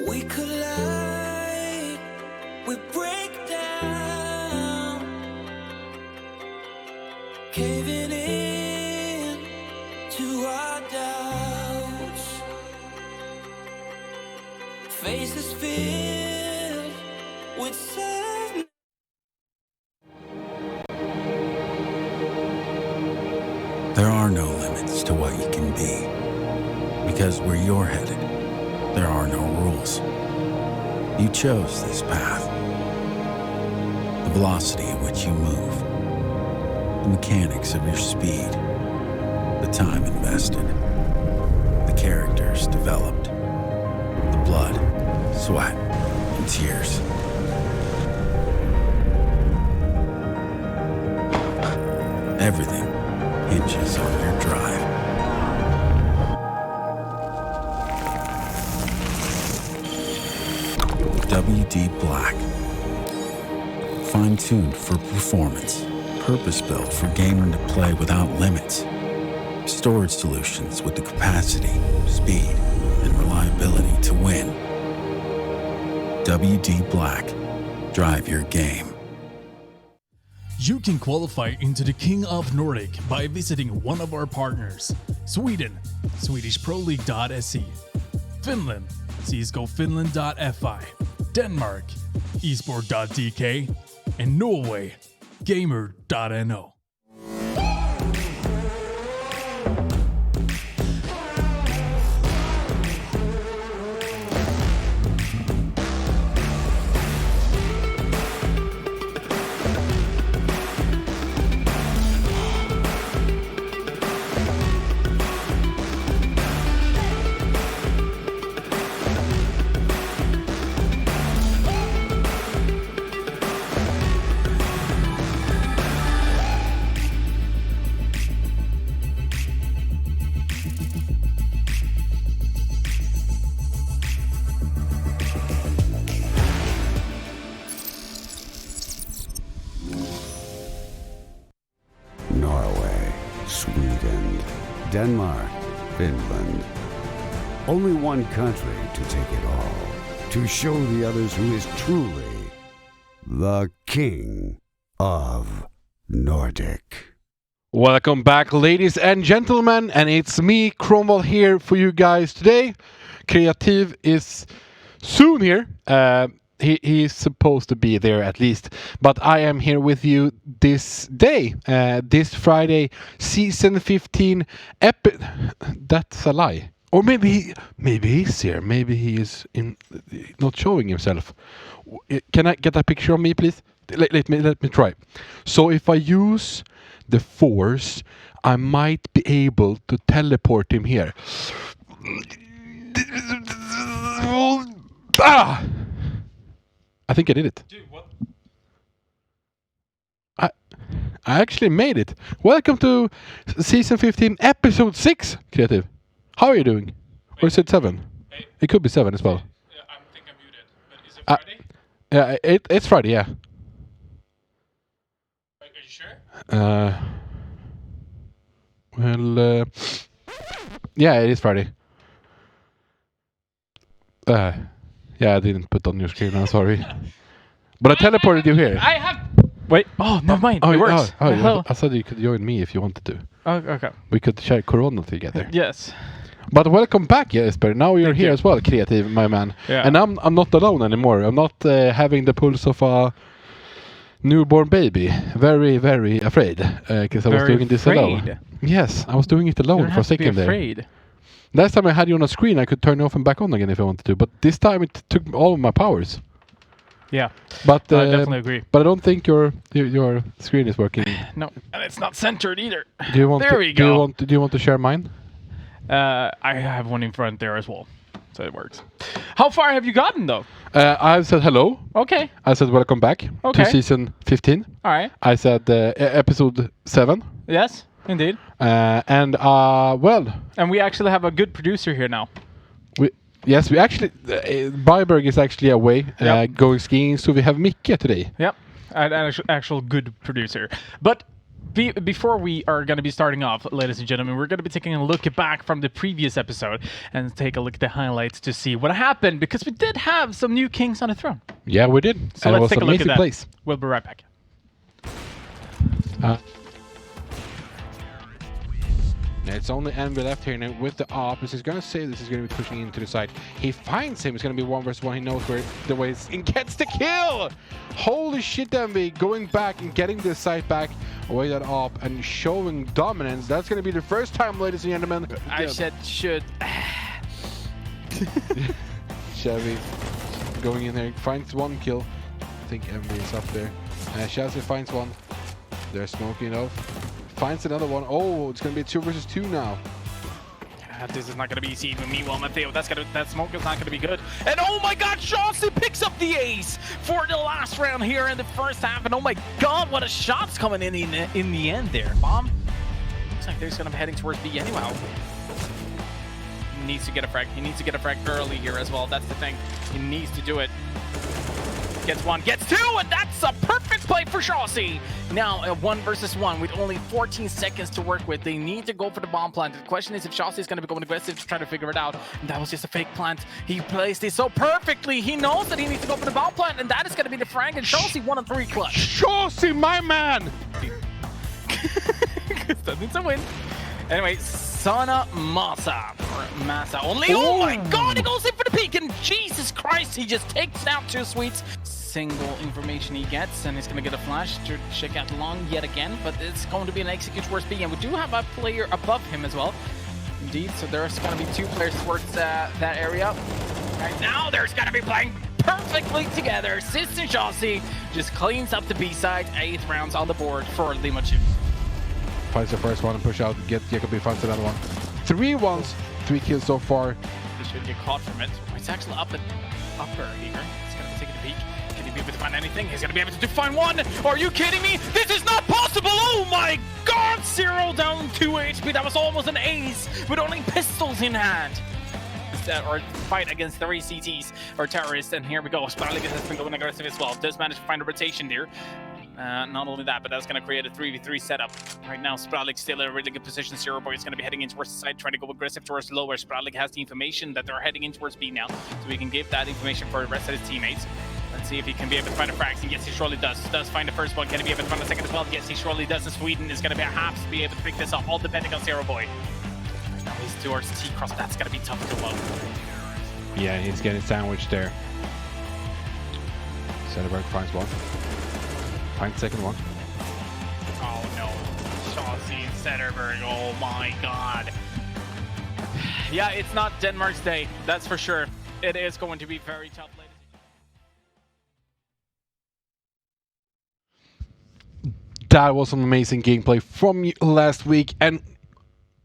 We collide, we break down, caving in to our doubts, faces filled with sadness. There are no limits to what you can be, because where you're headed, there are no rules. You chose this path. The velocity at which you move, the mechanics of your speed, the time invested, the characters developed, the blood, sweat, and tears. Everything hinges on your drive. WD Black. Fine-tuned for performance. Purpose-built for gaming to play without limits. Storage solutions with the capacity, speed, and reliability to win. WD Black. Drive your game. You can qualify into the King of Nordic by visiting one of our partners. Sweden, SwedishProLeague.se. Finland, CSGOFinland.fi. Denmark, esport.dk. And Norway, gamer.no. Norway, Sweden, Denmark, Finland. Only one country to take it all. To show the others who is truly the King of Nordic. Welcome back, ladies and gentlemen, and it's me, Cromwell, here for you guys today. Creative is soon here. He is supposed to be there at least, but I am here with you this day, this Friday, season 15. That's a lie. Or maybe he's here. Maybe he is not showing himself. Can I get a picture of me, please? Let me try. So if I use the force, I might be able to teleport him here. Ah! I think I did it. Dude, what? I actually made it. Welcome to season 15, episode 6, Creative. How are you doing? Wait, or is it 7? It could be 7 as well. I think I'm muted. But is it Friday? Yeah, it's Friday, yeah. Are you sure? Well, yeah, it is Friday. Yeah, I didn't put on your screen, I'm sorry. But I teleported you here. I have... Wait. Oh, never mind. Oh, it works. I said you could join me if you wanted to. Oh, okay. We could share Corona together. Yes. But welcome back, Jesper. Now you're here as well, Creative, my man. Yeah. And I'm not alone anymore. I'm not having the pulse of a newborn baby. Very, very afraid. Because I was doing this alone. Yes, I was doing it alone for a second there. Afraid. Last time I had you on a screen, I could turn it off and back on again if I wanted to. But this time it took all of my powers. Yeah, but I definitely agree. But I don't think your screen is working. No, and it's not centered either. Do you want there to, we go. Do you want to share mine? I have one in front there as well, so it works. How far have you gotten though? I said hello. Okay. I said welcome back Okay. to season 15. All right. I said episode 7. Yes, indeed. And well, And we actually have a good producer here now. we actually Byberg is actually away Yep. going skiing, so we have Micke today. Yep, an actual good producer. But before we are going to be starting off, ladies and gentlemen, we're going to be taking a look back from the previous episode and take a look at the highlights to see what happened, because we did have some new kings on the throne. Yeah, we did. So and it let's was take an a look at amazing that. place. We'll be right back. Now it's only Envy left here now with the opposite. He's going to say this is going to be pushing into the side. He finds him. It's going to be 1 versus 1. He knows where the way is and gets the kill. Holy shit, Envy going back and getting the side back away that op and showing dominance. That's going to be the first time, ladies and gentlemen. I said should. Chevy going in there, finds 1 kill. I think Envy is up there. Chelsea finds 1. They're smoking off. Finds another one. Oh, it's going to be 2 versus 2 now. This is not going to be easy with me, Matteo. That smoke is not going to be good. And oh my god, Chauncey picks up the ace for the last round here in the first half. And oh my god, what a shot's coming in the end there. Bomb. Looks like they're going to be heading towards B anyhow. He needs to get a frag. He needs to get a frag early here as well. That's the thing. He needs to do it. Gets 1, gets 2, and that's a perfect play for Chauncey. Now, 1 versus 1 with only 14 seconds to work with. They need to go for the bomb plant. The question is if Chauncey is going to be going aggressive to try to figure it out. And that was just a fake plant. He placed it so perfectly. He knows that he needs to go for the bomb plant, and that is going to be the frag. And Chauncey 1 on 3 clutch. Chauncey, my man! That needs a win. Anyway, Sana Masa. Or Masa only. Oh my god, he goes in for the peak, and Jesus Christ, he just takes down 2 sweets. Single information he gets, and he's going to get a flash to check out long yet again, but it's going to be an execute towards B, and we do have a player above him as well. Indeed, so there's going to be 2 players towards that area. Right now, there's going to be playing perfectly together. Sis and Chauncey just cleans up the B side. 8 rounds on the board for Lima 2. Finds the first one and push out. Get Jacobi finds another one. 3 ones, 3 kills so far. He should get caught from it. It's actually upper here. It's going to be taking a peek. Can he be able to find anything? He's going to be able to find 1. Are you kidding me? This is not possible. Oh my god. 0 down 2 HP. That was almost an ace with only pistols in hand. Or fight against 3 CTs or terrorists. And here we go. Spralik has been going aggressive as well. Does manage to find a rotation there. Not only that, but that's going to create a 3v3 setup. Right now, Spralik still in a really good position. Zero Boy is going to be heading in towards the side, trying to go aggressive towards lower. Spralik has the information that they're heading in towards B now, so we can give that information for the rest of his teammates. Let's see if he can be able to find a frags. And yes, he surely does. Does find the first one. Can he be able to find the second as well? Yes, he surely does. And Sweden is going to be a half to be able to pick this up, all depending on Zero Boy. Right now, he's towards T-Cross. That's going to be tough to load. Yeah, he's getting sandwiched there. Söderberg finds 1. Finds the second one. Oh no, Chauncey and Söderberg, oh my god. Yeah, it's not Denmark's day, that's for sure. It is going to be very tough, ladies and gentlemen. That was some amazing gameplay from last week, and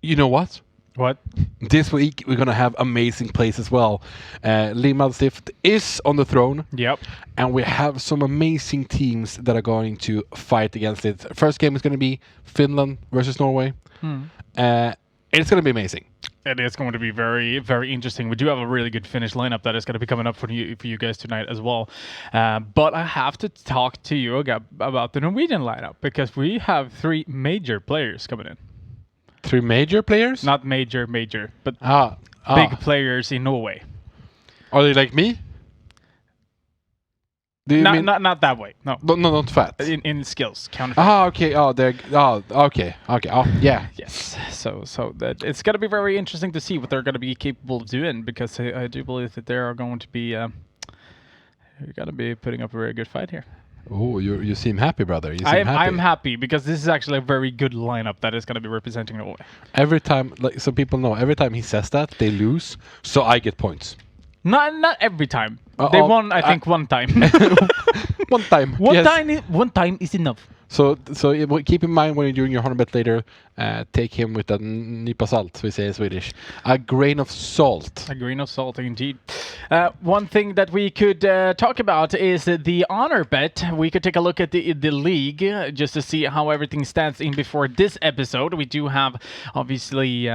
you know what? What? This week we're gonna have amazing plays as well. Lima Stift is on the throne. Yep. And we have some amazing teams that are going to fight against it. First game is gonna be Finland versus Norway. It's gonna be amazing. It is going to be very, very interesting. We do have a really good Finnish lineup that is going to be coming up for you guys tonight as well. But I have to talk to you about the Norwegian lineup, because we have 3 major players coming in. 3 major players? Not major, but big players in Norway. Are they like me? Do you mean not that way? No, not fat. In skills, counter. Okay. Okay. Yeah. Yes. So that it's gonna be very interesting to see what they're gonna be capable of doing, because I do believe that they are going to be you're gonna be putting up a very good fight here. Oh, you seem happy, brother. You seem happy. I'm happy because this is actually a very good lineup that is going to be representing Norway. Every time, like some people know, every time he says that, they lose, so I get points. Not every time. They won, I think, one time. One time. One time is enough. Keep in mind when you're doing your Honor later, take him with a nypa salt, we say in Swedish. A grain of salt. A grain of salt, indeed. One thing that we could talk about is the honor bet. We could take a look at the league just to see how everything stands in before this episode. We do have, obviously,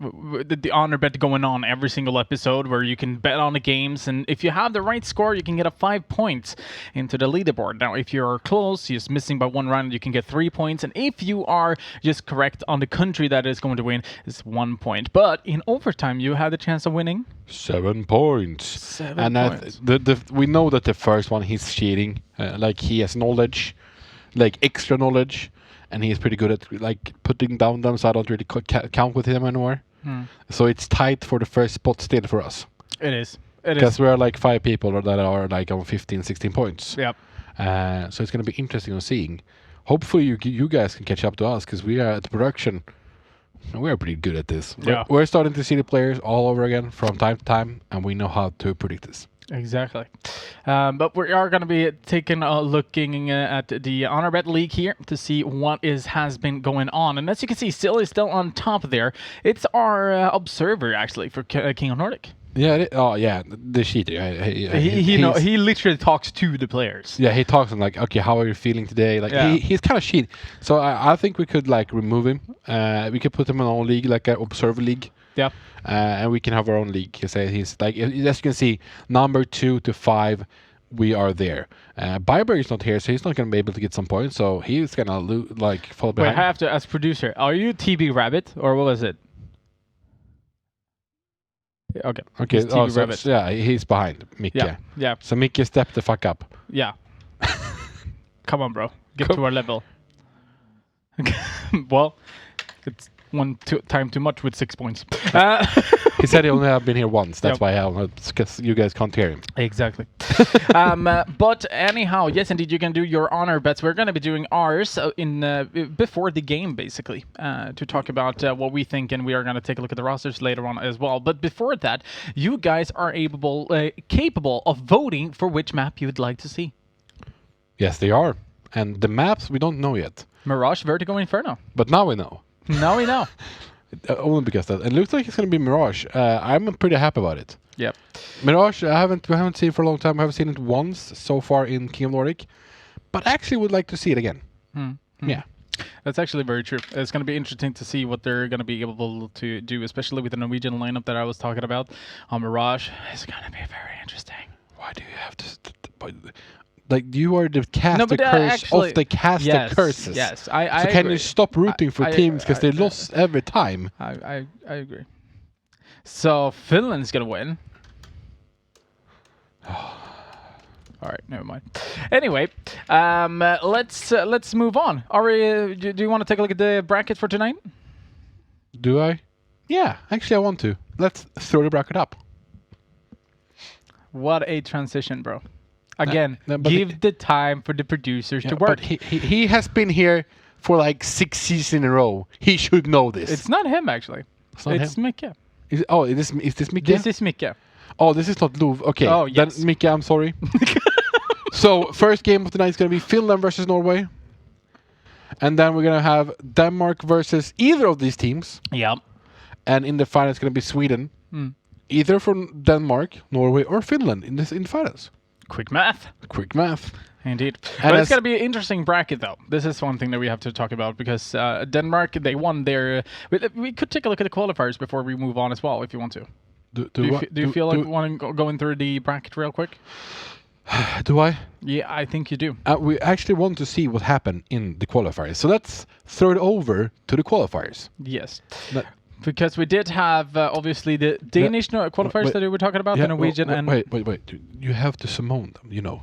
the honor bet going on every single episode where you can bet on the games, and if you have the right score you can get a 5 points into the leaderboard. Now if you're close, just missing by 1 round, you can get 3 points, and if you are just correct on the country that is going to win, it's 1 point. But in overtime you have the chance of winning 7 points. 7 points. We know that the first one he's cheating, like he has knowledge, like extra knowledge, and he's pretty good at like putting down them, so I don't really count with him anymore. So it's tight for the first spot still for us. It is. Because we are like 5 people that are like on 15, 16 points. Yep. So it's going to be interesting on seeing. Hopefully you guys can catch up to us, because we are at the production. And we are pretty good at this. Yeah. We're starting to see the players all over again from time to time, and we know how to predict this. Exactly. But we are going to be taking a looking at the Honor Bet League here to see what has been going on. And as you can see, Still is still on top there. It's our observer, actually, for King of Nordic. Yeah. The cheater. He literally talks to the players. Yeah, he talks and like, okay, how are you feeling today? Like he's kind of cheating. So I think we could like remove him. We could put him in our own league, like an observer league. Yeah. And we can have our own league. He's like, as you can see, number 2 to 5, we are there. Byberg is not here, so he's not going to be able to get some points. So he's going to fall behind. Wait, I have to ask producer, are you TB Rabbit or what was it? Okay. Rabbit. Yeah, he's behind Mickey. Yeah. So Mickey, step the fuck up. Yeah. Come on, bro. Get to our level. Well, it's time too much with 6 points. He said he only have been here once. That's why because you guys can't hear him. Exactly. But anyhow, yes, indeed, you can do your honor bets. We're going to be doing ours before the game, basically, to talk about what we think, and we are going to take a look at the rosters later on as well. But before that, you guys are capable of voting for which map you would like to see. Yes, they are. And the maps we don't know yet. Mirage, Vertigo, Inferno. But now we know. Now we know. Only because that. It looks like it's going to be Mirage. I'm pretty happy about it. Yep. Mirage, we haven't seen for a long time. I haven't seen it once so far in King of Nordic. But I actually would like to see it again. Yeah. That's actually very true. It's going to be interesting to see what they're going to be able to do, especially with the Norwegian lineup that I was talking about on Mirage. It's going to be very interesting. Why do you have to... Like, you are the caster curse of the caster curses. Yes, so I can agree. you stop rooting for teams because they lost every time? I agree. So Finland's gonna win. All right, never mind. Anyway, let's move on. Ari, do you want to take a look at the bracket for tonight? Do I? Yeah, actually I want to. Let's throw the bracket up. What a transition, bro. Again, give the time for the producers to work. But he has been here for like 6 seasons in a row. He should know this. It's not him, actually. It's Micke. Is this Micke? This is Micke. Oh, this is not Lov. Okay. Oh, yes. Then Micke, I'm sorry. So, first game of the night is going to be Finland versus Norway. And then we're going to have Denmark versus either of these teams. Yeah. And in the final, it's going to be Sweden. Either from Denmark, Norway, or Finland in the finals. Quick math. Indeed. But it's going to be an interesting bracket, though. This is one thing that we have to talk about, because Denmark, they won their... We could take a look at the qualifiers before we move on as well, if you want to. Do you feel like going through the bracket real quick? Do I? Yeah, I think you do. We actually want to see what happened in the qualifiers. So let's throw it over to the qualifiers. Yes. Because we did have, obviously, the Danish qualifiers that we were talking about, the Norwegian and... Wait. You have to summon them, you know.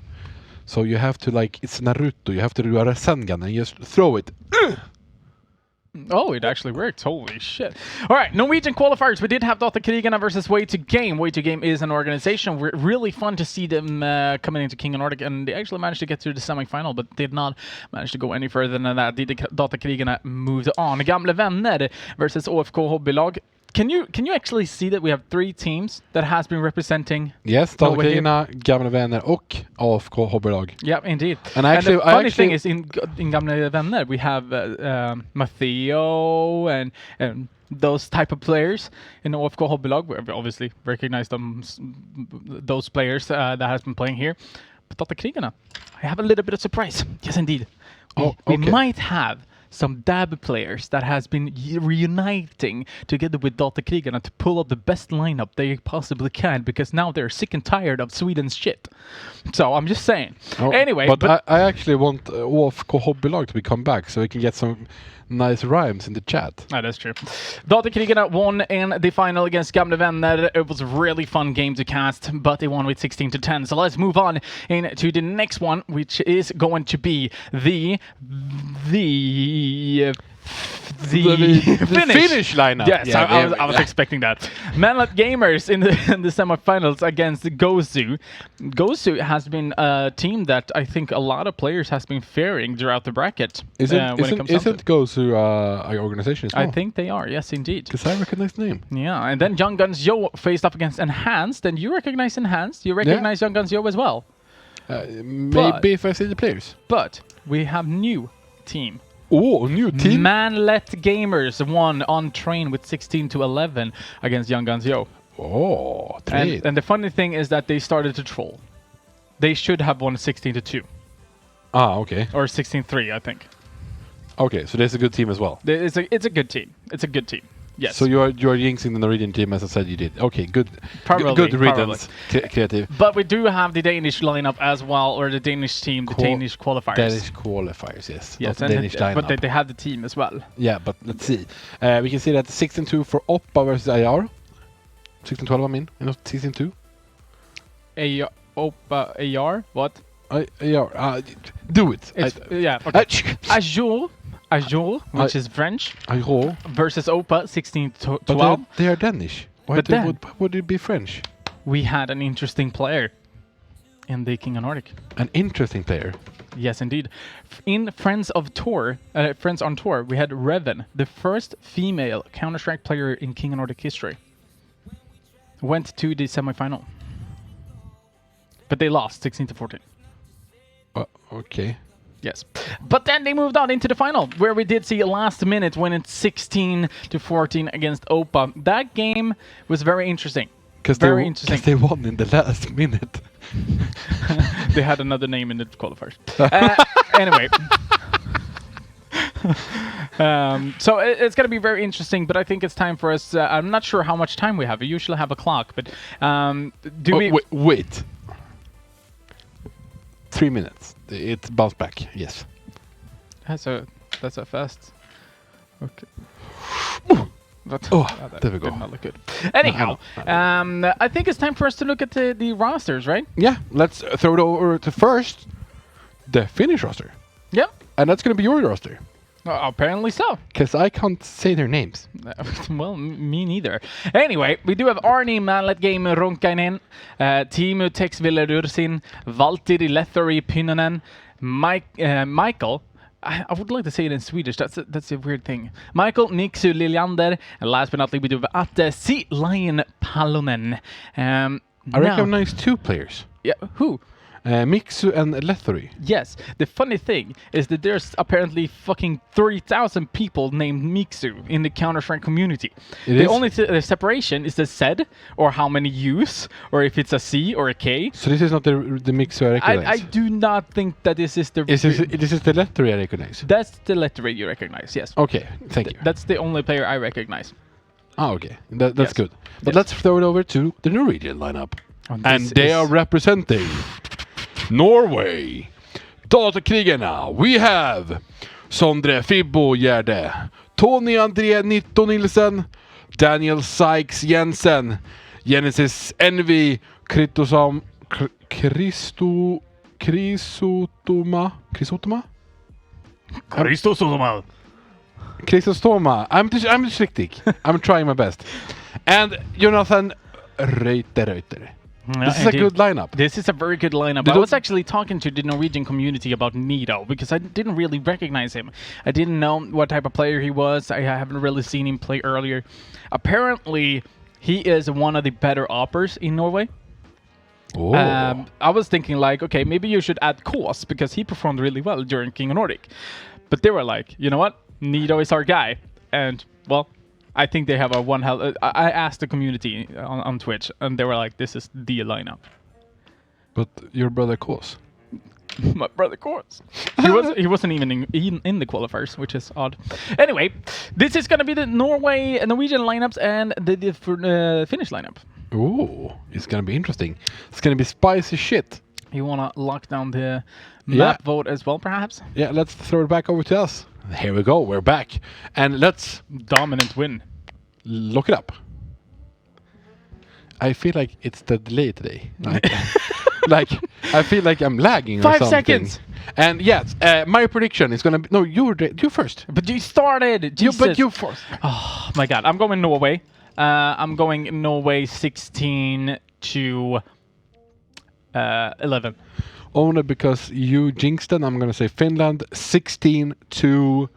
So you have to, like, it's Naruto. You have to do a Rasengan and just throw it. Oh, it actually works. Holy shit. All right, Norwegian qualifiers. We did have Datakrigarna versus Way to Game. Way to Game is an organization. We're really fun to see them coming into King of Nordic, and they actually managed to get to the semi-final, but did not manage to go any further than that. Datakrigarna moved on. Gamle Vänner versus OFK Hobbylag. Can you actually see that we have 3 teams that has been representing? Yes, Dalkrigarna, Gamla Vänner och AFK Hobbylag. Yeah, indeed. And And the funny thing actually- is, in Gamla Vänner, we have Matteo and those type of players. In AFK Hobbylag, we obviously recognize them, those players that has been playing here. But Dalkrigarna, I have a little bit of surprise. Yes, indeed. We okay. might have some DAB players that has been reuniting together with Dalkrigarna to pull up the best lineup they possibly can, because now they're sick and tired of Sweden's shit. So I'm just saying. Anyway, but I actually want AFK Hobbylag to become back so we can get some nice rhymes in the chat. That's true. Dalkrigarna won in the final against Gamla Vänner. It was a really fun game to cast, but they won with 16-10. So let's move on into the next one, which is going to be the Finnish lineup. Yes, I was expecting that. Manlet Gamers in the semifinals against Gozu. Gozu has been a team that I think a lot of players has been fearing throughout the bracket. Isn't Gozu an organization as well? I think they are, yes indeed. Because I recognize the name. Yeah, and then Young Guns Yo faced up against Enhanced, and you recognize Enhanced. You recognize Young Guns Yo as well. Maybe if I see the players. But we have new team. Oh, new team. Manlet Gamers won on train with 16-11 against Young Guns Yo. Oh, trade. And the funny thing is that they started to troll. They should have won 16-2. Ah, okay. Or 16-3, I think. Okay, so there's a good team as well. It's a good team. It's a good team. Yes. So you are jinxing the Norwegian team, as I said you did. Okay, good. Probably, Good riddance, creative. But we do have the Danish lineup as well, or the Danish team, the Danish qualifiers. Danish qualifiers, yes. Yes, not Danish lineup. but they have the team as well. Yeah, but let's see. We can see that 16-2 for Oppa versus AR. 16-12, I mean, not 16-2. Oppa AR? What? AR. Do it. Yeah. Okay. Azure, which is French, AR. versus Oppa 16-12. But they are Danish. Why But would it be French? We had an interesting player in the King of Nordic. An interesting player. Yes, indeed. In Friends on Tour, we had Reven, the first female Counter-Strike player in King of Nordic history. Went to the semi-final. But they lost 16-14. Okay. Yes. But then they moved on into the final, where we did see last minute winning 16-14 against Oppa. That game was very interesting. Because they won in the last minute. They had another name in the qualifiers. Anyway. So it's going to be very interesting, but I think it's time for us. I'm not sure how much time we have. We usually have a clock, but wait. 3 minutes. It bounced back. Yes. That's a fast. Okay. But, there we go. Did not look good. Anyhow, I think it's time for us to look at the rosters, right? Yeah, let's throw it over to first the Finnish roster. Yeah. And that's going to be your roster. Apparently so. Because I can't say their names. Well, me neither. Anyway, we do have Arni Manlet Game Ronkainen, Timu Tex Villerursin, Valtteri Lethery Pynonen, Michael. I would like to say it in Swedish. That's a weird thing. Michael Niksu Liljander, and last but not least, we do have Atte Sea Lion Palonen. I recognize 2 players. Yeah, who? Miksu and Lethery. Yes. The funny thing is that there's apparently fucking 30,000 people named Miksu in the Counter-Strike community. The only separation is the Z, or how many U's, or if it's a C or a K. So this is not the Miksu I recognize? I do not think that this is the... This is the Lethery I recognize? That's the Lethery you recognize, yes. Okay, thank you. That's the only player I recognize. Okay. That's good. But Yes. let's throw it over to the Norwegian lineup. And they are representing Norway. Dalkrigarna, we have Sondre Fibbo Gjerde, Tony André Nitto Nilsen, Daniel Sykes Jensen, Genesis Envy Chrysotoma. I'm dyslexic. I'm trying my best. And Jonathan Reuter. This is a good lineup. This is a very good lineup. I was actually talking to the Norwegian community about Nido because I didn't really recognize him. I didn't know what type of player he was. I haven't really seen him play earlier. Apparently, he is one of the better oppers in Norway. Oh. I was thinking like, okay, maybe you should add Kos because he performed really well during King of Nordic. But they were like, you know what? Nido is our guy. And, well, I think they have a one hell. I asked the community on Twitch, and they were like, "This is the lineup." But your brother Kos. My brother Kos. He wasn't even in the qualifiers, which is odd. Anyway, this is gonna be the Norwegian lineups and the Finnish lineup. Ooh, it's gonna be interesting. It's gonna be spicy shit. You wanna lock down the map vote as well, perhaps? Yeah, let's throw it back over to us. Here we go, we're back. And let's dominant win. Look it up. I feel like it's the delay today. Like I feel like I'm lagging 5 or something. seconds. And yes, my prediction is gonna be no. You first. But you started. Jesus. You first. Oh my God! I'm going Norway. I'm going Norway 16 to 11. Only because you jinxed it, I'm gonna say Finland 16 to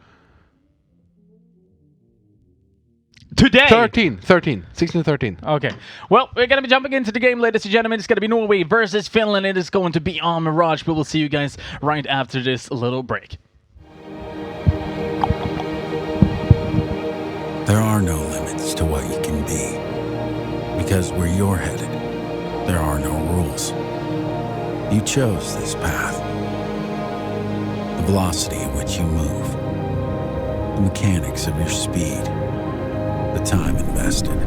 today. 13. 16-13. Okay. Well, we're going to be jumping into the game, ladies and gentlemen. It's going to be Norway versus Finland. It is going to be on Mirage. We will see you guys right after this little break. There are no limits to what you can be. Because where you're headed, there are no rules. You chose this path. The velocity at which you move. The mechanics of your speed. The time invested,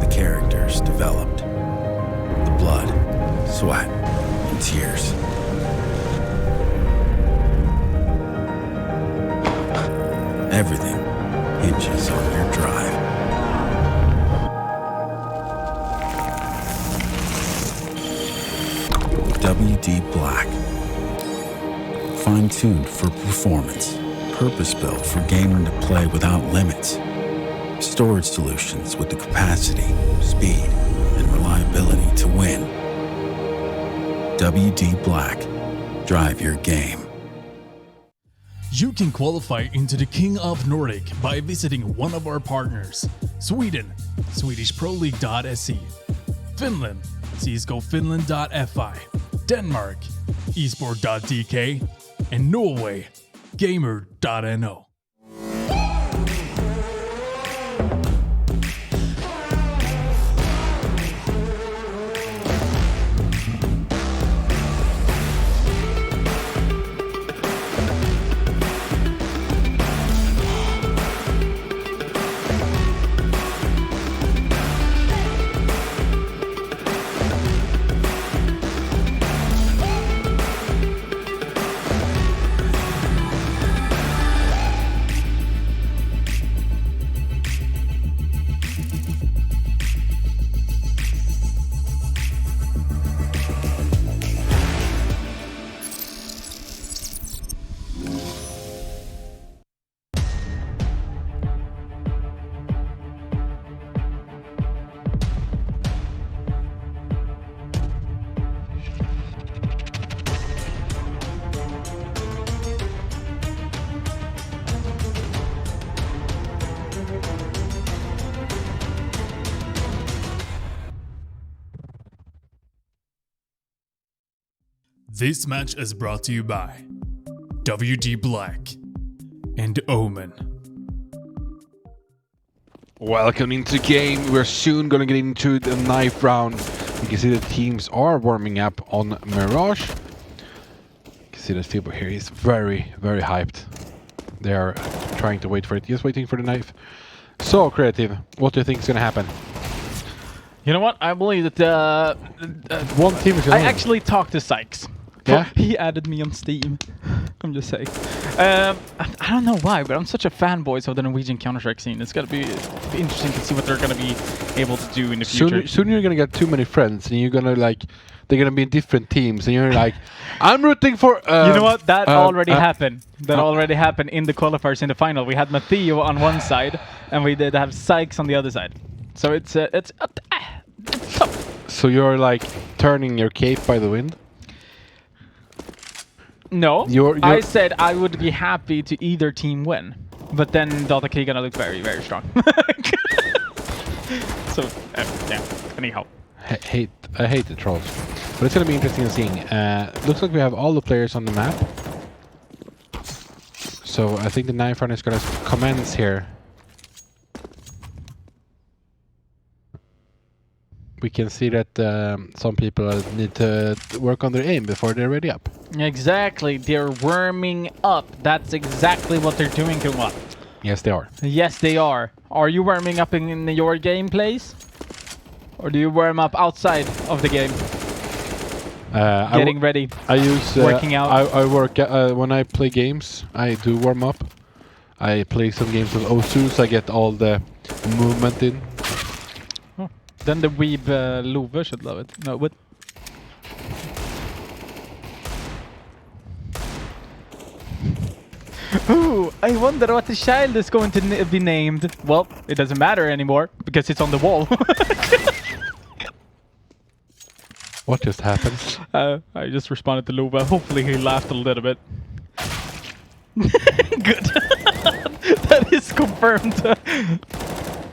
the characters developed, the blood, sweat, and tears. Everything hinges on your drive. WD Black. Fine-tuned for performance, purpose-built for gaming to play without limits. Storage solutions with the capacity, speed, and reliability to win. WD Black. Drive your game. You can qualify into the King of Nordic by visiting one of our partners. Sweden, SwedishProLeague.se. Finland, CSGOFinland.fi. Denmark, esport.dk. And Norway, Gamer.no. This match is brought to you by WD Black and Omen. Welcome into the game. We're soon gonna get into the knife round. You can see the teams are warming up on Mirage. You can see the people here. He's very, very hyped. They are trying to wait for it. Just waiting for the knife. So, Creative, what do you think is gonna happen? You know what? I believe that One team is gonna I win. actually talked to Sykes. Yeah? He added me on Steam. I'm just saying. I don't know why, but I'm such a fanboy of the Norwegian Counter-Strike scene. It's gonna be interesting to see what they're gonna be able to do in the future. Soon you're gonna get too many friends, and you're gonna like, they're gonna be in different teams, and you're like, I'm rooting for. You know what? That already happened. That already happened in the qualifiers in the final. We had Matteo on one side, and we did have Sykes on the other side. So it's tough. So you're like turning your cape by the wind? No, You're- I said I would be happy to either team win, but then Dota gonna look very, very strong. So, yeah, anyhow. I hate the trolls. But it's gonna be interesting seeing. Looks like we have all the players on the map. So I think the knife run is gonna commence here. We can see that some people need to work on their aim before they're ready up. Exactly, they're warming up. That's exactly what they're doing to us. Yes, they are. Yes, they are. Are you warming up in your gameplays? Or do you warm up outside of the game? Getting ready. I use working out. I work when I play games. I do warm up. I play some games with O2, so I get all the movement in. Oh. Then the weeb Love should love it. No, what? Ooh, I wonder what the child is going to be named. Well, it doesn't matter anymore because it's on the wall. What just happened? I just responded to Luba. Hopefully he laughed a little bit. Good. That is confirmed.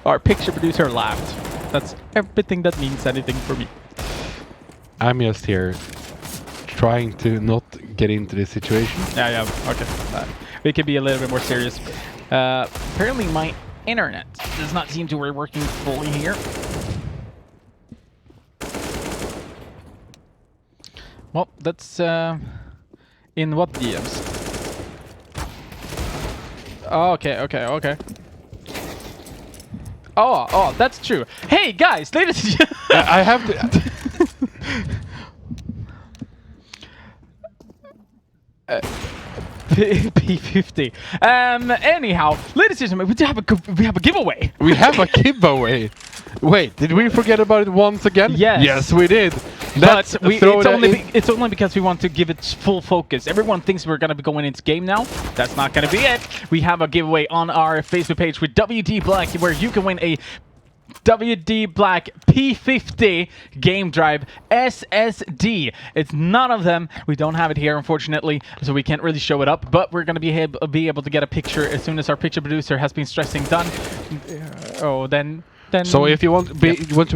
Our picture producer laughed. That's everything that means anything for me. I'm just here trying to not get into this situation. Yeah, okay. We can be a little bit more serious. Apparently my internet does not seem to be working fully here. Well, that's in what DMs? Oh, okay. Oh, that's true. Hey guys, ladies and gentlemen. I have to. P50. Anyhow, ladies and gentlemen, we have a giveaway. We have a giveaway. Wait, did we forget about it once again? Yes. Yes, we did. But throw that in. it's only because we want to give it full focus. Everyone thinks we're going to be going into game now. That's not going to be it. We have a giveaway on our Facebook page with WD Black where you can win a WD Black P50 Game Drive SSD. It's none of them. We don't have it here, unfortunately, so we can't really show it up, but we're going to be able to get a picture as soon as our picture producer has been stressing done. Then So if you want to be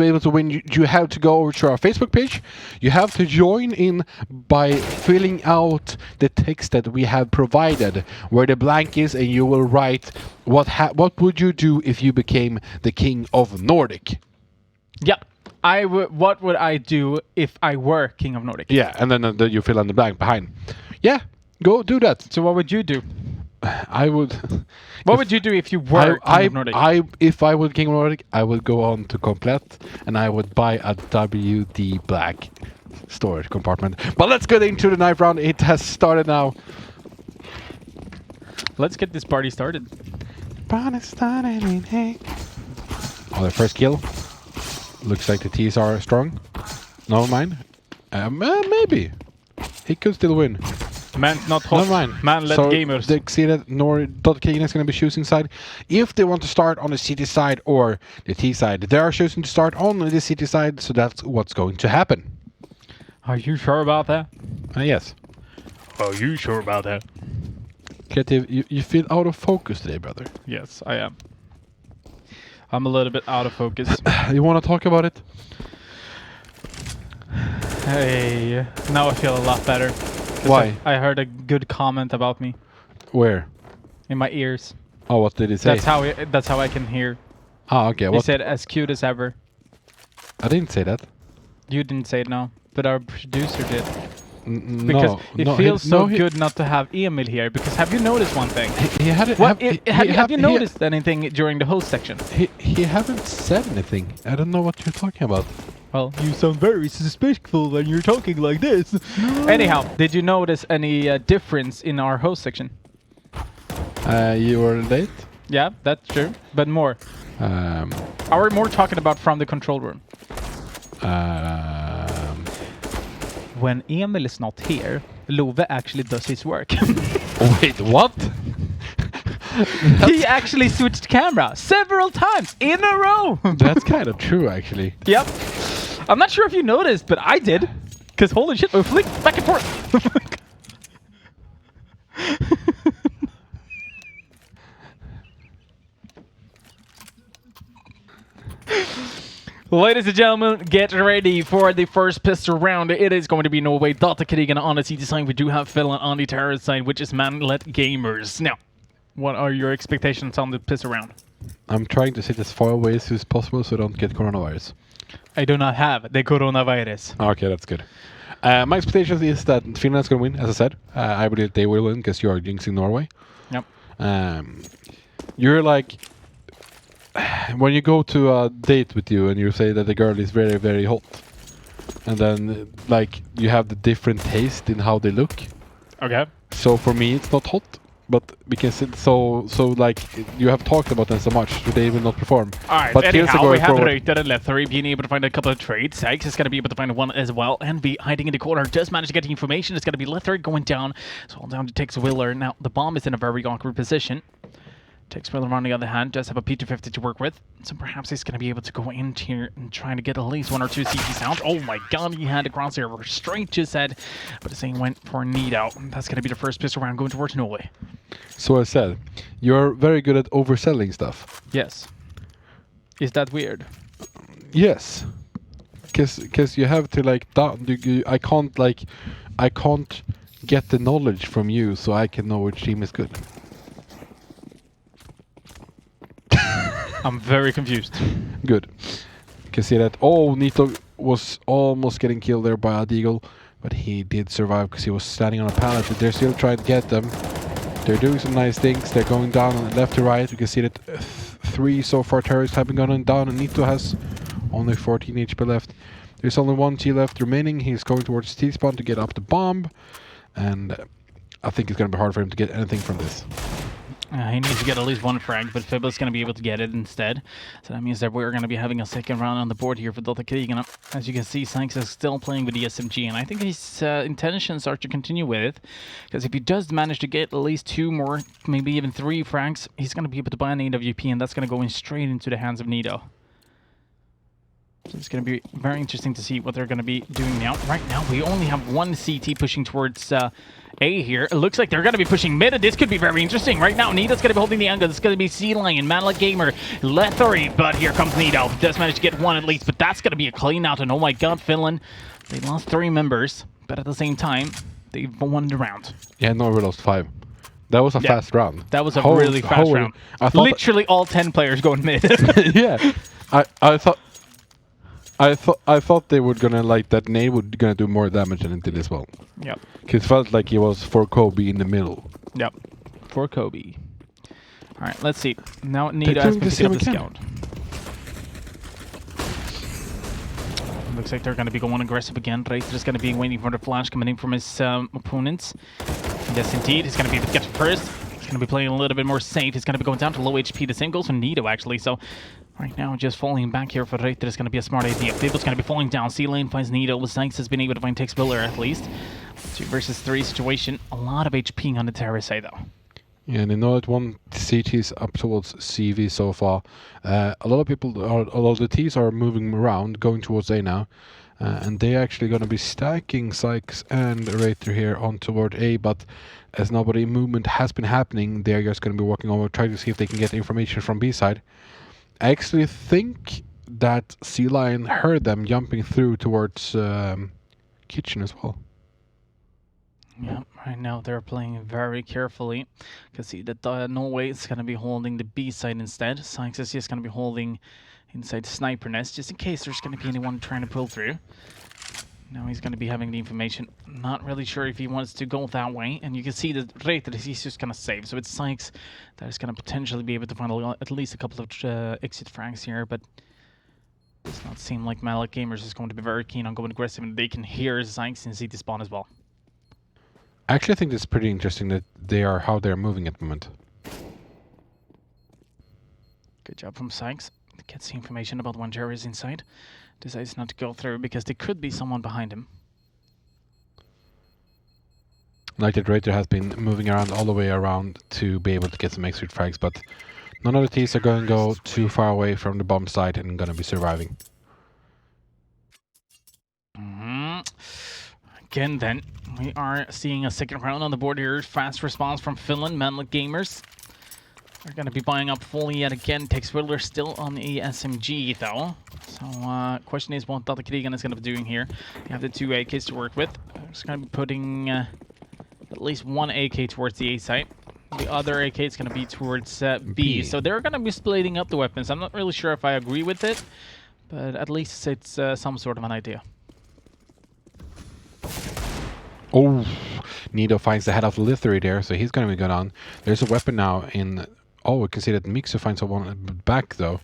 able to win, you have to go over to our Facebook page. You have to join in by filling out the text that we have provided, where the blank is, and you will write what would you do if you became the king of Nordic? Yep. What would I do if I were king of Nordic? Yeah, and then you fill in the blank behind. Yeah, go do that. So what would you do? I would. What would you do if you were king of Nordic? If I were king of Nordic, I would go on to Komplett and I would buy a WD Black storage compartment. But let's get into the knife round. It has started now. Let's get this party started. Oh, the first kill. Looks like the T's are strong. No, mine. Maybe. He could still win. Man, not hot. Never mind. Man, let so gamers. They see that Dota is going to be choosing side. If they want to start on the CT side or the T side, they are choosing to start on the CT side, so that's what's going to happen. Are you sure about that? Yes. Are you sure about that? Creative, you feel out of focus today, brother. Yes, I am. I'm a little bit out of focus. You want to talk about it? Hey, now I feel a lot better. Why? I heard a good comment about me Where? in my ears. Oh, what did he say? That's how I can hear. Ah, okay. He said as cute as ever. I didn't say that. You didn't say it, no, but our producer did. No, Because it feels so good not to have Emil here. Because have you noticed one thing? He had it. Have you noticed anything during the host section? He haven't said anything. I don't know what you're talking about. Well, you sound very suspicious when you're talking like this. Anyhow, did you notice any difference in our host section? You were late. Yeah, that's true. But more. Are we more talking about from the control room? When Emil is not here, Love actually does his work. Wait, what? He actually switched camera several times in a row. That's kind of true, actually. Yep. I'm not sure if you noticed, but I did. Because holy shit, we flicked back and forth. Ladies and gentlemen, get ready for the first pistol round. It is going to be Norway, Data Krigen on the CT side. We do have Finland on the terrorist side, which is Man-led Gamers. Now, what are your expectations on the pistol round? I'm trying to sit as far away as possible so I don't get coronavirus. I do not have the coronavirus. Okay, that's good. My expectations is that Finland's going to win, as I said. I believe they will win because you are jinxing Norway. Yep. You're like... When you go to a date with you and you say that the girl is very, very hot, and then like you have the different taste in how they look. Okay. So for me, it's not hot, but because it's so like you have talked about them so much, they will not perform. All right. But Anyhow, we have forward. Reuter and Lethari being able to find a couple of trades. Sykes is going to be able to find one as well and be hiding in the corner. Just managed to get the information. It's going to be Lethari going down. So all down to Tex Willer. Now the bomb is in a very awkward position. Tex Willer, on the other hand, does have a P250 to work with, so perhaps he's going to be able to go in here and try to get at least 1 or 2 CT sounds. Oh my god, he had a crosshair straight to his head, but the same went for Nido. That's going to be the first pistol round going towards Norway. So I said, you're very good at overselling stuff. Yes. Is that weird? Yes. Because you have to like, I can't get the knowledge from you so I can know which team is good. I'm very confused. Good. You can see that, Nito was almost getting killed there by a deagle, but he did survive because he was standing on a pallet. But they're still trying to get them. They're doing some nice things. They're going down on the left to right. You can see that 3 so far terrorists have been going down, and Nito has only 14 HP left. There's only 1 T left remaining. He's going towards T-spawn to get up the bomb, and I think it's going to be hard for him to get anything from this. He needs to get at least 1 frag, but Fibba's going to be able to get it instead. So that means that we're going to be having a second round on the board here for Dota Krigen. As you can see, Sykes is still playing with the SMG, and I think his intentions are to continue with it. Because if he does manage to get at least 2 more, maybe even 3 frags, he's going to be able to buy an AWP, and that's going to go in straight into the hands of Nido. So it's going to be very interesting to see what they're going to be doing now. Right now, we only have 1 CT pushing towards A here. It looks like they're going to be pushing mid, and this could be very interesting. Right now, Nido's going to be holding the angle. This is going to be Sea Lion, Man-led Gamer, Lethari, but here comes Nido. Does manage to get 1 at least, but that's going to be a clean out, and oh my god, Finland, they lost 3 members, but at the same time, they've won the round. Yeah, no, we lost 5. That was a fast round. That was a really fast round. Literally all 10 players going mid. Yeah, I thought they were gonna like that nade would gonna do more damage than it did as well. Yep. It felt like he was for Kobe in the middle. Yep. For Kobe. All right, let's see. Now Nido has been picking up the scout. Looks like they're going to be going aggressive again. Reiter is going to be waiting for the flash coming in from his opponents. Yes, indeed. He's going to be able to get first. He's going to be playing a little bit more safe. He's going to be going down to low HP. The same goes for Nido, actually. So right now, just falling back here for Reiter is going to be a smart idea. Fible's going to be falling down. C-Lane finds Nido. Sykes has been able to find Tex Biller at least. 2 versus 3 situation. A lot of HP on the terrorist side, though. Yeah, and you know that 1 CT is up towards CV so far. A lot of the Ts are moving around, going towards A now. And they're actually going to be stacking Sykes and Reiter here on toward A, but as nobody movement has been happening, they're just going to be walking over, trying to see if they can get information from B side. I actually think that Sea Lion heard them jumping through towards kitchen as well. Yeah, right now they're playing very carefully. You can see that Norway is going to be holding the B side instead. Sykes is just going to be holding inside Sniper Nest, just in case there's going to be anyone trying to pull through. Now he's going to be having the information. Not really sure if he wants to go that way. And you can see that Reiter, he's just going to save. So it's Sykes that is going to potentially be able to find at least a couple of exit frags here. But it does not seem like Man-led Gamers is going to be very keen on going aggressive. And they can hear Sykes and see the spawn as well. I actually think it's pretty interesting that how they're moving at the moment. Good job from Sykes. Gets the information about when Jerry is inside. Decides not to go through because there could be someone behind him. Like that Reiter has been moving around all the way around to be able to get some extra frags, but none of the Ts are going to go too far away from the bomb site and going to be surviving. Again, then, we are seeing a second round on the board here. Fast response from Finland, Manlet Gamers. They're going to be buying up fully yet again. Tex Willer still on the SMG, though. So, question is what Dr. Krigan is going to be doing here. You have the 2 AKs to work with. Just going to be putting at least 1 AK towards the A site. The other AK is going to be towards B. So they're going to be splitting up the weapons. I'm not really sure if I agree with it, but at least it's some sort of an idea. Oh, Nido finds the head of Lithery there, so he's going to be good on. There's a weapon now in... Oh, we can see that Mixu finds someone back, though.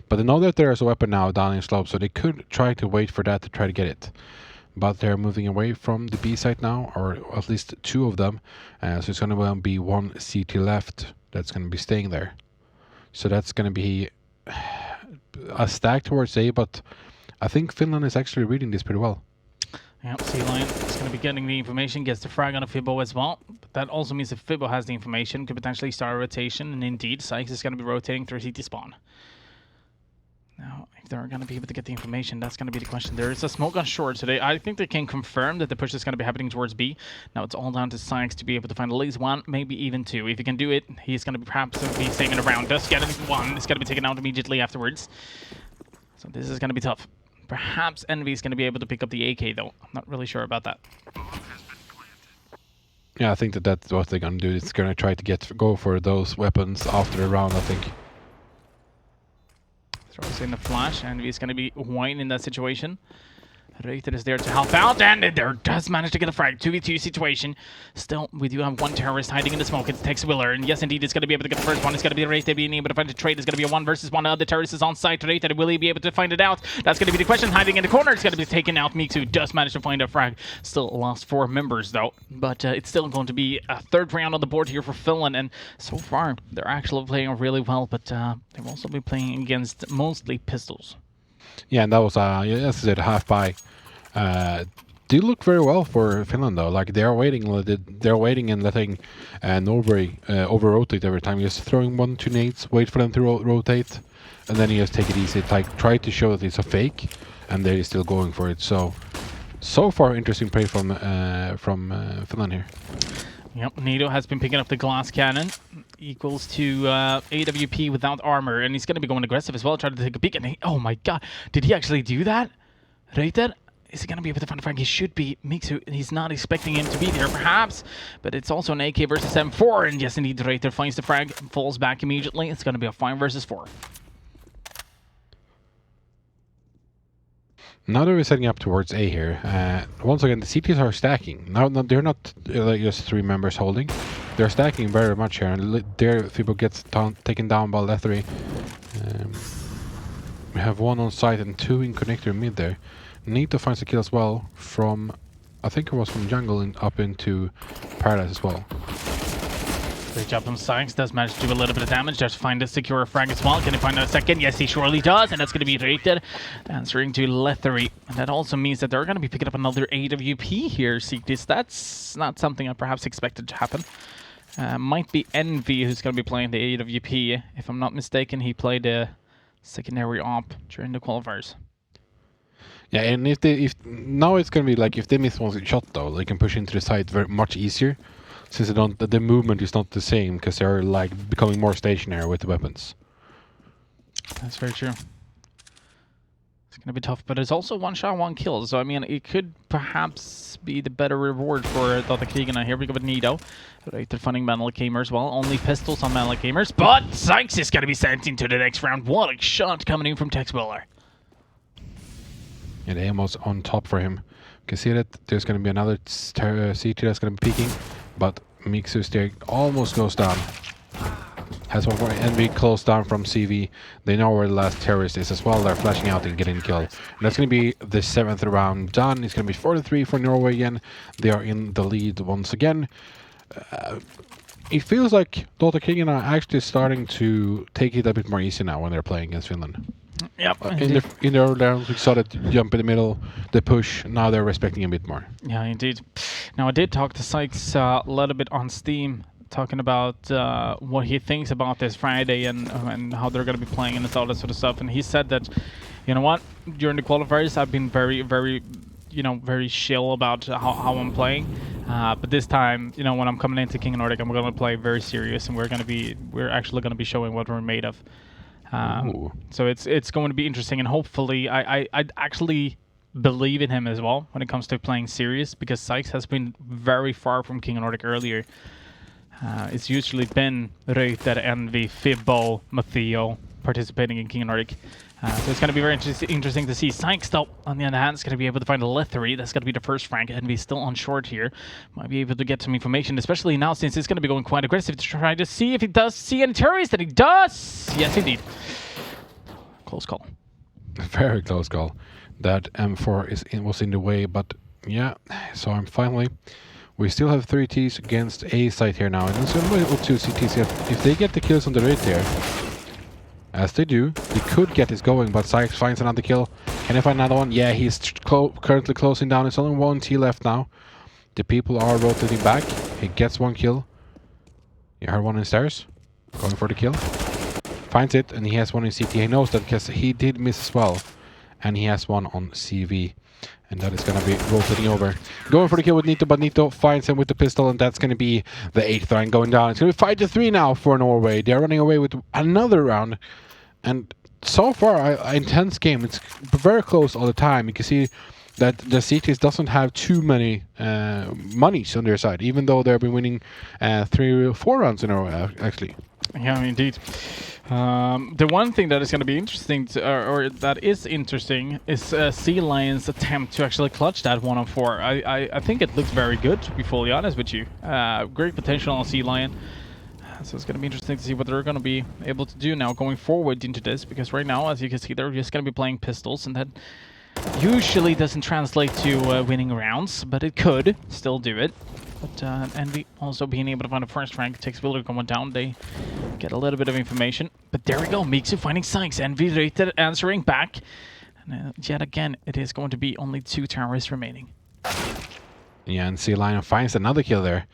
But they know that there's a weapon now down in slope, so they could try to wait for that to try to get it. But they're moving away from the B site now, or at least 2 of them. So it's going to be 1 CT left that's going to be staying there. So that's going to be a stack towards A, but I think Finland is actually reading this pretty well. Yep, Sea Lion is going to be getting the information, gets the frag on a Fibbo as well. But that also means if Fibbo has the information, could potentially start a rotation, and indeed, Sykes is going to be rotating through CT spawn. Now, if they're going to be able to get the information, that's going to be the question. There is a smoke on short today. I think they can confirm that the push is going to be happening towards B. Now, it's all down to Sykes to be able to find at least 1, maybe even 2. If he can do it, he's going to be perhaps be saving around. Just get 1. It's going to be taken out immediately afterwards. So this is going to be tough. Perhaps Envy is going to be able to pick up the AK, though. I'm not really sure about that. Yeah, I think that that's what they're going to do. It's going to try to go for those weapons after the round, I think. Throws in the flash. Envy is going to be white in that situation. Reiter is there to help out, and there does manage to get a frag. 2v2 situation. Still, we do have 1 terrorist hiding in the smoke. It's Tex Willer, and yes, indeed, it's going to be able to get the first one. It's going to be Reiter being able to find a trade. It's going to be a 1 versus 1. The terrorist is on site. Reiter, will he be able to find it out? That's going to be the question. Hiding in the corner, it's going to be taken out. Mixu does manage to find a frag. Still lost 4 members, though. But it's still going to be a 3rd round on the board here for Finland, and so far, they're actually playing really well, but they've also been playing against mostly pistols. Yeah, and that was, as I said, half by. They look very well for Finland, though. Like, they're waiting and letting Norbury over-rotate every time. Just throwing 1, 2 nades, wait for them to rotate, and then you just take it easy. Like, try to show that it's a fake, and they're still going for it. So far, interesting play from Finland here. Yep, Nido has been picking up the glass cannon. Equals to AWP without armor, and he's going to be going aggressive as well, trying to take a peek. And oh my god, did he actually do that? Reiter? Is he going to be able to find a frag? He should be. Mixu, he's not expecting him to be there, perhaps. But it's also an AK versus M4. And yes, indeed, Reiter finds the frag, falls back immediately. It's going to be a 5 versus 4. Now that we're setting up towards A here, once again, the CTs are stacking. Now they're not like just 3 members holding. They're stacking very much here. And there, Fibo gets taken down by Lethery. We have 1 on site and 2 in connector mid there. Need to find a kill as well from, I think it was from jungle up into Paradise as well. Great job from Sykes. Does manage to do a little bit of damage. Does find a secure frag as well. Can he find a second? Yes, he surely does. And that's going to be Reiter answering to Lethery. And that also means that they're going to be picking up another AWP here, Sigdis. That's not something I perhaps expected to happen. Might be Envy who's going to be playing the AWP. If I'm not mistaken, he played a secondary op during the qualifiers. Yeah, and if now it's gonna be like if they miss 1 shot though, they can push into the site very much easier, since the movement is not the same because they're like becoming more stationary with the weapons. That's very true. It's gonna be tough, but it's also 1 shot, 1 kill. So I mean, it could perhaps be the better reward for Dr. Krigan. Here we go with Nido. Reiter finding Manlet Gamer as well. Only pistols on Manlet Gamers, but Sykes is gonna be sent into the next round. What a shot coming in from Tex Willer. And almost on top for him. You can see that there's going to be another CT that's going to be peeking, but Mixu's there almost goes down. Has 1 more Envy close down from CV. They know where the last terrorist is as well. They're flashing out and getting killed. And that's going to be the 7th round done. It's going to be 4-3 for Norway again. They are in the lead once again. It feels like Dr. Krigan are actually starting to take it a bit more easy now when they're playing against Finland. Yep. In the early rounds, we saw that jump in the middle, the push. Now they're respecting a bit more. Yeah, indeed. Now, I did talk to Sykes a little bit on Steam, talking about what he thinks about this Friday and how they're going to be playing and all that sort of stuff. And he said that, you know what, during the qualifiers, I've been very, very, very chill about how I'm playing. But this time, when I'm coming into King Nordic, I'm going to play very serious, and we're actually going to be showing what we're made of. So it's going to be interesting, and hopefully I actually believe in him as well when it comes to playing serious, because Sykes has been very far from King Nordic earlier. It's usually been Reuter, Envy, Fibbo, Matteo participating in King Nordic. So it's going to be very interesting to see. Sykes, though, on the other hand, is going to be able to find a Lethery. That's going to be the first Frank. Envy's still on short here. Might be able to get some information, especially now since it's going to be going quite aggressive to try to see if he does see any terrorists. And he does! Yes, indeed. Close call. Very close call. That M4 was in the way, but yeah. So I'm finally... We still have 3 Ts against A site here now, and it's only 2 CTs. If they get the kills on the right there, as they do, they could get this going, but Sykes finds another kill. Can he find another one? Yeah, he's currently closing down. It's only 1 T left now. The people are rotating back. He gets 1 kill. You heard one in stairs. Going for the kill. Finds it, and he has 1 in CT. He knows that because he did miss as well. And he has 1 on CV. And that is going to be rotating over. Going for the kill with Nito, but Nito finds him with the pistol, and that's going to be the 8th round going down. It's going to be 5-3 now for Norway. They're running away with another round. And so far, an intense game. It's very close all the time. You can see that the CTs doesn't have too many monies on their side, even though they've been winning 3 or 4 rounds in a row, actually. Yeah, indeed. The one thing that is going to be interesting, or that is interesting, is Sea Lion's attempt to actually clutch that 1-on-4. I think it looks very good, to be fully honest with you. Great potential on Sea Lion. So it's going to be interesting to see what they're going to be able to do now going forward into this, because right now, as you can see, they're just going to be playing pistols, and that usually doesn't translate to winning rounds, but it could still do it. But Envy also being able to find a first rank takes Willer going down. They get a little bit of information. But there we go. Mixu finding Sykes. Envy Reuter answering back. And yet again, it is going to be only 2 terrorists remaining. Yeah, and Sea Lion finds another kill there.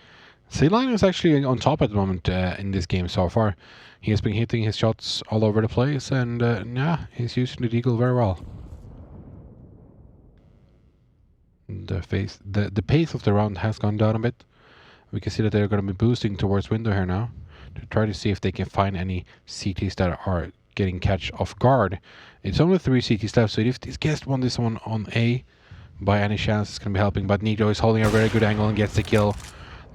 Sea Lion is actually on top at the moment in this game so far. He has been hitting his shots all over the place, and yeah, he's using the deagle very well. The pace of the round has gone down a bit. We can see that they're going to be boosting towards window here now to try to see if they can find any CTs that are getting catch off guard. It's only 3 CTs left, so if this guest won this one on A, by any chance it's going to be helping. But Nito is holding a very good angle and gets the kill.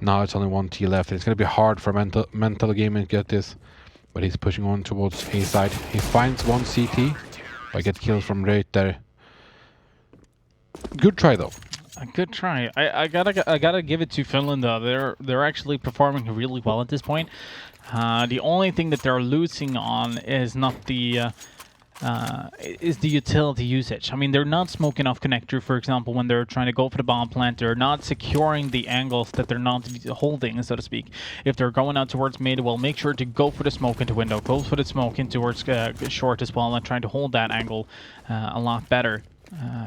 Now it's only 1 T left. It's going to be hard for mental gaming to get this, but he's pushing on towards A side. He finds 1 CT, but get kills from Reuter. Good try though. A good try. I gotta give it to Finland though. They're actually performing really well at this point. The only thing that they're losing on is not the utility usage. I mean, they're not smoking off connector, for example, when they're trying to go for the bomb plant. They're not securing the angles that they're not holding, so to speak. If they're going out towards mid, well, make sure to go for the smoke into window. Go for the smoke in towards short as well, and trying to hold that angle a lot better.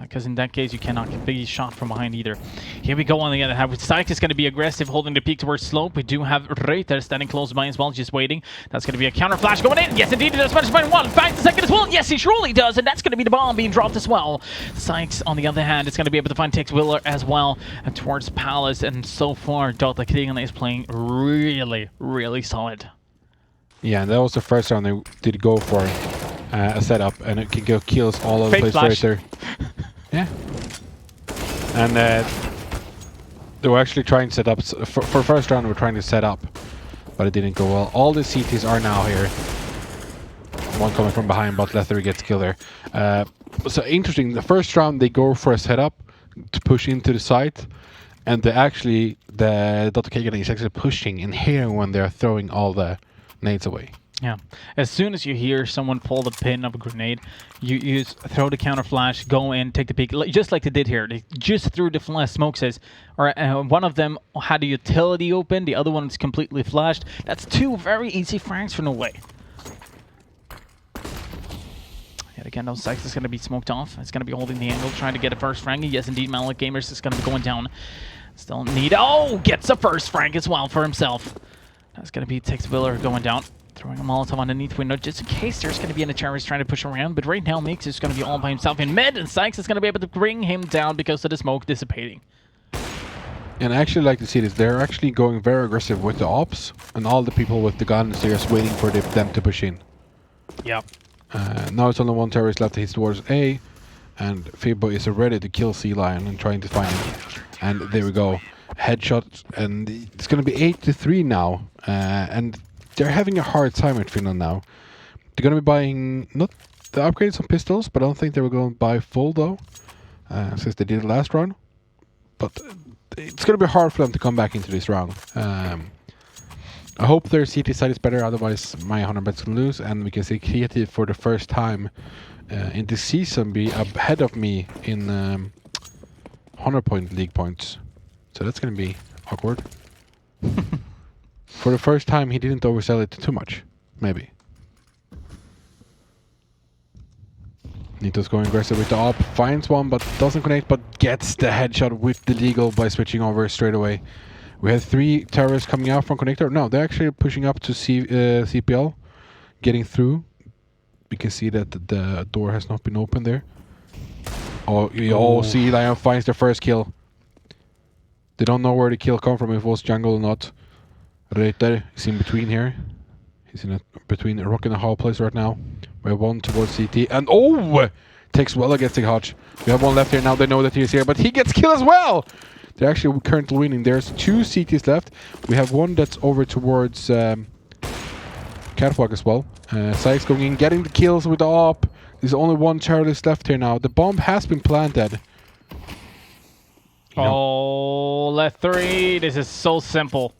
Because in that case, you cannot be shot from behind either. Here we go on the other hand. Sykes is going to be aggressive, holding the peak towards slope. We do have Reuter standing close by as well, just waiting. That's going to be a counter flash going in. Yes, indeed, he does manage to find 1. Finds the second as well. Yes, he surely does, and that's going to be the bomb being dropped as well. Sykes, on the other hand, is going to be able to find Tex Willer as well towards Palace. And so far, Dota Krigan is playing really, really solid. Yeah, and that was the first round they did go for a setup, and it can go kills all over the place right there. Yeah. And they were actually trying to set up, for first round they were trying to set up, but it didn't go well. All the CTs are now here. One coming from behind, but Lethery gets killed there. So interesting, the first round they go for a setup to push into the site, and the Dr. Kagan is actually pushing and hearing when they're throwing all the nades away. Yeah. As soon as you hear someone pull the pin of a grenade, you throw the counter flash, go in, take the peek, just like they did here. They just threw the smoke says, or one of them had a utility open, the other one is completely flashed. That's 2 very easy frags for Norway. Yet again, those Sykes is going to be smoked off. It's going to be holding the angle, trying to get a first frag. Yes, indeed, Malik Gamers is going to be going down. Still need. Oh, gets a first frag as well for himself. That's going to be Tex Willer going down. Throwing a Molotov underneath window just in case there's going to be any terrorists trying to push around. But right now, Mix is going to be all by himself in mid, and Sykes is going to be able to bring him down because of the smoke dissipating. And I actually like to see this. They're actually going very aggressive with the ops, and all the people with the guns, they're just waiting for them to push in. Yep. Now it's only one terrorist left. He's towards A, and Fibbo is ready to kill Sea Lion and trying to find him. And there we go. Headshot, and it's going to be 8-3 now. And they're having a hard time in Finland now. They're going to be buying, not the upgrades on pistols, but I don't think they were going to buy full though, since they did it last round. But it's going to be hard for them to come back into this round. I hope their CT side is better, otherwise my 100 bets can lose, and we can see Creative for the first time in this season be ahead of me in 100 point league points. So that's going to be awkward. For the first time, he didn't oversell it too much. Maybe. Nito's going aggressive with the op, finds one but doesn't connect, but gets the headshot with the legal by switching over straight away. We have 3 terrorists coming out from connector. No, they're actually pushing up to CPL, getting through. We can see that the door has not been opened there. Oh, Sea Lion finds the first kill. They don't know where the kill come from, if it was jungle or not. Right there, he's in between here. He's in between a rock and a hard place right now. We have one towards CT, and takes well against the Hodge. We have one left here now. They know that he's here, but he gets killed as well. They're actually currently winning. There's 2 CTs left. We have one that's over towards Catwalk as well. Sykes going in, getting the kills with the op. There's only one terrorist left here now. The bomb has been planted. Oh, left 3. This is so simple.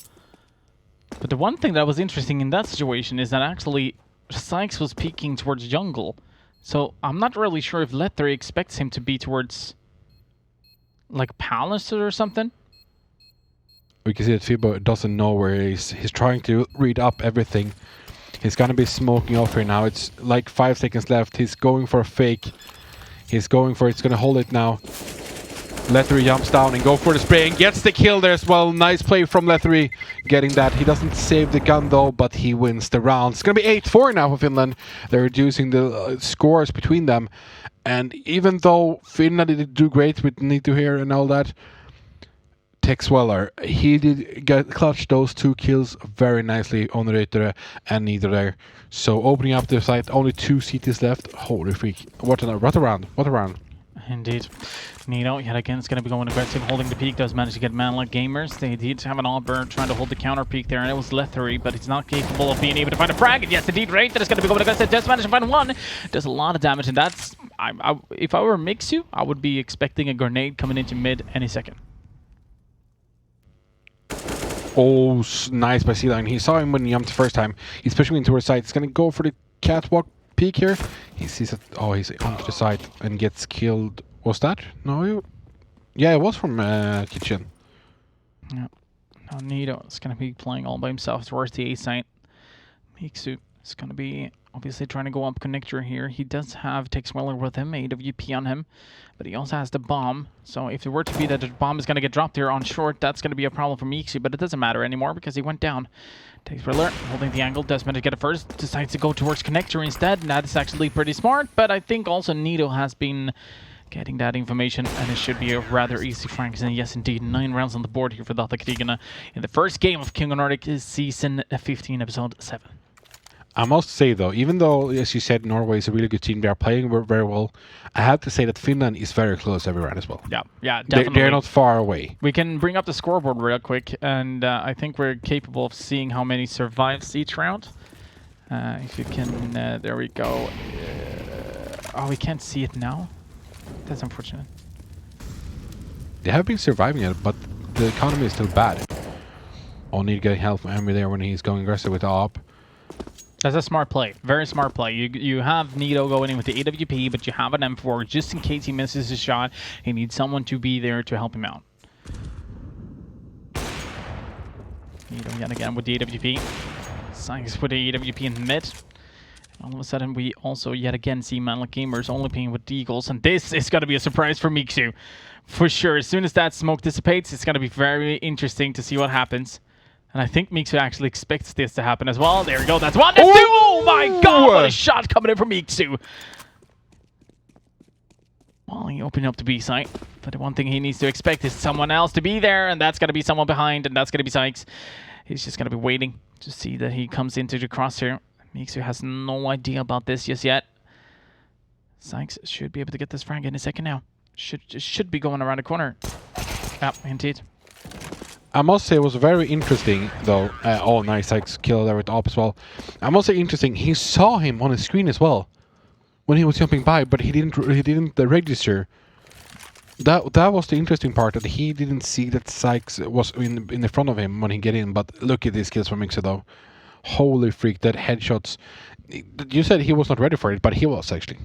But the one thing that was interesting in that situation is that actually Sykes was peeking towards jungle. So I'm not really sure if Let 3 expects him to be towards like Palace or something. We can see that Fibo doesn't know where he is. He's trying to read up everything. He's gonna be smoking off here now. It's like 5 seconds left. He's going for a fake. He's going for it. He's gonna hold it now. Lethery jumps down and go for the spray and gets the kill there as well. Nice play from Lethery getting that. He doesn't save the gun though, but he wins the round. It's going to be 8-4 now for Finland. They're reducing the scores between them. And even though Finland did do great with Nito here and all that, Texweller, he did clutch those 2 kills very nicely on the Reuter and Nito there. So opening up the site, only 2 CTs left. Holy freak. What a round. What a round. Indeed. Nito, yet again, is going to be going aggressive, holding the peak. Does manage to get man-like gamers. They did have an Auburn trying to hold the counter peak there, and it was Lethery, but he's not capable of being able to find a frag. And yes, indeed, right. That is going to be going aggressive. Does manage to find one. Does a lot of damage, and that's... if I were Mixu, I would be expecting a grenade coming into mid any second. Oh, nice by Sea Lion. He saw him when he jumped the first time. He's pushing into her side. He's going to go for the catwalk peak here. He sees it. Oh, he's onto the side and gets killed. Was that? No, yeah, it was from kitchen. Yeah. Now Nito is going to be playing all by himself towards the A site. Mixu is going to be obviously trying to go up connector here. He does have Texweller with him, AWP on him, but he also has the bomb. So if it were to be that the bomb is going to get dropped here on short, that's going to be a problem for Mixu, but it doesn't matter anymore because he went down. Texweller holding the angle, does manage to get it first, decides to go towards connector instead, and that is actually pretty smart, but I think also Nito has been getting that information, and it should be a rather easy Franks. And yes, indeed, 9 rounds on the board here for Data Krigana in the first game of King of Nordic Season 15, Episode 7. I must say, though, even though, as you said, Norway is a really good team, they are playing very well, I have to say that Finland is very close every round as well. Yeah, definitely. They're not far away. We can bring up the scoreboard real quick, and I think we're capable of seeing how many survives each round. If you can, there we go. Oh, we can't see it now? That's unfortunate. They have been surviving it, but the economy is still bad. Only getting help from Emery there when he's going aggressive with the op. That's a smart play. Very smart play. You have Nito going in with the AWP, but you have an M4 just in case he misses his shot. He needs someone to be there to help him out. Nito yet again with the AWP. Sykes with the AWP in mid. All of a sudden, we also yet again see Manlik Gamers only playing with Deagles, and this is going to be a surprise for Mixu. For sure. As soon as that smoke dissipates, it's going to be very interesting to see what happens. And I think Mixu actually expects this to happen as well. There we go. That's one. That's two. Oh my god. What a shot coming in from Mixu. Well, he opened up to B site. But the one thing he needs to expect is someone else to be there. And that's going to be someone behind. And that's going to be Sykes. He's just going to be waiting to see that he comes into the crosshair. Mixu has no idea about this just yet. Sykes should be able to get this frag in a second now. Should be going around the corner. Yeah, indeed. I must say it was very interesting, though. Oh, nice, Sykes kill there with the op as well. I must say interesting. He saw him on the screen as well when he was jumping by, but he didn't register. That was the interesting part, that he didn't see that Sykes was in the front of him when he get in. But look at these kills from Mixer though. Holy freak, that headshots. You said he was not ready for it, but he was actually.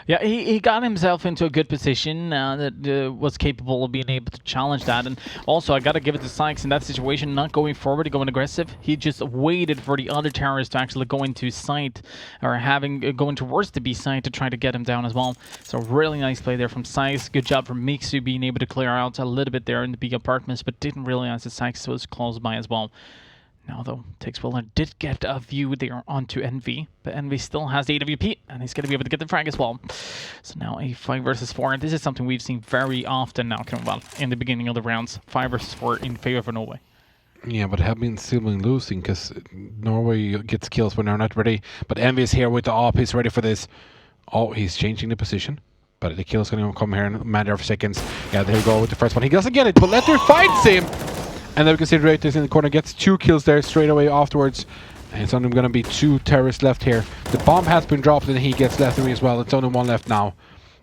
Yeah, he got himself into a good position that was capable of being able to challenge that. And also, I got to give it to Sykes in that situation, not going forward, going aggressive. He just waited for the other terrorists to actually go into sight, or going towards the B site to try to get him down as well. So really nice play there from Sykes. Good job from Mixu being able to clear out a little bit there in the B apartments, but didn't realize that Sykes was close by as well. Now, though, Tixwiller did get a view there onto Envy, but Envy still has the AWP, and he's going to be able to get the frag as well. So now a 5 versus 4, and this is something we've seen very often now, in the beginning of the rounds. 5 versus 4 in favor of Norway. Yeah, but have been still been losing, because Norway gets kills when they're not ready. But Envy is here with the op, he's ready for this. Oh, he's changing the position. But the kill's going to come here in a matter of seconds. Yeah, there we go with the first one. He doesn't get it, but Letter finds him! And then we can see Raiders in the corner, gets 2 kills there straight away afterwards. And it's only going to be 2 terrorists left here. The bomb has been dropped and he gets Leathery as well. It's only 1 left now.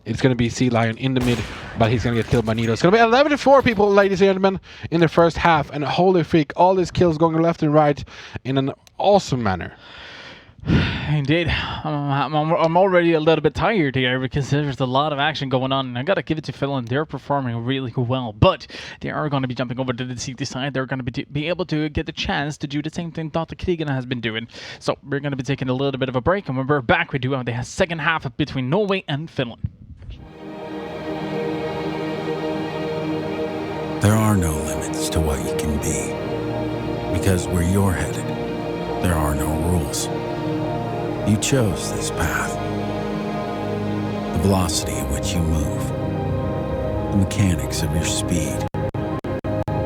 It's going to be Sea Lion in the mid, but he's going to get killed by Needle. It's going to be 11-4 people, ladies and gentlemen, in the first half. And holy freak, all these kills going left and right in an awesome manner. Indeed. I'm already a little bit tired here because there's a lot of action going on. And I gotta give it to Finland. They're performing really well. But they are going to be jumping over to the CT side. They're going to be able to get the chance to do the same thing Dr. Krigan has been doing. So we're going to be taking a little bit of a break. And when we're back, we do have the second half between Norway and Finland. There are no limits to what you can be. Because where you're headed, there are no rules. You chose this path. The velocity at which you move, the mechanics of your speed,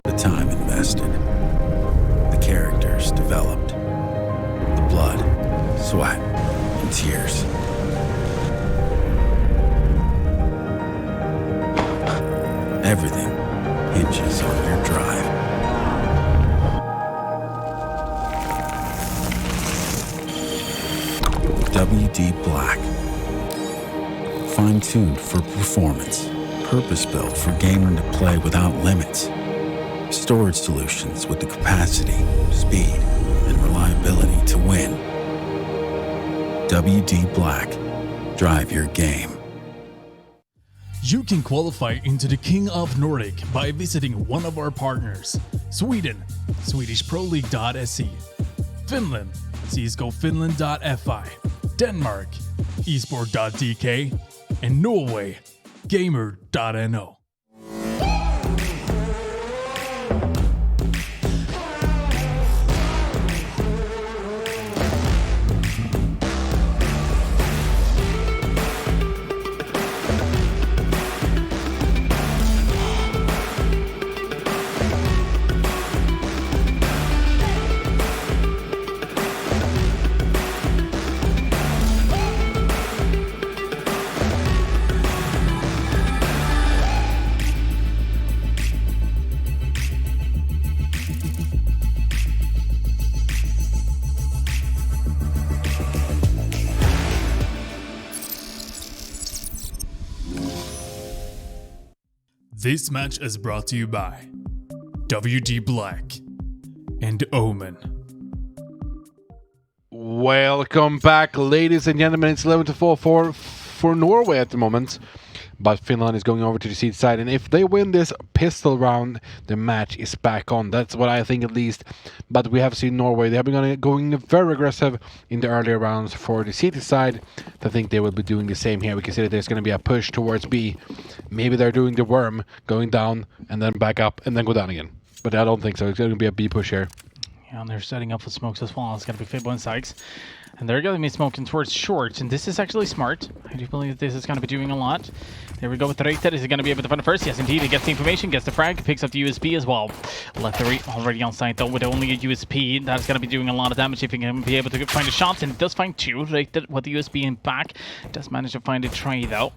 the time invested, the characters developed, the blood, sweat, and tears. Everything hinges on your drive. WD Black. Fine-tuned for performance. Purpose-built for gaming to play without limits. Storage solutions with the capacity, speed, and reliability to win. WD Black. Drive your game. You can qualify into the King of Nordic by visiting one of our partners. Sweden, SwedishProLeague.se. Finland, CSGOFinland.fi. Denmark, esport.dk, and Norway, gamer.no. This match is brought to you by WD Black and Omen. Welcome back, ladies and gentlemen. It's 11-4 for Norway at the moment. But Finland is going over to the seed side, and if they win this pistol round, the match is back on. That's what I think, at least. But we have seen Norway. They have been going very aggressive in the earlier rounds for the seed side. I think they will be doing the same here. We can see that there's going to be a push towards B. Maybe they're doing the worm, going down and then back up and then go down again. But I don't think so. It's going to be a B push here. And they're setting up for smokes as well. It's going to be Fibbo and Sykes. And they're going to be smoking towards short. And this is actually smart. I do believe this is going to be doing a lot. There we go with the Reiter. Is he going to be able to find it first? Yes, indeed. He gets the information, gets the frag, picks up the USP as well. Lethery already on site, though, with only a USP. That's going to be doing a lot of damage if he can be able to find a shot. And does find two. Reiter with the USP in back. Does manage to find a tray, though.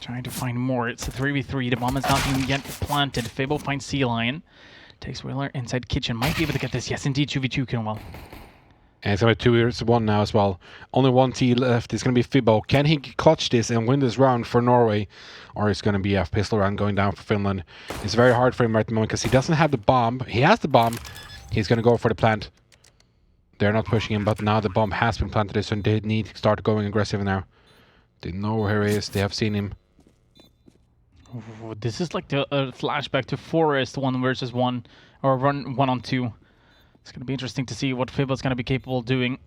Trying to find more. It's a 3v3. The bomb is not even yet planted. Fibbo finds Sea Lion. Takes Wheeler inside kitchen. Might be able to get this. Yes, indeed. 2v2 Kinwell. And it's going to be 2-1 now as well. Only one T left. It's going to be Fibbo. Can he clutch this and win this round for Norway? Or it's going to be a pistol round going down for Finland. It's very hard for him right at the moment because he doesn't have the bomb. He has the bomb. He's going to go for the plant. They're not pushing him, but now the bomb has been planted, so they need to start going aggressive now. They know where he is. They have seen him. Ooh, this is like the flashback to Forest 1 versus 1, or 1 on 2. It's going to be interesting to see what Fibbo's going to be capable of doing.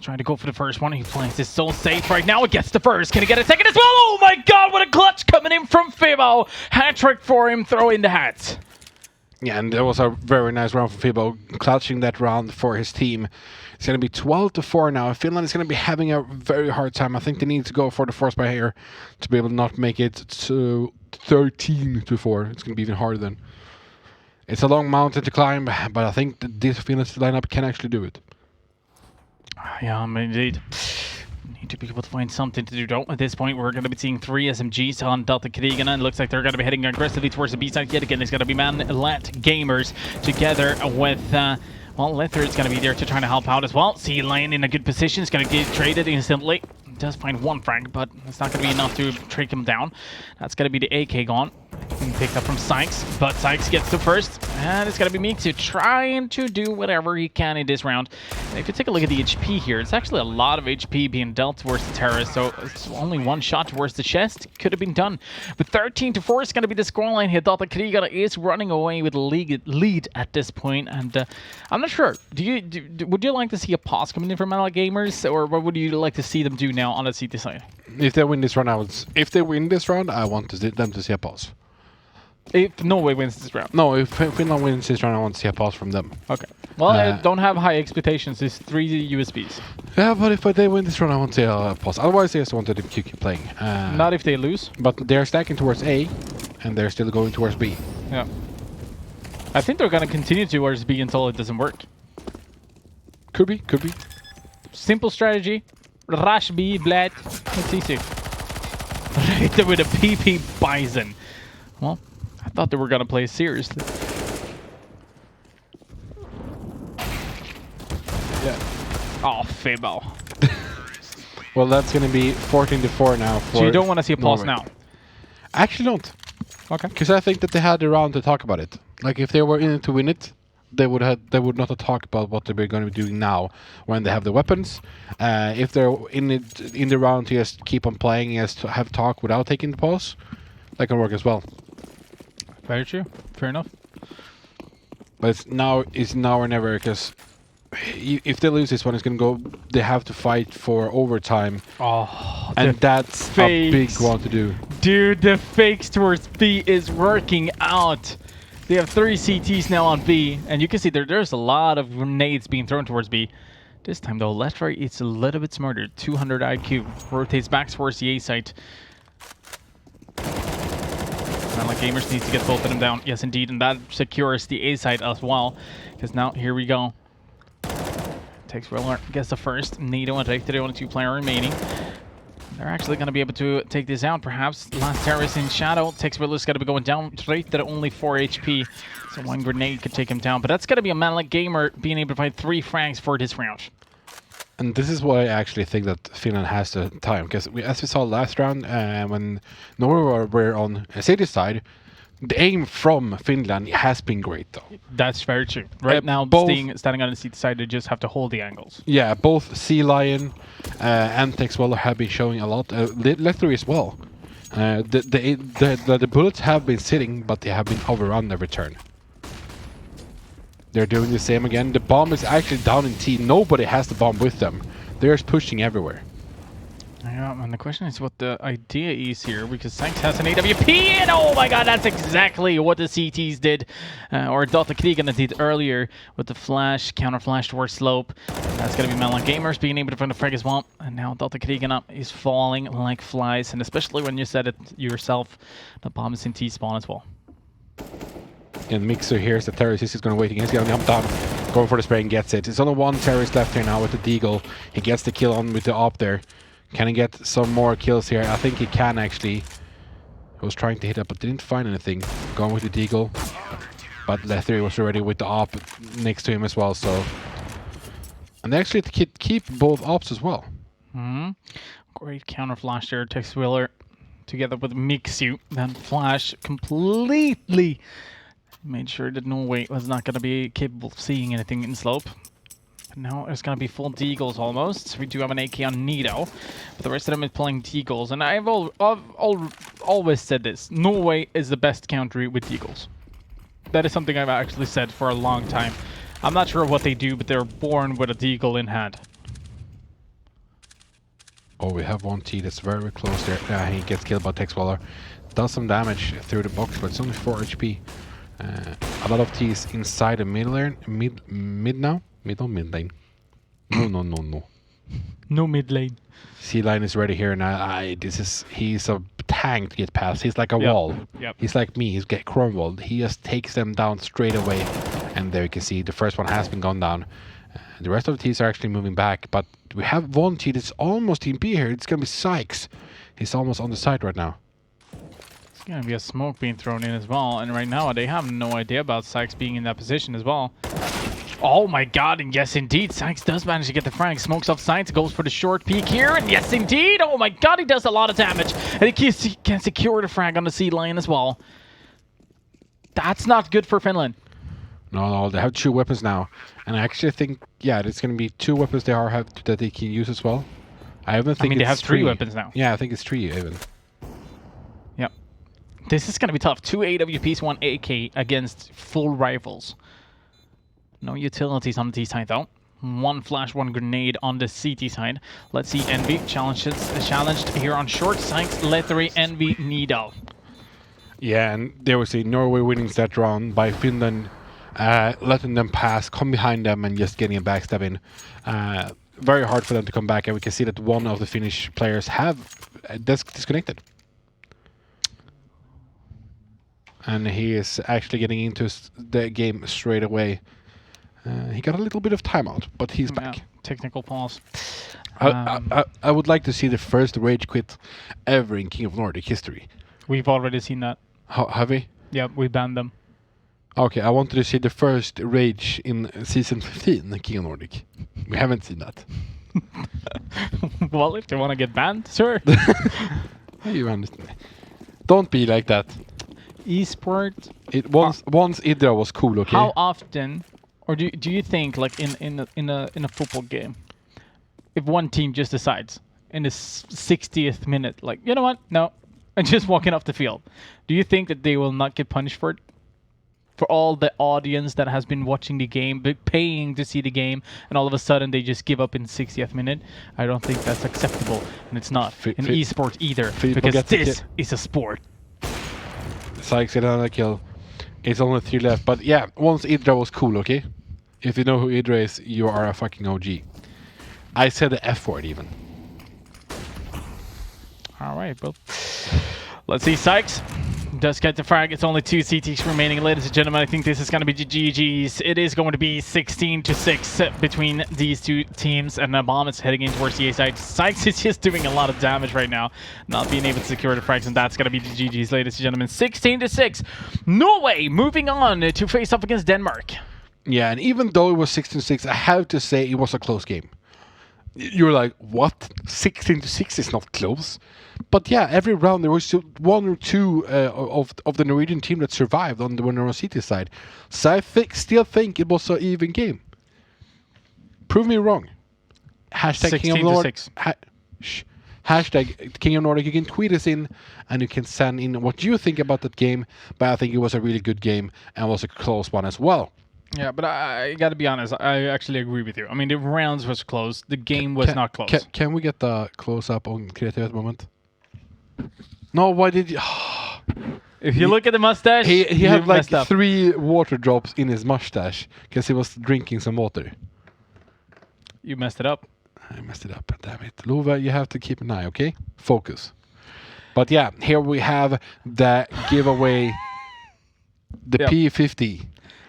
Trying to go for the first one. He plays this so safe right now. It gets the first. Can he get a second as well? Oh my god, what a clutch coming in from Fibbo. Hat trick for him. Throw in the hat. Yeah, and that was a very nice round for Fibbo, clutching that round for his team. It's going to be 12-4 now. Finland is going to be having a very hard time. I think they need to go for the force by here to be able to not make it to 13-4. It's going to be even harder then. It's a long mountain to climb, but I think that this Finland's lineup can actually do it. Yeah, indeed. Need to be able to find something to do. Though. At this point, we're going to be seeing 3 SMGs on Delta Kriegen, and it looks like they're going to be heading aggressively towards the B side yet again. It's going to be man-let gamers together with... well, Lether is going to be there to try to help out as well. Sea Lion in a good position. It's going to get traded instantly. Does find one frag, but it's not going to be enough to take him down. That's going to be the AK gone. Picked up from Sykes, but Sykes gets the first, and it's going to be Miksu trying to do whatever he can in this round. And if you take a look at the HP here, it's actually a lot of HP being dealt towards the terrorist, so it's only one shot towards the chest. Could have been done. But 13-4 is going to be the scoreline here. Delta Kriegen is running away with the lead at this point, and I'm not sure. Would you like to see a pause coming in from Metal Gamers, or what would you like to see them do now on the CT side? If they win this round, I want them to see a pause. If Norway wins this round. No, if Finland wins this round, I want to see a pause from them. Okay. Well, I don't have high expectations. It's 3 USBs. Yeah, but if they win this round, I want to see a pause. Otherwise, I just wanted them to keep playing. Not if they lose. But they're stacking towards A, and they're still going towards B. Yeah. I think they're going to continue towards B until it doesn't work. Could be. Simple strategy. Rush B, Blad. That's easy. Right there with a PP Bison. Well, I thought they were going to play seriously. Yeah. Oh, Fibbo. Well, that's going to be 14-4 now for So you don't want to see a pause Norway. now? I actually don't. Okay. Because I think that they had a round to talk about it. Like, if they were in it to win it, they would not have talked about what they're going to be doing now when they have the weapons. If they're in the round to just keep on playing, just to have talk without taking the pause, that can work as well. Very true. Fair enough. But it's now or never, because if they lose this one, it's going to go. They have to fight for overtime. Oh, and that's a big one to do. Dude, the fakes towards B is working out. They have 3 CTs now on B, and you can see there's a lot of grenades being thrown towards B. This time, though, left right, it's a little bit smarter. 200 IQ. Rotates back towards the A site. Like Gamers needs to get both of them down. Yes, indeed, and that secures the A site as well. Because now, here we go. Takes Wheeler, gets the first. Nito and Rechter, the only 2 player remaining. They're actually going to be able to take this out, perhaps. Last terrorist in shadow. Tex Wheeler's got to be going down. Rechter only 4 HP. So 1 grenade could take him down. But that's going to be a man like Gamer being able to find 3 frags for this round. And this is why I actually think that Finland has the time. Because as we saw last round, when Norway were on City's side, the aim from Finland has been great, though. That's very true. Right now, standing on the CT side, they just have to hold the angles. Yeah, both Sea Lion and Tex Wheeler have been showing a lot. Lethery as well. The bullets have been sitting, but they have been overrun every turn. They're doing the same again. The bomb is actually down in T. Nobody has the bomb with them. They're just pushing everywhere. Yeah, and the question is what the idea is here, because Sanks has an AWP, and oh my god, that's exactly what the CTs did, or Dota Krigarna did earlier with the flash, counter flash towards slope. That's going to be Melon Gamers being able to find the frag as well, and now Dota Krigarna is falling like flies, and especially when you said it yourself, the bomb is in T-spawn as well. And Mixer here's the terrorist. He's going to wait. He's going to jump down, going for the spray and gets it. There's only one terrorist left here now with the Deagle. He gets the kill on with the op there. Can he get some more kills here? I think he can actually. He was trying to hit up but didn't find anything. Going with the Deagle. But Lethery was already with the op next to him as well, so. And they actually keep both ops as well. Great counter flash there, Tex Wheeler together with Mixu. Then flash completely made sure that Norway was not going to be capable of seeing anything in slope. Now there's going to be full Deagles almost. We do have an AK on Nido, but the rest of them is pulling Deagles. And I've always said this. Norway is the best country with Deagles. That is something I've actually said for a long time. I'm not sure what they do, but they're born with a Deagle in hand. Oh, we have one T that's very close there. He gets killed by Texwaller. Does some damage through the box, but it's only 4 HP. A lot of T's inside the mid lane. Mid now? Mid or mid lane? No. No mid lane. C line is ready here, and he's a tank to get past. He's like a wall. Yep. He's like me. He's get crumbled. He just takes them down straight away, and there you can see the first one has been gone down. The rest of the T's are actually moving back, but we have one T that's almost Team P here. It's gonna be Sykes. He's almost on the side right now. It's gonna be a smoke being thrown in as well, and right now they have no idea about Sykes being in that position as well. Oh my god, and yes indeed, Sykes does manage to get the frag. Smokes off sides, goes for the short peek here, and yes indeed, oh my god, he does a lot of damage. And he can secure the frag on the C line as well. That's not good for Finland. No, they have 2 weapons now. And I actually think, yeah, it's going to be 2 weapons that they can use as well. I mean, they have 3 weapons now. Yeah, I think it's 3 even. Yep. This is going to be tough. 2 AWPs, 1 AK against full rifles. No utilities on the T side though. 1 flash, 1 grenade on the CT side. Let's see Envy challenged here on short. Sykes, Lethery, Envy, Nido. Yeah, and there was a Norway winning that round by Finland. Letting them pass, come behind them, and just getting a backstab in. Very hard for them to come back, and we can see that one of the Finnish players have disconnected. And he is actually getting into the game straight away. He got a little bit of timeout, but he's back. Yeah, technical pause. I would like to see the first rage quit ever in King of Nordic history. We've already seen that. Have we? Yeah, we banned them. Okay, I wanted to see the first rage in season 15 King of Nordic. We haven't seen that. Well, if they want to get banned, sure. You understand. Don't be like that. Esport. Once Idra was cool, okay? How often, or do you think, like in a football game, if one team just decides in the 60th minute, like, you know what, no, and just walking off the field, do you think that they will not get punished for it? For all the audience that has been watching the game, paying to see the game, and all of a sudden they just give up in 60th minute. I don't think that's acceptable, and it's not in esports either, because this is a sport. Sykes get another kill. It's only 3 left, but yeah, once Idra was cool, okay? If you know who Idra is, you are a fucking OG. I said the F word even. All right, bro. Let's see, Sykes does get the frag. It's only 2 CTs remaining. Ladies and gentlemen, I think this is going to be GG's. It is going to be 16-6 between these 2 teams, and the bomb is heading in towards the A side. Sykes is just doing a lot of damage right now, not being able to secure the frags, and that's going to be the GG's, ladies and gentlemen. 16-6. Norway moving on to face off against Denmark. Yeah, and even though it was 16-6, I have to say it was a close game. You're like, what? 16-6 is not close. But yeah, every round there was still 1 or 2 of the Norwegian team that survived on the Winner City side. So I still think it was an even game. Prove me wrong. Hashtag King of Nordic. Hashtag King of Nordic. You can tweet us in and you can send in what you think about that game. But I think it was a really good game and was a close one as well. Yeah, but I got to be honest. I actually agree with you. I mean, the rounds was close. The game was not close. Can we get the close up on Kreativ at the moment? No, why did you? If you look at the mustache, He you had like messed up. 3 water drops in his mustache because he was drinking some water. You messed it up. I messed it up. Damn it, Lova, you have to keep an eye, okay? Focus. But yeah, here we have the giveaway. The Yep. P50.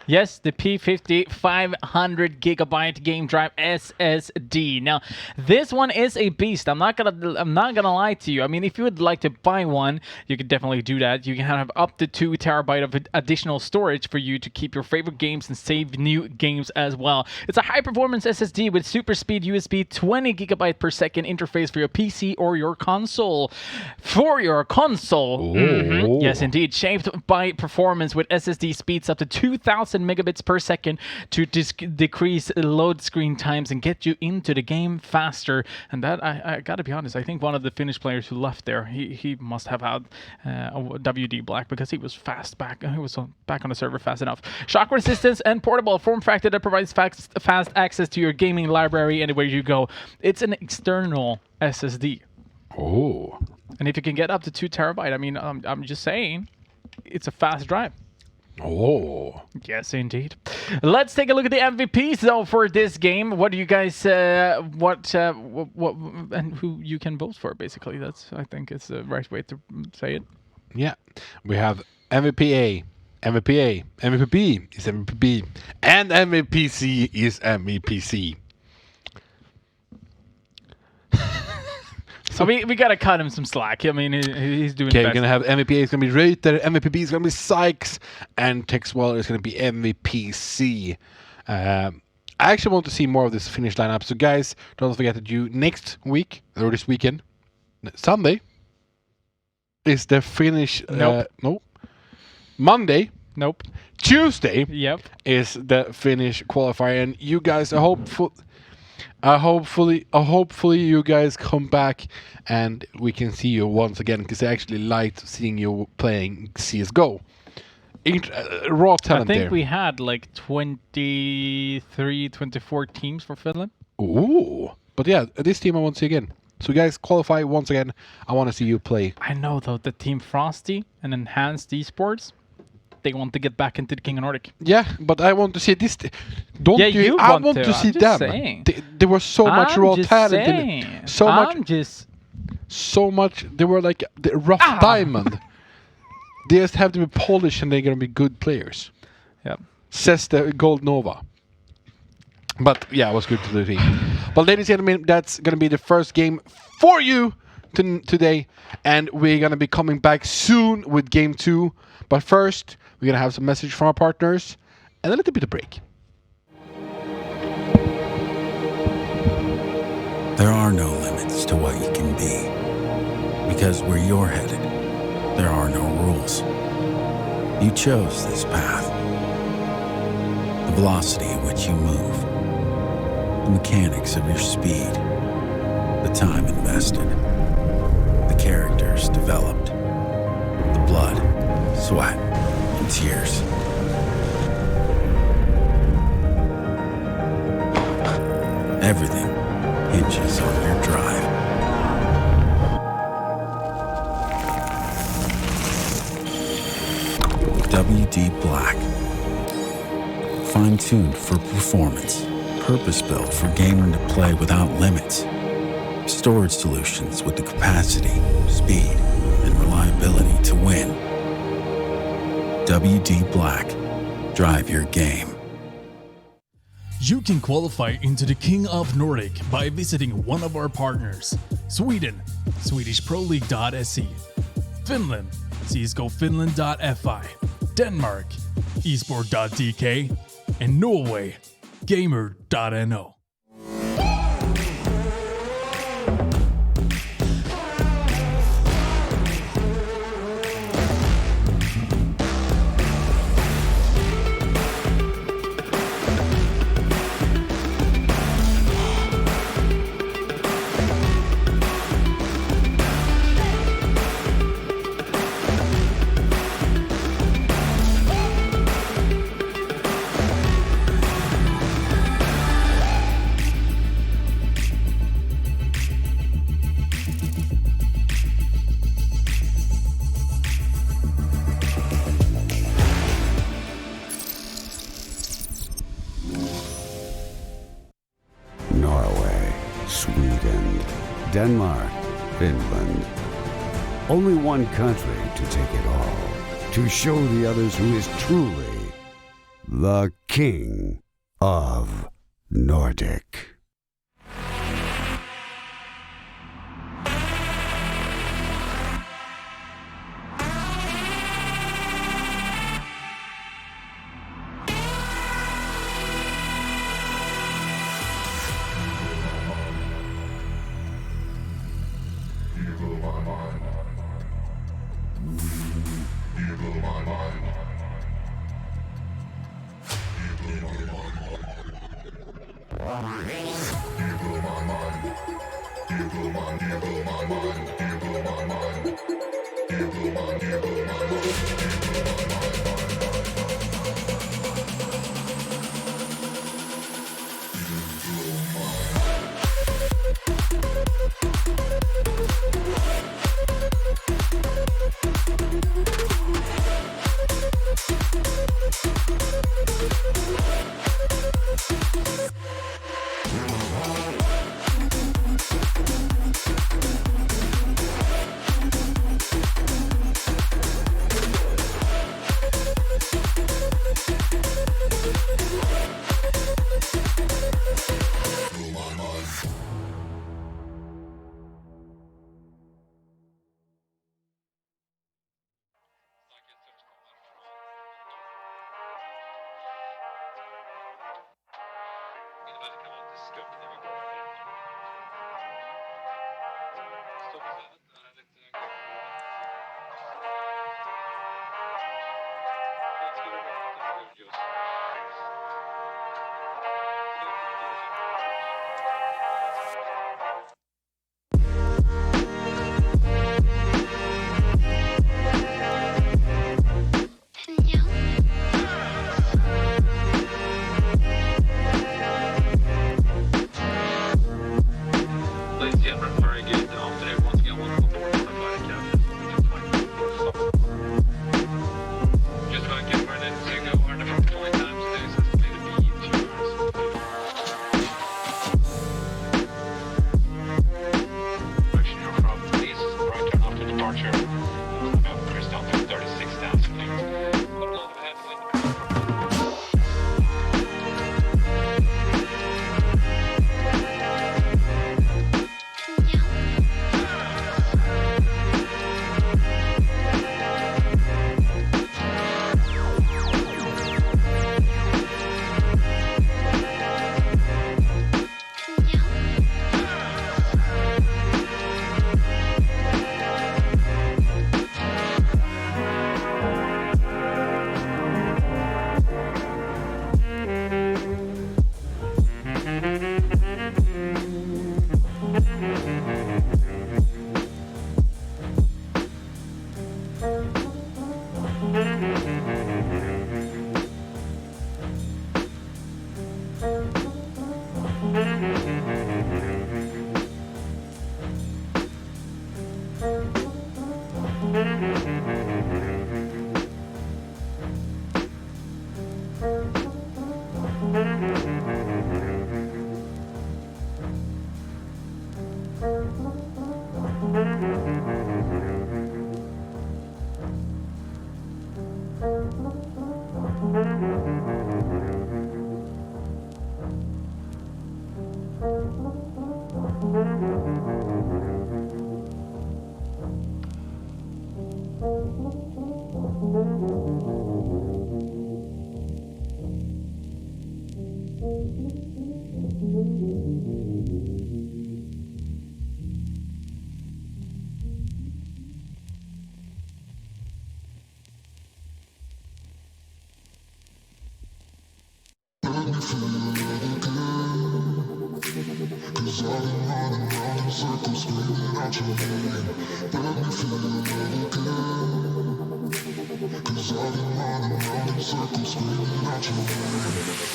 Yes, the P50 500 gigabyte game drive SSD. Now, this one is a beast. I'm not gonna lie to you. I mean, if you would like to buy one, you could definitely do that. You can have up to 2 terabyte of additional storage for you to keep your favorite games and save new games as well. It's a high-performance SSD with super speed USB 20 gigabyte per second interface for your PC or your console. For your console, yes, indeed, shaped by performance with SSD speeds up to 2,000 megabits per second to decrease load screen times and get you into the game faster. And that, I gotta be honest, I think one of the Finnish players who left there, he must have had a WD Black because he was fast back. He was back on the server fast enough. Shock resistance and portable form factor that provides fast access to your gaming library anywhere you go. It's an external SSD. Oh. And if you can get up to 2 terabyte, I mean, I'm just saying, it's a fast drive. Oh. Yes, indeed. Let's take a look at the MVPs though for this game. What do you guys what and who you can vote for? Basically, that's I think it's the right way to say it. Yeah. We have MVP A, MVP A, MVP B is MVP B, and MVP C is MVP C. So we gotta cut him some slack. I mean, he's doing. Okay, best. we're gonna have MVP A is gonna be Reuter, MVP B is gonna be Sykes, and Texwaller is gonna be MVP C. I actually want to see more of this Finnish lineup. So guys, don't forget that next week or this weekend, Sunday, is the Finnish. Nope. No. Monday. Nope. Tuesday. Yep. Is the Finnish qualifier, and you guys, hopefully you guys come back and we can see you once again, because I actually liked seeing you playing CSGO. Raw talent I think there. we had like 23, 24 teams for Finland. Ooh. But yeah, this team I want to see again. So guys, qualify once again. I want to see you play. I know though, the Team Frosty and Enhanced Esports, they want to get back into the King of Nordic. Yeah, but I want to see this. I want want to see I'm just them. saying. There was so much raw talent in saying. it. So much. They were like the rough diamond. They just have to be polished and they're going to be good players. Yeah. Says the Gold Nova. But yeah, it was good to the team. But ladies and gentlemen, that's going to be the first game for you today. And we're going to be coming back soon with game 2. But first, we're going to have some message from our partners and a little bit of break. There are no limits to what you can be. Because where you're headed, there are no rules. You chose this path. The velocity at which you move, the mechanics of your speed, the time invested, the characters developed, the blood, sweat, and tears. Everything hinges on your drive. WD Black. Fine-tuned for performance. Purpose-built for gaming to play without limits. Storage solutions with the capacity, speed, and reliability to win. WD Black. Drive your game. You can qualify into the King of Nordic by visiting one of our partners. Sweden, SwedishProLeague.se. Finland, CSGOFinland.fi. Denmark, esport.dk. And Norway, gamer.no. Denmark, Finland. Only one country to take it all, to show the others who is truly the king of Nordic.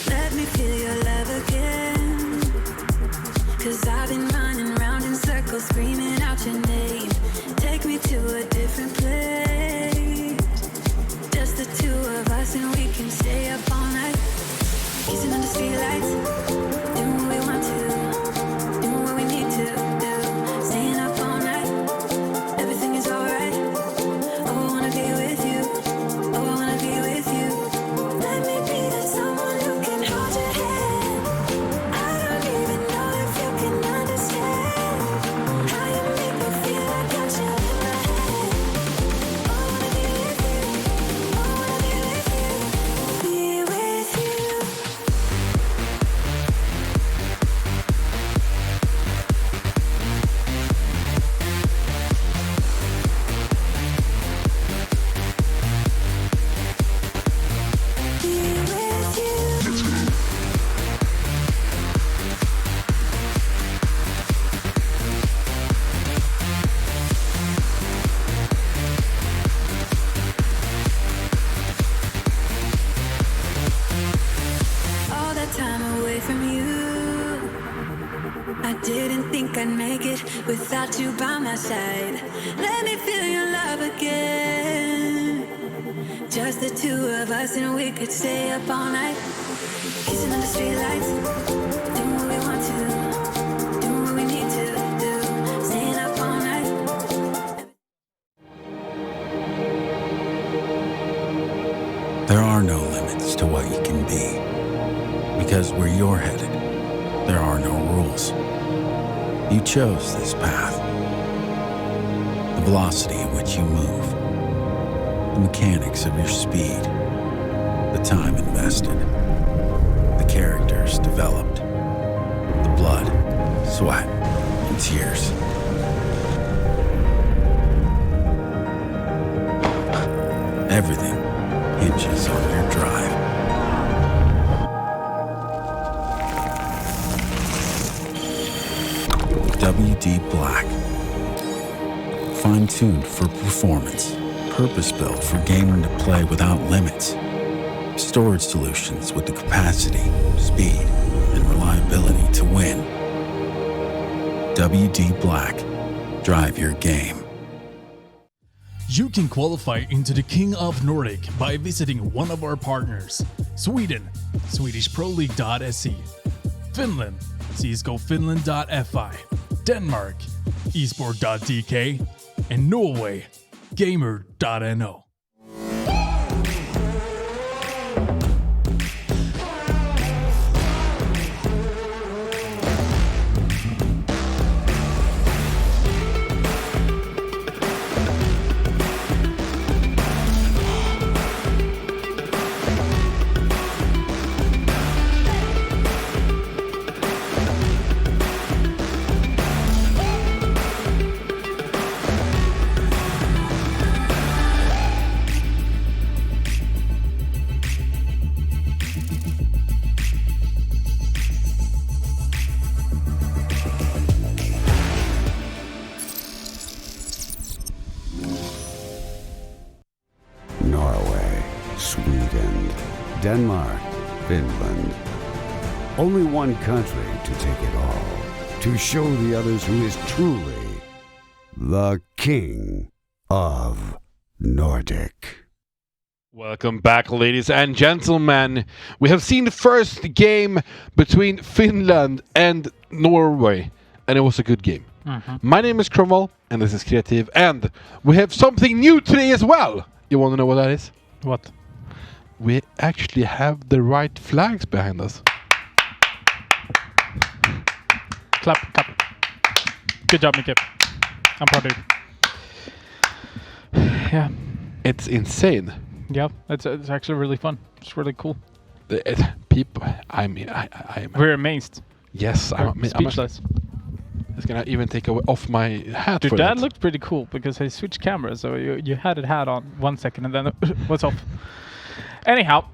Let me feel your love again, 'cause I've been running round in circles screaming out your name. Take me to a different place, just the two of us and we can stay up all night, kissing under streetlights, doing what we want to, doing what we need to do. without you by my side. Let me feel your love again. Just the two of us and we could stay up all night. Kissing under streetlights, doing what we want to, doing what we need to do, staying up all night. There are no limits to what you can be. Because where you're headed, there are no rules. You chose this path. The velocity at which you move, the mechanics of your speed, the time invested, the characters developed, the blood, sweat, and tears. Everything hinges on your drive. WD Black. Fine-tuned for performance. Purpose-built for gaming to play without limits. Storage solutions with the capacity, speed, and reliability to win. WD Black. Drive your game. You can qualify into the King of Nordic by visiting one of our partners. Sweden, SwedishProLeague.se. Finland, CSGOFinland.fi. Denmark, esport.dk. And Norway, gamer.no. Norway, Sweden, Denmark, Finland. Only one country to take it all. To show the others who is truly the King of Nordic. Welcome back, ladies and gentlemen. We have seen the first game between Finland and Norway, and it was a good game. My name is Cromwell, and this is Creative, and we have something new today as well. You want to know what that is? What? We actually have the right flags behind us. Clap, clap. Good job, Micke. I'm proud of you. Yeah. It's insane. Yeah, it's actually really fun. It's really cool. People, I mean, I am. We're amazed. Yes, I'm Speechless. It's gonna even take off my hat. Dude, for that it. looked pretty cool because I switched cameras, so you had it hat on 1 second and then it was off. Anyhow,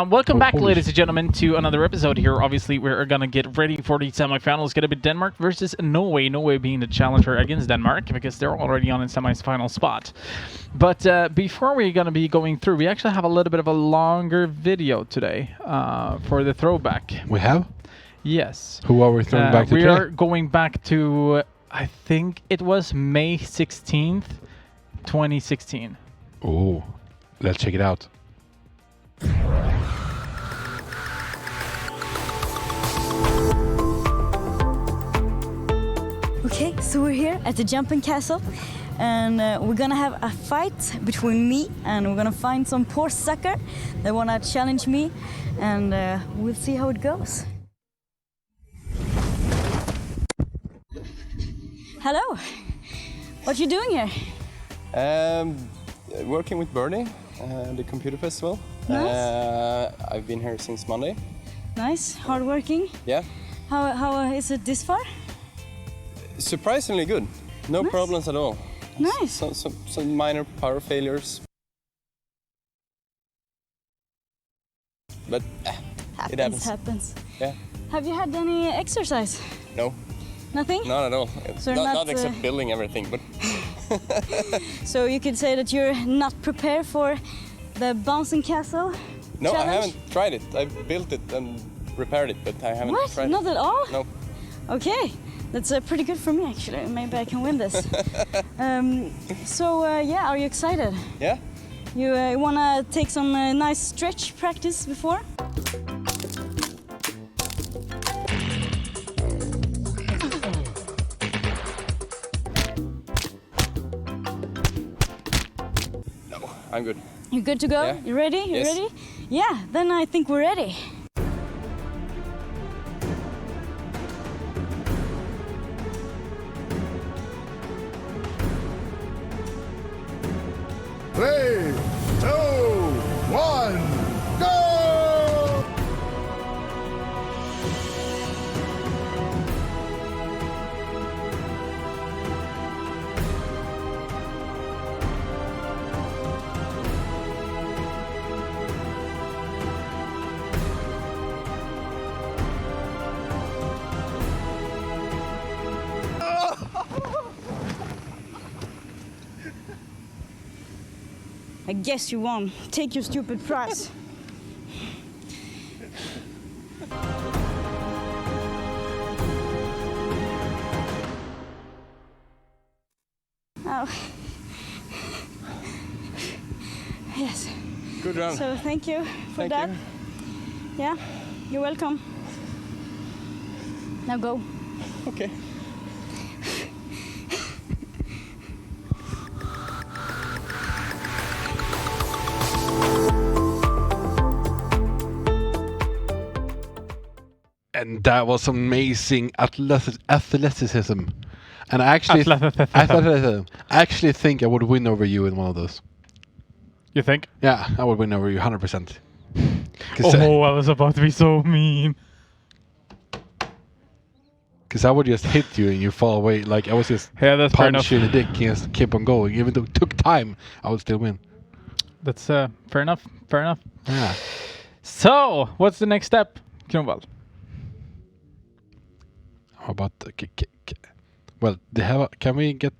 welcome back, ladies and gentlemen, to another episode here. Obviously, we're gonna get ready for the semifinals. It's gonna be Denmark versus Norway. Norway being the challenger against Denmark because they're already on a semi-final spot. But before we're gonna be going through, we actually have a little bit of a longer video today for the throwback. We have. Yes. Who are we throwing back to? We today? are going back to, I think it was May 16th, 2016. Oh, let's check it out. Okay, so we're here at the jumping castle, and we're gonna have a fight between me, and we're gonna find some poor sucker that wanna challenge me, and we'll see how it goes. Hello, what you doing here? Working with Bernie, the computer festival. Nice. I've been here since Monday. Nice, hardworking. Yeah. How is it this far? Surprisingly good. No Nice. problems at all. Nice. Some minor power failures. But it happens. Happens. Yeah. Have you had any exercise? No, Nothing? not at all. So not, not, not except building everything, but So you could say that you're not prepared for the bouncing castle? no, challenge? I haven't tried it. I've built it and repaired it, but I haven't What? tried Not it. at all? No. Okay, That's pretty good for me, actually. Maybe I can win this. Yeah, are you excited? Yeah. You wanna take some nice stretch practice before? No, I'm good. You good to go? Yeah. You ready? You Yes. ready? Yeah, then I think we're ready. Three, two, one, go! I guess you won. Take your stupid prize. Oh. Yes. Good round. So thank you for Thank that. you. Yeah, you're welcome. Now go. Okay. And that was amazing athleticism. And I actually, Athleticism. I actually think I would win over you in one of those. You think? Yeah, I would win over you 100%. Oh, I was about to be so mean. Because I would just hit you and you fall away. Like I was just Yeah, that's fair enough. punch you in the dick and just keep on going. Even though it took time, I would still win. That's fair enough. Fair enough. Yeah. So, what's the next step, Kronwall? How about well, they have. Can we get?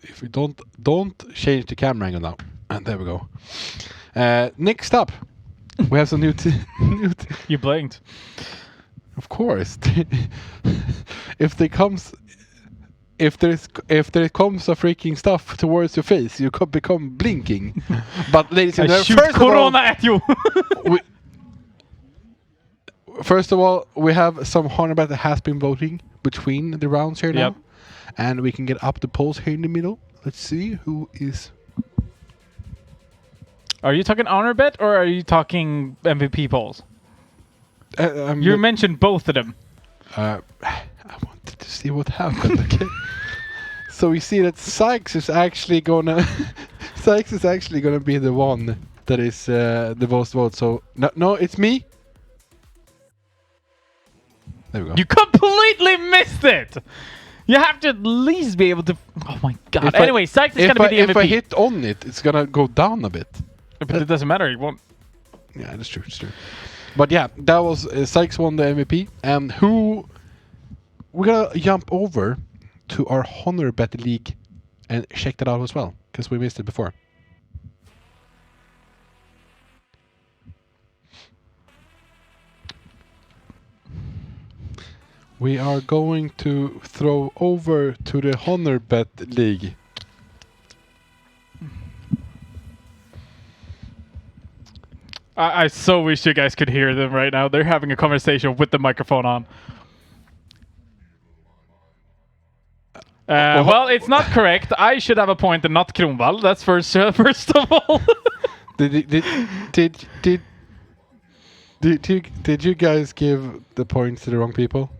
If we don't change the camera angle now. And there we go. Next up, we have some new. You blinked. Of course. if there comes a freaking stuff towards your face, you could become blinking. But ladies and I gentlemen, shoot corona at you. First of all, we have some Hornbat that has been voting between the rounds here now. Yep. And we can get up the polls here in the middle. Let's see who is... Are you talking honor bet or are you talking MVP polls? You mentioned both of them. I wanted to see what happened. Okay. So we see that Sykes is actually gonna be the one that is the most votes. So no, it's me. There we go. You completely missed it. You have to at least be able to. Oh my god. Anyway, Sykes is gonna be the MVP. If I hit on it, it's gonna go down a bit. But it doesn't matter. You won't. Yeah, that's true. It's true. But yeah, that was Sykes won the MVP, and who we're gonna jump over to our Honor Bet League and check that out as well because we missed it before. We are going to throw over to the Honor Bet League. I so wish you guys could hear them right now. They're having a conversation with the microphone on. Well, it's not correct. I should have a point and not Kronwall. That's first of all. Did you guys give the points to the wrong people?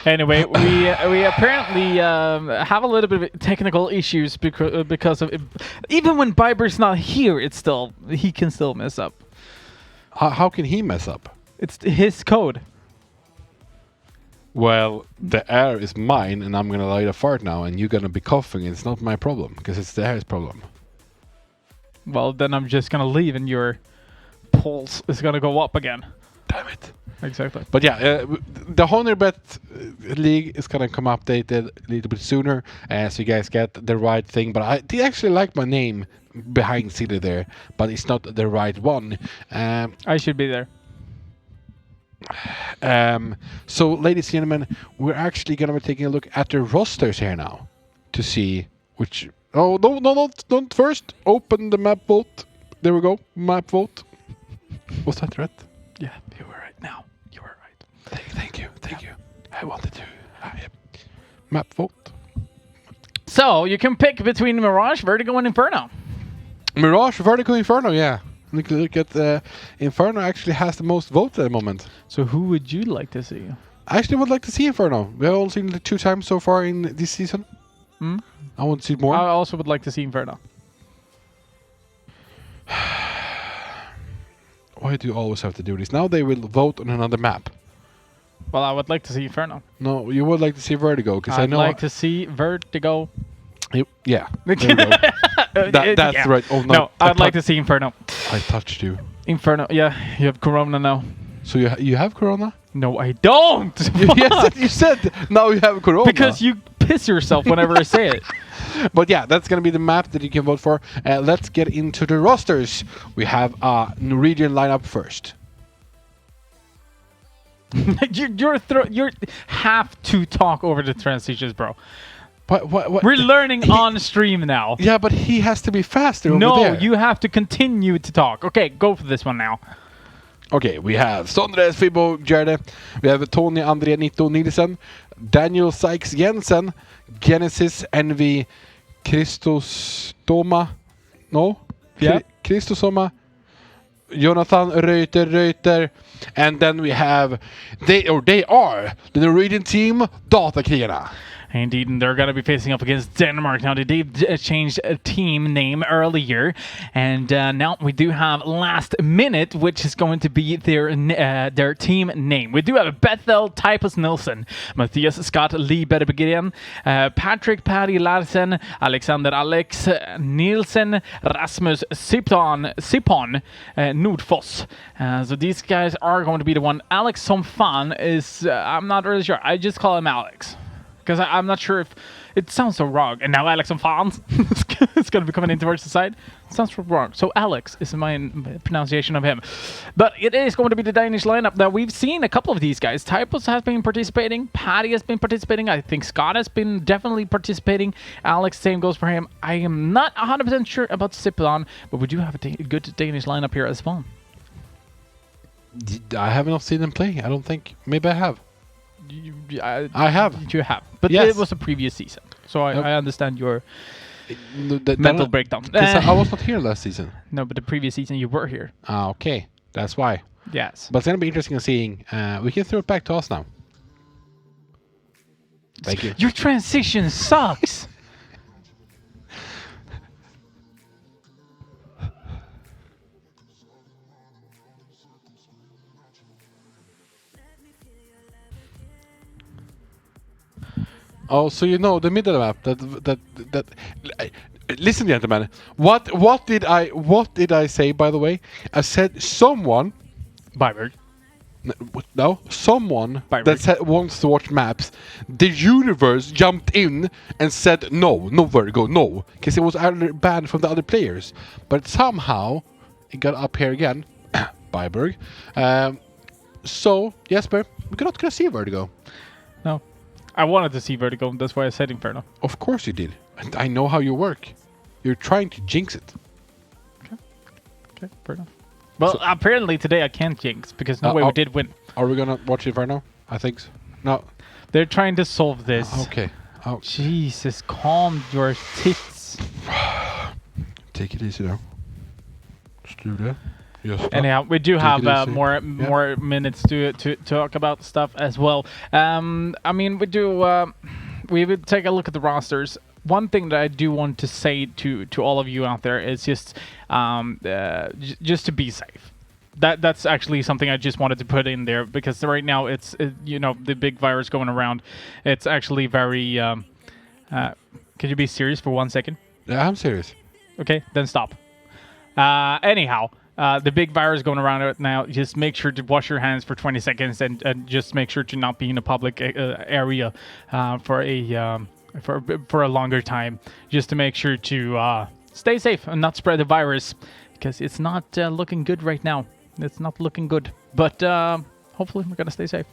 Anyway, we apparently have a little bit of technical issues because of even when Biber's not here, he can still mess up. How can he mess up? It's his code. Well, the air is mine, and I'm gonna light a fart now, and you're gonna be coughing. It's not my problem because it's the air's problem. Well, then I'm just gonna leave, and your pulse is gonna go up again. Damn it! Exactly. But yeah, the Honorbet League is gonna come updated a little bit sooner, so you guys get the right thing. But I did actually like my name behind City there, but it's not the right one. I should be there. So, ladies and gentlemen, we're actually gonna be taking a look at the rosters here now to see which. Oh no! Don't first open the map vote. There we go, map vote. Was that right? Yeah, you were right. Now you were right. Thank you. I wanted to map vote. So you can pick between Mirage, Vertigo, and Inferno. Mirage, Vertigo, Inferno. Yeah. Look at Inferno. Actually has the most votes at the moment. So who would you like to see? I actually would like to see Inferno. We have only seen it 2 times so far in this season. I want to see more. I also would like to see Inferno. Why do you always have to do this? Now they will vote on another map. Well, I would like to see Inferno. No, you would like to see Vertigo because I I'd know. like to see Vertigo. Yeah. There we go. That's Yeah. right. Oh no! No, I'd like to see Inferno. I touched you. Inferno. Yeah, you have Corona now. So you have Corona? No, I don't. Yes, you said now you have Corona. Because you piss yourself whenever I say it. But yeah, that's going to be the map that you can vote for. Let's get into the rosters. We have a Norwegian lineup first. you have to talk over the transitions, bro. What? We're learning on stream now. Yeah, but he has to be faster over No, there. you have to continue to talk. Okay, go for this one now. Okay, we have Sondre Fibo Gjerde. We have Tony André Nito Nielsen. Daniel Sykes Jensen. Genesis NV Christostoma. No? Yeah. Christostoma. Jonathan Reuter. And then we have they are the Norwegian team Datakrigarna. Indeed, and they're going to be facing up against Denmark. Now, they did change a team name earlier, and now we do have Last Minute, which is going to be their team name. We do have Bethel Typus Nilsson, Matthias Scott Lee Bedebegren, Patrick Paddy Larsen, Alexander Alex Nielsen, Rasmus Sipon Nordfoss. So these guys are going to be the one. Alex Somfan is, I'm not really sure. I just call him Alex. Because I'm not sure if it sounds so wrong. And now Alex and Fans it's going to be coming in towards the side. It sounds so wrong. So Alex is my pronunciation of him. But it is going to be the Danish lineup. Now, we've seen a couple of these guys. Typos has been participating. Paddy has been participating. I think Scott has been definitely participating. Alex, same goes for him. I am not 100% sure about Sipilon, but we do have a good Danish lineup here as well. I have not seen them play. I don't think. Maybe I have. I have. You have. But yes. It was a previous season. So I understand your mental mental breakdown. Because I was not here last season. No, but the previous season you were here. Okay. That's why. Yes. But it's going to be interesting seeing. We can throw it back to us now. Thank you. Your transition sucks. Oh, so you know the middle map that listen, gentlemen. What did I say, by the way? I said someone Byberg. No, someone Byberg. that wants to watch maps. The universe jumped in and said no Vertigo, no, because it was banned from the other players. But somehow it got up here again, Byberg. So Jesper, we're not gonna see Vertigo. No. I wanted to see Vertigo, that's why I said Inferno. Of course you did. And I know how you work. You're trying to jinx it. Okay, fair enough. Well, apparently today I can't jinx, because no way we did win. Are we gonna watch Inferno? I think so. No. They're trying to solve this. Okay. Oh. Jesus, calm your tits. Take it easy now. Just do that. Yes. Anyhow, we do have more minutes to talk about stuff as well. I mean, we would take a look at the rosters. One thing that I do want to say to all of you out there is just to be safe. That's actually something I just wanted to put in there, because right now it's the big virus going around. It's actually very. Can you be serious for 1 second? Yeah, I'm serious. Okay, then stop. Anyhow. the big virus going around right now. Just make sure to wash your hands for 20 seconds and just make sure to not be in a public area for a longer time, just to make sure to stay safe and not spread the virus, because it's not looking good right now. It's not looking good, but hopefully we're gonna stay safe.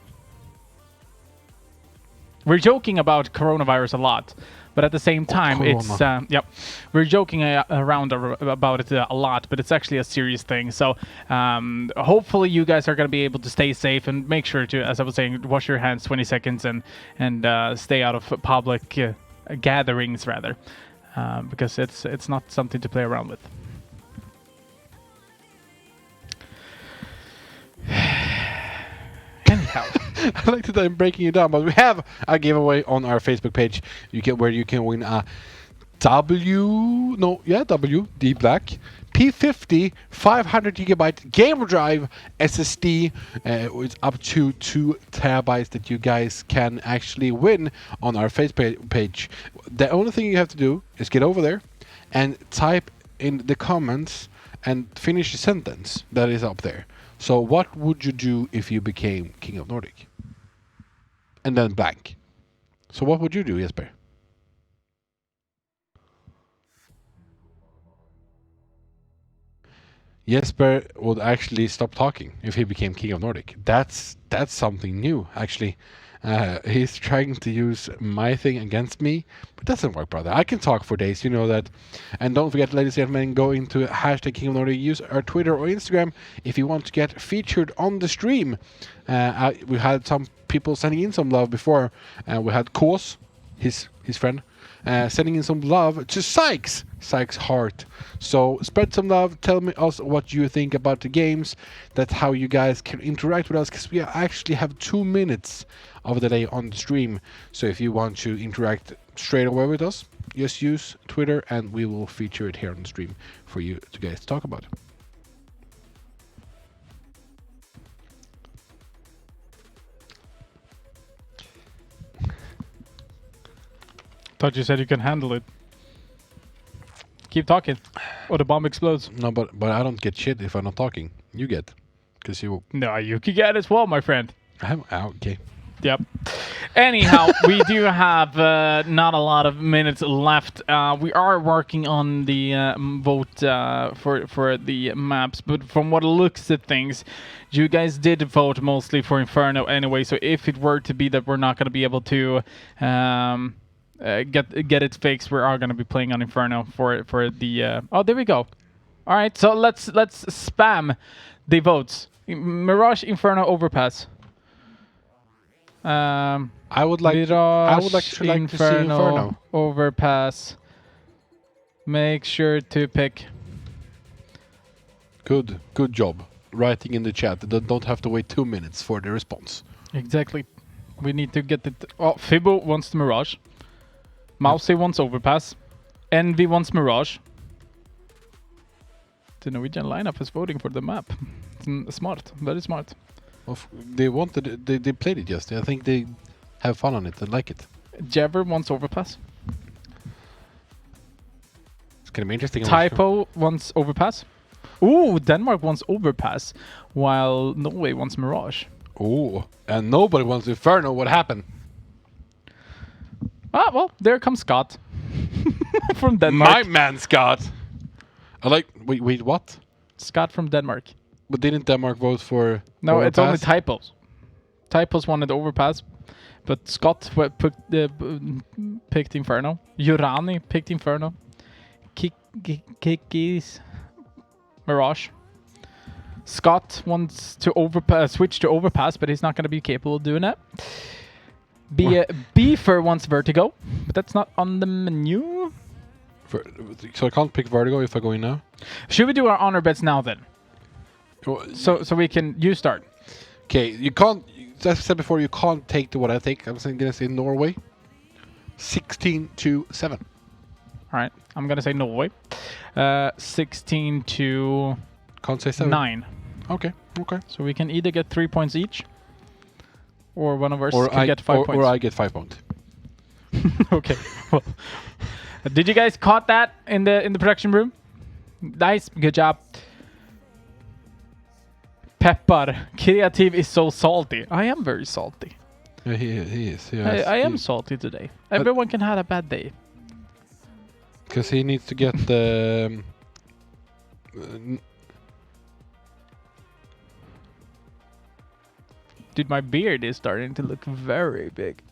We're joking about coronavirus a lot, but at the same time, it's we're joking around about it a lot, but it's actually a serious thing. So hopefully you guys are going to be able to stay safe and make sure to, as I was saying, wash your hands 20 seconds and stay out of public gatherings rather, because it's not something to play around with. Anyhow. I like that I'm breaking it down, but we have a giveaway on our Facebook page. Where you can win a WD Black P50 500GB Game Drive SSD with up to 2 terabytes that you guys can actually win on our Facebook page. The only thing you have to do is get over there and type in the comments and finish the sentence that is up there. So what would you do if you became King of Nordic? And then blank. So what would you do, Jesper? Jesper would actually stop talking if he became King of Nordic. That's something new, actually. He's trying to use my thing against me, but it doesn't work, brother. I can talk for days, you know that. And don't forget, ladies and gentlemen, go into hashtag King of Nordic. Use our Twitter or Instagram if you want to get featured on the stream. We had some people sending in some love before. We had Kos, his friend, sending in some love to Sykes Heart. So spread some love. Tell me also what you think about the games. That's how you guys can interact with us, because we actually have 2 minutes of the day on the stream. So if you want to interact straight away with us, just use Twitter and we will feature it here on the stream for you to guys talk about. Thought you said you can handle it. Keep talking, or the bomb explodes. No, but I don't get shit if I'm not talking. You get, because you. No, you can get as well, my friend. Okay. Yep. Anyhow, we do have not a lot of minutes left. We are working on the vote for the maps, but from what looks at things, you guys did vote mostly for Inferno anyway. So if it were to be that we're not going to be able to get it fixed, we are going to be playing on Inferno for the. Oh, there we go. All right, so let's spam the votes. Mirage, Inferno, Overpass. I would like to see Inferno. Overpass. Make sure to pick. Good job writing in the chat. Don't have to wait 2 minutes for the response. Exactly. We need to get it. Oh, Fibo wants the Mirage. Mousy wants Overpass. Envy wants Mirage. The Norwegian lineup is voting for the map. Smart, very smart. They played it yesterday. I think they have fun on it and like it. Jabber wants Overpass. It's gonna be interesting. Typo wants Overpass. Ooh, Denmark wants Overpass, while Norway wants Mirage. Ooh, and nobody wants Inferno. What happened? Ah, well, there comes Scott from Denmark. My man, Scott. Wait, what? Scott from Denmark. But didn't Denmark vote for No, Overpass? it's only Typos. Typos wanted Overpass, but Scott picked Inferno. Urani picked Inferno. Kiki's Mirage. Scott wants to switch to Overpass, but he's not going to be capable of doing that. Beefer wants Vertigo, but that's not on the menu. So I can't pick Vertigo if I go in now? Should we do our honor bets now then? So we can... You start. Okay, you can't... As I said before, you can't take to what I think. I'm going to say Norway. 16-7. All right, I'm going to say Norway. 16-9. Can't say 7. Okay. So we can either get 3 points each, or one of us can get 5 points. Or I get 5 points. Okay. Well, did you guys caught that in the production room? Nice, good job. Peppar. Creative is so salty. I am very salty. Yeah, he is. I am salty today. Everyone can have a bad day. Because he needs to get the... Dude, my beard is starting to look very big.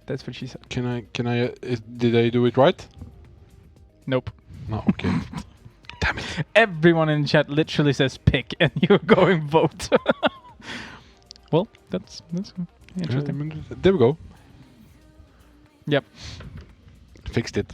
That's what she said. Can I... did I do it right? Nope. No, okay. Damn it. Everyone in chat literally says pick, and you're going vote. Well, that's interesting. There we go. Yep. Fixed it.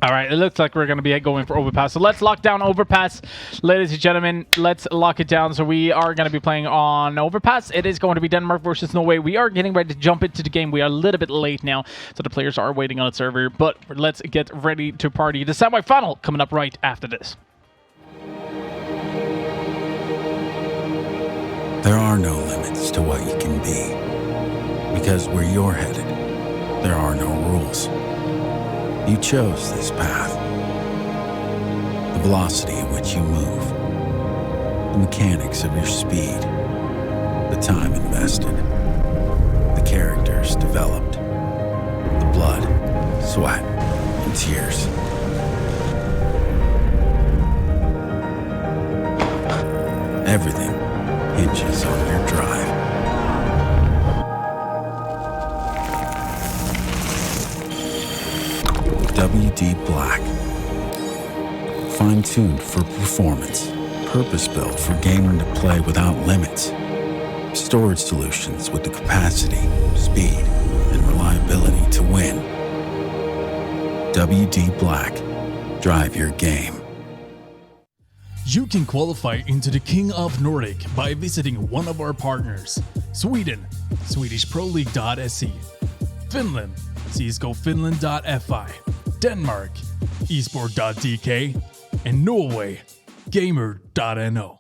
All right, it looks like we're going to be going for Overpass. So let's lock down Overpass. Ladies and gentlemen, let's lock it down. So we are going to be playing on Overpass. It is going to be Denmark versus Norway. We are getting ready to jump into the game. We are a little bit late now, so the players are waiting on the server. But let's get ready to party. The semi-final coming up right after this. There are no limits to what you can be. Because where you're headed, there are no rules. You chose this path. The velocity at which you move, the mechanics of your speed, the time invested, the characters developed, the blood, sweat, and tears. Everything hinges on your drive. WD Black. Fine-tuned for performance. Purpose-built for gaming to play without limits. Storage solutions with the capacity, speed, and reliability to win. WD Black. Drive your game. You can qualify into the King of Nordic by visiting one of our partners. Sweden, SwedishProLeague.se. Finland, CSGOFinland.fi. Denmark, esport.dk. And Norway, gamer.no.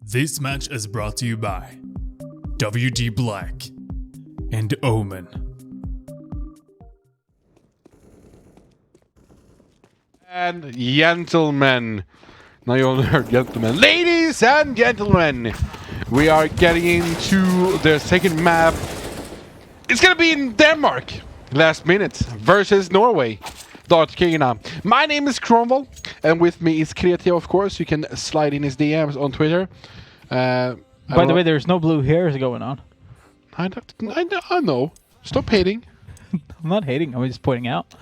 This match is brought to you by WD Black and Omen. And gentlemen, now you only heard gentlemen. Ladies and gentlemen, we are getting into the second map. It's gonna be in Denmark, last minute, versus Norway. Dartkina. My name is Cromwell, and with me is Kreativ, of course. You can slide in his DMs on Twitter. By the way, there's no blue hairs going on. I know. Stop hating. I'm not hating. I'm just pointing out.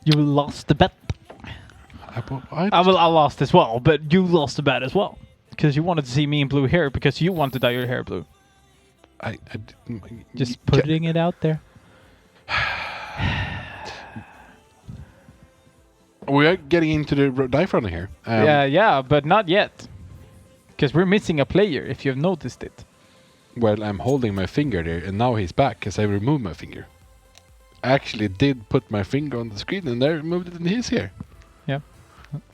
You lost the bet. I lost as well, but you lost the bet as well. Because you wanted to see me in blue hair because you want to dye your hair blue. Just putting it out there. We are getting into the dive runner here. Yeah, but not yet. Because we're missing a player, if you've noticed it. Well, I'm holding my finger there, and now he's back because I removed my finger. I actually did put my finger on the screen, and I removed it, and he's here. Yeah.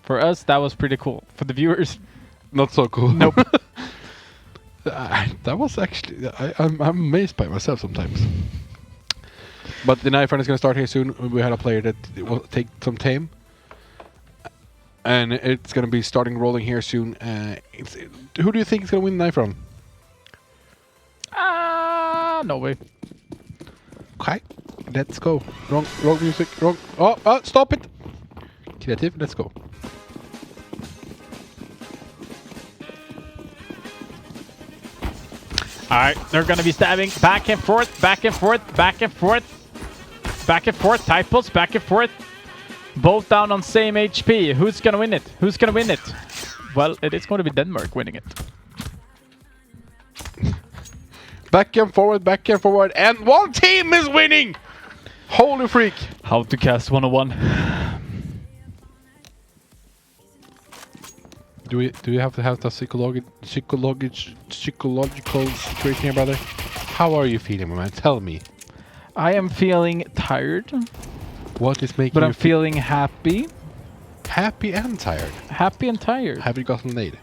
For us, that was pretty cool. For the viewers, not so cool. Nope. That was actually... I'm amazed by myself sometimes. But the knife run is going to start here soon. We had a player that will take some time. And it's going to be starting rolling here soon. Who do you think is going to win the knife run? No way. Okay, let's go. Wrong music. Wrong. Oh, stop it. Creative, let's go. Alright, they're gonna be stabbing back and forth, back and forth, back and forth. Back and forth, typos, back and forth. Both down on same HP. Who's gonna win it? Who's gonna win it? Well, it is going to be Denmark winning it. Back and forward, and one team is winning! Holy freak! How to cast 101. Do we have to have the psychological situation here, brother? How are you feeling, my man? Tell me. I am feeling tired, What is making but you I'm feeling happy. happy and tired? Happy and tired. Have you gotten laid?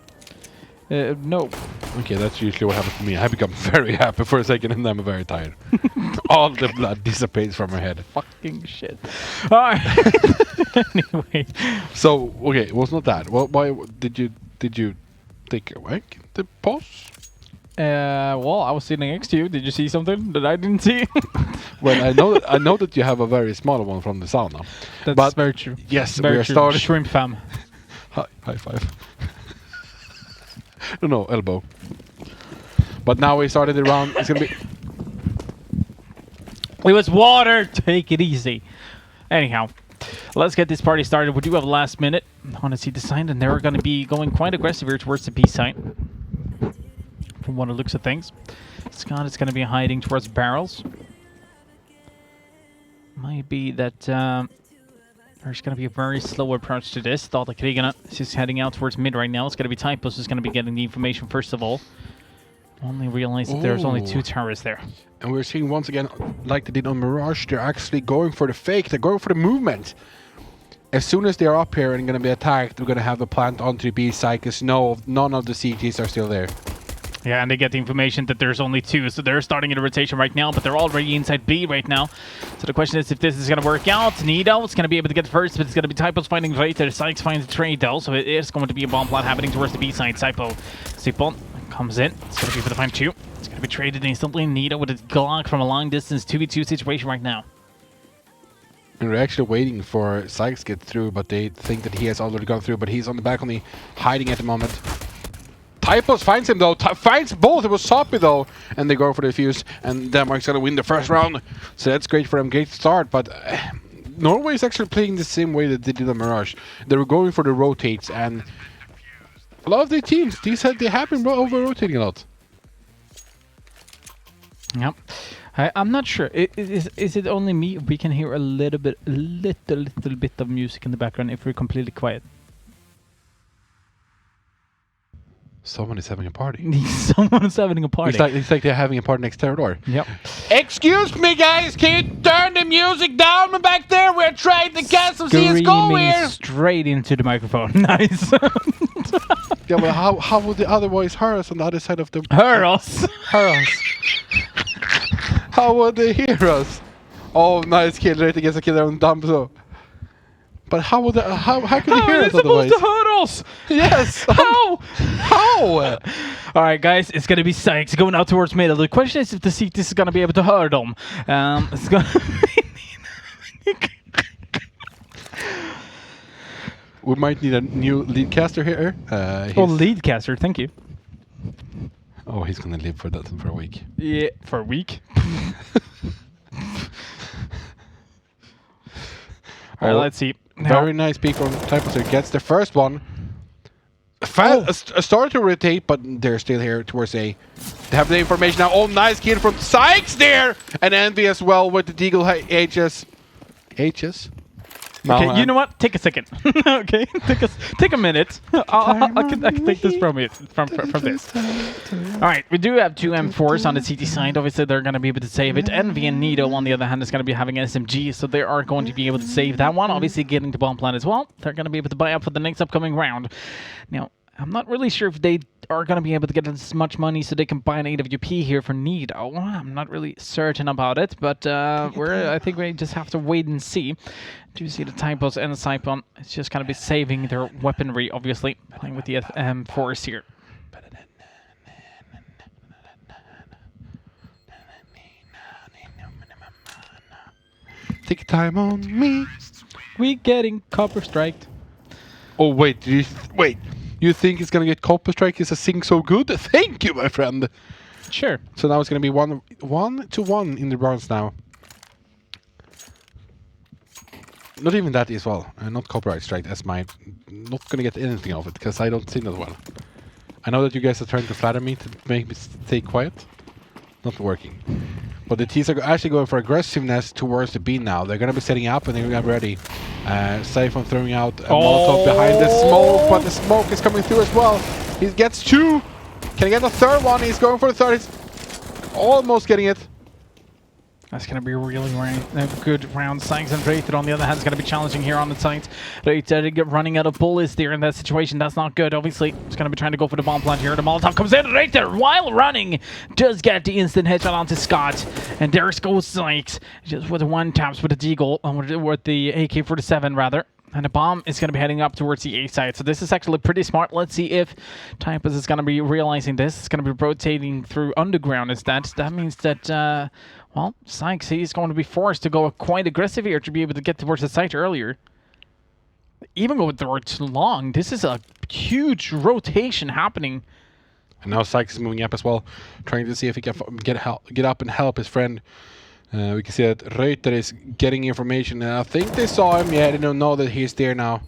No. Okay, that's usually what happens to me. I become very happy for a second and then I'm very tired. All the blood dissipates from my head. Fucking shit. Alright. Anyway. So, okay, it was not that. Well, why did you take away the pause? Well, I was sitting next to you. Did you see something that I didn't see? Well, I know that you have a very small one from the sauna. That's very true. Yes, Very we are true. starting. Shrimp fam. High five. No, elbow. But now we started the round. It's gonna be. It was water. Take it easy. Anyhow, let's get this party started. We do have last minute on the C design, and they're going to be going quite aggressive here towards the B side. From what it looks of things, Scott is going to be hiding towards barrels. Might be that there's going to be a very slow approach to this. Thought like Krigarna is just heading out towards mid right now. It's going to be Typos who's going to be getting the information first of all. Only realized that there's only 2 towers there. And we're seeing once again, like they did on Mirage, they're actually going for the fake. They're going for the movement. As soon as they're up here and going to be attacked, they're going to have a plant onto the B side because none of the CGs are still there. Yeah, and they get the information that there's only 2, so they're starting in a rotation right now, but they're already inside B right now. So the question is if this is going to work out. Nido is going to be able to get first, but it's going to be Typos finding later. Sykes finds the trade though, so it is going to be a bomb plot happening towards the B side. Sipon comes in. It's going to be for the 5-2. It's going to be traded instantly. Nido with a Glock from a long distance 2v2 situation right now. And we're actually waiting for Sykes to get through, but they think that he has already gone through, but he's on the balcony hiding at the moment. Typos finds him though, finds both. It was Soppy though, and they go for the fuse, and Denmark's gonna win the first round. So that's great for them, great start, but Norway is actually playing the same way that they did on Mirage. They were going for the rotates, and a lot of the teams, they have been over-rotating a lot. Yep. I'm not sure. Is it only me? We can hear a little bit of music in the background if we're completely quiet. Someone is having a party. Someone's having a party. It's like they're having a party next door. Yep. Excuse me, guys. Can you turn the music down back there? We're trying to get some CSGO here. Straight into the microphone. Nice. Yeah, well, how would they otherwise hear us on the other side of the... Hear us? Hear us. How would they hear us? Oh, nice kill right against a killer on dump so. But how would they, how can they hear us otherwise? How are they supposed to hear us? Yes. How? How? Alright guys, it's gonna be Sykes going out towards middle. The question is if the CT is gonna be able to hear them. It's gonna We might need a new lead caster here. lead caster, thank you. Oh, he's gonna live for that for a week. Yeah, for a week. Alright, let's see. Very nice peek from Typos here. Gets the first one. Started to rotate, but they're still here towards A. They have the information now. Oh, nice kill from Sykes there! And Envy as well with the Deagle HS. Okay, you know what? Take a second. Okay, take a minute. I can take this from this. All right, we do have 2 M4s on the CT side. Obviously, they're going to be able to save it. Envy and Nido, on the other hand, is going to be having an SMG, so they are going to be able to save that one. Obviously, getting the bomb plant as well. They're going to be able to buy up for the next upcoming round. Now, I'm not really sure if they are going to be able to get as much money so they can buy an AWP here for Nido. I'm not really certain about it, but I think we just have to wait and see. Do you see the Typos and the Saipon? It's just going to be saving their weaponry, obviously, playing with the M4s here. Take time on me. We getting copper striked. Oh wait, wait. You think it's gonna get copper strike? Is a sing so good? Thank you, my friend. Sure. So now it's gonna be 1-1 in the bronze now. Not even that as well. Not copyright strike as my. Not gonna get anything of it because I don't sing that well. I know that you guys are trying to flatter me to make me stay quiet. Not working. But the T's are actually going for aggressiveness towards the B now. They're gonna be setting up and they're gonna be ready. Saifon throwing out a Molotov behind the smoke, but the smoke is coming through as well. He gets 2. Can he get the third one? He's going for the third. He's almost getting it. That's going to be a really good round. Sangs and Wraither, on the other hand, is going to be challenging here on the side. Wraither running out of bullets there in that situation. That's not good, obviously. He's going to be trying to go for the bomb plant here. The Molotov comes in. Wraither, while running, does get the instant headshot onto Scott. And there goes Sangs, just with the one taps with the Deagle, with the AK-47, rather. And the bomb is going to be heading up towards the A side. So this is actually pretty smart. Let's see if Typus is going to be realizing this. It's going to be rotating through underground instead. That means that, well, Sykes, he's going to be forced to go quite aggressive here to be able to get towards the site earlier. Even go towards long. This is a huge rotation happening. And now Sykes is moving up as well, trying to see if he can get up and help his friend. We can see that Reuter is getting information, and I think they saw him. Yeah, they don't know that he's there now.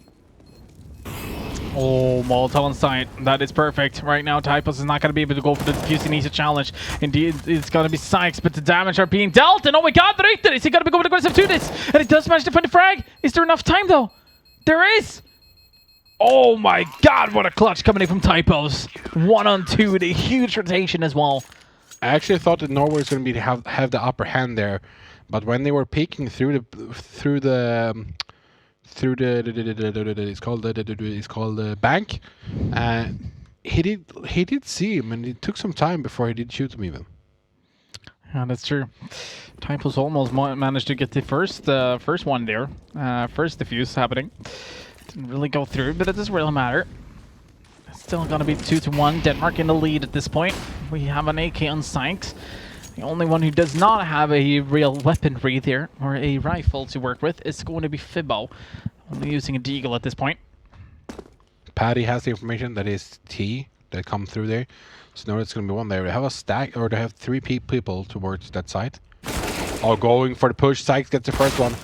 Oh, Molotov on site. That is perfect. Right now, Typus is not going to be able to go for the defuse. He needs a challenge. Indeed, it's going to be Sykes, but the damage are being dealt. And oh my god, Reuter! Is he going to be going aggressive to this? And it does manage to find the frag. Is there enough time, though? There is! Oh my god, what a clutch coming in from Typos. 1-on-2 with a huge rotation as well. I actually thought that Norway was going to be have the upper hand there, but when they were peeking through the it's called the bank, he did see him, and it took some time before he did shoot him even. Yeah, that's true. Typos almost managed to get the first one there, first defuse happening. Didn't really go through, but it doesn't really matter. Still gonna be 2-1. Denmark in the lead at this point. We have an AK on Sykes. The only one who does not have a real weaponry there, or a rifle to work with, is going to be Fibbo. Only using a Deagle at this point. Paddy has the information that is T that come through there. So now it's gonna be one there. They have a stack, or they have 3 people towards that side. Oh, going for the push. Sykes gets the first one.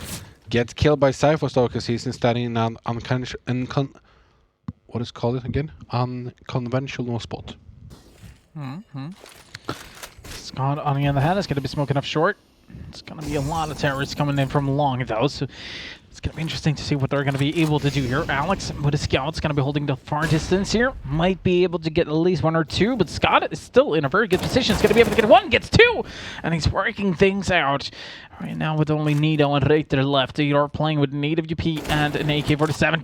Gets killed by Cyphos though, because he's standing in an what is called it again? Unconventional spot. Scott, on the other hand, is going to be smoking up short. It's going to be a lot of terrorists coming in from long, though, so it's going to be interesting to see what they're going to be able to do here. Alex, with his scouts, going to be holding the far distance here. Might be able to get at least 1 or 2, but Scott is still in a very good position. He's going to be able to get 1, gets 2, and he's working things out. Right now, with only Nido and Reuter left, you're playing with Native UP and an AK-47.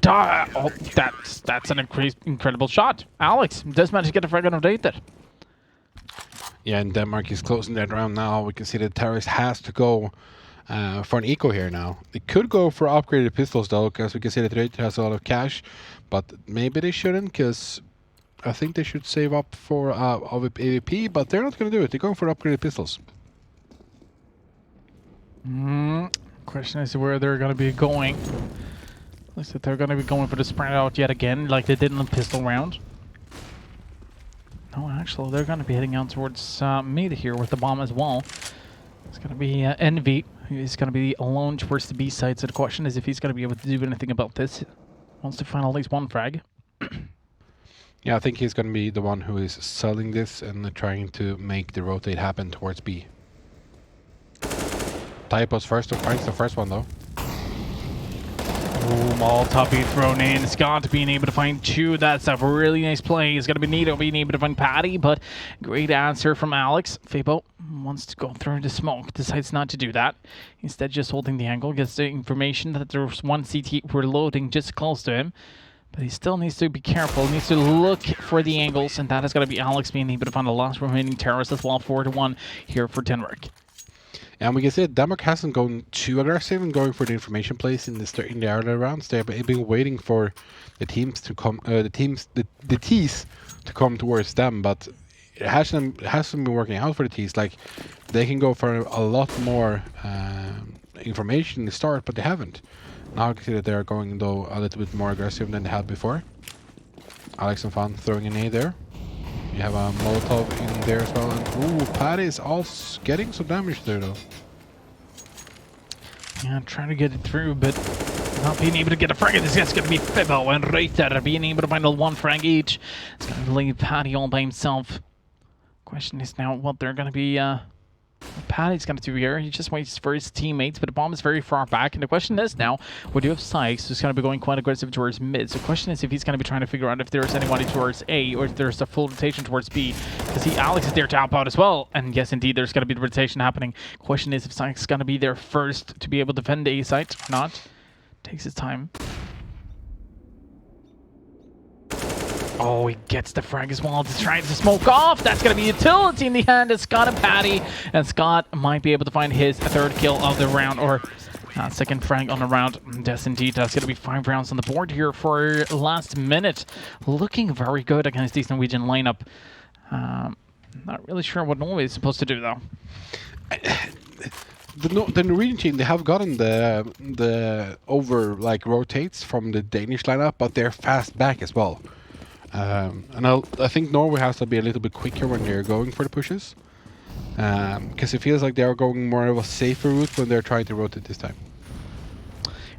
Oh, that's an incredible shot. Alex does manage to get a frag on Reuter. Yeah, and Denmark is closing that round now. We can see that terrorist has to go for an eco here now. They could go for upgraded pistols though, because we can see that Reuter has a lot of cash, but maybe they shouldn't, because I think they should save up for AVP, but they're not going to do it. They're going for upgraded pistols. Question is where they're going to be going. Looks like they're going to be going for the spread out yet again, like they did in the pistol round. No, actually, they're going to be heading out towards mid here with the bomb as well. It's going to be Envy. He's going to be alone towards the B side, so the question is if he's going to be able to do anything about this. Wants to find at least 1 frag. Yeah, I think he's going to be the one who is selling this and trying to make the rotate happen towards B. Typos first to finds the first one though. Oh, Molotov being thrown in. Scott being able to find 2. That's a really nice play. It's going to be Nito being able to find Paddy, but great answer from Alex. Fabo wants to go through the smoke, decides not to do that. Instead, just holding the angle, gets the information that there's 1 CT reloading just close to him. But he still needs to be careful, needs to look for the angles, and that is going to be Alex being able to find the last remaining terrorist as well. 4-1 here for Denmark. And we can see that Denmark hasn't gone too aggressive in going for the information plays in the earlier rounds. They've been waiting for the teams to come, the T's to come towards them, but it hasn't been working out for the T's. Like they can go for a lot more information in the start, but they haven't. Now I can see that they're going though a little bit more aggressive than they had before. Alex and Fan throwing an A there. You have a Molotov in there as well. And ooh, Patty is also getting some damage there though. Yeah, trying to get it through, but not being able to get a frag. This is going to be Fibbo and Reiter being able to find one frag each. It's going to leave Patty all by himself. Question is now what they're going to be... Patty's going to do here. He just waits for his teammates, but the bomb is very far back. And the question is now, we do have Sykes, who's going to be going quite aggressive towards mid. So the question is if he's going to be trying to figure out if there's anybody towards A or if there's a full rotation towards B. Because Alex is there to help out as well. And yes, indeed, there's going to be the rotation happening. Question is if Sykes is going to be there first to be able to defend the A site or not. Takes his time. Oh, he gets the frag as well to try to smoke off. That's going to be utility in the hand of Scott and Patty. And Scott might be able to find his third kill of the round, or second frag on the round. Yes, indeed. That's going to be 5 rounds on the board here for last minute. Looking very good against this Norwegian lineup. Not really sure what Norway is supposed to do, though. The Norwegian team, they have gotten the over like rotates from the Danish lineup, but they're fast back as well. And I think Norway has to be a little bit quicker when they're going for the pushes, because it feels like they are going more of a safer route when they're trying to rotate this time.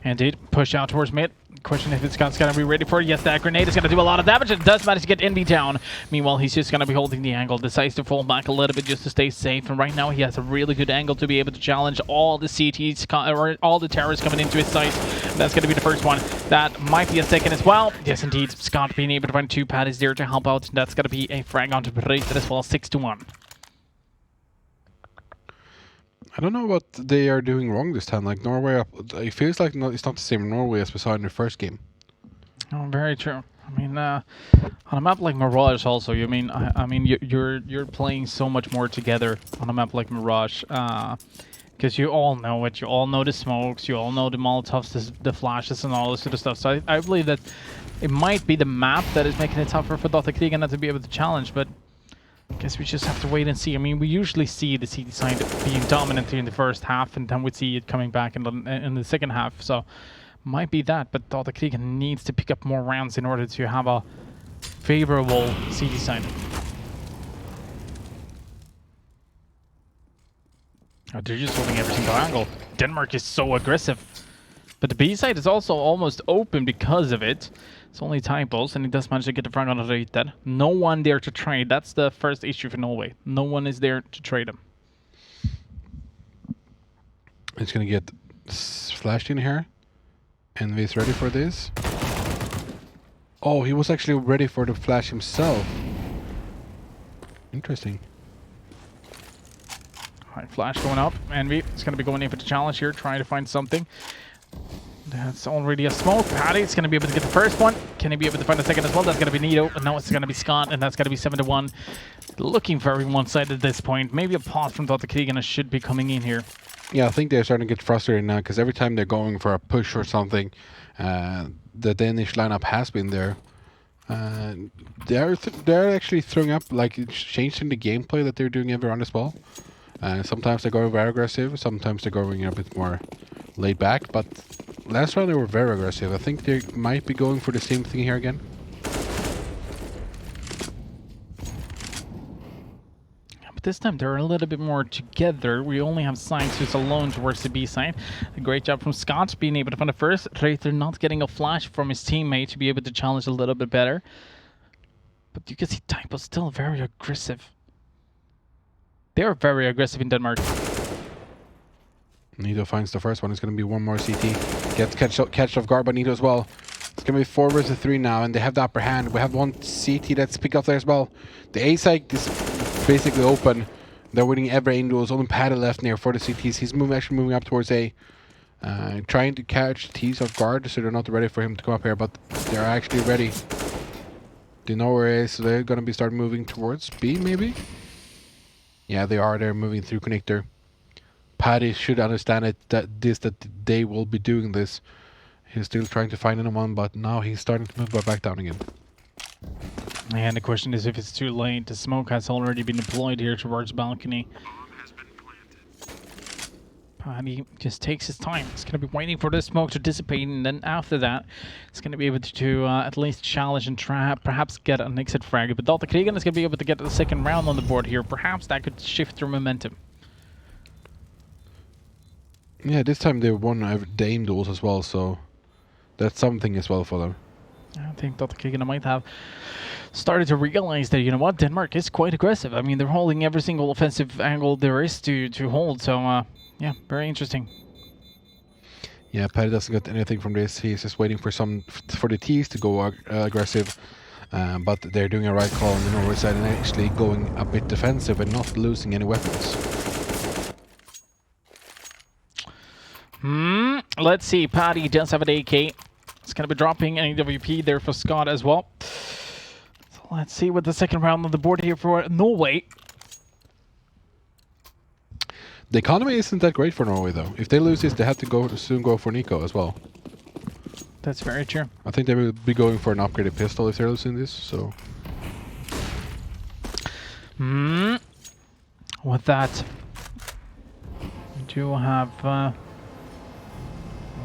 Indeed, push out towards mid. Question if it's going to be ready for it. Yes, that grenade is going to do a lot of damage. It does manage to get Envy down. Meanwhile, he's just going to be holding the angle. Decides to fall back a little bit just to stay safe. And right now, he has a really good angle to be able to challenge all the CTs, or all the terrorists coming into his sight. That's going to be the first one. That might be a second as well. Yes, indeed. Scott being able to find 2 Patties there to help out. That's going to be a frag onto Breiter as well, 6-1. I don't know what they are doing wrong this time. Like Norway, it feels like it's not the same Norway as we saw in the first game. Oh, very true. I mean, on a map like Mirage, also, I mean, you're playing so much more together on a map like Mirage, because you all know it. You all know the smokes. You all know the Molotovs, the flashes, and all this sort of stuff. So I believe that it might be the map that is making it tougher for Dota Krieg not to be able to challenge, but. I guess we just have to wait and see. I mean, we usually see the CT side being dominant in the first half, and then we see it coming back in the second half. So, might be that, but Dota Krieg needs to pick up more rounds in order to have a favorable CT side. Oh, they're just holding every single angle. Denmark is so aggressive. But the B side is also almost open because of it. It's only typos, and he does manage to get the front on the Reiter. No one there to trade. That's the first issue for Norway. No one is there to trade him. It's gonna get flashed in here. And he's ready for this. Oh, he was actually ready for the flash himself. Interesting. Alright, flash going up. Envy is going to be going in for the challenge here, trying to find something. That's already a smoke. Patty's going to be able to get the first one. Can he be able to find the second as well? That's going to be Nito. And now it's going to be Scott, and that's going to be 7-1. Looking very one-sided at this point. Maybe a pause from Dota Krieg should be coming in here. Yeah, I think they're starting to get frustrated now, because every time they're going for a push or something, the Danish lineup has been there. They're actually throwing up, like, it's changing the gameplay that they're doing every round as well. Sometimes they're going very aggressive, sometimes they're going a bit more laid back, but last round they were very aggressive. I think they might be going for the same thing here again. Yeah, but this time they're a little bit more together. We only have Sykes who's alone towards the B side. A great job from Scott being able to find the first. Reiter not getting a flash from his teammate to be able to challenge a little bit better. But you can see Typo's still very aggressive. They're very aggressive in Denmark. Nito finds the first one. It's going to be one more CT. Gets catch off guard by Nito as well. It's going to be 4 versus 3 now, and they have the upper hand. We have one CT that's picked up there as well. The A site is basically open. They're winning every angle. There's only Paddy left near for the CTs. He's actually moving up towards A. Trying to catch T's off guard, so they're not ready for him to come up here, but they're actually ready. They know where A is, so they're going to be start moving towards B, maybe? Yeah, they are. They're moving through connector. Paddy should understand it that they will be doing this. He's still trying to find anyone, but now he's starting to move back down again. And the question is if it's too late. The smoke has already been deployed here towards balcony. He just takes his time. He's going to be waiting for the smoke to dissipate, and then after that, he's going to be able to at least challenge and try, perhaps get an exit frag. But Delta Krigan is going to be able to get the second round on the board here. Perhaps that could shift their momentum. Yeah, this time they won the aim duels as well, so that's something as well for them. I think Delta Krigan might have started to realize that, you know what, Denmark is quite aggressive. I mean, they're holding every single offensive angle there is to hold, so yeah, very interesting. Yeah, Paddy doesn't get anything from this. He's just waiting for the T's to go aggressive, but they're doing a right call on the Norway side and actually going a bit defensive and not losing any weapons. Let's see, Paddy does have an AK. It's going to be dropping an AWP there for Scott as well. So let's see what the second round on the board here for Norway. The economy isn't that great for Norway, though. If they lose this, they have to soon go for Nico as well. That's very true. I think they will be going for an upgraded pistol if they're losing this, so... With that, we do have a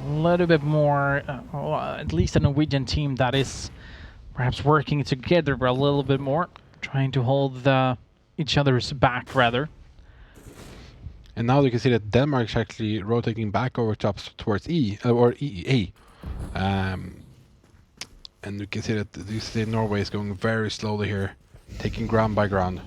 little bit more, at least a Norwegian team that is perhaps working together a little bit more, trying to hold each other's back, rather. And now you can see that Denmark is actually rotating back over towards A. And you can see that Norway is going very slowly here, taking ground by ground.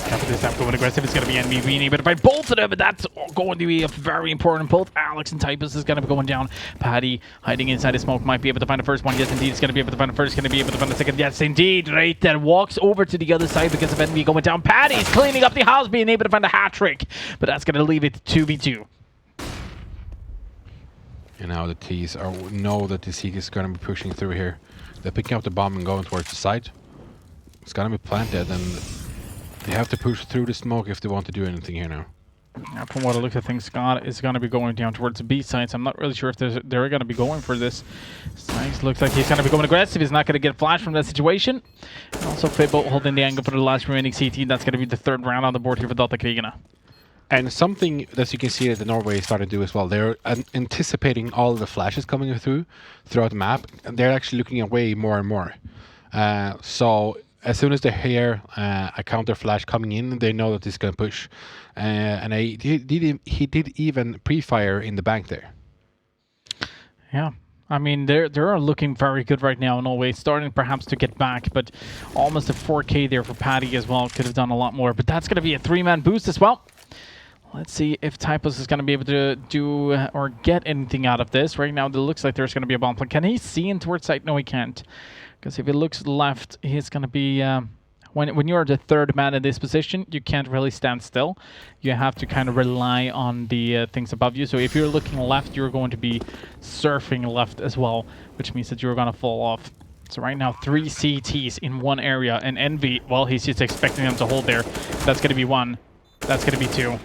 After this time going aggressive, it's going to be NV being able to find both of them, but that's going to be a very important. Both Alex and Typus is going to be going down. Paddy hiding inside the smoke might be able to find the first one. Yes, indeed, he's going to be able to find the first, going to be able to find the second. Yes, indeed, right there. Walks over to the other side because of NV going down. Paddy's cleaning up the house, being able to find a hat trick, but that's going to leave it 2v2. And now the T's know that the Seek is going to be pushing through here. They're picking up the bomb and going towards the side. It's going to be planted, and they have to push through the smoke if they want to do anything here now. Now, from what I look at things, Scott is going to be going down towards the B sides. I'm not really sure if they're going to be going for this. Sykes looks like he's going to be going aggressive. He's not going to get flash from that situation. And also Fibbo holding the angle for the last remaining CT. That's going to be the third round on the board here for Delta Krigan. And something that you can see that the Norway is starting to do as well. They're anticipating all of the flashes coming throughout the map, and they're actually looking away more and more. So as soon as they hear a counter flash coming in, they know that it's going to push. And he did even pre-fire in the bank there. Yeah. I mean, they're looking very good right now in Norway, starting perhaps to get back, but almost a 4K there for Paddy as well. Could have done a lot more, but that's going to be a 3-man boost as well. Let's see if Typus is going to be able to do or get anything out of this. Right now, it looks like there's going to be a bomb plan. Can he see in towards side? No, he can't. Because if he looks left, he's going to be... when you're the third man in this position, you can't really stand still. You have to kind of rely on the things above you. So if you're looking left, you're going to be surfing left as well, which means that you're going to fall off. So right now, 3 CTs in one area. And Envy, well, he's just expecting them to hold there. That's going to be 1. That's going to be 2.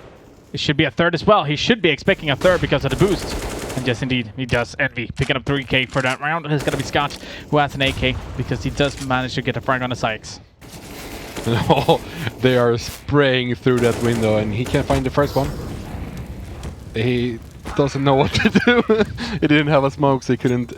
It should be a third as well. He should be expecting a third because of the boost. And yes, indeed, he does. Envy picking up 3K for that round. It's going to be Scott, who has an AK, because he does manage to get a frag on the Sykes. Oh, they are spraying through that window, and he can't find the first one. He doesn't know what to do. He didn't have a smoke, so he couldn't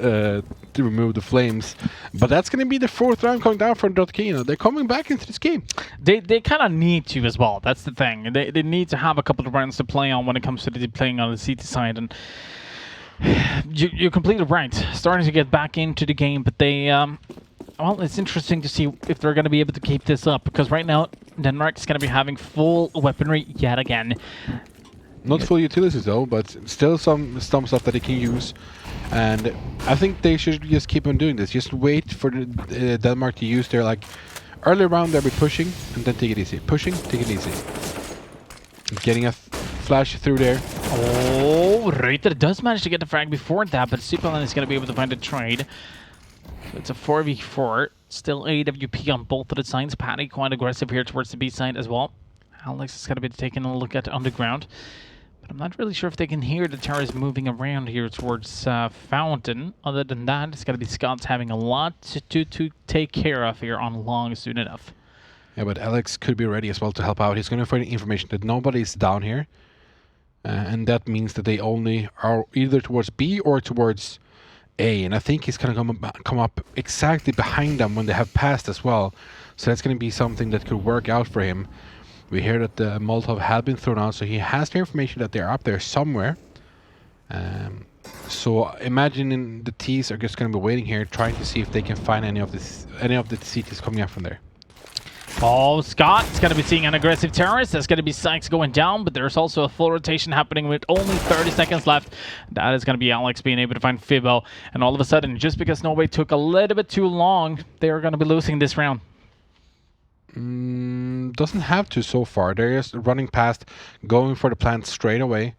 remove the flames. But that's going to be the 4th round coming down from Dotkino. They're coming back into this game. They kind of need to as well. That's the thing. They need to have a couple of rounds to play on when it comes to playing on the CT side. And you're completely right. Starting to get back into the game, but they... well, it's interesting to see if they're going to be able to keep this up, because right now Denmark is going to be having full weaponry yet again. Not full utilities though, but still some stuff that they can use. And I think they should just keep on doing this. Just wait for Denmark to use their early round. They'll be pushing and then take it easy. Pushing, take it easy. Getting a flash through there. Oh, Reuter does manage to get the frag before that, but Superland is going to be able to find a trade. So it's a 4v4. Still AWP on both of the sides. Paddy quite aggressive here towards the B side as well. Alex is going to be taking a look at underground. But I'm not really sure if they can hear the terrorists moving around here towards Fountain. Other than that, it's going to be Scott's having a lot to take care of here on long soon enough. Yeah, but Alex could be ready as well to help out. He's going to find information that nobody's down here. And that means that they only are either towards B or towards A. And I think he's going to come up exactly behind them when they have passed as well. So that's going to be something that could work out for him. We hear that the Molotov had been thrown out, so he has the information that they're up there somewhere. So imagining the T's are just going to be waiting here, trying to see if they can find any of the CTs coming up from there. Oh, Scott's going to be seeing an aggressive terrorist. There's going to be Sykes going down, but there's also a full rotation happening with only 30 seconds left. That is going to be Alex being able to find Fibbo. And all of a sudden, just because Norway took a little bit too long, they're going to be losing this round. Doesn't have to so far. They're just running past, going for the plant straight away.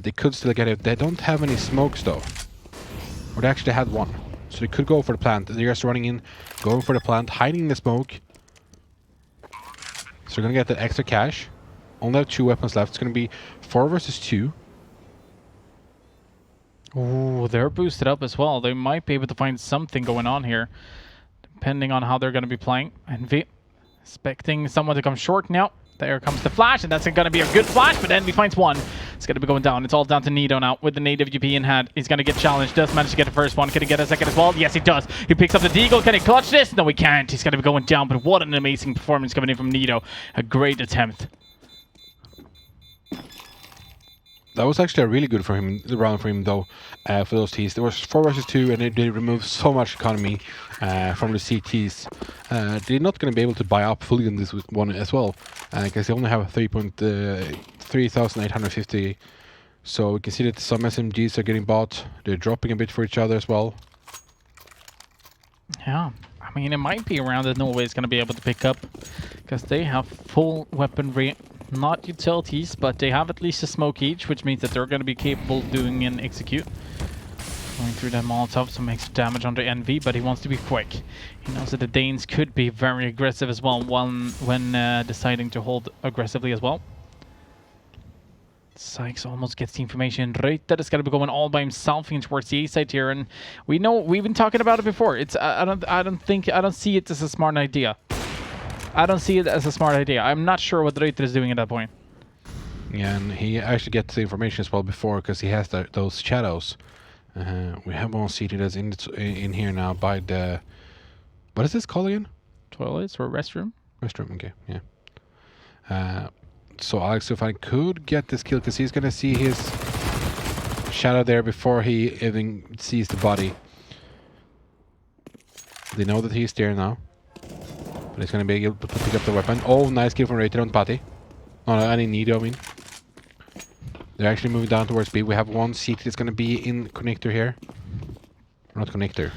They could still get it. They don't have any smokes though. Or they actually had one. So they could go for the plant. They're just running in, going for the plant, hiding in the smoke. So they're going to get that extra cash. Only have 2 weapons left. It's going to be 4 versus 2. Ooh, they're boosted up as well. They might be able to find something going on here, depending on how they're going to be playing. Envy expecting someone to come short now. There comes the flash, and that's going to be a good flash, but Envy finds one. It's going to be going down. It's all down to Nido now with the AWP in hand. He's going to get challenged. Does manage to get the first one. Can he get a second as well? Yes, he does. He picks up the Deagle. Can he clutch this? No, he can't. He's going to be going down, but what an amazing performance coming in from Nido. A great attempt. That was actually a really good round for him though, for those T's. There was 4 versus 2, and they removed so much economy from the CTs. They're not going to be able to buy up fully on this one as well, because they only have 3,850. So we can see that some SMGs are getting bought. They're dropping a bit for each other as well. Yeah, I mean, it might be a round that Norway is going to be able to pick up, because they have full weaponry. Not utilities, but they have at least a smoke each, which means that they're going to be capable of doing an execute. Going through that Molotov, so makes damage on the Envy, but he wants to be quick. He knows that the Danes could be very aggressive as well when deciding to hold aggressively as well. Sykes almost gets the information right that it's going to be going all by himself in towards the A side here, and we know we've been talking about it before. It's I don't see it as a smart idea. I don't see it as a smart idea. I'm not sure what Reuter is doing at that point. Yeah, and he actually gets the information as well before, because he has those shadows. We have one CT that's in here now by the... What is this called again? Toilets or restroom? Restroom, okay, yeah. So Alex Sufan could get this kill, because he's going to see his shadow there before he even sees the body. They know that he's there now. But he's going to be able to pick up the weapon. Oh, nice kill from Reuter on Patty. Oh, no, I need Nido, I mean. They're actually moving down towards B. We have one CT that's going to be in connector here. Not connector.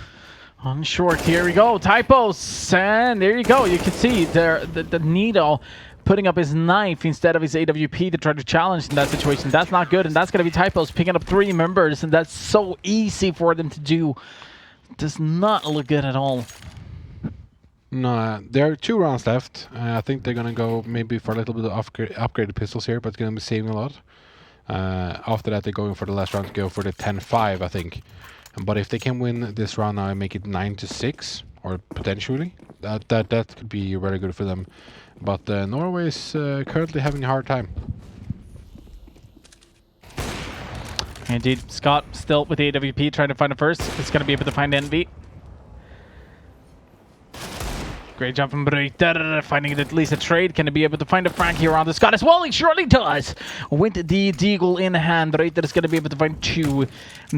On short, here we go. Typos, and there you go. You can see there the Nido putting up his knife instead of his AWP to try to challenge in that situation. That's not good, and that's going to be Typos picking up 3 members, and that's so easy for them to do. Does not look good at all. No, there are 2 rounds left. I think they're going to go maybe for a little bit of upgraded pistols here, but it's going to be saving a lot. After that, they're going for the last round to go for the 10-5, I think. But if they can win this round now and make it 9-6, or potentially, that could be very good for them. But Norway is currently having a hard time. Indeed, Scott still with the AWP trying to find a first. It's going to be able to find Envy. Great job from Reuter, finding at least a trade. Can he be able to find a Frank here on the Scott as well? He surely does. With the Deagle in hand, Reuter is going to be able to find 2.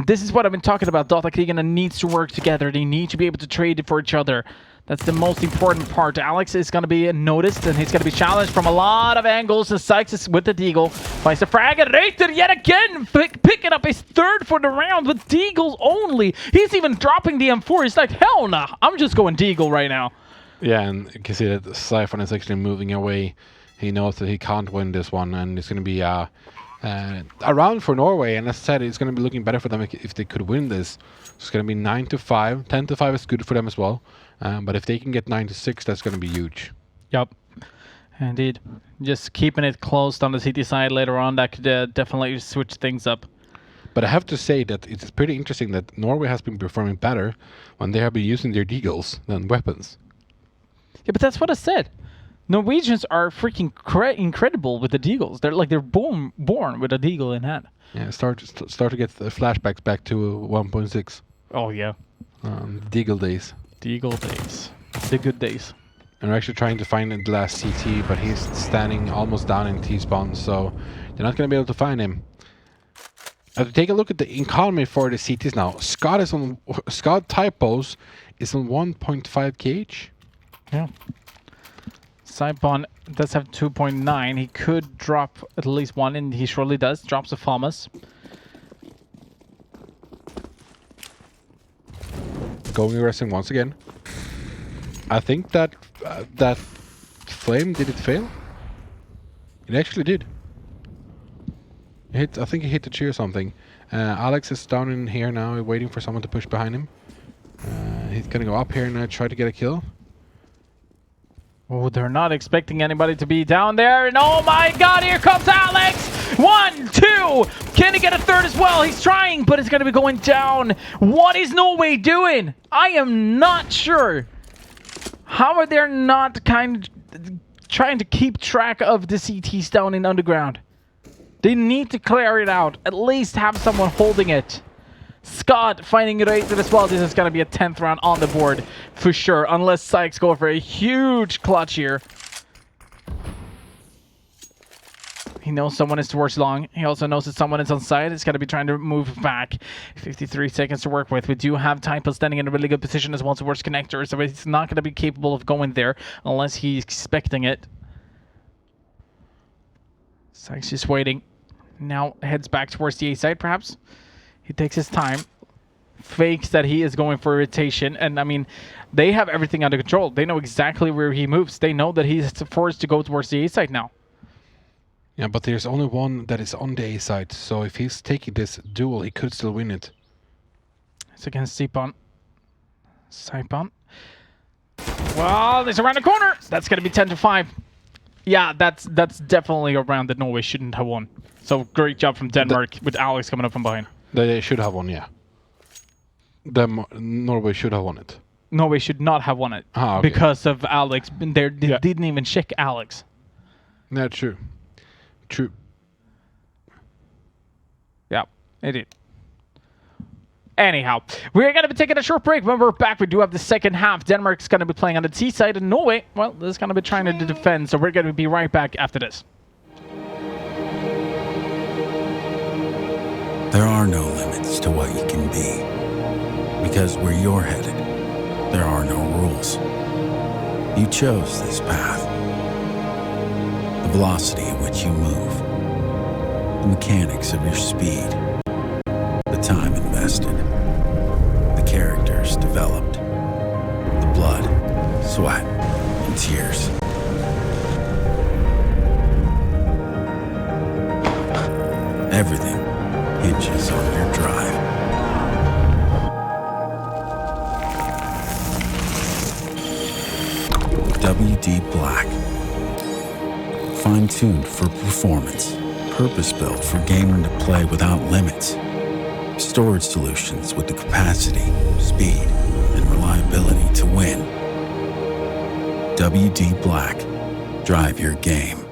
This is what I've been talking about. Datakrigarna needs to work together. They need to be able to trade for each other. That's the most important part. Alex is going to be noticed, and he's going to be challenged from a lot of angles. And Sykes is with the Deagle. Finds the frag, and Reuter yet again picking up his 3rd for the round with Deagles only. He's even dropping the M4. He's like, hell nah, I'm just going Deagle right now. Yeah, and you can see that Siphon is actually moving away. He knows that he can't win this one, and it's going to be a round for Norway. And as I said, it's going to be looking better for them if they could win this. So it's going to be 9-5. 10-5 is good for them as well. But if they can get 9-6, that's going to be huge. Yep, indeed. Just keeping it closed on the CT side later on, that could definitely switch things up. But I have to say that it's pretty interesting that Norway has been performing better when they have been using their Deagles than weapons. Yeah, but that's what I said. Norwegians are freaking incredible with the deagles. They're born with a deagle in hand. Yeah, start to get the flashbacks back to 1.6. Oh yeah, Deagle days. deagle days, the good days. And we're actually trying to find the last CT, but he's standing almost down in T-spawn, so you're not going to be able to find him. Take a look at the economy for the CTs now. Scott typos is on 1.5 kh. Yeah. Saipon does have 2.9. He could drop at least one, and he surely does. Drops a Famas. Going aggressive once again. I think that that flame, did it fail? It actually did. I think he hit the tree or something. Alex is down in here now, waiting for someone to push behind him. He's gonna go up here and try to get a kill. Oh, they're not expecting anybody to be down there. And oh my god, here comes Alex! 1, 2! Can he get a third as well? He's trying, but it's going to be going down. What is Norway doing? I am not sure. How are they not trying to keep track of the CTs down in underground? They need to clear it out. At least have someone holding it. Scott finding it right as well. This is going to be a 10th round on the board for sure. Unless Sykes go for a huge clutch here. He knows someone is towards long. He also knows that someone is on side. He's going to be trying to move back. 53 seconds to work with. We do have Typo standing in a really good position as well towards connector. So he's not going to be capable of going there unless he's expecting it. Sykes is waiting. Now heads back towards the A side perhaps. He takes his time, fakes that he is going for rotation, and I mean, they have everything under control. They know exactly where he moves. They know that he's forced to go towards the A side now. Yeah, but there's only one that is on the A side, so if he's taking this duel, he could still win it. It's against Saipon. Well, it's around the corner. That's going to be 10-5. Yeah, that's definitely a round that Norway shouldn't have won. So great job from Denmark with Alex coming up from behind. They should have won, yeah. Norway should have won it. Norway should not have won it because of Alex. They didn't even check Alex. Yeah, true. True. Yeah, it did. Anyhow, we're going to be taking a short break. When we're back, we do have the second half. Denmark's going to be playing on the T side, and Norway, well, is going to be trying to defend. So we're going to be right back after this. There are no limits to what you can be. Because where you're headed, there are no rules. You chose this path. The velocity at which you move, the mechanics of your speed, the time invested, the characters developed, the blood, sweat, and tears. Everything hinges on your drive. WD Black. Fine-tuned for performance. Purpose-built for gaming to play without limits. Storage solutions with the capacity, speed, and reliability to win. WD Black. Drive your game.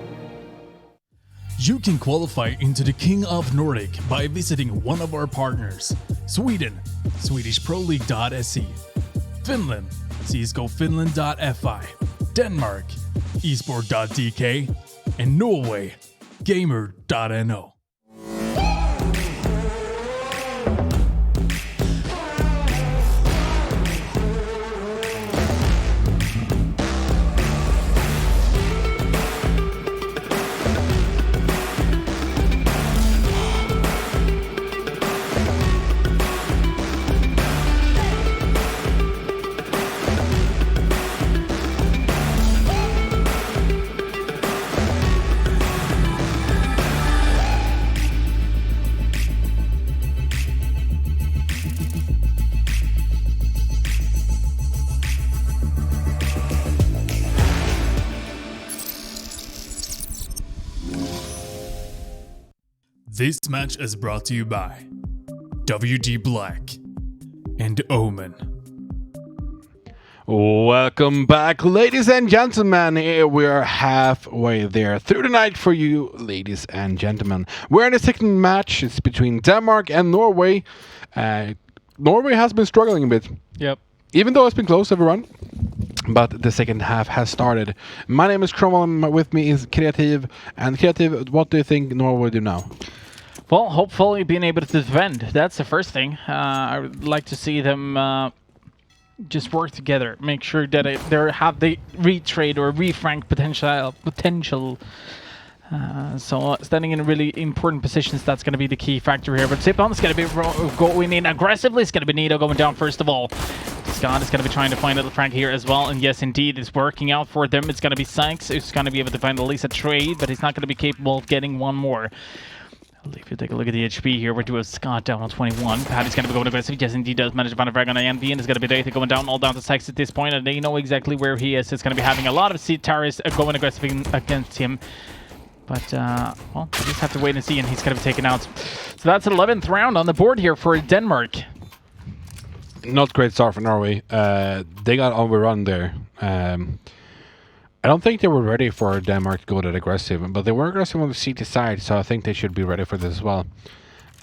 You can qualify into the King of Nordic by visiting one of our partners. Sweden, SwedishProLeague.se. Finland, CSGOFinland.fi. Denmark, esport.dk. And Norway, gamer.no. This match is brought to you by WD Black and Omen. Welcome back, ladies and gentlemen. Here we are halfway there through the night for you, ladies and gentlemen. We're in the second match. It's between Denmark and Norway. Norway has been struggling a bit. Yep. Even though it's been close, everyone. But the second half has started. My name is Cromwell, and with me is Kreativ. And Kreativ, what do you think Norway will do now? Well, hopefully being able to defend. That's the first thing. I would like to see them just work together. Make sure that they have the retrade or refrank potential. So standing in really important positions, that's going to be the key factor here. But Sipon is going to be going in aggressively. It's going to be Nido going down first of all. Scott is going to be trying to find a little Frank here as well. And yes, indeed, it's working out for them. It's going to be Sykes who's going to be able to find at least a trade, but he's not going to be capable of getting one more. If you take a look at the HP here, we're doing Scott down on 21. Paddy's going to be going aggressive. Yes, indeed, does manage to find a frag on Envy, and it's going to be Datha going down, all down to Sykes at this point, and they know exactly where he is. It's going to be having a lot of Terrorists going aggressive against him. But, well, we just have to wait and see, and he's going to be taken out. So that's an 11th round on the board here for Denmark. Not great start for Norway. They got overrun there. I don't think they were ready for Denmark to go that aggressive, but they were aggressive on the CT side, so I think they should be ready for this as well.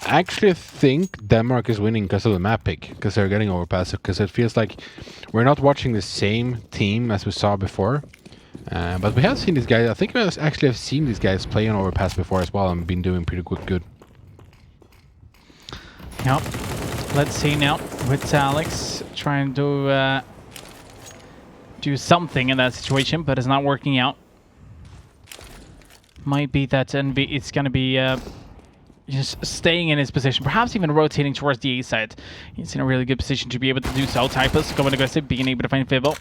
I actually think Denmark is winning because of the map pick, because they're getting overpassed, because it feels like we're not watching the same team as we saw before. But we have seen these guys. I think we actually have seen these guys play on overpass before as well and been doing pretty good. Yep. Let's see now with Alex trying to do something in that situation, but it's not working out. Might be that Envy it's going to be just staying in his position, perhaps even rotating towards the A side. He's in a really good position to be able to do so. Typus going aggressive, being able to find Fibble.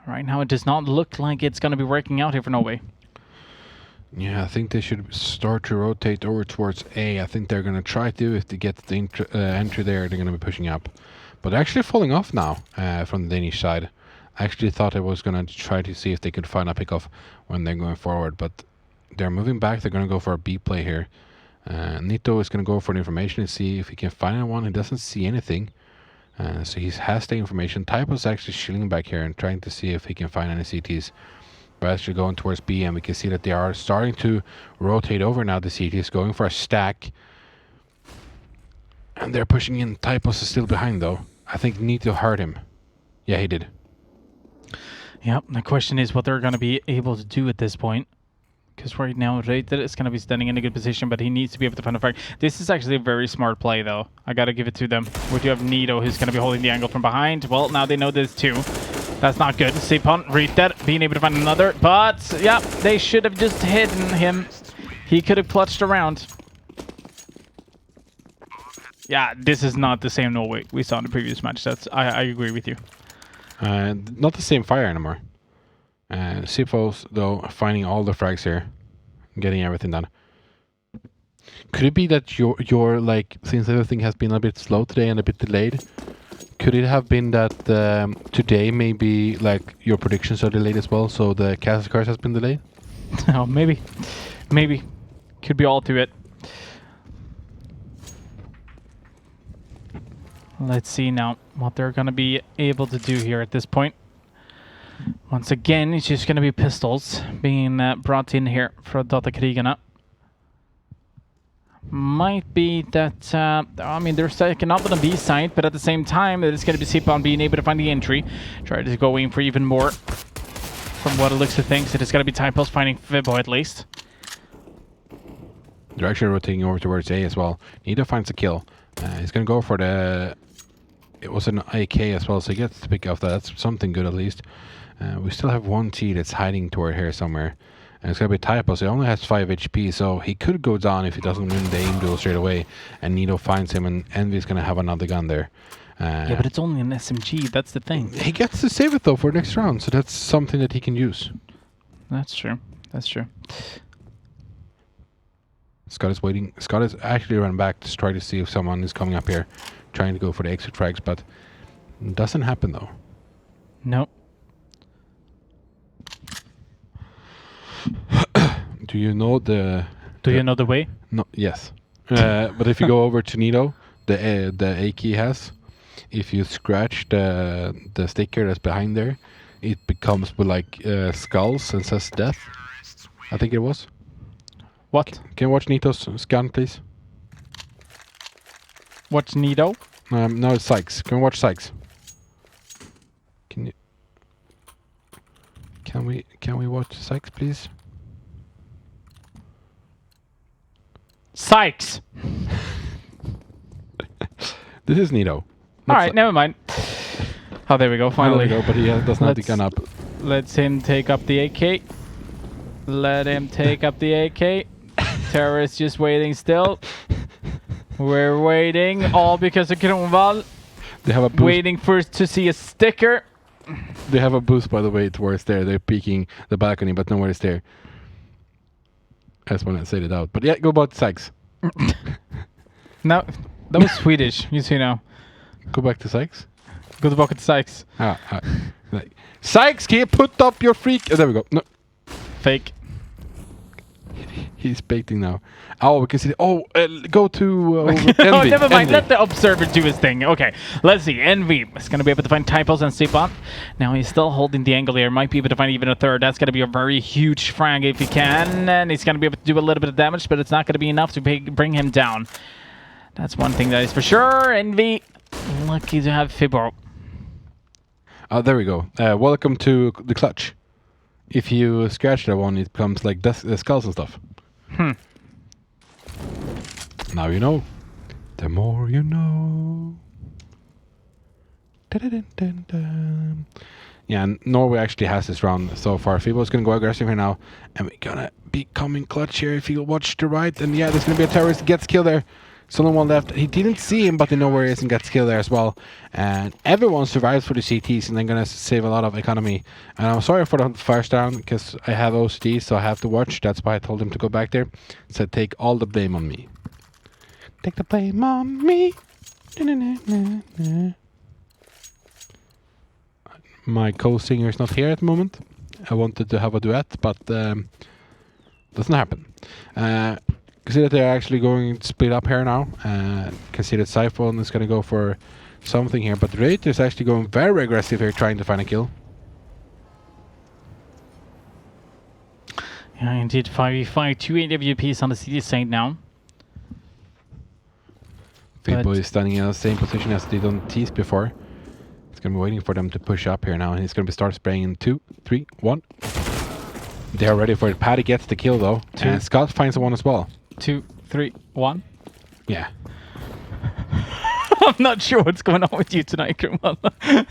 Right now, it does not look like it's going to be working out here for Norway. Yeah, I think they should start to rotate over towards A. I think they're going to try to, if they get the entry there, they're going to be pushing up. But they're actually falling off now from the Danish side. I actually thought I was going to try to see if they could find a pickoff when they're going forward, but they're moving back. They're going to go for a B play here. Nito is going to go for the information and see if he can find anyone. He doesn't see anything. So he has the information. Typo's actually chilling back here and trying to see if he can find any CTs. But actually going towards B, and we can see that they are starting to rotate over now. The CTs going for a stack. And they're pushing in. Typos is still behind though. I think Nito heard him. Yeah, he did. Yep, the question is what they're going to be able to do at this point. Because right now, Rated is going to be standing in a good position, but he needs to be able to find a frag. This is actually a very smart play, though. I got to give it to them. We do have Nito, who's going to be holding the angle from behind. Well, now they know this too. That's not good. Sipon, Rated, being able to find another. But, yeah, they should have just hidden him. He could have clutched around. Yeah, this is not the same Norway we saw in the previous match. That's I agree with you. Not the same fire anymore. Sipos, though, finding all the frags here. Getting everything done. Could it be that your like, since everything has been a bit slow today and a bit delayed, could it have been that today maybe like your predictions are delayed as well, so the castle cars has been delayed? Oh, maybe. Maybe. Could be all to it. Let's see now what they're going to be able to do here at this point. Once again, it's just going to be pistols being brought in here for Datakrigarna. Might be that, I mean, they're second up on the B side, but at the same time, it's going to be Sipon being able to find the entry. Try to go in for even more. From what it looks to things, it is going to be Typos finding Fibbo at least. They're actually rotating over towards A as well. Nito finds a kill. He's going to go for the... It was an AK as well, so he gets to pick off that. That's something good at least. We still have one T that's hiding toward here somewhere. And it's going to be Typos. He only has 5 HP, so he could go down if he doesn't win the aim duel straight away. And Nito finds him, and Envy's going to have another gun there. Yeah, but it's only an SMG. That's the thing. He gets to save it, though, for next round. So that's something that he can use. That's true. That's true. Scott is waiting. Scott is actually run back to try to see if someone is coming up here, trying to go for the exit frags, but it doesn't happen, though. Nope. Do you know the... Do you know the way? No. Yes. But if you go over to Nito, the A key has, if you scratch the sticker that's behind there, it becomes with like skulls and says death. I think it was. What? Can you watch Nito's scan, please? What's Nito? No, it's Sykes. Can we watch Sykes? Can you? Can we watch Sykes, please? Sykes! This is Nito. Alright, never mind. Oh, there we go, finally. There we go, but he doesn't have the gun up. Let's him take up the AK. Let him take up the AK. Terrorist just waiting still. We're waiting, all because of Kronwall. They have a boost. Waiting first to see a sticker. They have a boost, by the way, towards there. They're peeking the balcony, but nowhere is there. I just want to say it out. But yeah, go about Sykes. No, that was Swedish. You see now. Go back to Sykes. Go back to Sykes. Like, Sykes, can you put up your freak? Oh, there we go. No. Fake. He's baiting now. Oh, we can see. Oh, go to Oh, Envy. never mind. Envy. Let the observer do his thing. Okay, let's see. Envy is going to be able to find typos and Sipon. Now he's still holding the angle here. Might be able to find even a third. That's going to be a very huge frag if he can. And he's going to be able to do a little bit of damage, but it's not going to be enough to bring him down. That's one thing that is for sure. Envy, lucky to have Fibro. Oh, there we go. Welcome to the clutch. If you scratch that one, it becomes like skulls and stuff. Now you know. The more you know. Dun-dun-dun-dun. Yeah, and Norway actually has this round so far. Fibo's gonna go aggressive here now, and we're gonna be coming clutch here if you watch the right. And yeah, there's gonna be a terrorist gets killed there. Someone one left. He didn't see him, but they know where he is and gets killed there as well. And everyone survives for the CTs, and they're gonna save a lot of economy. And I'm sorry for the first down because I have OCD, so I have to watch. That's why I told him to go back there. Said take all the blame on me. Take the blame on me. My co-singer is not here at the moment. I wanted to have a duet, but doesn't happen. Can see that they're actually going to split up here now. Can see that Siphon is going to go for something here, but Rate is actually going very aggressive here, trying to find a kill. Yeah, indeed. 5v5, 2 AWPs on the CT side now. Fibo is standing in the same position as they done teased before. He's going to be waiting for them to push up here now, and he's going to start spraying in 2, 3, 1. They're ready for it. Paddy gets the kill though, and Scott finds one as well. 2, 3, 1. Yeah. I'm not sure what's going on with you tonight, Krumala.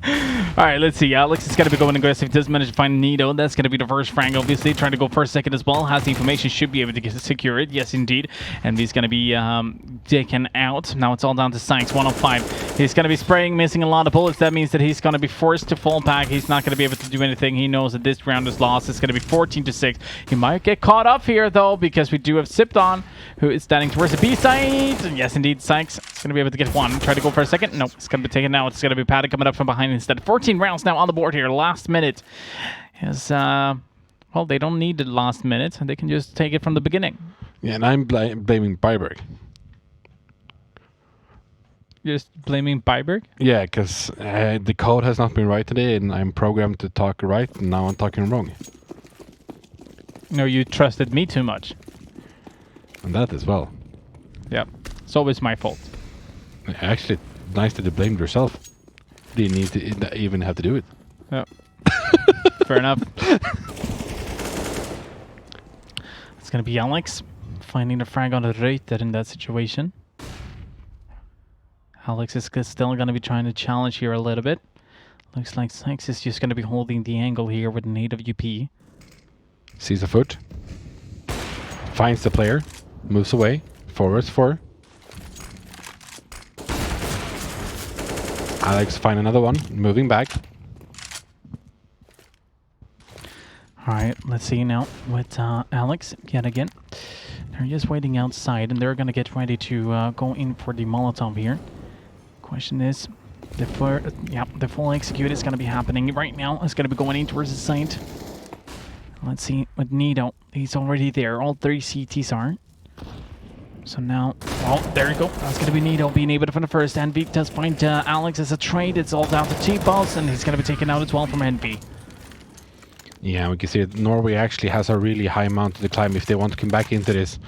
Alright, let's see. Alex is going to be going aggressive. Does manage to find Nito. That's going to be the first frag, obviously. Trying to go first, second as well. Has the information. Should be able to secure it. Yes, indeed. And he's going to be taken out. Now it's all down to Sykes. 105. He's going to be spraying, missing a lot of bullets. That means that he's going to be forced to fall back. He's not going to be able to do anything. He knows that this round is lost. It's going to be 14-6. He might get caught up here, though, because we do have Sipton, who is standing towards the B side. And yes, indeed, Sykes is going to be able to get one. Try to go for a second. Nope, it's going to be taken out. It's going to be Paddy coming up from behind instead. 14 rounds now on the board here. Last minute is, well, they don't need the last minute. They can just take it from the beginning. Yeah, and I'm blaming Byberg. You're just blaming Byberg? Yeah, because the code has not been right today, and I'm programmed to talk right, and now I'm talking wrong. No, you trusted me too much. And that as well. Yep. It's always my fault. Actually, nice that you blamed yourself. You didn't need to even have to do it. Yep. Fair enough. It's going to be Alex finding the frag on the right there in that situation. Alex is still going to be trying to challenge here a little bit. Looks like Sykes is just going to be holding the angle here with an AWP. Sees the foot. Finds the player. Moves away. Forwards 4. Alex find another one. Moving back. Alright, let's see now with Alex yet again. They're just waiting outside and they're going to get ready to go in for the Molotov here. Question is, the full execute is going to be happening right now. It's going to be going in towards the site. Let's see with Nito. He's already there. All 3 CTs are. So now, well, there you go. That's going to be Nito being able to find the first. Envy does find Alex as a trade. It's all down to T-Boss, and he's going to be taken out as well from Envy. Yeah, we can see that Norway actually has a really high mountain to climb if they want to come back into this.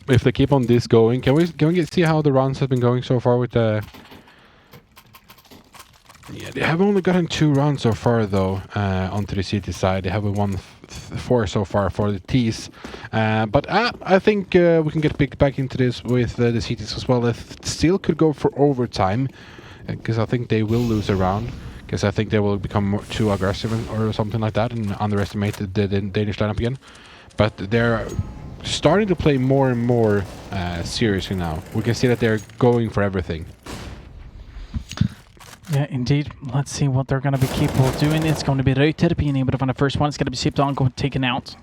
If they keep on this going, can we see how the rounds have been going so far with the... Yeah, they have only gotten 2 rounds so far though onto the city side. They have won 4 so far for the T's, but I think we can get picked back into this with the cities as well. They still could go for overtime because I think they will lose a round. Because I think they will become too aggressive or something like that and underestimate the Danish lineup again. But they're starting to play more and more seriously now. We can see that they're going for everything. Yeah, indeed. Let's see what they're going to be capable of doing. It's going to be Reuter being able to find the first one. It's going to be shipped on, taken out.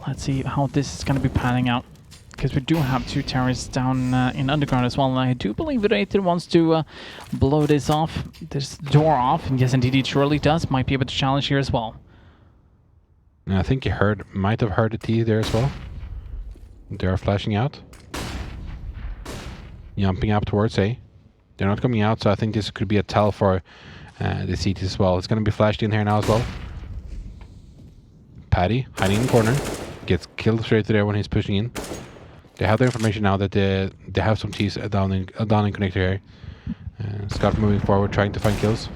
Let's see how this is going to be panning out. Because we do have 2 terrorists down in underground as well. And I do believe Reuter wants to blow this off, this door off. And yes, indeed, he surely does. Might be able to challenge here as well. And I think he might have heard the T there as well. They are flashing out. Jumping up towards A. They're not coming out, so I think this could be a tell for the CT as well. It's going to be flashed in here now as well. Paddy, hiding in the corner. Gets killed straight there when he's pushing in. They have the information now that they have some T's down in connector here. Scott moving forward, trying to find kills.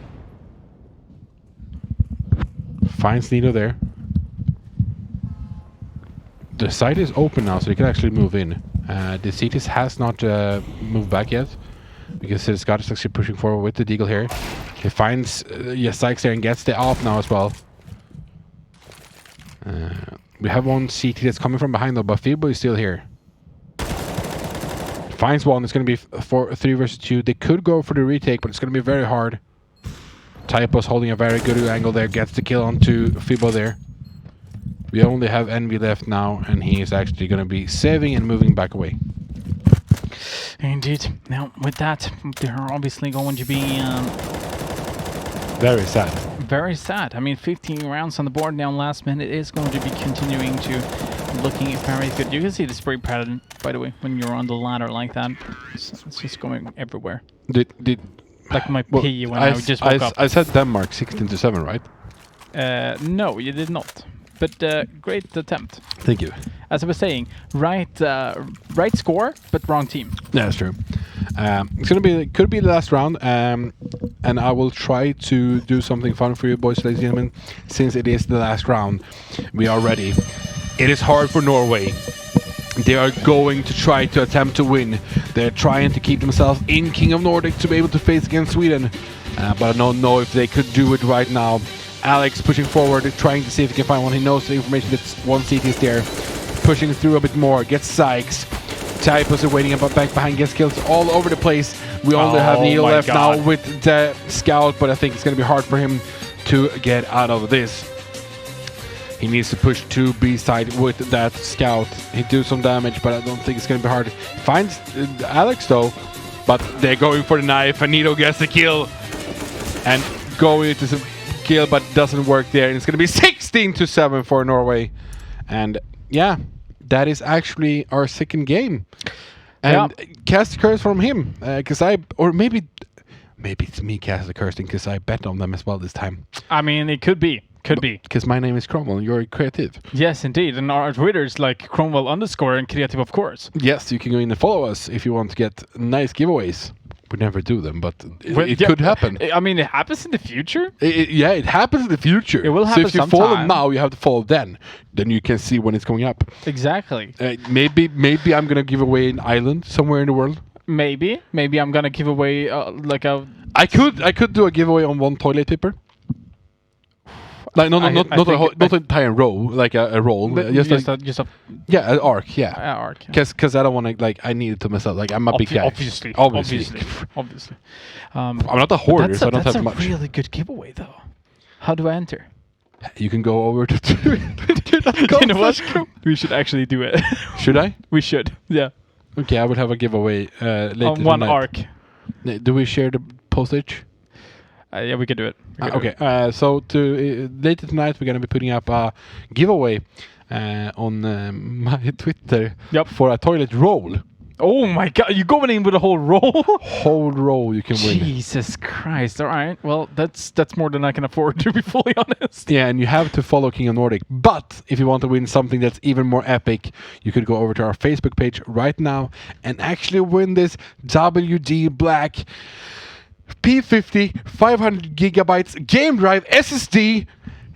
Finds Nito there. The site is open now, so they can actually move in. The CTs has not moved back yet. Because Scott is actually pushing forward with the Deagle here. He finds Sykes there and gets the off now as well. We have one CT that's coming from behind though, but Fibo is still here. Finds one. It's going to be 3 versus 2. They could go for the retake, but it's going to be very hard. Typo's holding a very good angle there. Gets the kill onto Fibo there. We only have Envy left now, and he is actually going to be saving and moving back away. Indeed. Now, with that, they're obviously going to be... very sad. Very sad. I mean, 15 rounds on the board now last minute is going to be continuing to looking very good. You can see the spray pattern, by the way, when you're on the ladder like that. It's just going everywhere. Like my pee when I just woke up. I said Denmark 16-7, right? No, you did not. But great attempt. Thank you. As I was saying, right score, but wrong team. Yeah, that's true. It's could be the last round, and I will try to do something fun for you, boys, ladies and gentlemen. Since it is the last round, we are ready. It is hard for Norway. They are going to try to attempt to win. They're trying to keep themselves in King of Nordic to be able to face against Sweden, but I don't know if they could do it right now. Alex pushing forward, trying to see if he can find one. He knows the information that one CT is there. Pushing through a bit more, gets Sykes. Typos are waiting back behind, gets kills all over the place. We only have Neil left now with the scout, but I think it's going to be hard for him to get out of this. He needs to push to B side with that scout. He do some damage, but I don't think it's going to be hard. Finds Alex though, but they're going for the knife, and Nito gets the kill. And going into some kill, but doesn't work there, and it's going to be 16-7 for Norway. And yeah, that is actually our second game. And cast the curse from him, because maybe it's me cast the cursing because I bet on them as well this time. I mean, it could be. Because my name is Cromwell, you're creative. Yes, indeed. And our Twitter is like Cromwell_ and creative, of course. Yes, you can go in and follow us if you want to get nice giveaways. We never do them, but it could happen. I mean, it happens in the future? It happens in the future. It will happen So if you follow now, you have to follow then. Then you can see when it's going up. Exactly. Maybe I'm going to give away an island somewhere in the world. Maybe I'm going to give away like a... I could do a giveaway on one toilet paper. Like not an entire row, like a roll. Just an arc, arc. Because I don't want to, like, I need it to myself. Like, I'm a big guy. Obviously. I'm not a hoarder, so I don't have much. That's a really good giveaway, though. How do I enter? You can go over to Twitter.com. You know what? We should actually do it. Should I? We should, yeah. Okay, I will have a giveaway later on one tonight. arc. Do we share the postage? Yeah, we can do it. Okay, so later tonight we're going to be putting up a giveaway on my Twitter Yep. for a toilet roll. Oh my god, you going in with a whole roll? Whole roll you can win. Jesus Christ. All right. Well, that's more than I can afford, to be fully honest. Yeah, and you have to follow King of Nordic. But if you want to win something that's even more epic, you could go over to our Facebook page right now and actually win this WD Black P50 500 gigabytes game drive SSD.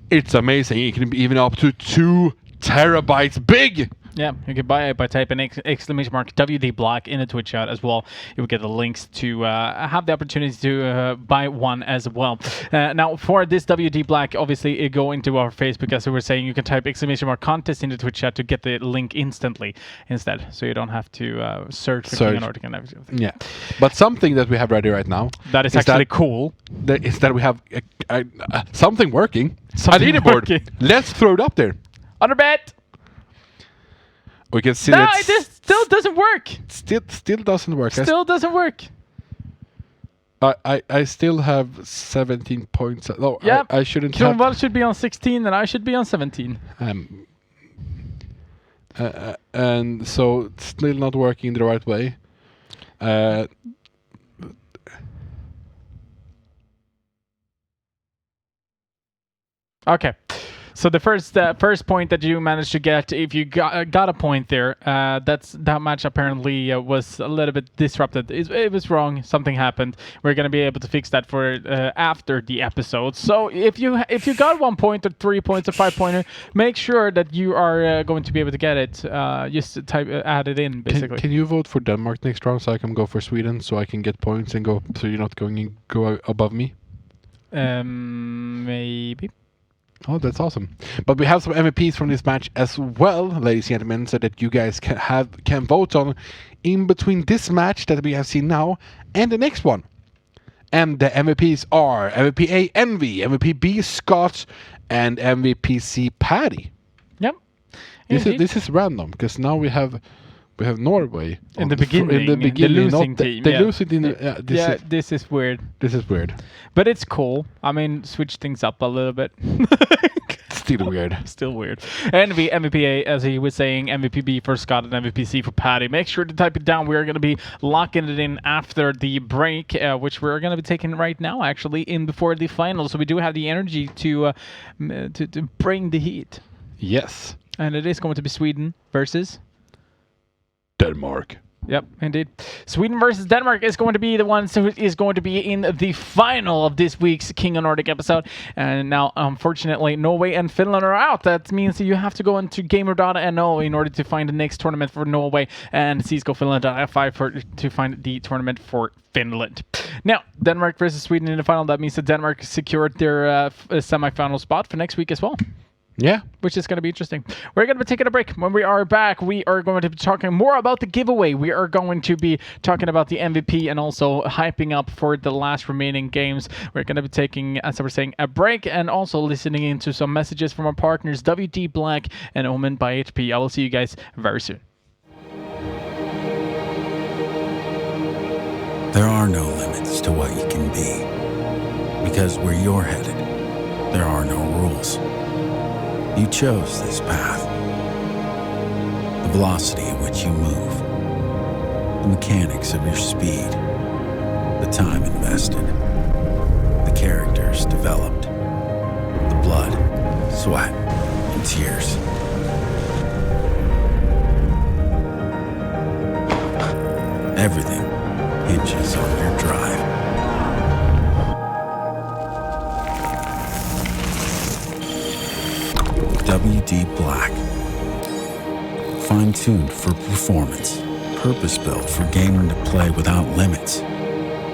It's amazing. It can be even up to 2 terabytes big. Yeah, you can buy it by typing exclamation mark WD Black in the Twitch chat as well. You will get the links to have the opportunity to buy one as well. Now, for this WD Black, obviously, it go into our Facebook, as we were saying. You can type exclamation mark contest in the Twitch chat to get the link instantly instead, so you don't have to search for King of Nordic and everything. Yeah, but something that we have ready right now that is actually cool. Is that we have something working. Something a leaderboard. working. Let's throw it up there. Under bet. We can see No, that it still doesn't work. Still doesn't work. Still doesn't work. I still have 17 points. No, Yeah, I shouldn't have. Kronwall should be on 16 and I should be on 17. And so it's still not working the right way. Okay. So the first point that you managed to get, if you got a point there, that match apparently was a little bit disrupted. It was wrong. Something happened. We're gonna be able to fix that for after the episode. So if you got 1 point or 3 points or 5 pointer, make sure that you are going to be able to get it. Just add it in basically. Can you vote for Denmark next round so I can go for Sweden so I can get points and go so you're not go above me? Maybe. Oh, that's awesome. But we have some MVPs from this match as well, ladies and gentlemen, so that you guys can vote on in between this match that we have seen now and the next one. And the MVPs are MVP A, Envy, MVP B, Scott, and MVP C, Paddy. Yep. This is random, because now we have Norway In the beginning, the losing team. They lose it in the... This is weird. This is weird. But it's cool. I mean, switch things up a little bit. Still weird. Still weird. MVP A, as he was saying, MVP B for Scott and MVP C for Paddy. Make sure to type it down. We're going to be locking it in after the break, which we're going to be taking right now, actually, in before the final. So we do have the energy to bring the heat. Yes. And it is going to be Sweden versus... Denmark. Yep, indeed. Sweden versus Denmark is going to be the one who is going to be in the final of this week's King of Nordic episode. And now, unfortunately, Norway and Finland are out. That means you have to go into gamer.no in order to find the next tournament for Norway and csgofinland.fi to find the tournament for Finland. Now, Denmark versus Sweden in the final. That means that Denmark secured their semi-final spot for next week as well. Yeah. Which is going to be interesting. We're going to be taking a break. When we are back, we are going to be talking more about the giveaway. We are going to be talking about the MVP and also hyping up for the last remaining games. We're going to be taking, as I was saying, a break and also listening into some messages from our partners, WD Black and Omen by HP. I will see you guys very soon. There are no limits to what you can be. Because where you're headed, there are no rules. You chose this path. The velocity at which you move, the mechanics of your speed, the time invested, the characters developed, the blood, sweat, and tears. Everything hinges on your drive. WD Black. Fine-tuned for performance. Purpose-built for gaming to play without limits.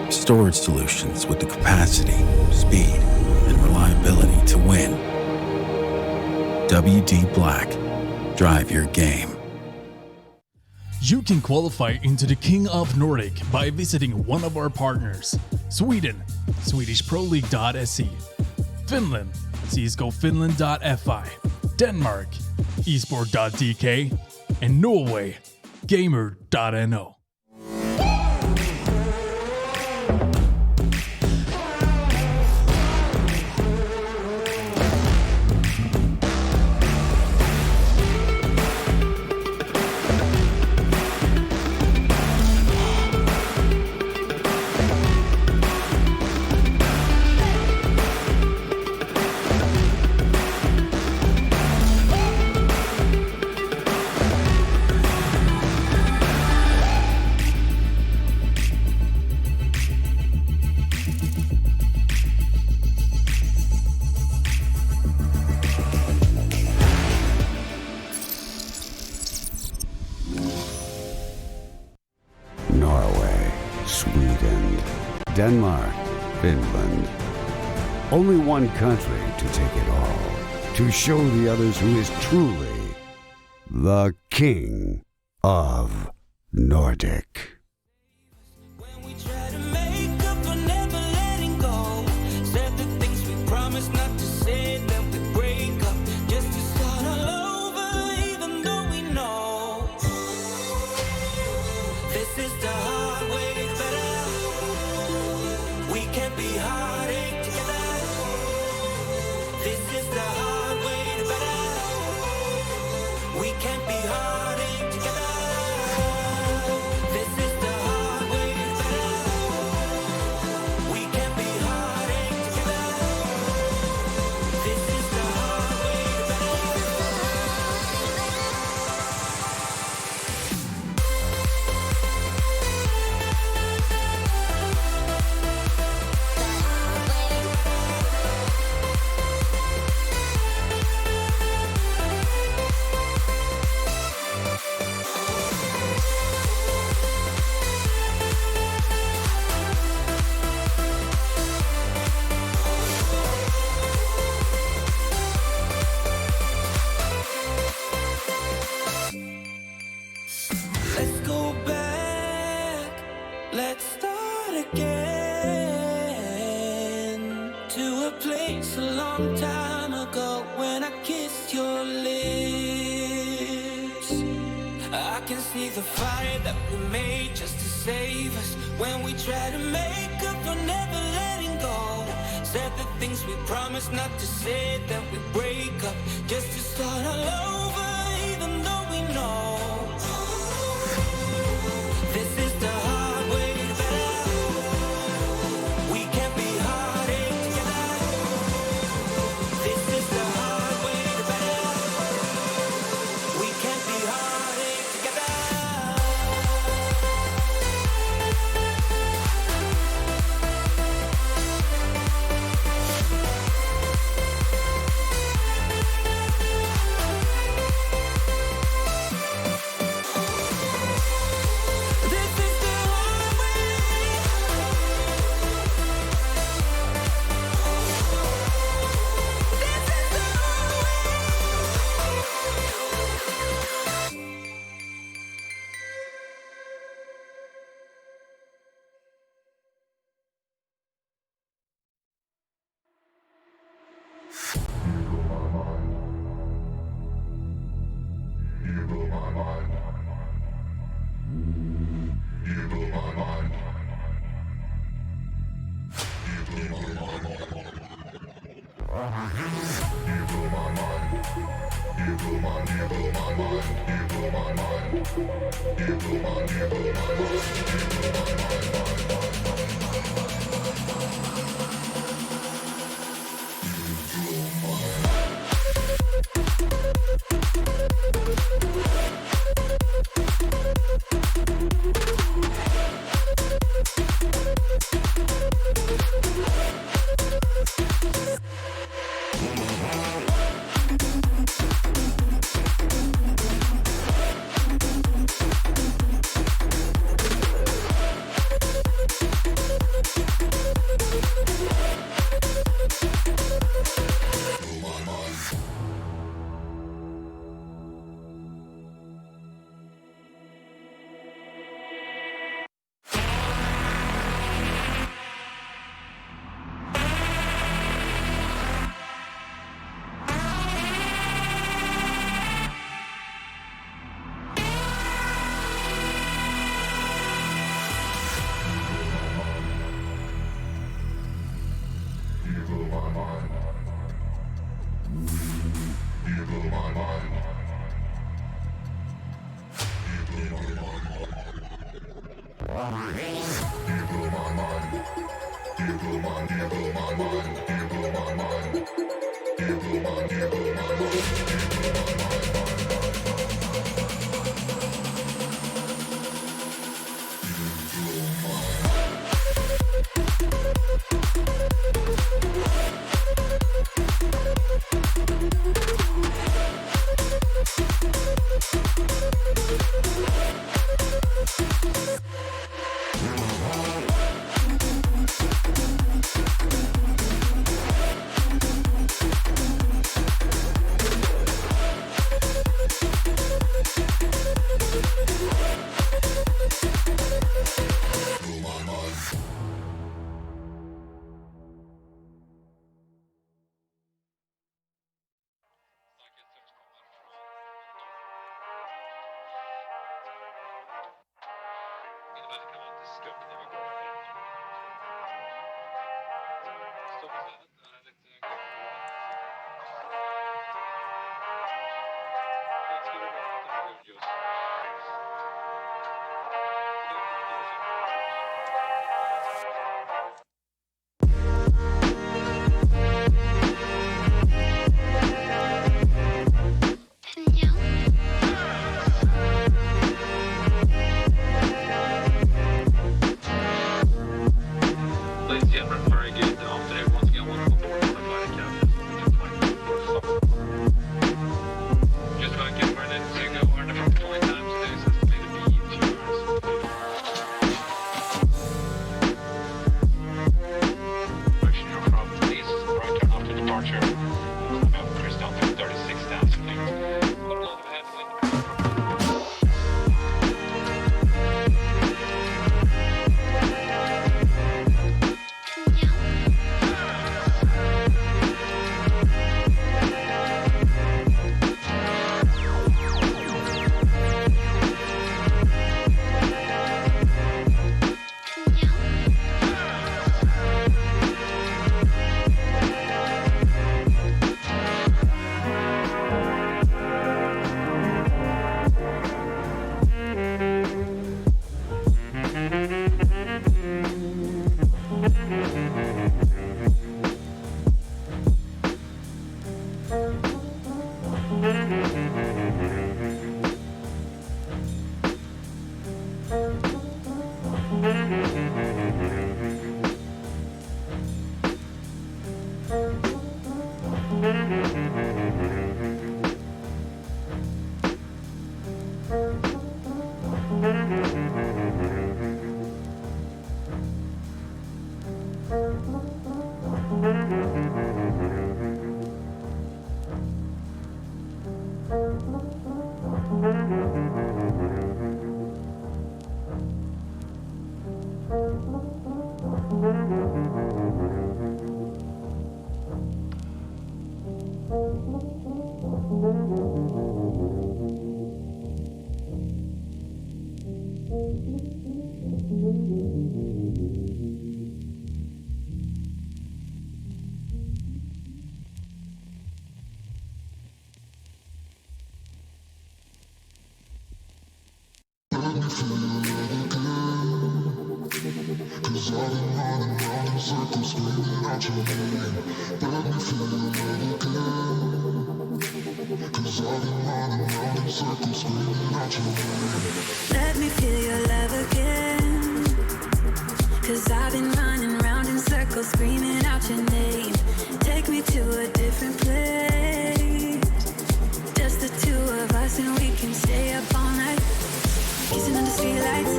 Storage solutions with the capacity, speed, and reliability to win. WD Black. Drive your game. You can qualify into the King of Nordic by visiting one of our partners. Sweden, SwedishProLeague.se. Finland, csgofinland.fi. Denmark, esport.dk. And Norway, gamer.no. Sweden, Denmark, Finland. Only one country to take it all. To show the others who is truly the king of Nordic. When we try to make up for never letting go, said the things we promised not to say, then we break up just to start all over, even though we know this is the hard way better. We can't be heartache together. This is the hard way better. We can't be heartache together. This is the hard way better. We can't be heartache together. This is the hard way better. Let's go back, let's start again, to a place a long time ago when I kissed your lips. I can see the fire that we made just to save us, when we try to make up for never letting go. Said the things we promised not to say, then we break up just to start all over, even though we know this is the hard way better. We can't be heartache together. This is the hard way better. We can't be heartache together. This is the hard way. This is the hard way. Let me feel your love again. 'Cause I've been running round in circles, screaming out your name. Take me to a different place. Just the two of us, and we can stay up all night. Kissing under streetlights,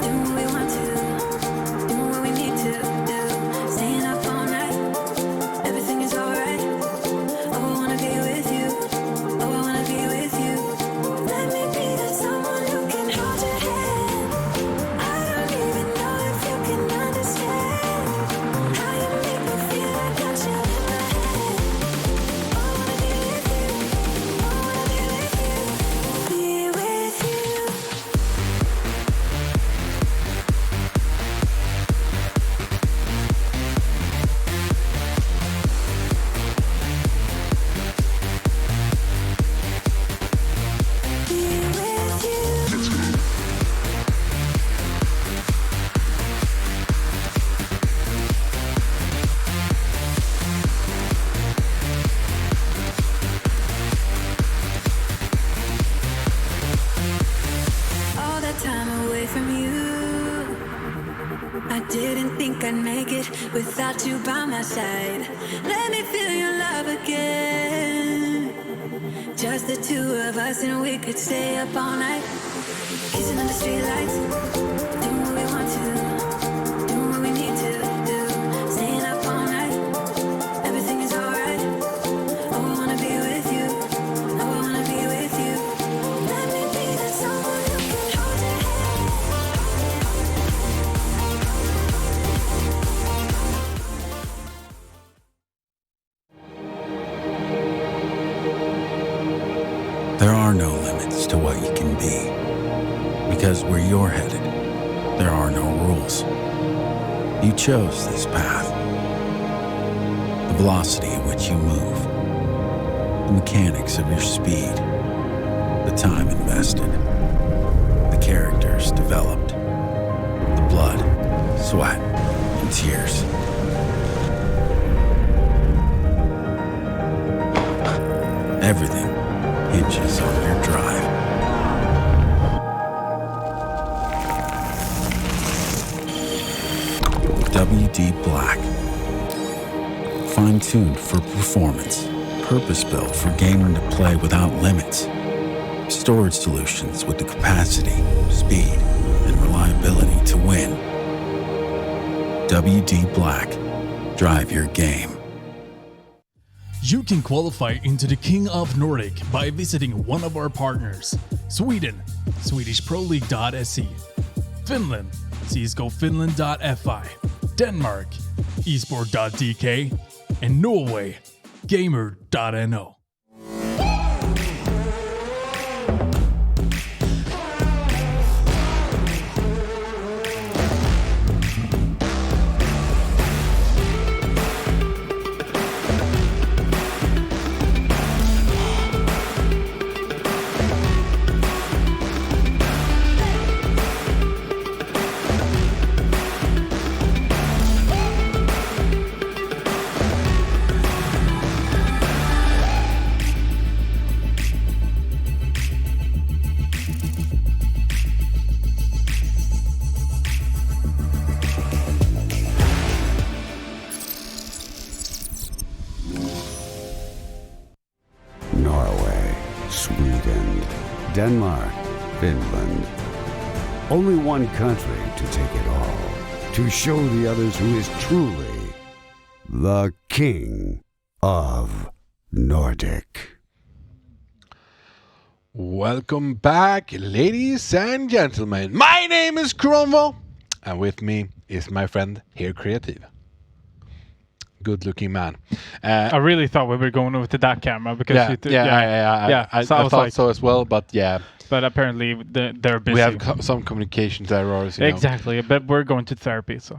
doing what we want to, doing what we need to do. Staying up all night, everything is alright. Oh, I wanna be with you. Oh, I wanna be with you. Let me be that someone who can hold your hand. I don't even know if you can understand how you make me feel. I got you in my head. Oh, I wanna be with you. Oh, I wanna be with you. Be with you. Be with you. All that time away from you, I didn't think I'd make it without you by my side. Let me feel your love again. Just the two of us, and we could stay up all night. Kissing under streetlights, doing what we want to, doing what we need to do. Staying up all night, everything is alright. Oh, I wanna be with you. Oh, I wanna be with you. Let me be that someone who can hold your hand. There are no limits to what you can be. Because where you're headed, there are no rules. You chose this path. The velocity at which you move, the mechanics of your speed, the time invested, the characters developed, the blood, sweat, and tears. Everything hinges on your drive. WD Black. Fine-tuned for performance. Purpose-built for gaming to play without limits. Storage solutions with the capacity, speed, and reliability to win. WD Black. Drive your game. You can qualify into the King of Nordic by visiting one of our partners. Sweden, SwedishProLeague.se. Finland, CSGOFinland.fi. Denmark, esport.dk. And Norway, gamer.no. Norway, Sweden, Denmark, Finland. Only one country to take it all. To show the others who is truly the King of Nordic. Welcome back, ladies and gentlemen. My name is Cromwell, and with me is my friend here, Creative. Good-looking man. I really thought we were going over to that camera because I So I was thought like, so as well, but yeah, but apparently they're busy. we have some communications errors. You know. Exactly, but we're going to therapy, so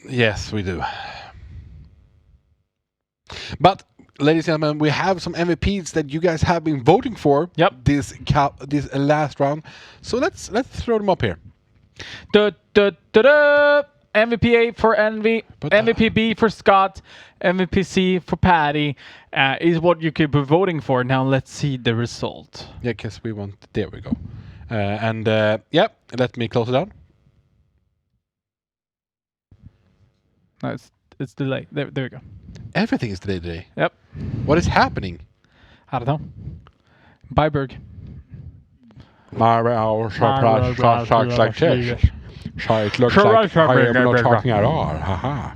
Yes, we do. But, ladies and gentlemen, we have some MVPs that you guys have been voting for. Yep. This last round. So let's throw them up here. MVP A for Envy, MVP B for Scott, MVP C for Patty is what you could be voting for. Now let's see the result. Yeah, because we want. There we go. Let me close it down. No, it's delayed. There we go. Everything is delayed today. Yep. What is happening? I don't know. Byberg. So it looks like I am not talking at all. Haha.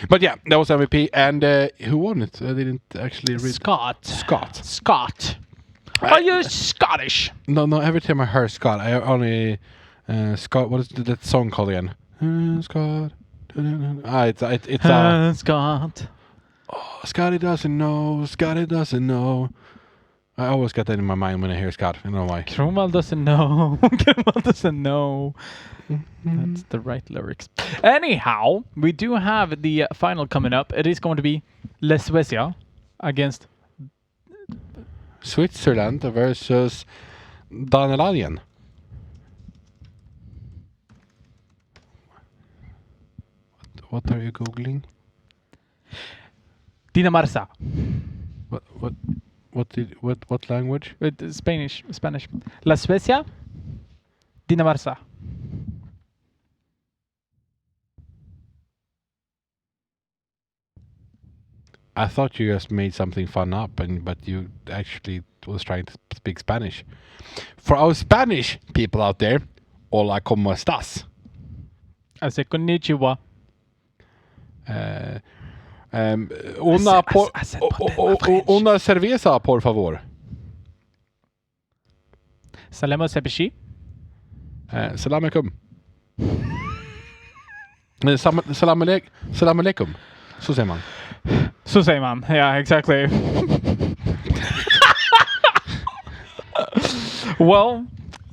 But yeah, that was MVP. And who won it? I didn't actually read. Scott. Are you Scottish? No. Every time I heard Scott, I only Scott. What is that song called again? Scott. It's Scott. Oh, Scotty doesn't know. Scotty doesn't know. I always get that in my mind when I hear Scott. I don't know why. Cromwell doesn't know. Cromwell doesn't know. That's the right lyrics. Anyhow, we do have the final coming up. It is going to be La Suecia against Switzerland versus Daneladian. What are you googling? Dinamarca. What language? Spanish. La Suecia, Dinamarca. I thought you just made something fun up, but you actually was trying to speak Spanish. For our Spanish people out there, hola, ¿cómo estás? Hace konnichiwa. Una cerveza, por favor. Salam alaikum. Salam alaikum. Salam alaikum. Så säger man. Så säger man. Yeah, exactly. Well,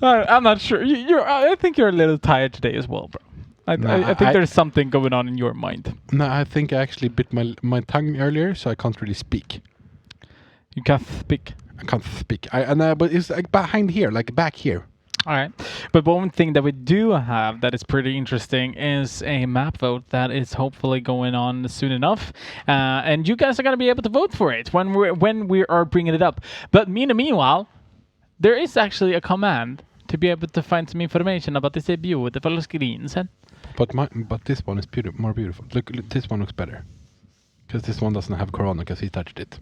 I'm not sure. I think you're a little tired today as well, bro. I think there's something going on in your mind. No, I think I actually bit my tongue earlier, so I can't really speak. You can't speak. I can't speak. But it's like behind here, like back here. All right. But one thing that we do have that is pretty interesting is a map vote that is hopefully going on soon enough. And you guys are going to be able to vote for it when we are bringing it up. But meanwhile, there is actually a command to be able to find some information about this beautiful screens. But this one is more beautiful. Look, this one looks better. Because this one doesn't have Corona because he touched it.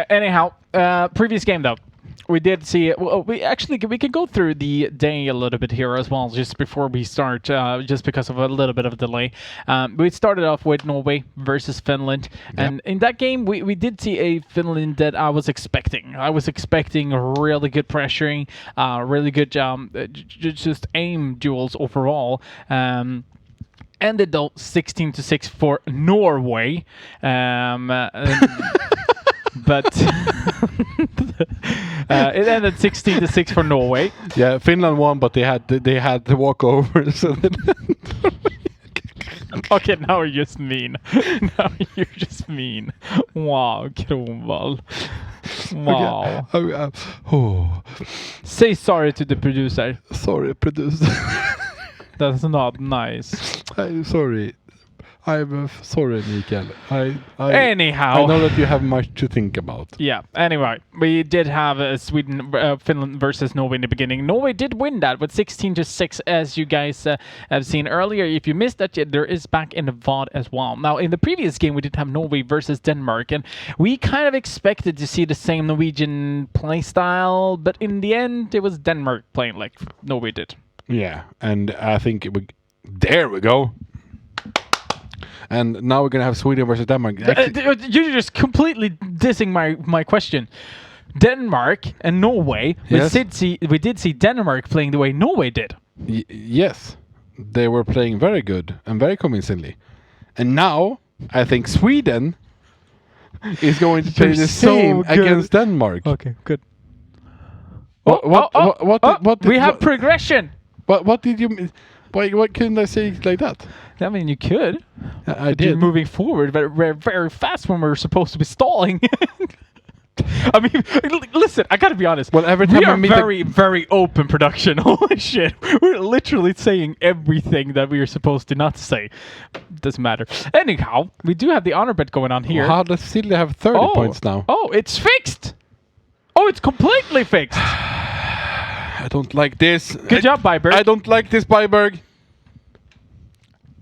Anyhow, previous game though. We did see. We can go through the day a little bit here as well, just before we start, just because of a little bit of a delay. We started off with Norway versus Finland, and in that game, we did see a Finland that I was expecting. I was expecting really good pressuring, really good just aim duels overall. Ended though 16-6 for Norway. But it ended 16-6 for Norway. Yeah, Finland won, but they had to walk over. So okay, now you're just mean. Now you're just mean. Wow, Kronwall. Wow. Okay. Say sorry to the producer. Sorry, producer. That's not nice. I'm sorry. I'm sorry, Mikael. Anyhow. I know that you have much to think about. Yeah, anyway. We did have Finland versus Norway in the beginning. Norway did win that with 16-6, as you guys have seen earlier. If you missed that, there is back in the VOD as well. Now, in the previous game, we did have Norway versus Denmark, and we kind of expected to see the same Norwegian play style, but in the end, it was Denmark playing like Norway did. Yeah, and I think there we go. And now we're going to have Sweden versus Denmark. You're just completely dissing my question. Denmark and Norway, yes. we did see Denmark playing the way Norway did. Yes, they were playing very good and very convincingly. And now, I think Sweden is going to play the same against Denmark. Okay, good. What We have progression. What did you... Why couldn't I say it like that? I mean, you could. I But you're did. moving forward very, very fast when we're supposed to be stalling. I mean, listen, I gotta be honest. Well, every time we I are meet a- very, very open production. Holy shit. We're literally saying everything that we are supposed to not say. Doesn't matter. Anyhow, we do have the honor bet going on here. How does Silly have 30 points now? Oh, it's fixed. Oh, it's completely fixed. I don't like this. Good job, Byberg. I don't like this, Byberg.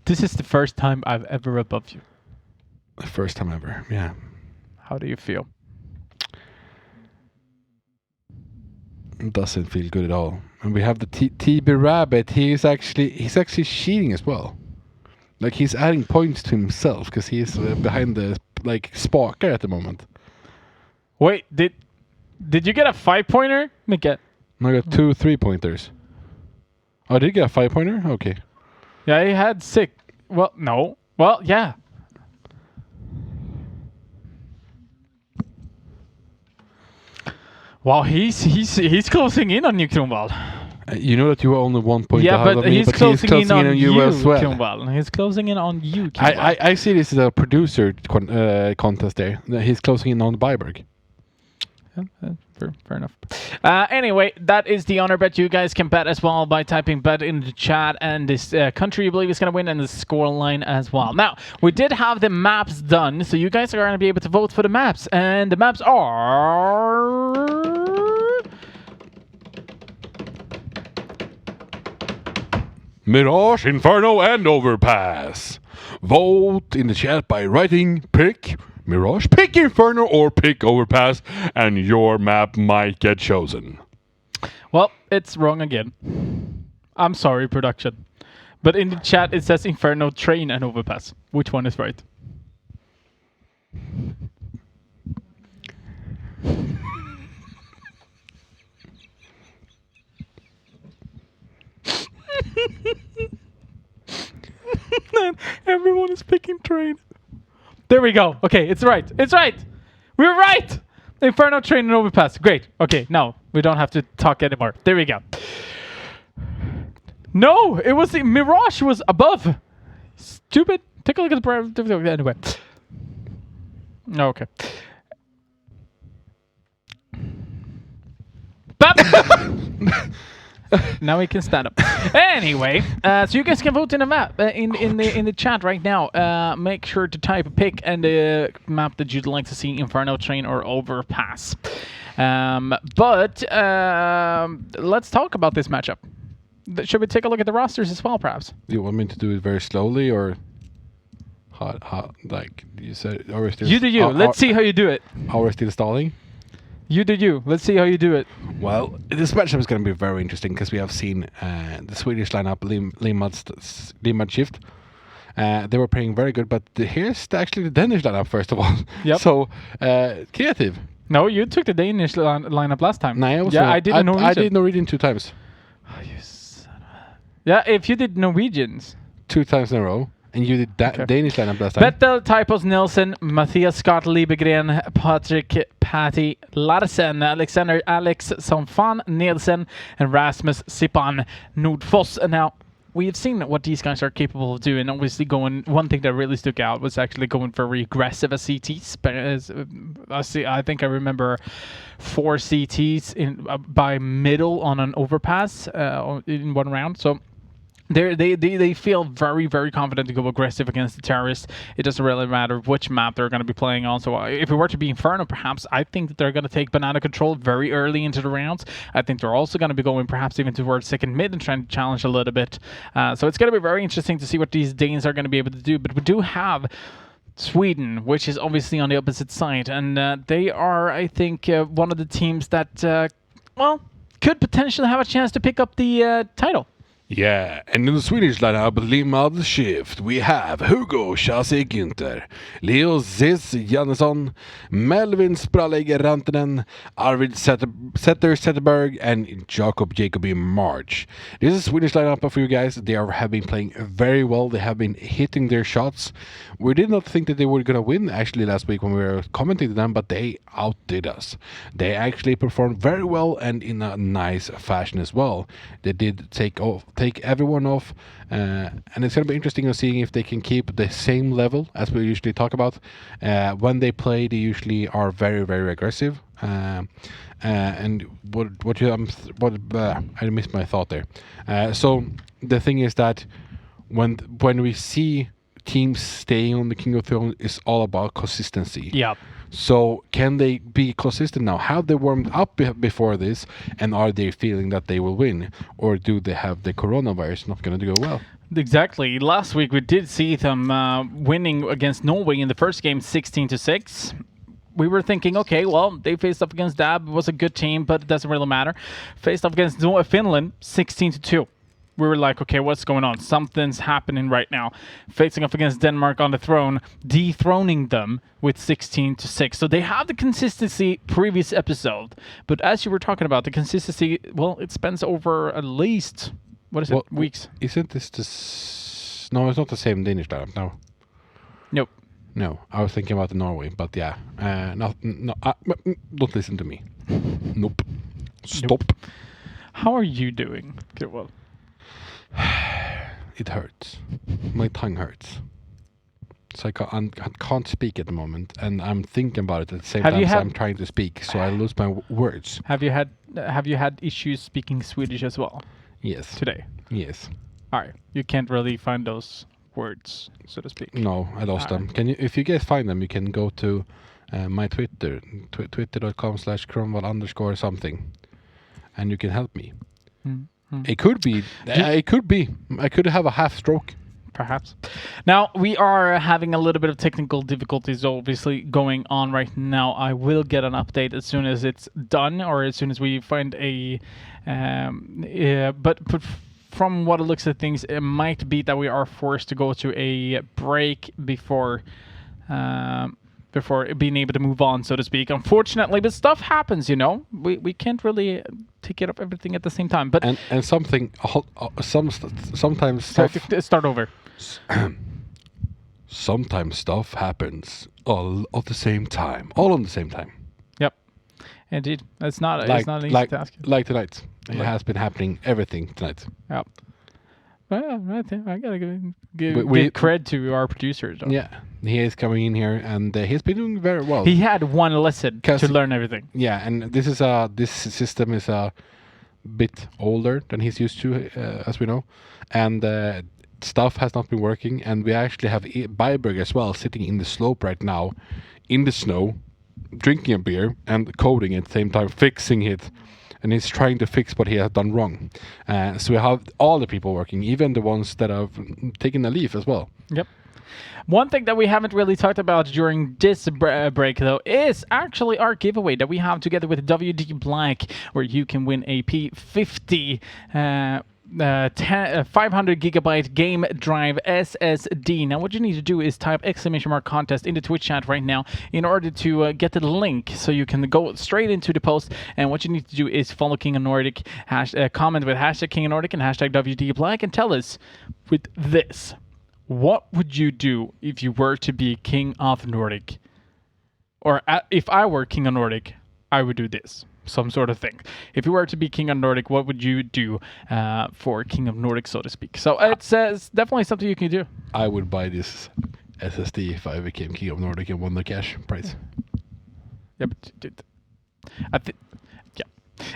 This is the first time I've ever above you. The first time ever, yeah. How do you feel? It doesn't feel good at all. And we have the TB Rabbit. He's actually cheating as well. Like he's adding points to himself because he's behind the Sparker at the moment. Wait, did you get a 5-pointer, Micke? I got 2 3-pointers. Oh, did you get a 5-pointer? Okay. Yeah, he had 6. Well, no. Well, yeah. Wow, he's closing in on you, Kronwall. You know that you were only 1 point Yeah, ahead but of me, he's but closing in on you, as well. Kronwall. He's closing in on you, Kronwall. I see this as a producer contest there. He's closing in on Byberg. Fair enough. Anyway, that is the honor bet. You guys can bet as well by typing bet in the chat and this country you believe is going to win and the score line as well. Now, we did have the maps done, so you guys are going to be able to vote for the maps. And the maps are... Mirage, Inferno, and Overpass. Vote in the chat by writing pick Mirage, pick Inferno, or pick Overpass, and your map might get chosen. Well, it's wrong again. I'm sorry, production. But in the chat it says Inferno, Train, and Overpass. Which one is right? Everyone is picking Train. There we go. Okay, it's right. It's right. We're right. Inferno, Train, and Overpass. Great. Okay, now we don't have to talk anymore. There we go. No, it was the Mirage was above. Stupid. Take a look at the anyway. Okay. Now we can stand up. Anyway, so you guys can vote in the map in the chat right now. Make sure to type a pick and the map that you'd like to see: Inferno, Train, or Overpass. But let's talk about this matchup. Should we take a look at the rosters as well, perhaps? Do you want me to do it very slowly or like you said? Or still You do you. Let's see how you do it. How we're still stalling? You do you. Let's see how you do it. Well, this matchup is going to be very interesting because we have seen the Swedish lineup, Limad Shift. They were playing very good, but here's actually the Danish lineup, first of all. Yep. So, creative. No, you took the Danish lineup last time. No, I was I did Norwegian. I did Norwegian 2 times. Oh, you son of a... Yeah, if you did Norwegians. 2 times in a row. And you did Danish lineup last time. Vettel, Typos Nilsson, Matthias Scott, Liebegren, Patrick, Patty, Larsen, Alexander, Alex Sonfan, Nielsen, and Rasmus Sipan Nordfoss. And now, we have seen what these guys are capable of doing. Obviously, one thing that really stuck out was actually going very aggressive as CTs. I think I remember 4 CTs by middle on an overpass in one round. So they feel very, very confident to go aggressive against the terrorists. It doesn't really matter which map they're going to be playing on. So if it were to be Inferno, perhaps, I think that they're going to take banana control very early into the rounds. I think they're also going to be going perhaps even towards second mid and trying to challenge a little bit. So it's going to be very interesting to see what these Danes are going to be able to do. But we do have Sweden, which is obviously on the opposite side. And they are, I think, one of the teams that, could potentially have a chance to pick up the title. Yeah, and in the Swedish lineup, Limad Shift, we have Hugo Chassi Günther, Leo Ziz Jannesson, Melvin Spraleg Rantanen, Arvid Zetterberg, and Jacobi March. This is a Swedish lineup for you guys. They have been playing very well. They have been hitting their shots. We did not think that they were going to win actually last week when we were commenting to them, but they outdid us. They actually performed very well and in a nice fashion as well. They did take take everyone off, and it's going to be interesting of seeing if they can keep the same level as we usually talk about. When they play, they usually are very, very aggressive. And I missed my thought there. So the thing is that when we see teams staying on the King of Thrones, it's all about consistency. Yeah. So can they be consistent now? Have they warmed up before this, and are they feeling that they will win, or do they have the coronavirus not going to go well? Exactly. Last week we did see them winning against Norway in the first game, 16-6. We were thinking, okay, well, they faced up against Dab. It was a good team, but it doesn't really matter. Faced up against Finland, 16-2. We were like, okay, what's going on? Something's happening right now. Facing up against Denmark on the throne, dethroning them with 16-6. So they have the consistency previous episode. But as you were talking about, the consistency, well, it spans over at least, weeks. Isn't this No, it's not the same Danish dialect, no. Nope. No, I was thinking about Norway, but yeah. Don't listen to me. Nope. Stop. Nope. How are you doing? Okay, well. It hurts. My tongue hurts. So I can't speak at the moment, and I'm thinking about it at the same time as I'm trying to speak, so I lose my words. Have you had issues speaking Swedish as well? Yes. Today? Yes. All right. You can't really find those words, so to speak. No, I lost them. Can you? If you guys find them, you can go to my Twitter, twitter.com/Kronwall_ something, and you can help me. It could be. It could be. I could have a half stroke. Perhaps. Now, we are having a little bit of technical difficulties obviously going on right now. I will get an update as soon as it's done, or as soon as we find a... But from what it looks at things, it might be that we are forced to go to a break before being able to move on, so to speak. Unfortunately, but stuff happens, you know. We can't really take care of everything at the same time. But and sometimes stuff... Start over. Sometimes stuff happens all at the same time. All on the same time. Yep. Indeed. It's not an easy task. Like tonight. It has been happening everything tonight. Yep. Well, I gotta give cred to our producer. Though. Yeah, he is coming in here, and he's been doing very well. He had one lesson to learn everything. Yeah, and this system is a bit older than he's used to, as we know, and stuff has not been working. And we actually have Byberg as well sitting in the slope right now, in the snow, drinking a beer and coding at the same time, fixing it. And he's trying to fix what he has done wrong. So we have all the people working, even the ones that have taken a leave as well. Yep. One thing that we haven't really talked about during this break, though, is actually our giveaway that we have together with WD Black, where you can win a P50 500 gigabyte game drive SSD. Now, what you need to do is type !contest in the Twitch chat right now in order to get the link, so you can go straight into the post. And what you need to do is follow King of Nordic, comment with hashtag King of Nordic and hashtag WD Black, and tell us with this: what would you do if you were to be King of Nordic? Or if I were King of Nordic, I would do this. Some sort of thing. If you were to be King of Nordic, what would you do for King of Nordic, so to speak? So it's definitely something you can do. I would buy this SSD if I became King of Nordic and won the cash prize. Yeah, but yeah.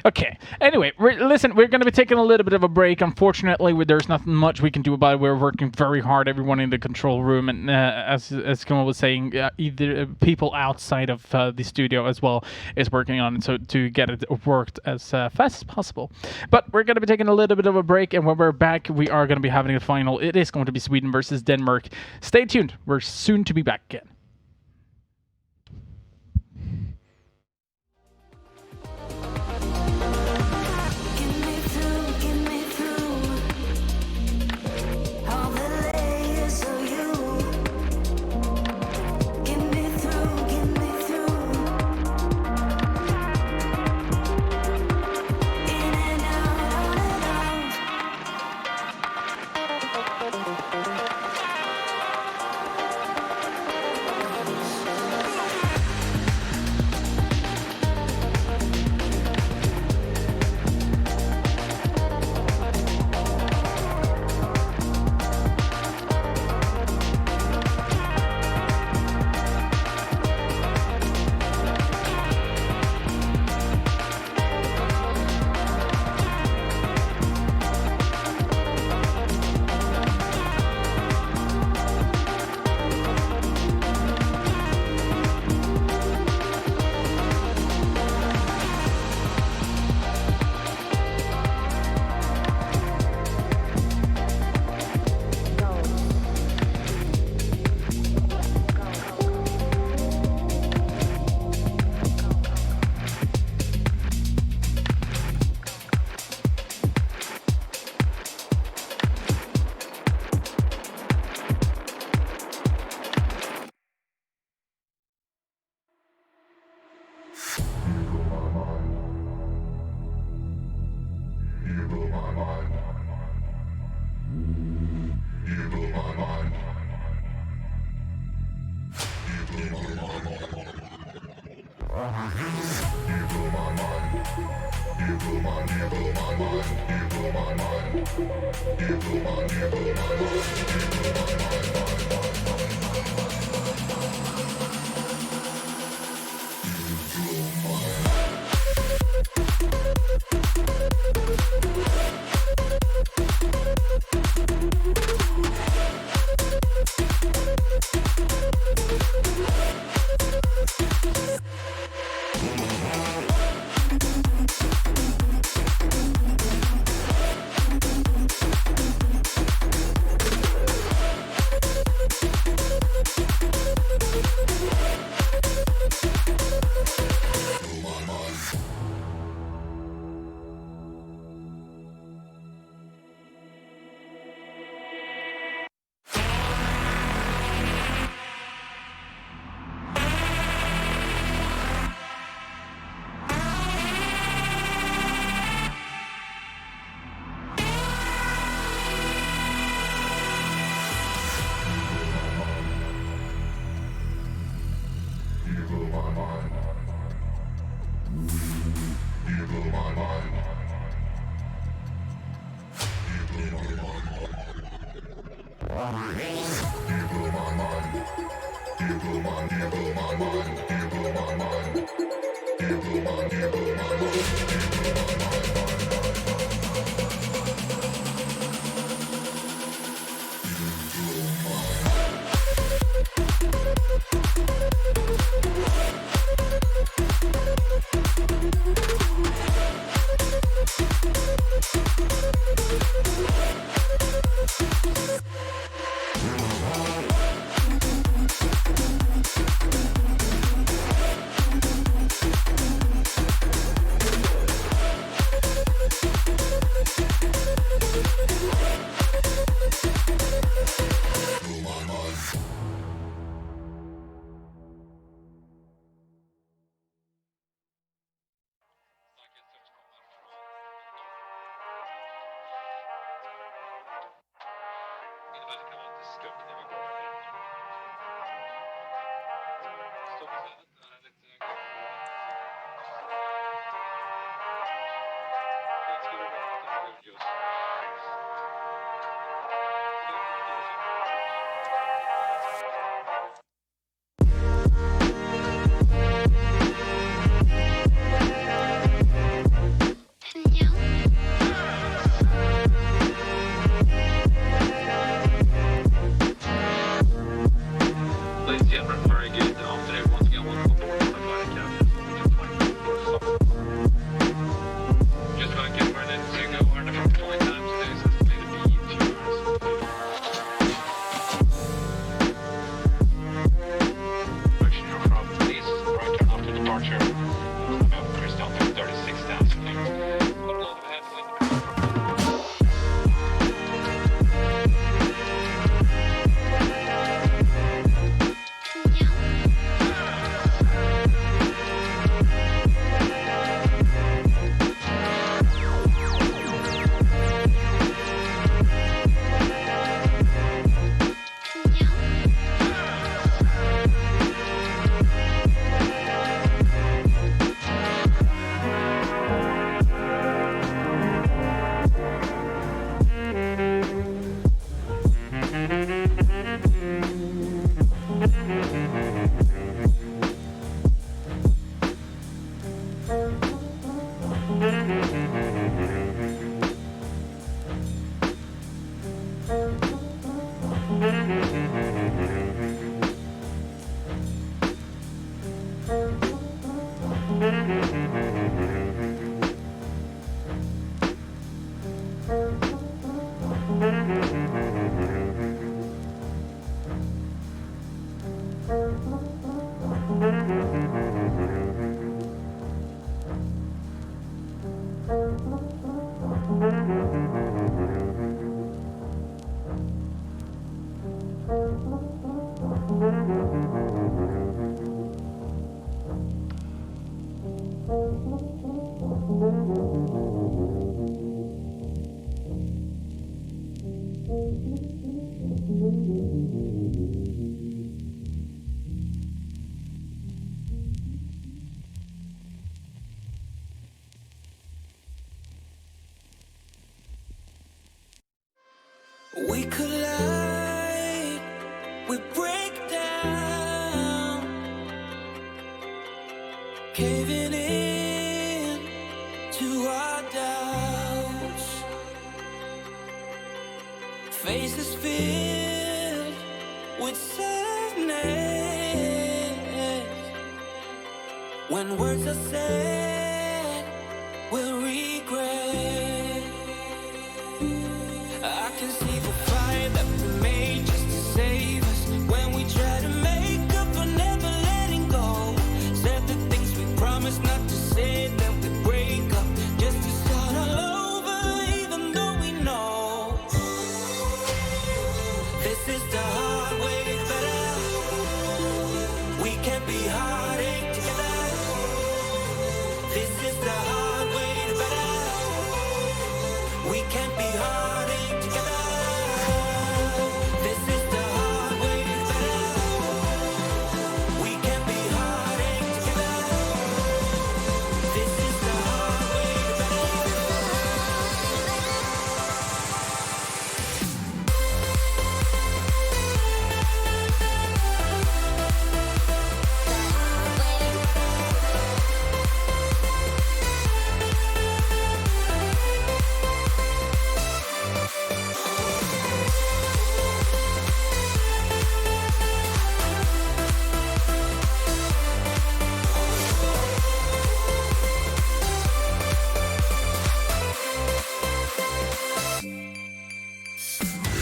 Okay. Anyway, we're going to be taking a little bit of a break. Unfortunately, there's nothing much we can do about it. We're working very hard, everyone in the control room, and as Kamal was saying, either people outside of the studio as well is working on it, so to get it worked as fast as possible. But we're going to be taking a little bit of a break, and when we're back, we are going to be having a final. It is going to be Sweden versus Denmark. Stay tuned. We're soon to be back again. caving in to our doubts. Faces filled with sadness. When words are said, we'll regret. I can see the fire that we made just to save us. When we try to make up for never letting go. Said the things we promised not to say, then we break up just to start all over, even though we know this is the hard way better. We can't be heartache together. This is the hard way better. We can't be heartache together. This is the hard way better. We can't be heartache together. This is the hard way better.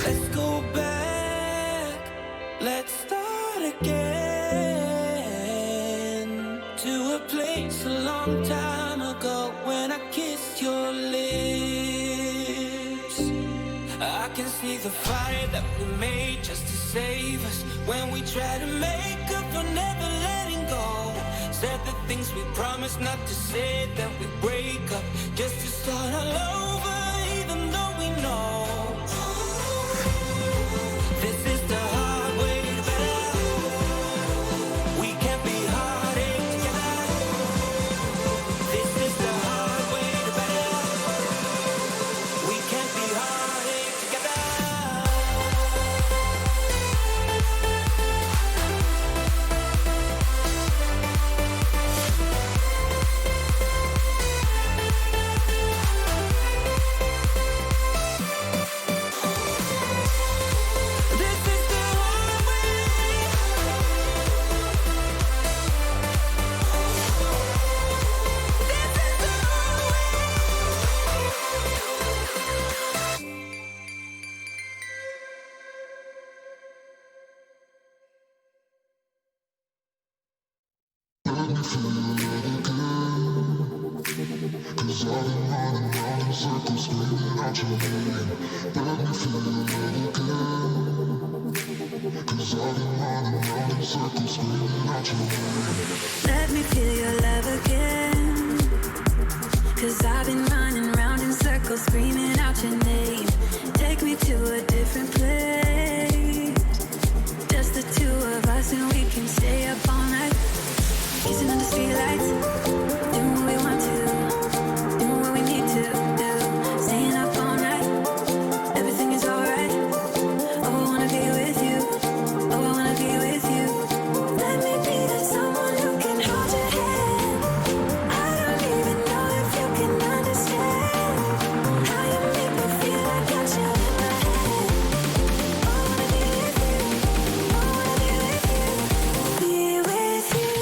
Let's go back, let's start again. To a place a long time ago when I kissed your lips. I can see the fire that we made just to save us. When we try to make up for never letting go. Said the things we promised not to say, then we break up just to start all over, even though we know this is the hard way better. We can't be heartache together. This is the hard way better. We can't be heartache together. This is the hard way. This is the hard way. Let me feel your love again. 'Cause I've been running round in circles, screaming out your name. Take me to a different place. Just the two of us, and we can stay up all night. Kissing under streetlights, doing what we want to, doing what we need to do. Staying up all night, everything is alright. Oh, I wanna be with you. Oh, I wanna be with you. Let me be that someone who can hold your hand. I don't even know if you can understand how you make me feel. I got you in my hand. Oh, I wanna be with you. Oh, I wanna be with you. Be with you.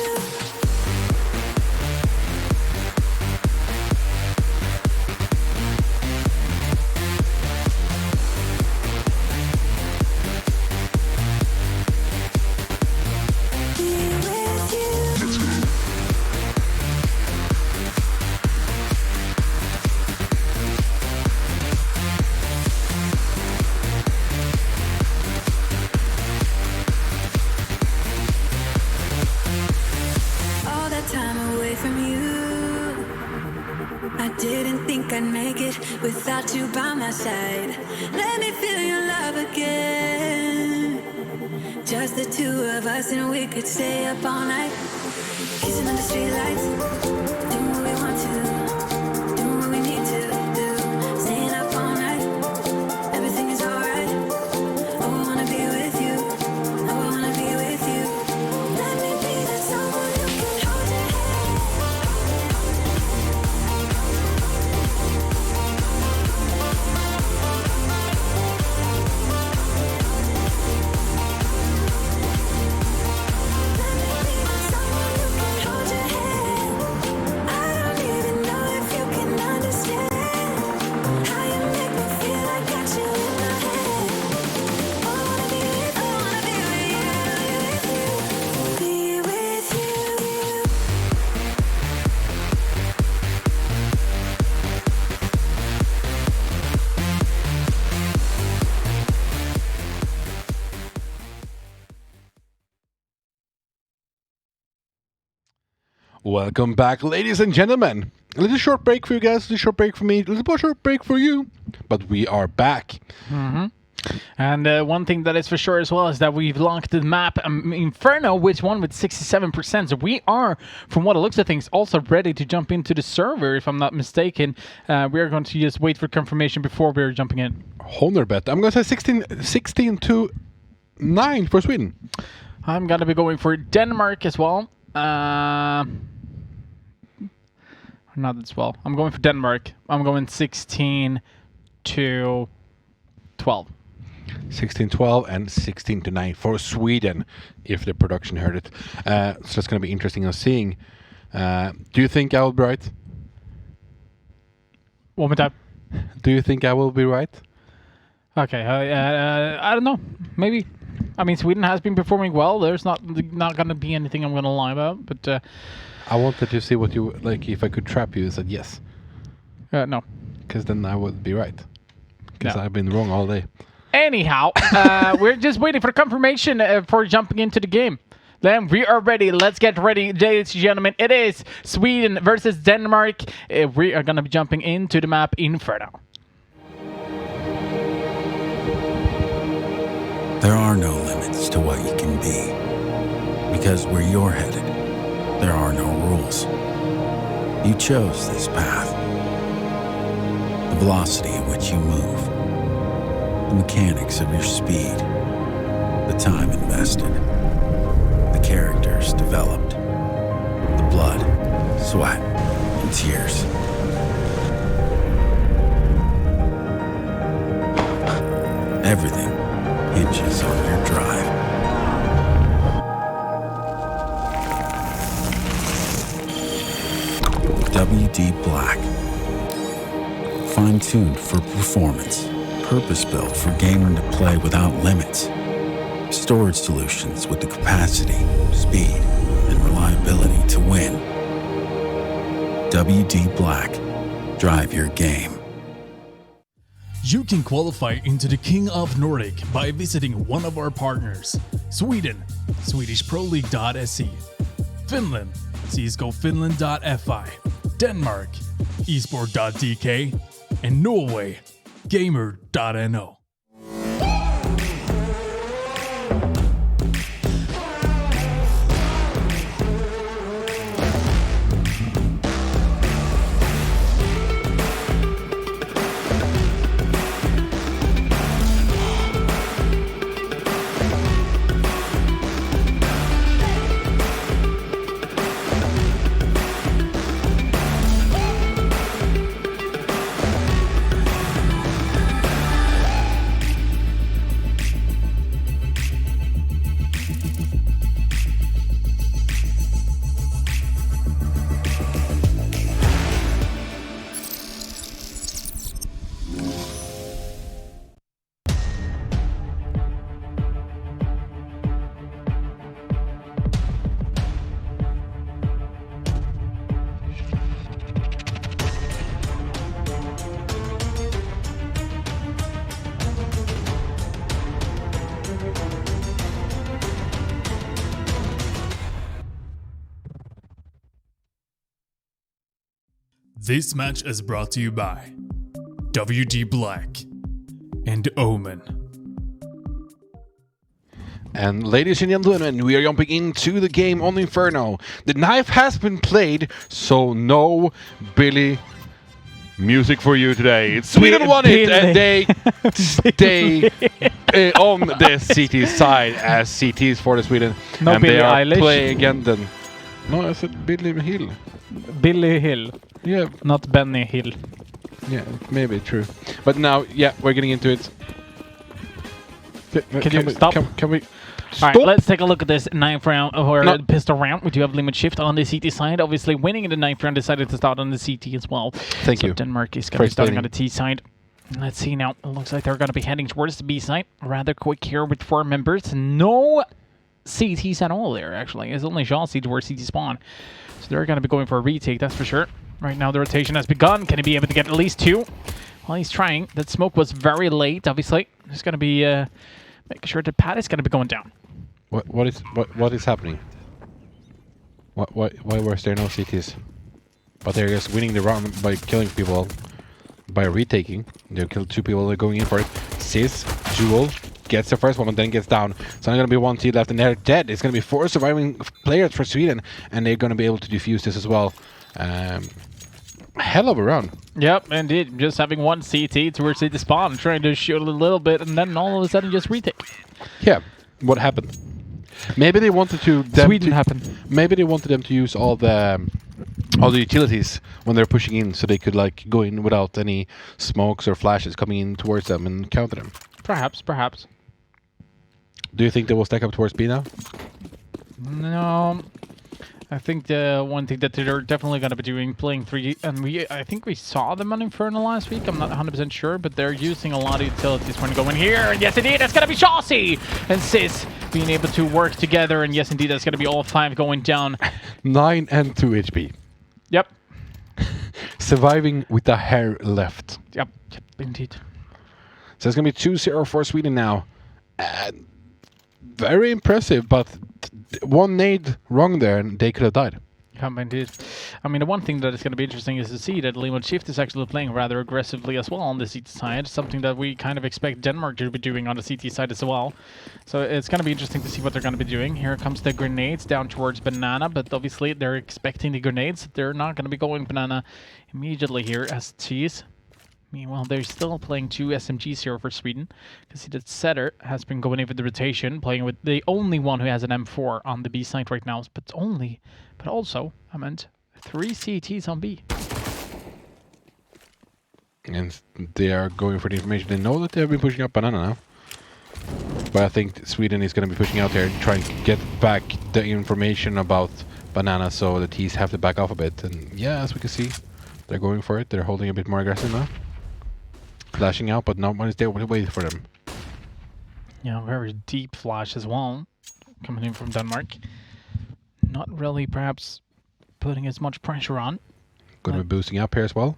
Be with you. All that time away from you, I didn't think I'd make it without you by my side. Let me feel your love again. Just the two of us, and we could stay up all night. Kissing under streetlights, doing what we want to, doing what we need to do. Staying up all night, everything is alright. Oh, I wanna be with you. Oh, I wanna be with you. Let me be that someone who can hold your hand. Welcome back, ladies and gentlemen. A little short break for you guys, a little short break for me, a little short break for you. But we are back. And one thing that is for sure as well is that we've locked the map Inferno, which won with 67%. So we are, from what it looks of things, also ready to jump into the server, if I'm not mistaken. We are going to just wait for confirmation before we're jumping in. Honor bet. I'm going to say 16-9 for Sweden. I'm going to be going for Denmark as well. Not as well. I'm going for Denmark. I'm going 16-12. 16-12 and 16-9 for Sweden, if the production heard it. So it's going to be interesting on seeing. Do you think I will be right? One more time. Do you think I will be right? Okay. I don't know. Maybe. I mean, Sweden has been performing well. There's not going to be anything I'm going to lie about. But I wanted to see what you like. If I could trap you, I said yes. No. Because then I would be right. Because No. I've been wrong all day. Anyhow, we're just waiting for confirmation for jumping into the game. Then we are ready. Let's get ready, ladies and gentlemen. It is Sweden versus Denmark. We are going to be jumping into the map Inferno. There are no limits to what you can be. Because where you're headed, there are no rules. You chose this path. The velocity at which you move, the mechanics of your speed, the time invested, the characters developed, the blood, sweat, and tears. Everything hinges on your drive. WD Black. Fine-tuned for performance. Purpose-built for gaming to play without limits. Storage solutions with the capacity, speed, and reliability to win. WD Black. Drive your game. You can qualify into the King of Nordic by visiting one of our partners. Sweden, SwedishProLeague.se. Finland, CSGOFinland.fi. Denmark, esport.dk. And Norway, gamer.no. This match is brought to you by WD Black and Omen. And ladies and gentlemen, we are jumping into the game on Inferno. The knife has been played, so no Billy music for you today. Sweden won it, and they stay on the CT side as CTs for the Sweden. No and Billie they are Eilish. playing again then. No, I said Billy Hill. Billy Hill, Yeah, not Benny Hill. yeah, maybe true. But now, yeah, we're getting into it. Can you stop? Can we All stop? right, let's take a look at this ninth round, or No. pistol round. We do have limit shift on the CT side. Obviously, winning in the ninth round, decided to start on the CT as well. Thank So you. Denmark is going for to be starting on explaining. the T side. Let's see now. It looks like they're going to be heading towards the B side. Rather quick here with 4 members. No CTs at all there, actually. It's only Jean C towards CT spawn. So they're going to be going for a retake, that's for sure. Right now, the rotation has begun. Can he be able to get at least 2? Well, he's trying. That smoke was very late, obviously. He's going to be making sure the pad is going to be going down. What is happening? Why was there no CTs? But they're just winning the round by killing people, by retaking. They killed 2 people, they're going in for it. Sis, Jewel, gets the first one and then gets down. So only going to be 1 team left and they're dead. It's going to be 4 surviving players for Sweden, and they're going to be able to defuse this as well. Hell of a round. Yep, indeed. Just having 1 CT towards the spawn, trying to shoot a little bit, and then all of a sudden just retake. Yeah, what happened? Maybe they wanted to... Sweden happened. Maybe they wanted them to use all the utilities when they're pushing in, so they could like go in without any smokes or flashes coming in towards them and counter them. Perhaps. Do you think they will stack up towards B now? No. I think the one thing that they're definitely going to be doing, playing 3, and I think we saw them on Inferno last week, I'm not 100% sure, but they're using a lot of utilities when going here, and yes indeed, that's going to be Chauncey and Sis being able to work together, and yes indeed, that's going to be all 5 going down. 9 and 2 HP. Yep. Surviving with the hair left. Yep, indeed. So it's going to be 2-0 for Sweden now. Very impressive, but 1 nade wrong there and they could have died. Yeah, indeed. I mean, the one thing that is going to be interesting is to see that Lehman Shift is actually playing rather aggressively as well on the CT side, something that we kind of expect Denmark to be doing on the CT side as well. So it's going to be interesting to see what they're going to be doing. Here comes the grenades down towards Banana, but obviously they're expecting the grenades. They're not going to be going Banana immediately here as Cheese. Meanwhile, they're still playing 2 SMGs here for Sweden. You can see that Setter has been going in with the rotation, playing with the only one who has an M4 on the B side right now. But also, I meant 3 CTs on B. And they are going for the information. They know that they have been pushing up Banana now. But I think Sweden is going to be pushing out there and trying to get back the information about Banana so the T's have to back off a bit. And yeah, as we can see, they're going for it. They're holding a bit more aggressive now. Flashing out, but nobody's there to wait for them. Yeah, very deep flash as well, coming in from Denmark. Not really, perhaps, putting as much pressure on. Going to be boosting up here as well.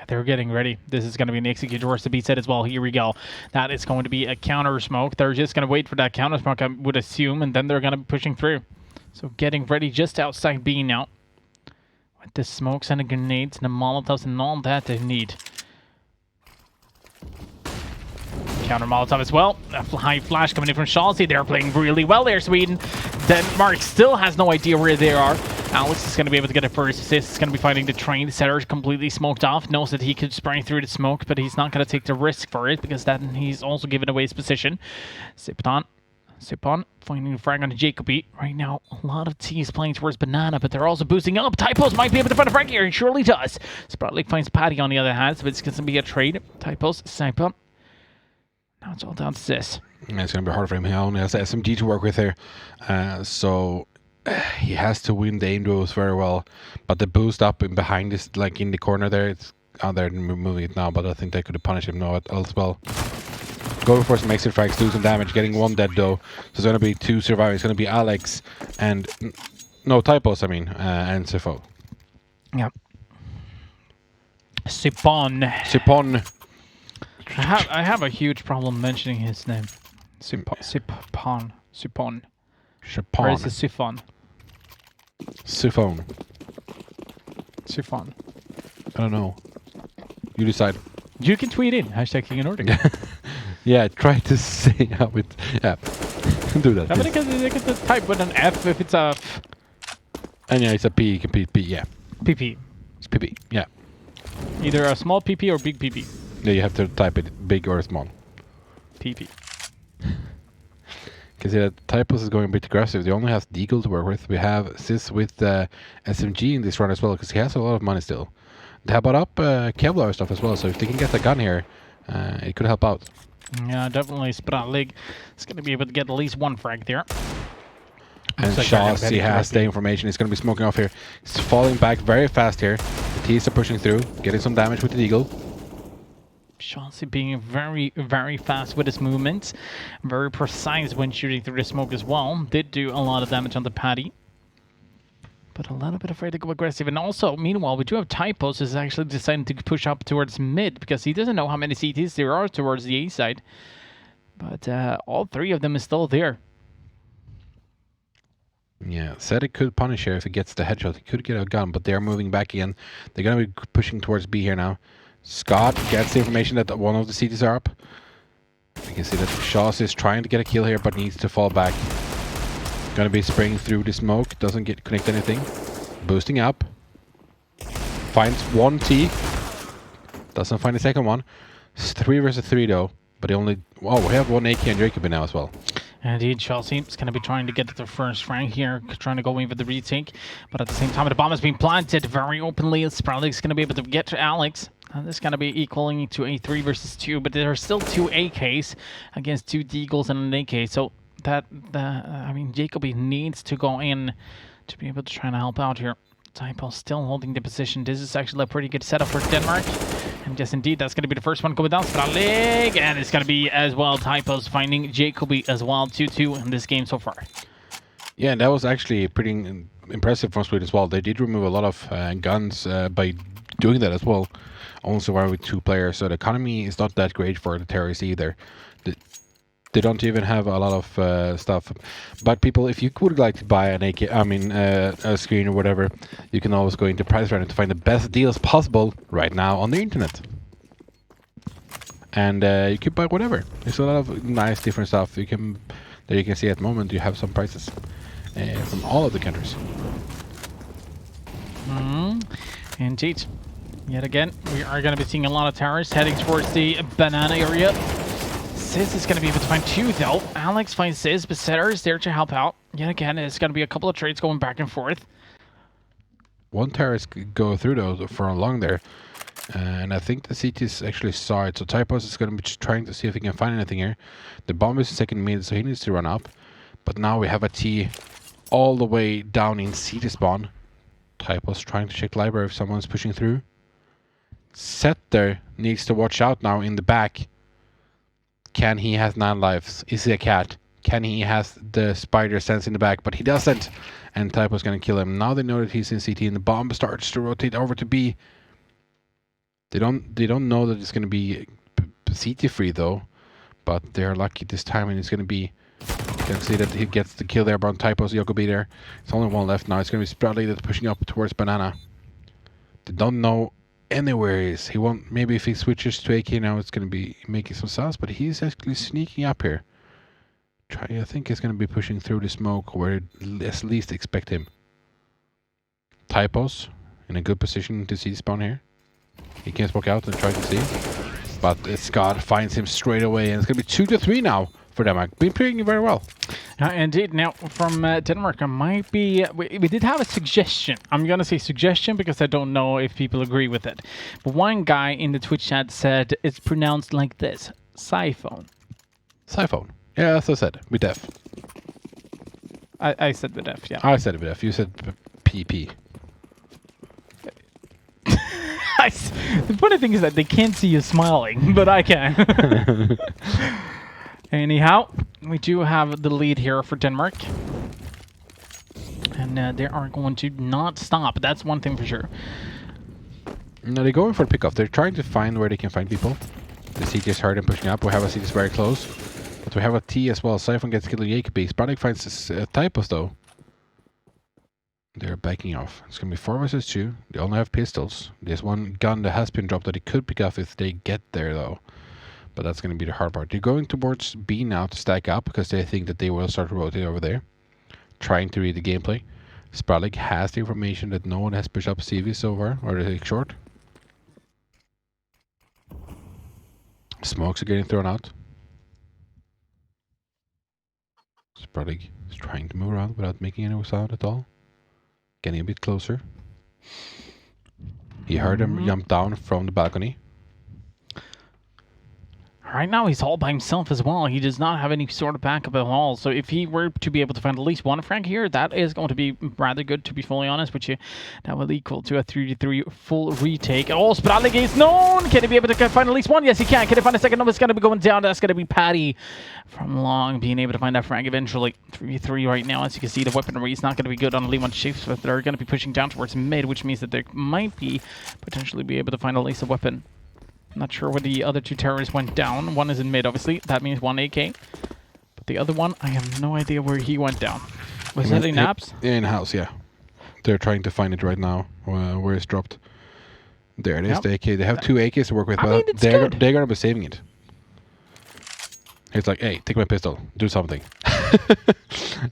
They're getting ready. This is going to be an execute towards the B set as well. Here we go. That is going to be a counter smoke. They're just going to wait for that counter smoke, I would assume, and then they're going to be pushing through. So getting ready just outside B now. With the smokes and the grenades and the molotovs and all that they need. Counter Molotov as well. A high flash coming in from Chauncey. They're playing really well there, Sweden. Denmark still has no idea where they are. Alex is going to be able to get a first assist. He's going to be fighting the train. Setter is completely smoked off. Knows that he could spray through the smoke, but he's not going to take the risk for it because then he's also given away his position. Sipon finding a frag on the Jacoby. Right now, a lot of T's playing towards Banana, but they're also boosting up. Typos might be able to find a frag here. He surely does. Spratlik finds Patty on the other hand, so it's going to be a trade. Typos, Sipon. Now it's all down to Sis. Yeah, it's going to be hard for him. He only has the SMG to work with here. So he has to win the aim duels very well. But the boost up in behind is like in the corner there. It's out there moving it now, but I think they could have punished him now as well. Going for some exit frags, do some damage, getting 1 dead though. So it's going to be 2 survivors. It's going to be Alex and... No, Typos, I mean, and Sifo. Yep. Sipon. I have a huge problem mentioning his name. Sipon. Or is it Siphon? Siphon. I don't know. You decide. You can tweet in #King Nordic. Yeah, try to say how it... Yeah, do that. I mean, they can type with an F if it's a... And yeah, it's a P, you can P, yeah. PP. It's PP, yeah. Either a small PP or big PP. Yeah, you have to type it big or small. PP. Can see that Typos is going a bit aggressive. They only have Deagle to work with. We have Sis with SMG in this run as well, because he has a lot of money still. They have bought up Kevlar stuff as well, so if they can get the gun here, it could help out. Yeah, definitely. Spratlig is going to be able to get at least 1 frag there. And Chauncey has the information. He's going to be smoking off here. He's falling back very fast here. The T's are pushing through, getting some damage with the Deagle. Chauncey being very, very fast with his movements. Very precise when shooting through the smoke as well. Did do a lot of damage on the Patty. But a little bit afraid to go aggressive. And also, meanwhile, we do have Typos is actually deciding to push up towards mid because he doesn't know how many CTs there are towards the A side. But all 3 of them is still there. Yeah, said it could punish here if he gets the headshot. He could get a gun, but they're moving back again. They're going to be pushing towards B here now. Scott gets the information that one of the CTs are up. You can see that Shaws is trying to get a kill here, but needs to fall back. Going to be spraying through the smoke. Doesn't get connect anything. Boosting up. Finds one T. Doesn't find the second one. It's 3 versus 3 though. But they only... Oh, we have one AK and Jacoby now as well. Indeed, Chelsea is going to be trying to get the first rank here, trying to go in with the retake. But at the same time, the bomb has been planted very openly. Spralik's going to be able to get to Alex. And this is going to be equaling to a 3 versus 2. But there are still 2 AKs against 2 Deagles and an AK. So I mean, Jacoby needs to go in to be able to try and help out here. Typo still holding the position. This is actually a pretty good setup for Denmark. And yes, indeed, that's going to be the first one going down. Spralik, and it's going to be as well Typos finding Jacoby as well. 2-2 in this game so far. Yeah, and that was actually pretty impressive from Sweden as well. They did remove a lot of guns by doing that as well. Only survived with 2 players, so the economy is not that great for the terrorists either. They don't even have a lot of stuff. But people, if you would like to buy an AK, a screen or whatever, you can always go into Price Runner to find the best deals possible right now on the internet. And you can buy whatever. There's a lot of nice different stuff that you can see at the moment. You have some prices from all of the countries. Indeed. Yet again, we are going to be seeing a lot of terrorists heading towards the banana area. Sizz is going to be able to find 2 though. Alex finds Sizz, but Setter is there to help out. Yet again, it's going to be a couple of trades going back and forth. One terrorist could go through though for long there. And I think the CTs actually saw it. So Typos is going to be just trying to see if he can find anything here. The bomb is second mid, so he needs to run up. But now we have a T all the way down in CT spawn. Typos trying to check the library if someone's pushing through. Setter needs to watch out now in the back. Can he has 9 lives? Is he a cat? Can he has the spider sense in the back? But he doesn't. And Typo's gonna kill him. Now they know that he's in CT and the bomb starts to rotate over to B. They don't know that it's gonna be CT free though. But they're lucky this time and it's gonna be... You can see that he gets the kill there, but Typo's Jacoby there. It's only 1 left now. It's gonna be Sproutley that's pushing up towards Banana. They don't know anywhere he is. He won't. Maybe if he switches to AK now, it's going to be making some sounds. But he's actually sneaking up here. I think he's going to be pushing through the smoke where at least expect him. Typos in a good position to see spawn here. He can smoke out and try to see, but Scott finds him straight away, and it's going to be 2-3 now for Denmark. Been playing very well. Indeed. Now, from Denmark, might be... We did have a suggestion. I'm going to say suggestion because I don't know if people agree with it. But one guy in the Twitch chat said it's pronounced like this. Siphone. Siphone. Yeah, as I said. With F. I said with F, yeah. I said with F. You said PP. The funny thing is that they can't see you smiling, but I can. Anyhow, we do have the lead here for Denmark. And they are going to not stop. That's one thing for sure. No, they're going for the pickoff. They're trying to find where they can find people. The CT is hard and pushing up. We have a CT is very close. But we have a T as well. Siphon gets killed with Jacoby. Spranik finds this Typos though. They're backing off. It's going to be 4 versus 2. They only have pistols. There's one gun that has been dropped that they could pick up if they get there though. But that's going to be the hard part. They're going towards B now to stack up because they think that they will start to rotate over there. Trying to read the gameplay. Spralik has the information that no one has pushed up CV so far, or they take short. Smokes are getting thrown out. Spralik is trying to move around without making any sound at all. Getting a bit closer. He heard him jump down from the balcony. Right now, he's all by himself as well. He does not have any sort of backup at all. So if he were to be able to find at least one frag here, that is going to be rather good, to be fully honest with you. That will equal to a 3-3 full retake. Oh, Spralik is known! Can he be able to find at least one? Yes, he can. Can he find a second? No, it's going to be going down. That's going to be Patty from Long being able to find that frag eventually. 3-3 right now. As you can see, the weaponry is not going to be good on only one shift, but they're going to be pushing down towards mid, which means that they might be potentially be able to find at least a weapon. Not sure where the other 2 terrorists went down. One is in mid, obviously. That means 1 AK. But the other one, I have no idea where he went down. Was it in apps? In house, yeah. They're trying to find it right now. Where it's dropped. There it is. Yep. The AK. They have 2 AKs to work with, I but mean, it's they're good. gonna be saving it. It's like, hey, take my pistol, do something,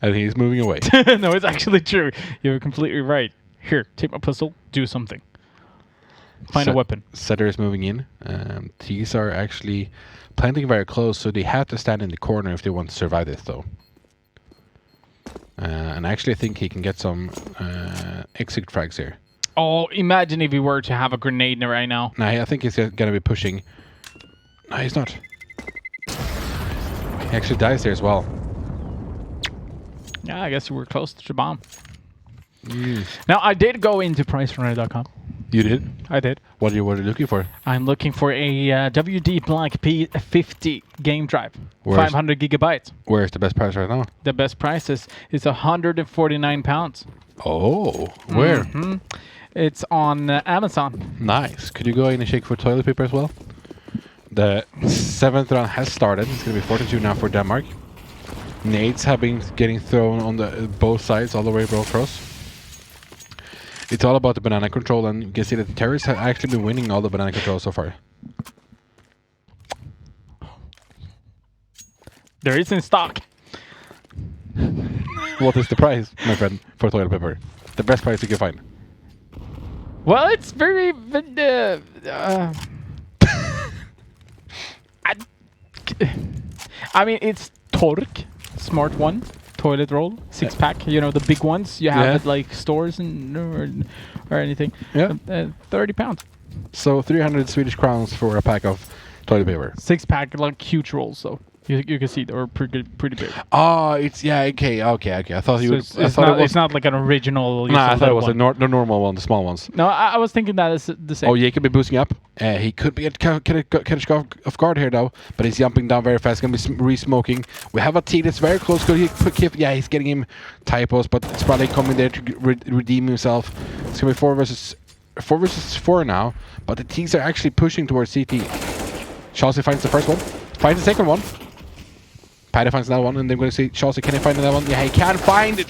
and he's moving away. No, it's actually true. You're completely right. Here, take my pistol, do something. Find a weapon. Setter is moving in. These are actually planting very close, so they have to stand in the corner if they want to survive this, though. And actually, I think he can get some exit frags here. Oh, imagine if he were to have a grenade right now. No, I think he's gonna be pushing. No, he's not. He actually dies there as well. Yeah, I guess we were close to the bomb. Now, I did go into pricerunner.com. You did? I did. What are you looking for? I'm looking for a WD Black P50 game drive. Where's- 500 gigabytes. Where's the best price right now? The best price is £149. Oh, where? Mhm. It's on Amazon. Nice. Could you go in and shake for toilet paper as well? The 7th round has started. It's going to be 42 now for Denmark. Nades have been getting thrown on the both sides all the way across. It's all about the banana control, and you can see that the terrorists have actually been winning all the banana control so far. There is in stock. What is the price, my friend, for toilet paper? The best price you can find. Well, it's very... I mean, it's Tork, Smart One, toilet roll, 6-pack. You know, the big ones you have at like stores and or anything. Yeah. £30. So 300 Swedish crowns for a pack of toilet paper. 6-pack, like huge rolls, so you can see they're pretty big. Oh, it's okay. I thought you So would. it's not like an original. Nah, I thought it was one. the normal one, the small ones. No, I was thinking that is the same. Oh, Jacob be boosting up. He could be catch off guard here though, but he's jumping down very fast. Gonna be re-smoking. We have a T that's very close. Could he yeah, he's getting him typos, but it's probably coming there to redeem himself. It's gonna be 4 versus 4 now, but the T's are actually pushing towards CT. Chelsea finds the first one, finds the second one. Paddy finds another one, and they're going to see Chelsea. Can he find another one? Yeah, he can find it.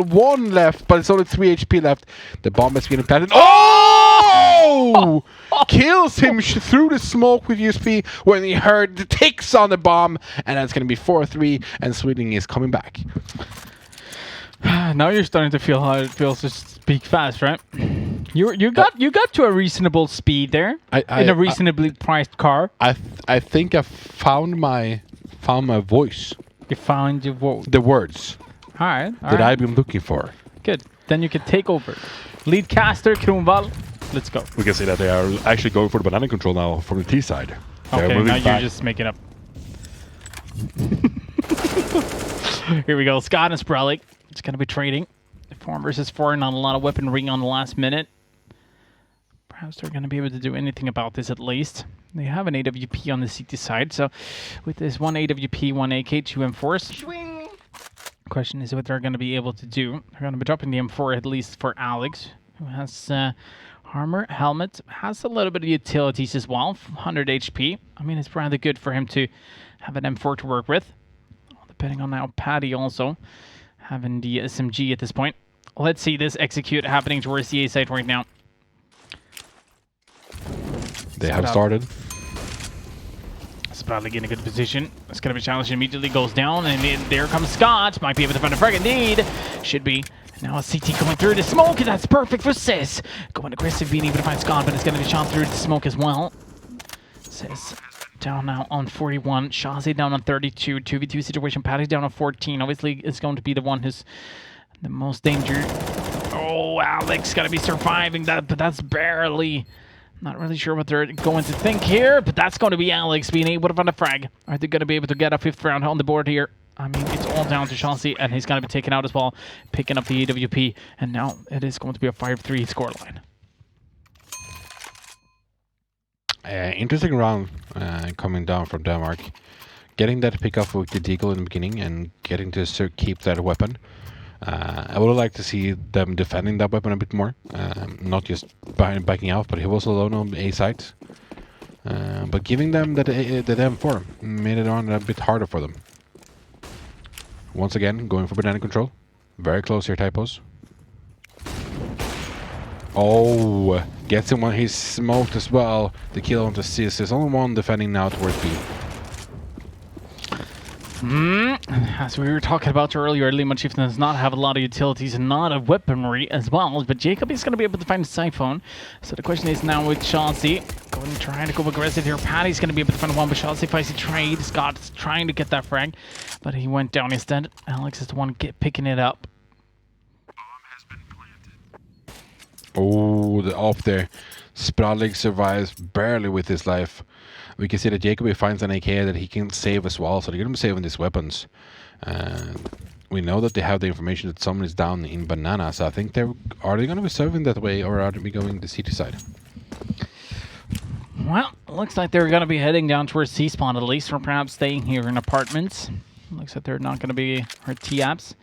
One left, but it's only 3 HP left. The bomb is getting planted. Oh! Kills him through the smoke with USP when he heard the ticks on the bomb, and that's going to be 4-3, and Sweden is coming back. Now you're starting to feel how it feels to speak fast, right? You got to a reasonable speed there in a reasonably priced car. I think I found my voice. You found your voice. The words All right. that I've been looking for. Good. Then you can take over. Lead caster Kronwall. Let's go. We can see that they are actually going for the banana control now from the T side. They're Okay, moving now back. you're just making up. Here we go. Scott and Spralik. It's going to be trading. 4 versus 4. Not a lot of weaponry on the last minute. Perhaps they're going to be able to do anything about this at least. They have an AWP on the CT side. So with this 1 AWP, 1 AK, 2 M4s. Question is what they're going to be able to do. They're going to be dropping the M4 at least for Alex, who has armor, helmet, has a little bit of utilities as well. 100 HP. I mean, it's rather good for him to have an M4 to work with. Depending on now, Paddy also having the SMG at this point. Let's see this execute happening towards the A side right now. They have started. Spradley in a good position. It's going to be challenged immediately, goes down, and then there comes Scott. Might be able to find a frag indeed. Should be. Now a CT coming through the smoke, and that's perfect for Sis. Going aggressive, being able to find Scott, but it's going to be shot through the smoke as well. Sis down now on 41. Shazi down on 32. 2v2 situation. Paddy's down on 14. Obviously, it's going to be the one who's the most danger. Oh, Alex going to be surviving that, but that's barely. Not really sure what they're going to think here, but that's going to be Alex being able to find a frag. Are they going to be able to get a 5th round on the board here? I mean, it's all down to Chauncey, and he's going to be taken out as well, picking up the AWP, and now it is going to be a 5-3 scoreline. Interesting round coming down from Denmark. Getting that pick up with the Deagle in the beginning and getting to keep that weapon. I would like to see them defending that weapon a bit more. Not just backing out, but he was alone on A side. But giving them that M4 made it on a bit harder for them. Once again, going for banana control. Very close here, Typos. Oh, gets him when he's smoked as well. The kill onto Sis. There's only one defending now towards B. As we were talking about earlier, Lehman Chieftain does not have a lot of utilities and not of weaponry as well, but Jacob is going to be able to find a Siphon. So the question is now with Chauncey, trying to go aggressive here. Patty's going to be able to find one, but Chauncey finds a trade. Scott's trying to get that frag, but he went down instead. Alex is the one picking it up. Oh, the off there. Spralig survives barely with his life. We can see that Jacoby finds an AK that he can save as well, so they're going to be saving these weapons. We know that they have the information that someone is down in Banana, so I think are they going to be serving that way, or are they going the city side? Well, looks like they're going to be heading down towards C-Spawn at least, or perhaps staying here in apartments. Looks like they're not going to be, or T-Apps.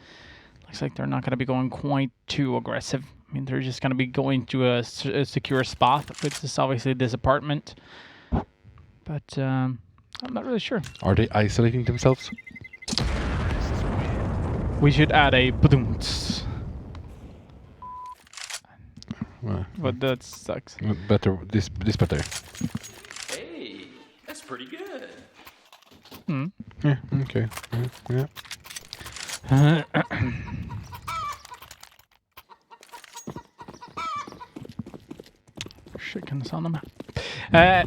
Looks like they're not going to be going quite too aggressive. I mean, they're just going to be going to a secure spot, which is obviously this apartment. But I'm not really sure. Are they isolating themselves? We should add a badumts. But that sucks. Better, this better. Hey, that's pretty good. Yeah, okay. Yeah. Chickens on the map.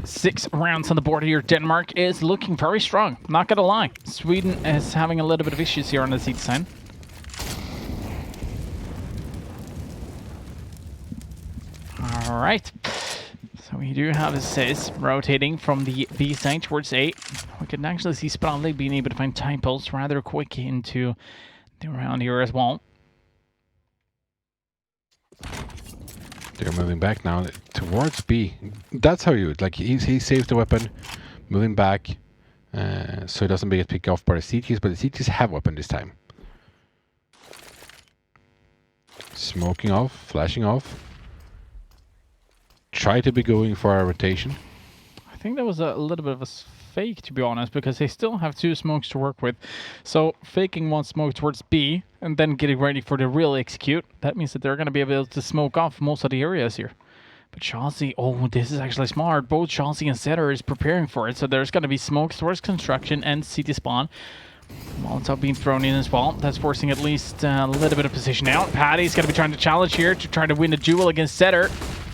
6 rounds on the board here. Denmark is looking very strong. Not gonna lie. Sweden is having a little bit of issues here on the seat side. All right. So we do have a Sis rotating from the B side towards A. We can actually see Spralig being able to find typos rather quick into the round here as well. They're moving back now towards B. That's how you like. He saves the weapon, moving back, so he doesn't get picked off by the CTs. But the CTs have weapon this time. Smoking off, flashing off. Try to be going for a rotation. I think that was a little bit of a fake, to be honest, because they still have 2 smokes to work with. So faking 1 smoke towards B and then getting ready for the real execute. That means that they're going to be able to smoke off most of the areas here. But Chauncey, oh, this is actually smart. Both Chauncey and Setter is preparing for it. So there's going to be smokes towards construction and CT spawn. Molotov being thrown in as well. That's forcing at least a little bit of position out. Patty's going to be trying to challenge here to try to win a duel against Setter.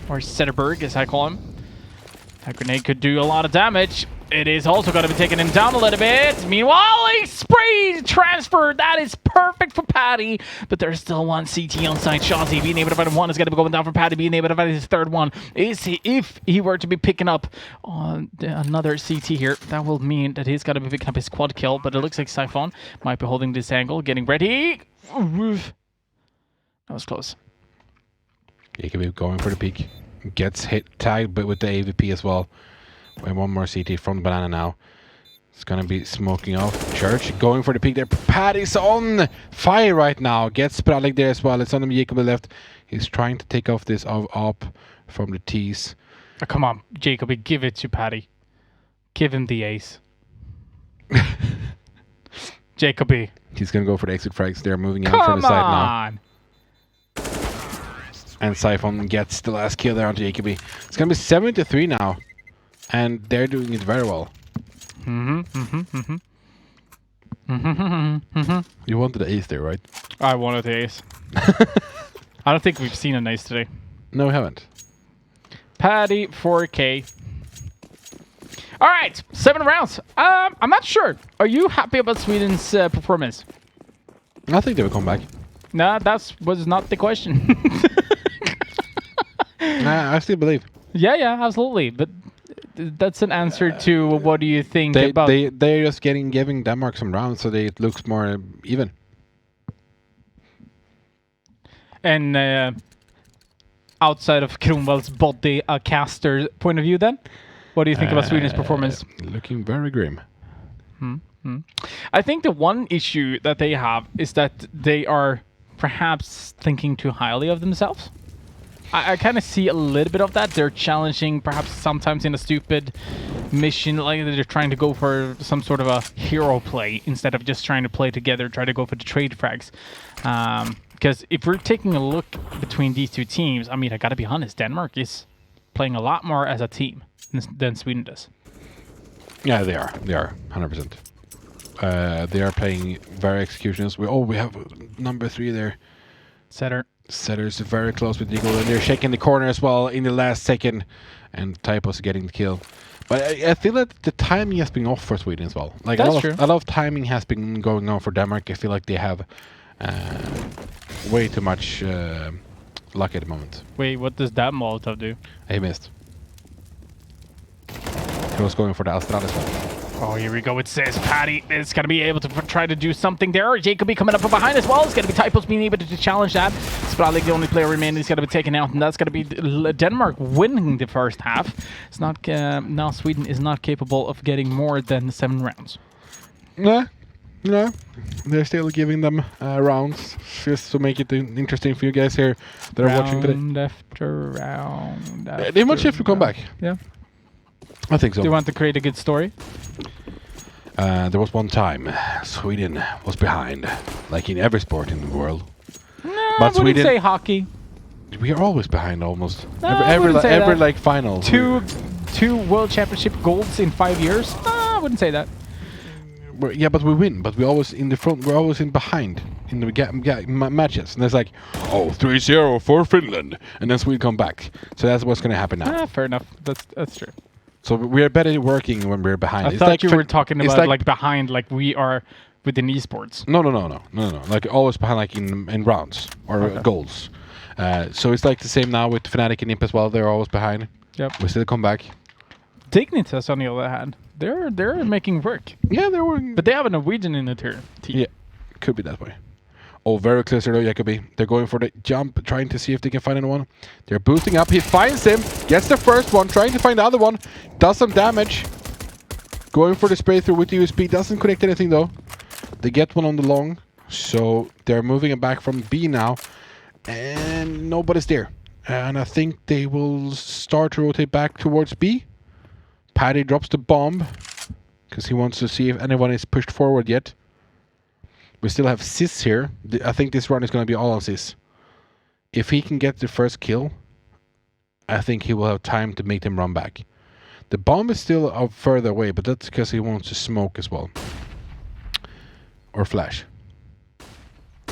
Or Setterberg, as I call him. That grenade could do a lot of damage. It is also going to be taking him down a little bit. Meanwhile, a spray transfer. That is perfect for Patty. But there's still one CT on site. Chauncey being able to find 1 is going to be going down for Patty. Being able to find his 3rd one. If he were to be picking up on another CT here, that will mean that he's going to be picking up his quad kill. But it looks like Siphon might be holding this angle. Getting ready. That was close. He could be going for the peak. Gets hit, tagged, but with the AVP as well. And 1 more CT from the banana now. It's gonna be smoking off. Church going for the peak there. Patty's on fire right now. Gets Spralig there as well. It's on him, Jacob left. He's trying to take off this up from the T's. Oh, come on, Jacoby, give it to Patty. Give him the ace. Jacoby. He's gonna go for the exit frags. They're moving out from the side now. And Siphon gets the last kill there on Jacoby. It's going to be 7-3 now. And they're doing it very well. You wanted the ace there, right? I wanted the ace. I don't think we've seen an ace today. No, we haven't. Patty, 4K. All right, 7 rounds. I'm not sure. Are you happy about Sweden's performance? I think they will come back. No, that was not the question. Nah, I still believe. Yeah, absolutely. But that's an answer to what do you think about... They're just giving Denmark some rounds so it looks more even. And outside of Kronwall's body, a caster point of view then? What do you think about Sweden's performance? Looking very grim. I think the one issue that they have is that they are perhaps thinking too highly of themselves. I kind of see a little bit of that. They're challenging perhaps sometimes in a stupid mission, like they're trying to go for some sort of a hero play instead of just trying to play together, try to go for the trade frags. Because if we're taking a look between these two teams, I mean, I gotta be honest, Denmark is playing a lot more as a team than Sweden does. Yeah, they are. They are 100%. They are playing very executionist. We have number 3 there. Setter's very close with Eagle, and they're shaking the corner as well in the last second, and Typo's getting the kill. But I feel that the timing has been off for Sweden as well. Like That's true. A lot of timing has been going on for Denmark. I feel like they have way too much luck at the moment. Wait, what does that Molotov do? He missed. He was going for the Astral as well. Oh, here we go. It says Patty is going to be able to try to do something there. Jacoby coming up from behind as well. It's going to be Typos being able to challenge that. Spradlik, the only player remaining, is going to be taken out, and that's going to be Denmark winning the first half. It's not now Sweden is not capable of getting more than 7 rounds. No, they're still giving them rounds just to make it interesting for you guys here that are watching today. Round after round. They might have to come back. Yeah. I think so. Do you want to create a good story? There was one time Sweden was behind, like in every sport in the world. No, But I wouldn't Sweden- say hockey. We are always behind almost. No, I wouldn't say every that. like final. Two World Championship golds in 5 years? No, I wouldn't say that. Yeah, but we win. But we're always in the front. We're always in behind in the matches. And it's like, 3-0 for Finland, and then Sweden come back. So that's what's going to happen now. Fair enough. That's true. So we are better working when we're behind. I It's thought like you were talking it's about like behind, like we are within esports. No. Like always behind, like in rounds or goals. So it's like the same now with Fnatic and Imp as well. They're always behind. Yep. We still come back. Dignitas, on the other hand, they're making work. Yeah, they're working. But they have a Norwegian in the team. Yeah, could be that way. Oh, very close though, Jacoby. They're going for the jump, trying to see if they can find anyone. They're boosting up. He finds him, gets the first one, trying to find the other one, does some damage. Going for the spray through with the USP, doesn't connect anything though. They get one on the long, so they're moving it back from B now, and nobody's there. And I think they will start to rotate back towards B. Paddy drops the bomb, because he wants to see if anyone is pushed forward yet. We still have Sis here. I think this run is going to be all on Sis. If he can get the first kill, I think he will have time to make them run back. The bomb is still out further away, but that's because he wants to smoke as well. Or flash.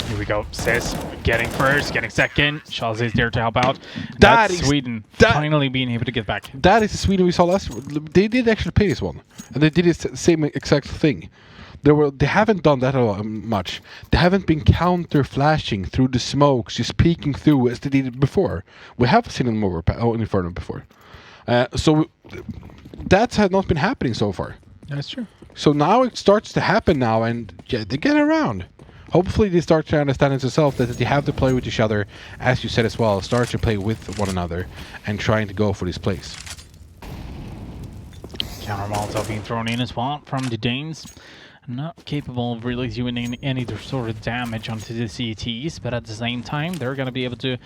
Here we go. Sis getting first, getting second. Shaz is there to help out. That That's is- Sweden that- finally being able to get back. That is the Sweden we saw last. They did actually play this one, and they did the same exact thing. They haven't done that a lot, much. They haven't been counter flashing through the smokes, just peeking through as they did before. We have seen them over Inferno before, so that has not been happening so far. That's true. So now it starts to happen now, and yeah, they get around. Hopefully they start to understand it themselves that they have to play with each other, as you said as well, start to play with one another and trying to go for this place. Counter Molotov being thrown in as well from the Danes. Not capable of really doing any sort of damage onto the CTs, but at the same time, they're going to be able to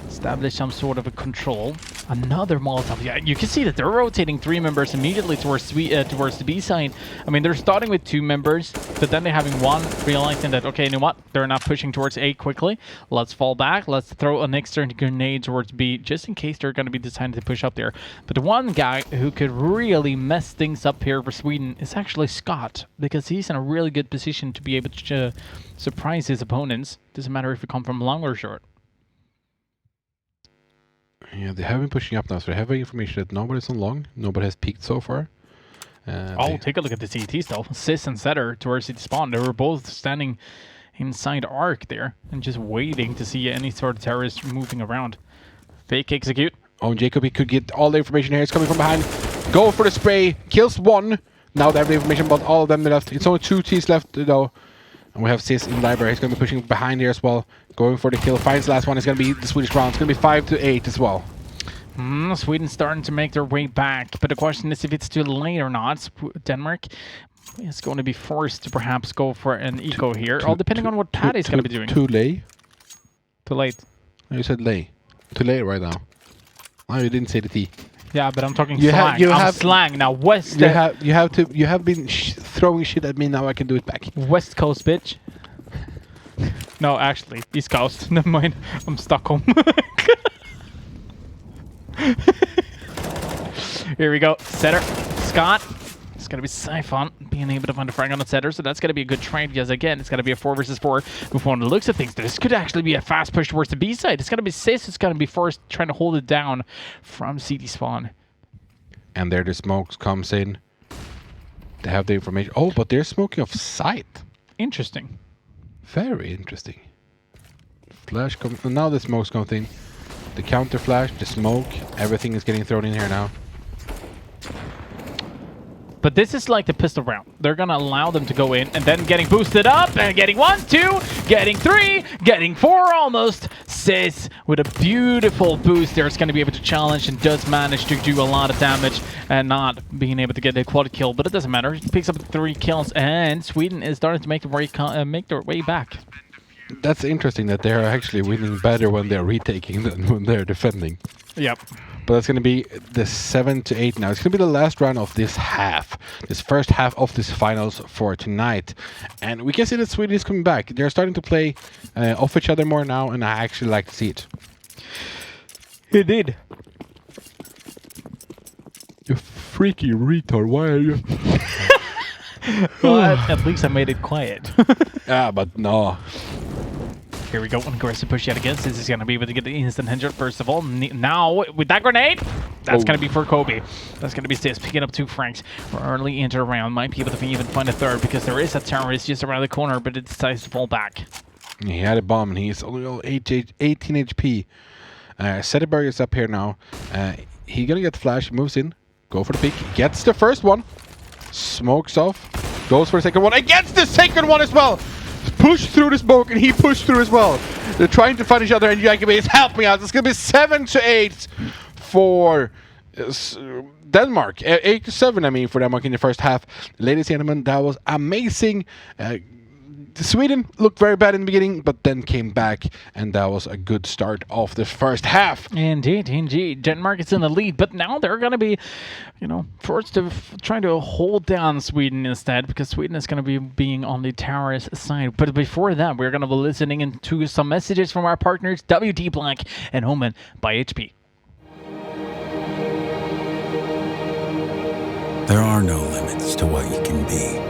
establish some sort of a control. Another Molotov. Yeah, you can see that they're rotating 3 members immediately towards the B side. I mean, they're starting with 2 members, but then they're having one, realizing that, okay, you know what? They're not pushing towards A quickly. Let's fall back. Let's throw an extra grenade towards B, just in case they're going to be deciding to push up there. But the one guy who could really mess things up here for Sweden is actually Scott, because he's in a really good position to be able to surprise his opponents. Doesn't matter if you come from long or short. Yeah, they have been pushing up now, so they have information that nobody's on long. Nobody has peaked so far. Take a look at the CTs though. Sis and Setter towards the spawn. They were both standing inside Arc there and just waiting to see any sort of terrorist moving around. Fake execute. Oh, Jacob, he could get all the information here. It's coming from behind. Go for the spray. Kills one. Now they have the information about all of them left. It's only 2 Ts left though. And we have Sis in library. He's going to be pushing behind here as well. Going for the kill. Finds the last one. It's going to be the Swedish round. It's going to be 5-8 as well. Sweden starting to make their way back, but the question is if it's too late or not. Denmark is going to be forced to perhaps go for an eco here, all depending on what Paddy's going to be doing. Too late? Too late. No, you said lay. Too late right now. Oh, you didn't say the T. Yeah, but I'm talking You slang. I'm slang now. You have been throwing shit at me. Now I can do it back. West Coast, bitch. No, actually, East Coast. Never mind. I'm Stockholm. Here we go. Setter. Scott. It's going to be Siphon being able to find a frag on the setter, so that's going to be a good trade because, again, it's going to be a 4 versus 4. Before one looks at things, this could actually be a fast push towards the B side. It's going to be Sis who's going to be first trying to hold it down from CD spawn. And there the smoke comes in. They have the information. Oh, but they're smoking off sight. Interesting. Very interesting. Flash comes. Now the smoke's coming in. The counter flash, the smoke, everything is getting thrown in here now. But this is like the pistol round. They're going to allow them to go in and then getting boosted up and getting 1, 2, getting 3, getting 4 almost. Sis with a beautiful boost there is going to be able to challenge and does manage to do a lot of damage and not being able to get a quad kill. But it doesn't matter. He picks up 3 kills and Sweden is starting to make their way back. That's interesting that they're actually winning better when they're retaking than when they're defending. Yep. But that's going to be the 7-8 now. It's going to be the last round of this half. This first half of this finals for tonight. And we can see that Sweden is coming back. They're starting to play off each other more now, and I actually like to see it. He did. You freaky retard, why are you... Well, at least I made it quiet. Yeah, but no. Here we go, an aggressive push yet again. This is going to be able to get the instant headshot first of all. Now, with that grenade, that's going to be for Kobe. That's going to be Sis picking up 2 frags early into the round. Might be able to even find a third because there is a terrorist just around the corner, but it decides to fall back. He had a bomb and he's only 18 HP. Zetterberg is up here now. He's going to get the flash, moves in, go for the peek, gets the first one, smokes off, goes for the second one, and gets the second one as well! Push through the smoke, and he pushed through as well. They're trying to find each other, and Jakob is helping out. It's going to be 7-8 for Denmark. 8-7, I mean, for Denmark in the first half. Ladies and gentlemen, that was amazing. Sweden looked very bad in the beginning, but then came back, and that was a good start of the first half. Indeed, indeed. Denmark is in the lead, but now they're going to be, forced to trying to hold down Sweden instead, because Sweden is going to be being on the terrorist side. But before that, we're going to be listening into some messages from our partners, WD Black and Omen by HP. There are no limits to what you can be,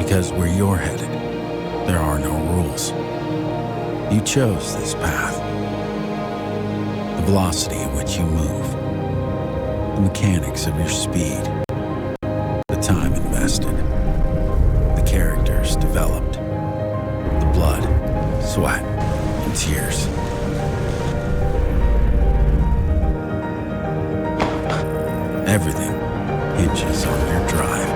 because where you're headed, there are no rules. You chose this path. The velocity at which you move, the mechanics of your speed, the time invested, the characters developed, the blood, sweat, and tears. Everything hinges on your drive.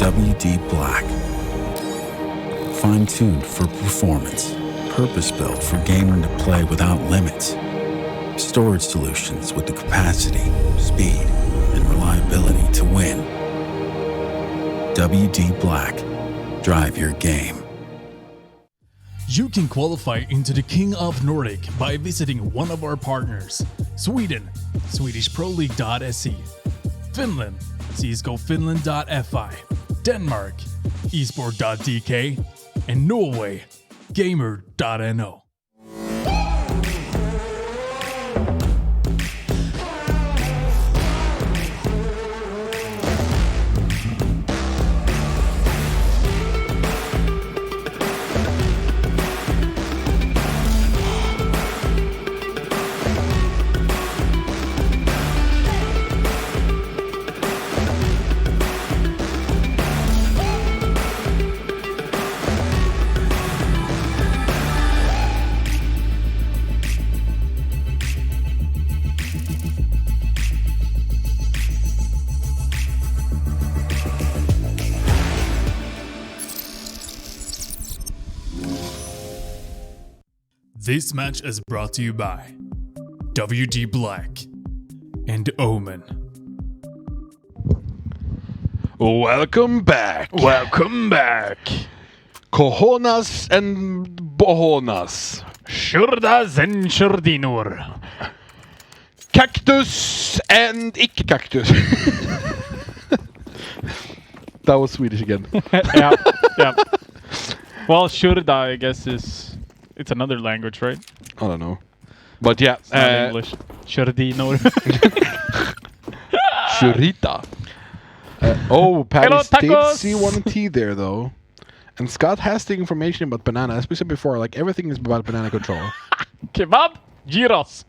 WD Black. Fine-tuned for performance. Purpose-built for gaming to play without limits. Storage solutions with the capacity, speed, and reliability to win. WD Black. Drive your game. You can qualify into the King of Nordic by visiting one of our partners. Sweden, SwedishProLeague.se. Finland, CSGOFinland.fi. Denmark, esport.dk, and Norway, gamer.no. This match is brought to you by WD Black and Omen. Welcome back. Welcome back. Cojones and Bohonas. Shurda zen shurdinor. Cactus and icke-cactus. That was Swedish again. Yeah, yeah. Well, shurda, I guess, it's another language, right? I don't know. But yeah, It's not English. Shurdinor. Churrita. Patty Hello, did tacos! see one T there though. And Scott has the information about banana. As we said before, like everything is about banana control. Kebab, gyros.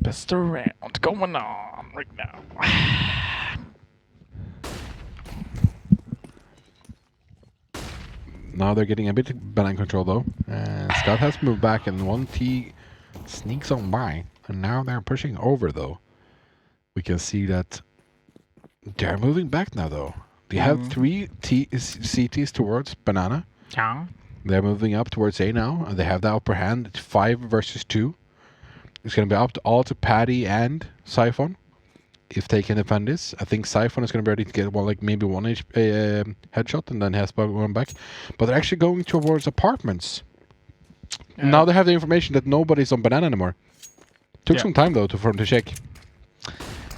Best around going on right now. Now they're getting a bit banana control though. And Scott has moved back and one T sneaks on by. And now they're pushing over though. We can see that they're moving back now though. They have 3 CTs towards banana. Yeah. They're moving up towards A now, and they have the upper hand. It's 5 versus 2. It's going to be up to all to Patty and Siphon if they can defend this. I think Siphon is going to be ready to get maybe one headshot, and then has one back. But they're actually going towards apartments. Yeah. Now they have the information that nobody's on banana anymore. Took some time though for them to shake.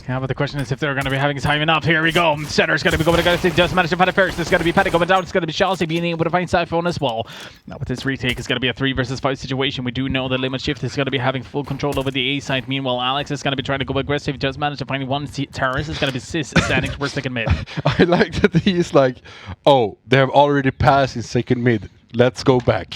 Yeah, but the question is if they're going to be having time enough. Here we go. Center's going to be going to just manage to find it first. It's going to be Patty going down. It's going to be Chelsea being able to find Siphon as well. Now with this retake, it's going to be a 3 versus 5 situation. We do know that Limit Shift is going to be having full control over the A side. Meanwhile, Alex is going to be trying to go aggressive. Just managed to find one terrorist. It's going to be Sis standing towards second mid. I like that he's like, oh, they have already passed in second mid. Let's go back.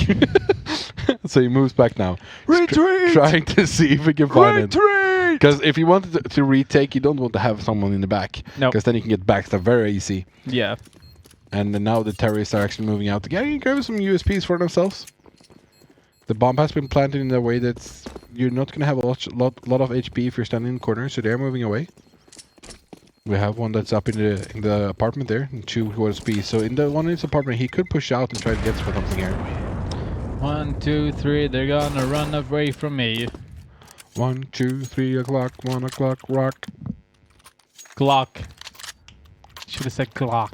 So he moves back now. Retreat! Trying to see if we can find him. Because if you wanted to retake, you don't want to have someone in the back. No. Because then you can get backstab very easy. Yeah. And then now the terrorists are actually moving out to grab some USPs for themselves. The bomb has been planted in a way that you're not going to have a lot of HP if you're standing in the corner, so they're moving away. We have one that's up in the apartment there, and 2 USPs. So in the one in this apartment, he could push out and try to get something here. 1, 2, 3, they're gonna run away from me. 1, 2, 3 o'clock, 1 o'clock, rock. Glock. Should have said Glock.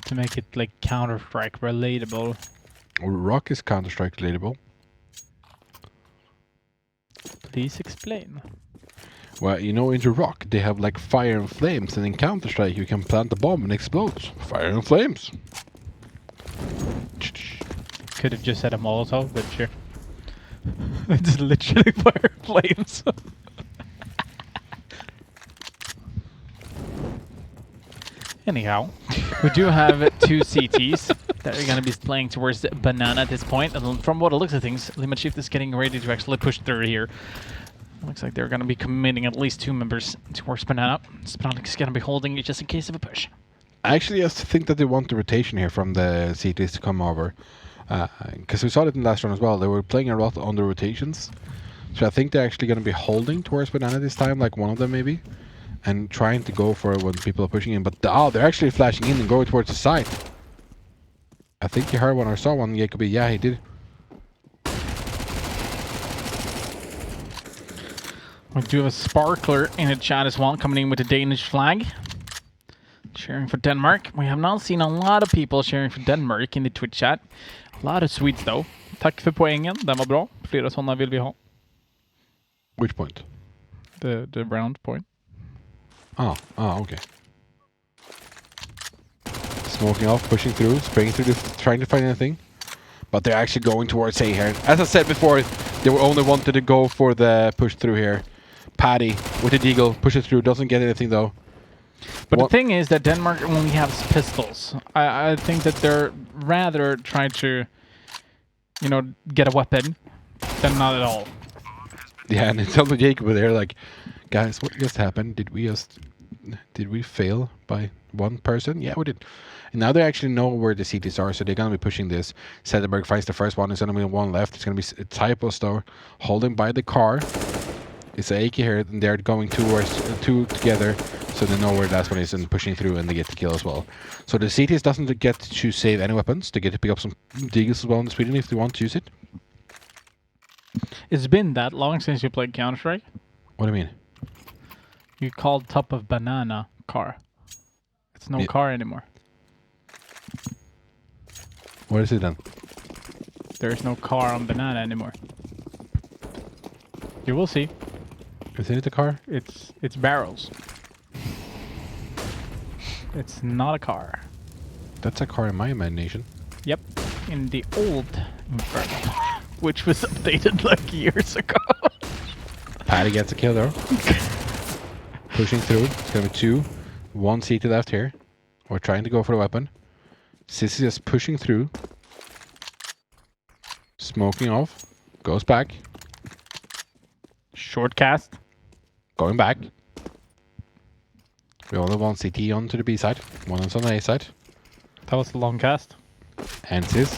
To make it like Counter-Strike relatable. Rock is Counter-Strike relatable. Please explain. Well, you know, in the Rock, they have like fire and flames, and in Counter-Strike, you can plant the bomb and it explodes. Fire and flames. Could have just said a Molotov, but sure. It's literally fire flames. Anyhow, we do have 2 CTs that are going to be playing towards Banana at this point. And from what it looks at things, Limit Shift is getting ready to actually push through here. Looks like they're going to be committing at least 2 members towards Banana. Spanotic is going to be holding it just in case of a push. I actually just think that they want the rotation here from the CTs to come over. Because we saw it in the last round as well. They were playing a lot on the rotations. So I think they're actually going to be holding towards Banana this time, like one of them maybe. And trying to go for it when people are pushing in. But they're actually flashing in and going towards the side. I think you heard one or saw one, Jacoby. Yeah, he did. We do have a Sparkler in the chat as well, coming in with a Danish flag. Cheering for Denmark. We have not seen a lot of people cheering for Denmark in the Twitch chat. A lot of Swedes though. Tack för poängen, den var bra. Flera sådana vill vi ha. Which point? The round point. Okay. Smoking off, pushing through, spraying through, trying to find anything. But they're actually going towards A here. As I said before, they only wanted to go for the push through here. Paddy with the deagle, pushes through, doesn't get anything though. But the thing is that Denmark only has pistols. I think that they're rather trying to, you know, get a weapon than not at all. Yeah, and it's also Jacob there like, guys, what just happened? Did we fail by one person? Yeah, we did. And now they actually know where the CTs are, so they're going to be pushing this. Sederberg finds the first one. There's going to be one left. It's going to be Typos though, holding by the car. It's AK here, and they're going two together, so they know where the last one is and pushing through, and they get the kill as well. So the CTs doesn't get to save any weapons. They get to pick up some deagles as well in Sweden if they want to use it. It's been that long since you played Counter-Strike? What do you mean? You called top of banana car. It's no car anymore. Where is it then? There's no car on banana anymore. You will see. Is it a car? It's barrels. It's not a car. That's a car in my imagination. Yep, in the old Inferno, which was updated like years ago. Patty gets a kill though. Pushing through. It's gonna be 2. 1 CT left here. We're trying to go for the weapon. Sissy just pushing through. Smoking off. Goes back. Short cast. Going back. We only have 1 CT onto the B side. 1 is on the A side. That was a long cast. And Sis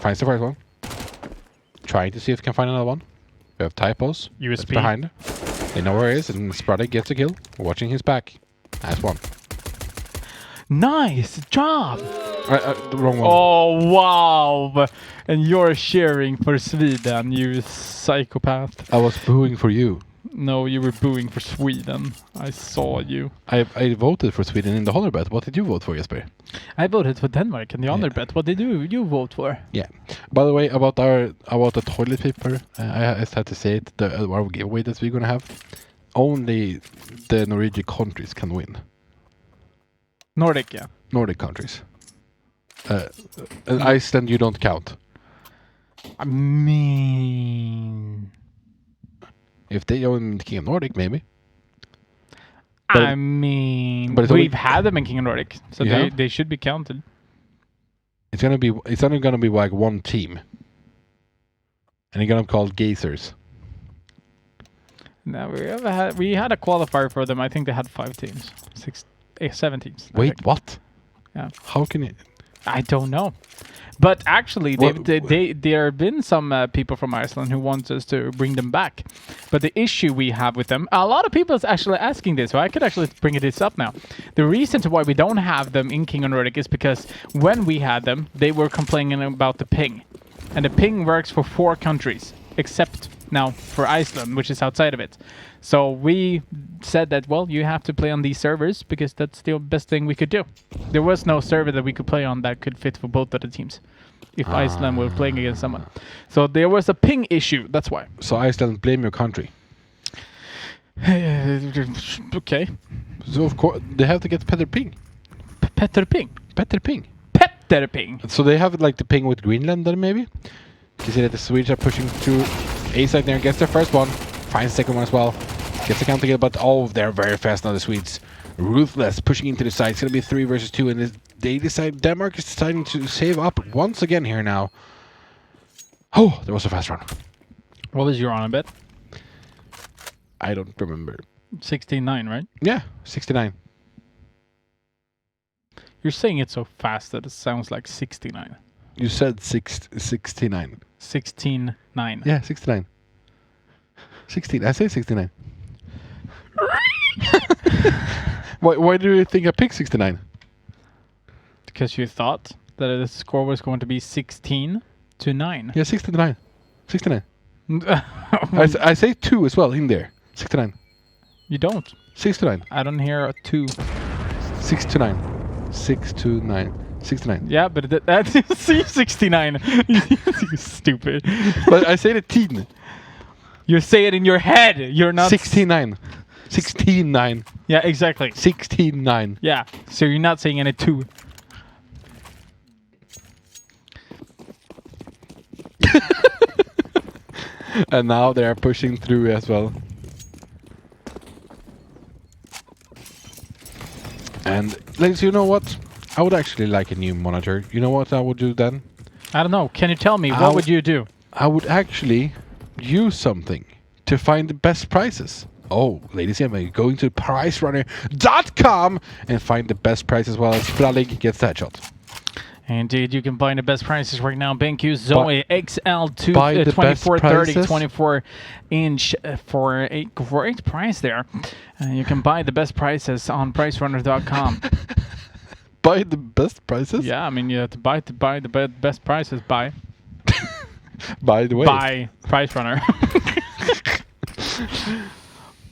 finds the first one. Trying to see if we can find another one. We have typos. USP. That's behind. They know where he is, and Spruddy gets a kill. Watching his back. Has 1. Nice job! The wrong one. Oh, wow! And you're cheering for Sweden, you psychopath. I was booing for you. No, you were booing for Sweden. I saw you. I voted for Sweden in the honor bet. What did you vote for, Jesper? I voted for Denmark in the honor bet. What did you vote for? Yeah. By the way, about the toilet paper, I just had to say it. Our giveaway that we're gonna have, only the Norwegian countries can win. Nordic, yeah. Nordic countries. Iceland, you don't count. I mean, if they own King of Nordic, maybe. I mean, but we've had them in King of Nordic, so Yeah. they should be counted. It's only gonna be like 1 team, and it's gonna be called Geysers. No, we had a qualifier for them. I think they had 5 teams, 7 teams. I Wait, think. what? Yeah. How can it? I don't know. But actually, What- there have been some people from Iceland who want us to bring them back. But the issue we have with them, a lot of people is actually asking this, so I could actually bring this up now. The reason to why we don't have them in King of Nordic is because when we had them, they were complaining about the ping. And the ping works for 4 countries, except now for Iceland, which is outside of it. So we said that, well, you have to play on these servers because that's the best thing we could do. There was no server that we could play on that could fit for both of the teams if Iceland were playing against someone. So there was a ping issue, that's why. So Iceland, blame your country. Okay. So of course they have to get Petter Ping. Petter Ping. Petter Ping. Petter Ping. So they have like the ping with Greenland then maybe? You see that the Swedes are pushing to A side there, gets their first one, finds the second one as well, gets the counter kill, but they're very fast now, the Swedes. Ruthless, pushing into the side. It's going to be 3 versus 2, and they decide Denmark is deciding to save up once again here now. Oh, there was a fast run. What was your honor bet? I don't remember. 16-9, right? Yeah, 69. You're saying it so fast that it sounds like 69. You said 69. 16-9. Yeah, 69. 16. I say 69. Why do you think I picked 69? Because you thought that the score was going to be 16-9. Yeah, 69. 69. I say 2 as well in there. 69. You don't. 69. I don't hear a 2. 6 to 9. 6 to 9. 69. Yeah, but that's 69. You stupid. But I say the teen. You say it in your head. You're not 69. 16-9. Yeah, exactly. 16-9. Yeah. So you're not saying any 2. And now they are pushing through as well. And ladies, you know what? I would actually like a new monitor. You know what I would do then? I don't know. Can you tell me? What would you do? I would actually use something to find the best prices. Oh, ladies and gentlemen, going to pricerunner.com and find the best price as well as Spralig gets that shot. Indeed, you can find the best prices right now. BenQ Zoe XL2 buy the 2430 best 24-inch for a great price there. You can buy the best prices on pricerunner.com. Buy the best prices? Yeah, I mean you have to buy the best prices. Buy. By the way. Buy Price Runner.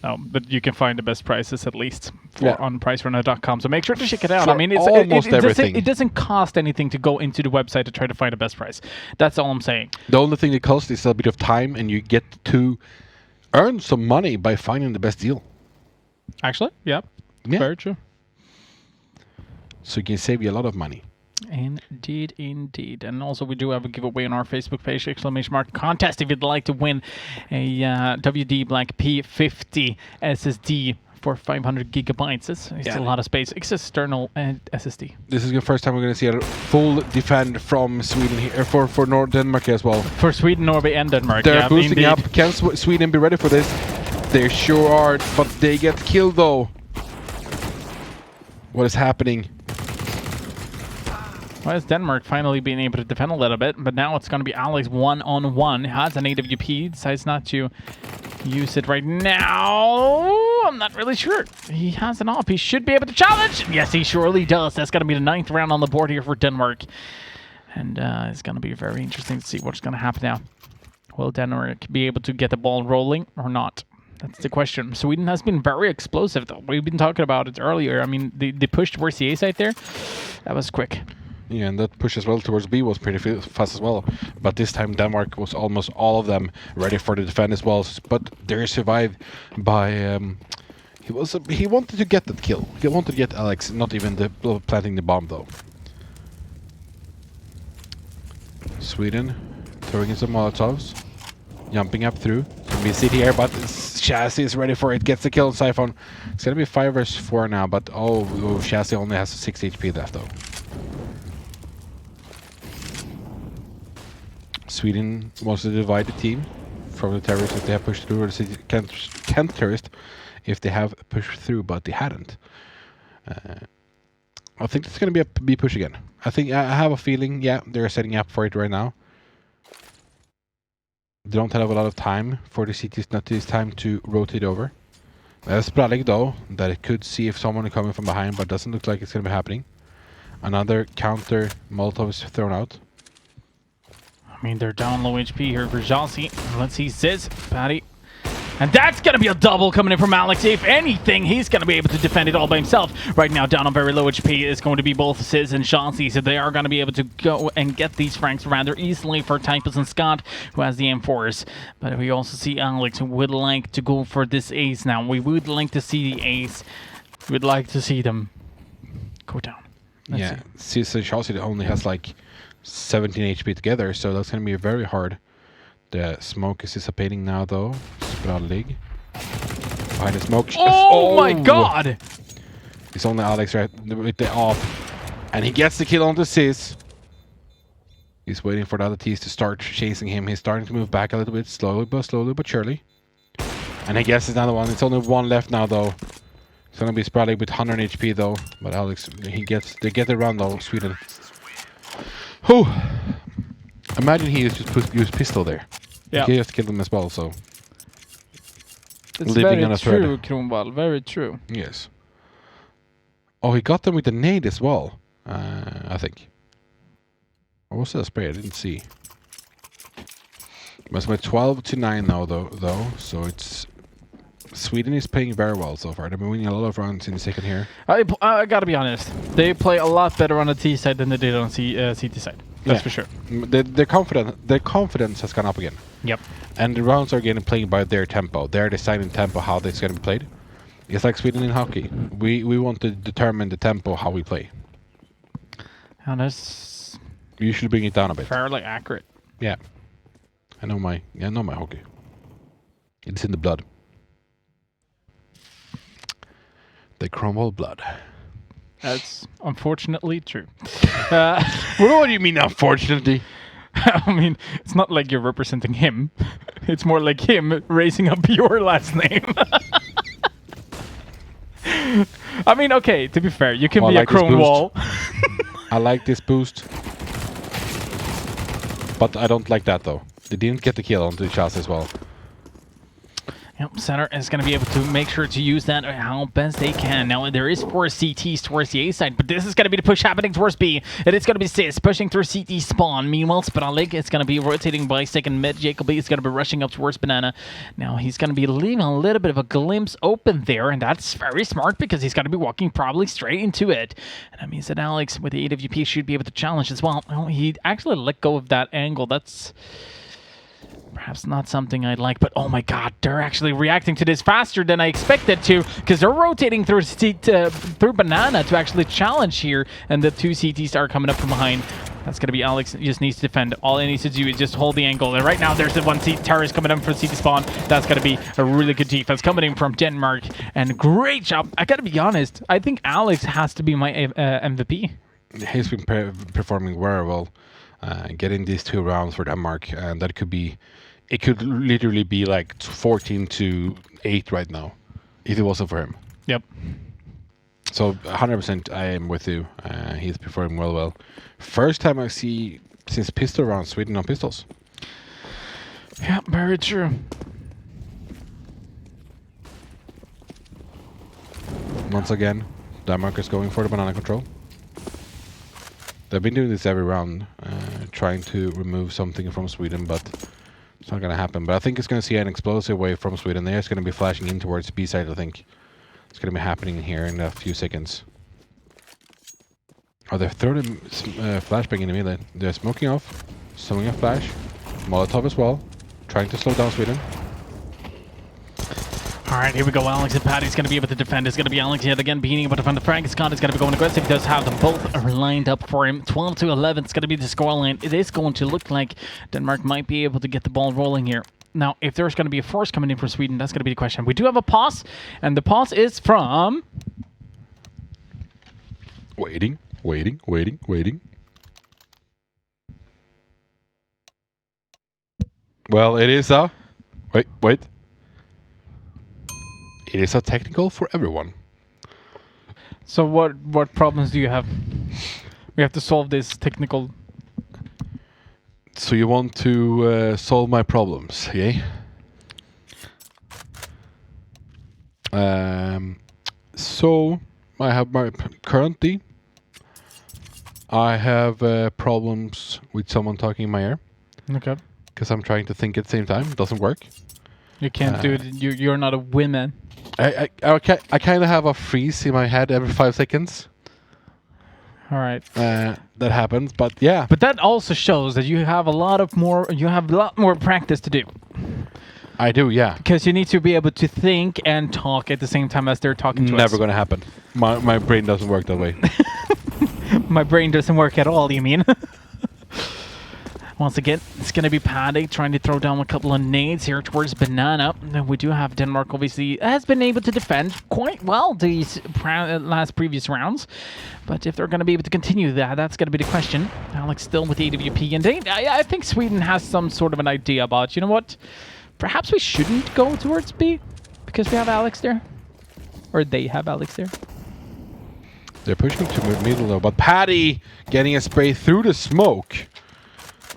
No, but you can find the best prices at least on pricerunner.com. So make sure to check it out. For I mean, it's almost it everything. It doesn't cost anything to go into the website to try to find the best price. That's all I'm saying. The only thing that costs is a bit of time, and you get to earn some money by finding the best deal. Actually, yeah. Very true. So it can save you a lot of money. Indeed, indeed. And also we do have a giveaway on our Facebook page, !contest, if you'd like to win a WD Black P50 SSD for 500 gigabytes. It's a lot of space. It's external SSD. This is the first time we're going to see a full defend from Sweden here, for Denmark as well. For Sweden, Norway, and Denmark. They're yeah, boosting indeed. up. Can Sweden be ready for this? They sure are, but they get killed though. What is happening? Well, it's Denmark finally being able to defend a little bit, but now it's going to be Alex one-on-one. Has an AWP, decides not to use it right now. I'm not really sure. He has an AWP. He should be able to challenge. Yes, he surely does. That's going to be the 9th round on the board here for Denmark. And it's going to be very interesting to see what's going to happen now. Will Denmark be able to get the ball rolling or not? That's the question. Sweden has been very explosive, though. We've been talking about it earlier. I mean, they pushed towards the A side there. That was quick. Yeah, and that push as well towards B was pretty fast as well. But this time Denmark was almost all of them ready for the defend as well. But they survived by... he wanted to get that kill. He wanted to get Alex, not even planting the bomb though. Sweden throwing in some Molotovs. Jumping up through. We see it here, but Chassis is ready for it. Gets the kill on Siphon. It's going to be 5 versus 4 now, but Chassis only has 6 HP left though. Sweden wants to divide the team from the terrorists if they have pushed through, or the counter-terrorist if they have pushed through, but they hadn't. I think it's going to be push again. I have a feeling, yeah, they're setting up for it right now. They don't have a lot of time for the CTs, not this time to rotate over. There's Spralig though, that it could see if someone is coming from behind, but doesn't look like it's going to be happening. Another counter Molotov is thrown out. I mean, they're down low HP here for Jansi. Let's see, Ziz, Patty. And that's going to be a double coming in from Alex. If anything, he's going to be able to defend it all by himself. Right now, down on very low HP is going to be both Ziz and Jansi. So they are going to be able to go and get these franks rather easily for Typus and Scott, who has the M4s. But we also see Alex, who would like to go for this ace now. We would like to see the ace. We'd like to see them go down. Let's see. Ziz and Jansi only has like 17 HP together, so that's going to be very hard. The smoke is dissipating now, though. Spralig. Behind the smoke. Oh my god! It's only Alex right with the off. And he gets the kill onto Ziz. He's waiting for the other T's to start chasing him. He's starting to move back a little bit, slowly but surely. And he gets another one. It's only one left now, though. It's going to be Spralig with 100 HP, though. But Alex, they get the run, though, Sweden. Whew. Imagine he just used pistol there. Yeah. He just killed him as well, so... It's living very on a true, thread. Kronwall. Very true. Yes. Oh, he got them with the nade as well, I think. Or was it a spray? I didn't see. It's by 12-9 now, though, so it's... Sweden is playing very well so far. They've been winning a lot of rounds in the second here. I gotta be honest. They play a lot better on the T side than they did on the CT side. That's for sure. Their confidence has gone up again. Yep. And the rounds are getting played by their tempo. They're deciding tempo how it's going to be played. It's like Sweden in hockey. We want to determine the tempo how we play. And that's... We usually bring it down a bit. Fairly accurate. Yeah. I know my hockey. It's in the blood. The Cromwell blood. That's unfortunately true. What do you mean, unfortunately? I mean, it's not like you're representing him. It's more like him raising up your last name. I mean, okay, to be fair, you can be a Cromwell. I like this boost. But I don't like that, though. They didn't get the kill onto the chassis as well. Yep, Center is going to be able to make sure to use that how best they can. Now, there is 4 CTs towards the A side, but this is going to be the push happening towards B. It is going to be Sis pushing through CT spawn. Meanwhile, Spiralik is going to be rotating by second mid. Jacoby is going to be rushing up towards Banana. Now, he's going to be leaving a little bit of a glimpse open there, and that's very smart because he's going to be walking probably straight into it. And that means that Alex, with the AWP, should be able to challenge as well. Oh, he actually let go of that angle. That's perhaps not something I'd like, but oh my god, they're actually reacting to this faster than I expected to, because they're rotating through Banana to actually challenge here, and the 2 CTs are coming up from behind. That's going to be Alex. He just needs to defend. All he needs to do is just hold the angle. And right now, there's the 1 terrorist coming up from CT spawn. That's going to be a really good defense coming in from Denmark. And great job. I got to be honest. I think Alex has to be my MVP. He's been performing very well, getting these 2 rounds for Denmark, and that could be. It could literally be like 14-8 right now, if it wasn't for him. Yep. So 100% I am with you. He's performing well. First time I see since pistol round Sweden on pistols. Yeah, very true. Once again, Denmark is going for the banana control. They've been doing this every round, trying to remove something from Sweden, but it's not going to happen. But I think it's going to see an explosive wave from Sweden. They're just going to be flashing in towards B side, I think. It's going to be happening here in a few seconds. Oh, they're throwing flashbang in the middle. They're smoking off, sewing a flash. Molotov as well, trying to slow down Sweden. Alright, here we go. Alex and Patty's going to be able to defend. It's going to be Alex yet again being able to defend the frag. Scott is going to be going aggressive. He does have them both lined up for him. 12-11. It's going to be the scoreline. It is going to look like Denmark might be able to get the ball rolling here. Now, if there's going to be a force coming in for Sweden, that's going to be the question. We do have a pause, and the pause is from... Waiting. Well, it is a... Wait. It is a technical for everyone. So what problems do you have? We have to solve this technical... So you want to solve my problems, yay? So I have currently I have problems with someone talking in my ear. Okay. Because I'm trying to think at the same time. It doesn't work. You can't do it. You're not a woman. I kind of have a freeze in my head every 5 seconds. All right. That happens, but yeah. But that also shows that you have a lot more practice to do. I do, yeah. Because you need to be able to think and talk at the same time as they're talking to us. Never gonna happen. My brain doesn't work that way. My brain doesn't work at all, you mean? Once again, it's going to be Paddy trying to throw down a couple of nades here towards Banana. And we do have Denmark, obviously, has been able to defend quite well these previous rounds. But if they're going to be able to continue that, that's going to be the question. Alex still with the AWP. And I think Sweden has some sort of an idea about, you know what? Perhaps we shouldn't go towards B because we have Alex there. Or they have Alex there. They're pushing to the middle, though. But Paddy getting a spray through the smoke.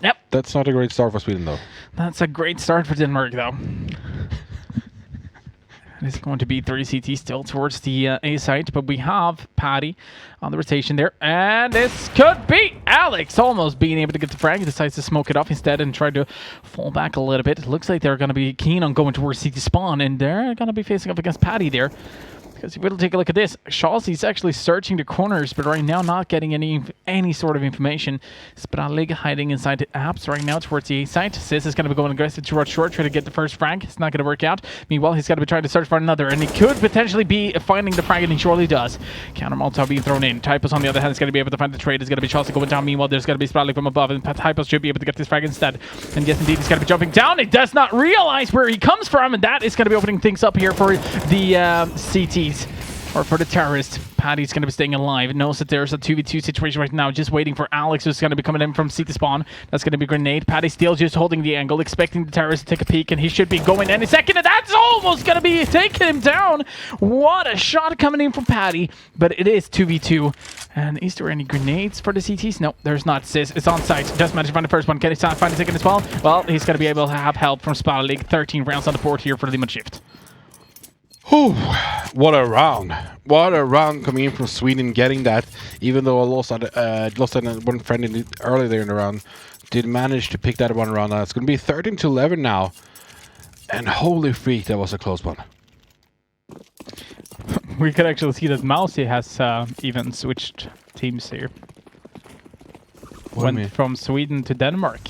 Yep. That's not a great start for Sweden, though. That's a great start for Denmark, though. It's going to be 3 CT still towards the A site, but we have Paddy on the rotation there. And this could be Alex almost being able to get the frag. He decides to smoke it off instead and try to fall back a little bit. It looks like they're going to be keen on going towards CT spawn, and they're going to be facing up against Paddy there. Because if we'll take a look at this, Shawsy's actually searching the corners, but right now not getting any sort of information. Spralig hiding inside the apps right now towards the A site. Sis is going to be going aggressive towards short, trying to get the first frag. It's not going to work out. Meanwhile, he's got to be trying to search for another, and he could potentially be finding the frag, and he surely does. Counter Molotov being thrown in. Typos on the other hand is going to be able to find the trade. It's going to be Shawsy going down. Meanwhile, there's going to be Spralig from above, and Typos should be able to get this frag instead. And yes, indeed, he's going to be jumping down. He does not realize where he comes from, and that is going to be opening things up here for the CTs. or for the terrorist. Paddy's going to be staying alive. Knows that there's a 2v2 situation right now. Just waiting for Alex, who's going to be coming in from CT spawn. That's going to be a grenade. Paddy still just holding the angle, expecting the terrorist to take a peek, and he should be going any second. And that's almost going to be taking him down. What a shot coming in from Paddy. But it is 2v2. And is there any grenades for the CTs? No, there's not. It's on site. Does manage to find the first one. Can he find the second as well? Well, he's going to be able to have help from Splatter League. 13 rounds on the board here for the Limit Shift. Whew, what a round. What a round coming in from Sweden, getting that. Even though I lost one friend earlier there in the round, did manage to pick that one round. It's going to be 13-11 now. And holy freak, that was a close one. We could actually see that Mousy has even switched teams here. Went from Sweden to Denmark.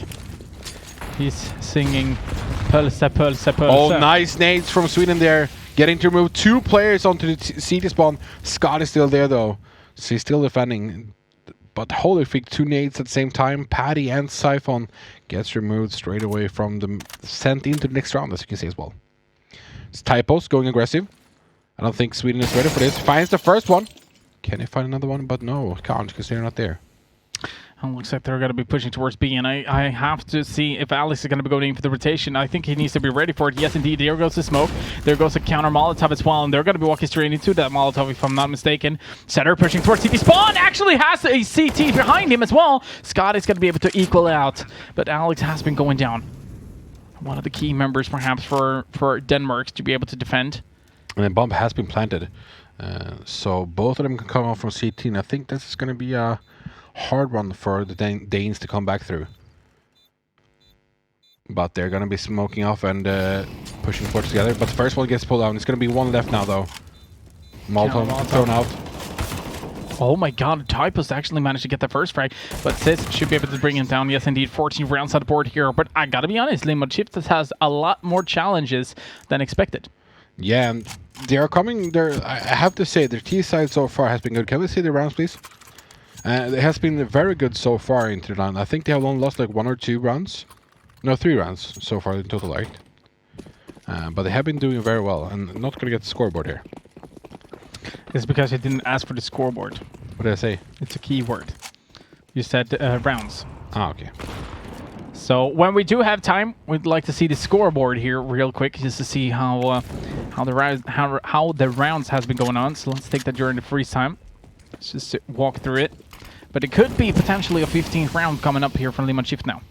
He's singing Pölse, Pölse, Pölse. Oh, nice nades from Sweden there. Getting to remove 2 players onto the CT spawn. Scott is still there though, so he's still defending. But holy freak, 2 nades at the same time. Paddy and Siphon gets removed straight away from them, sent into the next round, as you can see as well. It's Typos going aggressive. I don't think Sweden is ready for this. Finds the first one. Can he find another one? But no, can't, because they're not there. And looks like they're going to be pushing towards B, and I have to see if Alex is going to be going for the rotation. I think he needs to be ready for it. Yes, indeed. There goes the smoke. There goes the counter Molotov as well, and they're going to be walking straight into that Molotov, if I'm not mistaken. Setter pushing towards CT. Spawn actually has a CT behind him as well. Scott is going to be able to equal out, but Alex has been going down. One of the key members, perhaps, for Denmark to be able to defend. And the bomb has been planted, so both of them can come off from CT, and I think this is going to be a hard one for the Danes to come back through. But they're going to be smoking off and pushing forward together. But the first one gets pulled down. It's going to be 1 left now, though. Molotov thrown out. Oh my god, Typos actually managed to get the first frag, but Sis should be able to bring him down. Yes, indeed, 14 rounds on the board here. But I gotta be honest, Limit Shift has a lot more challenges than expected. Yeah, and they are coming there. I have to say, their T side so far has been good. Can we see the rounds, please? It has been very good so far into the round. I think they have only lost like 1 or 2 rounds. No, 3 rounds so far in total, right? But they have been doing very well, and not going to get the scoreboard here. It's because you didn't ask for the scoreboard. What did I say? It's a key word. You said rounds. Ah, okay. So when we do have time, we'd like to see the scoreboard here real quick, just to see how the rounds has been going on. So let's take that during the freeze time. Let's just walk through it. But it could be potentially a 15th round coming up here from Limit Shift now.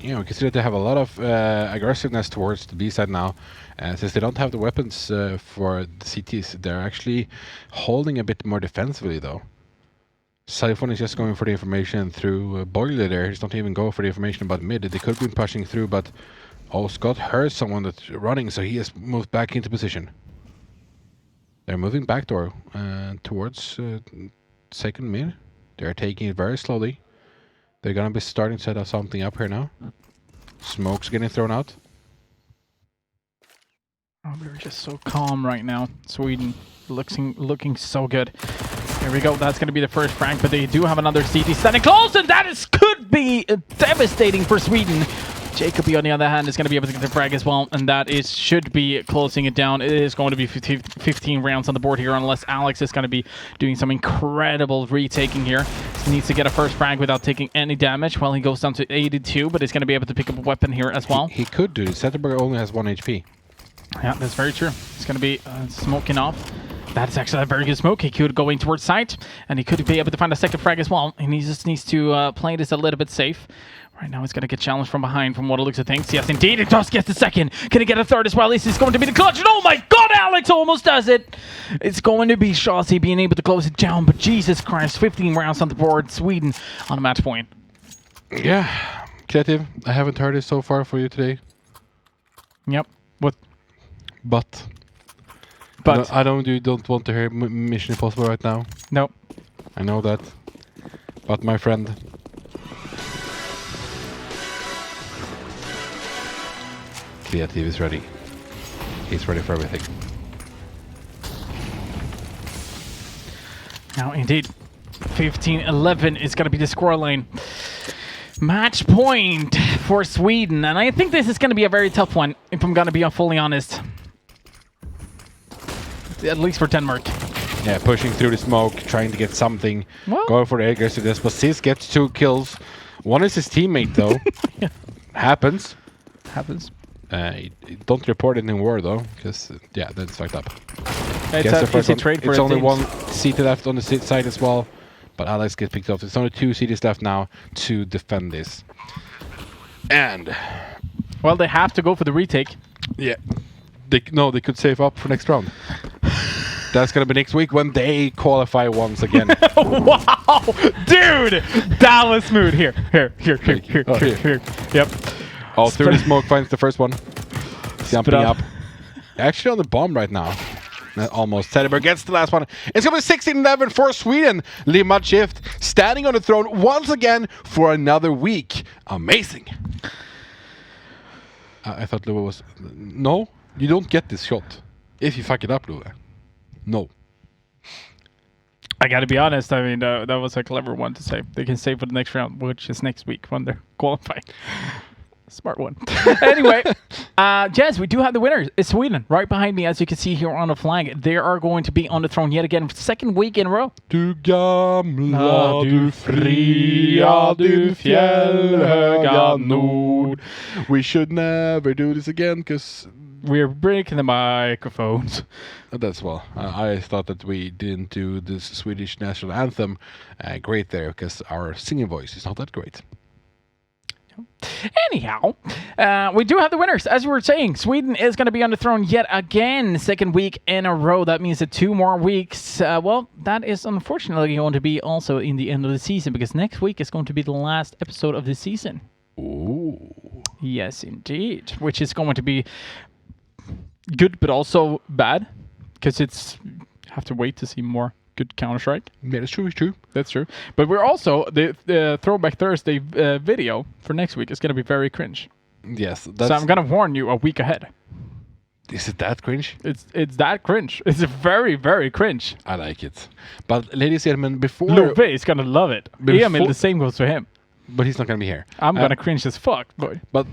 Yeah, we can see that they have a lot of aggressiveness towards the B side now. Since they don't have the weapons for the CTs, they're actually holding a bit more defensively though. Siphon is just going for the information through Boiler there. He's not even going for the information about mid. They could have been pushing through, but Scott heard someone that's running, so he has moved back into position. They're moving backdoor towards second mid. They're taking it very slowly. They're gonna be starting to set up something up here now. Smoke's getting thrown out. Oh, we're just so calm right now. Sweden looking so good. Here we go. That's going to be the first frag, but they do have another CT standing close, and that could be devastating for Sweden. Jacoby, on the other hand, is going to be able to get the frag as well, and that should be closing it down. It is going to be 15 rounds on the board here, unless Alex is going to be doing some incredible retaking here. He needs to get a first frag without taking any damage. Well, he goes down to 82, but he's going to be able to pick up a weapon here as well. He could do. Zetterberg only has 1 HP. Yeah, that's very true. It's going to be smoking off. That is actually a very good smoke. He could go in towards site, and he could be able to find a second frag as well. And he just needs to play this a little bit safe. Right now, he's going to get challenged from behind from what it looks of things. Yes, indeed, it does get the second. Can he get a third as well? This is going to be the clutch. And oh my god, Alex almost does it. It's going to be Shawsey being able to close it down. But Jesus Christ, 15 rounds on the board. Sweden on a match point. Yeah, Creative, I haven't heard it so far for you today. Yep. What? But I don't want to hear Mission Impossible right now. No. I know that. But my friend. Creative is ready. He's ready for everything. Now, indeed, 15-11 is going to be the scoreline. Match point for Sweden, and I think this is going to be a very tough one, if I'm going to be fully honest. At least for Denmark. Yeah, pushing through the smoke, trying to get something. Well. Going for the aggressiveness, but Sis gets 2 kills. One is his teammate, though. Happens. Don't report it in war, though, because, yeah, that's fucked up. It's an easy trade for It's a only team. 1 CT left on the side as well, but Alex gets picked off. There's only 2 CTs left now to defend this. And... Well, they have to go for the retake. Yeah. They could save up for next round. That's gonna be next week when they qualify once again. Wow! Dude! That was smooth. Here. Yep. Oh, through the smoke finds the first one. Jumping up. up. Actually on the bomb right now. Almost. Teddybear gets the last one. It's gonna be 16-11 for Sweden. Lima Shift standing on the throne once again for another week. Amazing. I thought Lua was... No, you don't get this shot. If you fuck it up, Lua. No. I gotta be honest, I mean, that was a clever one to say. They can save for the next round, which is next week when they're qualifying. Smart one. Anyway, Jazz, we do have the winners. It's Sweden, right behind me, as you can see here on the flag. They are going to be on the throne yet again, 2nd week in a row. Du gamla, du fria, du fjällhöga nord. We should never do this again, because... We're breaking the microphones. That's well. I thought that we didn't do this Swedish national anthem great there, because our singing voice is not that great. Anyhow, we do have the winners. As we were saying, Sweden is going to be on the throne yet again, 2nd week in a row. That means that 2 more weeks. Well, that is unfortunately going to be also in the end of the season, because next week is going to be the last episode of the season. Ooh. Yes, indeed. Which is going to be good, but also bad, because it's have to wait to see more good Counter-Strike. Yeah, that's true. It's true. That's true. But we're also the Throwback Thursday video for next week is going to be very cringe. Yes. So I'm going to warn you a week ahead. Is it that cringe? It's that cringe. It's very, very cringe. I like it. But ladies and gentlemen, before... Love is going to love it. Emil, the same goes for him. But he's not going to be here. I'm going to cringe as fuck, boy. But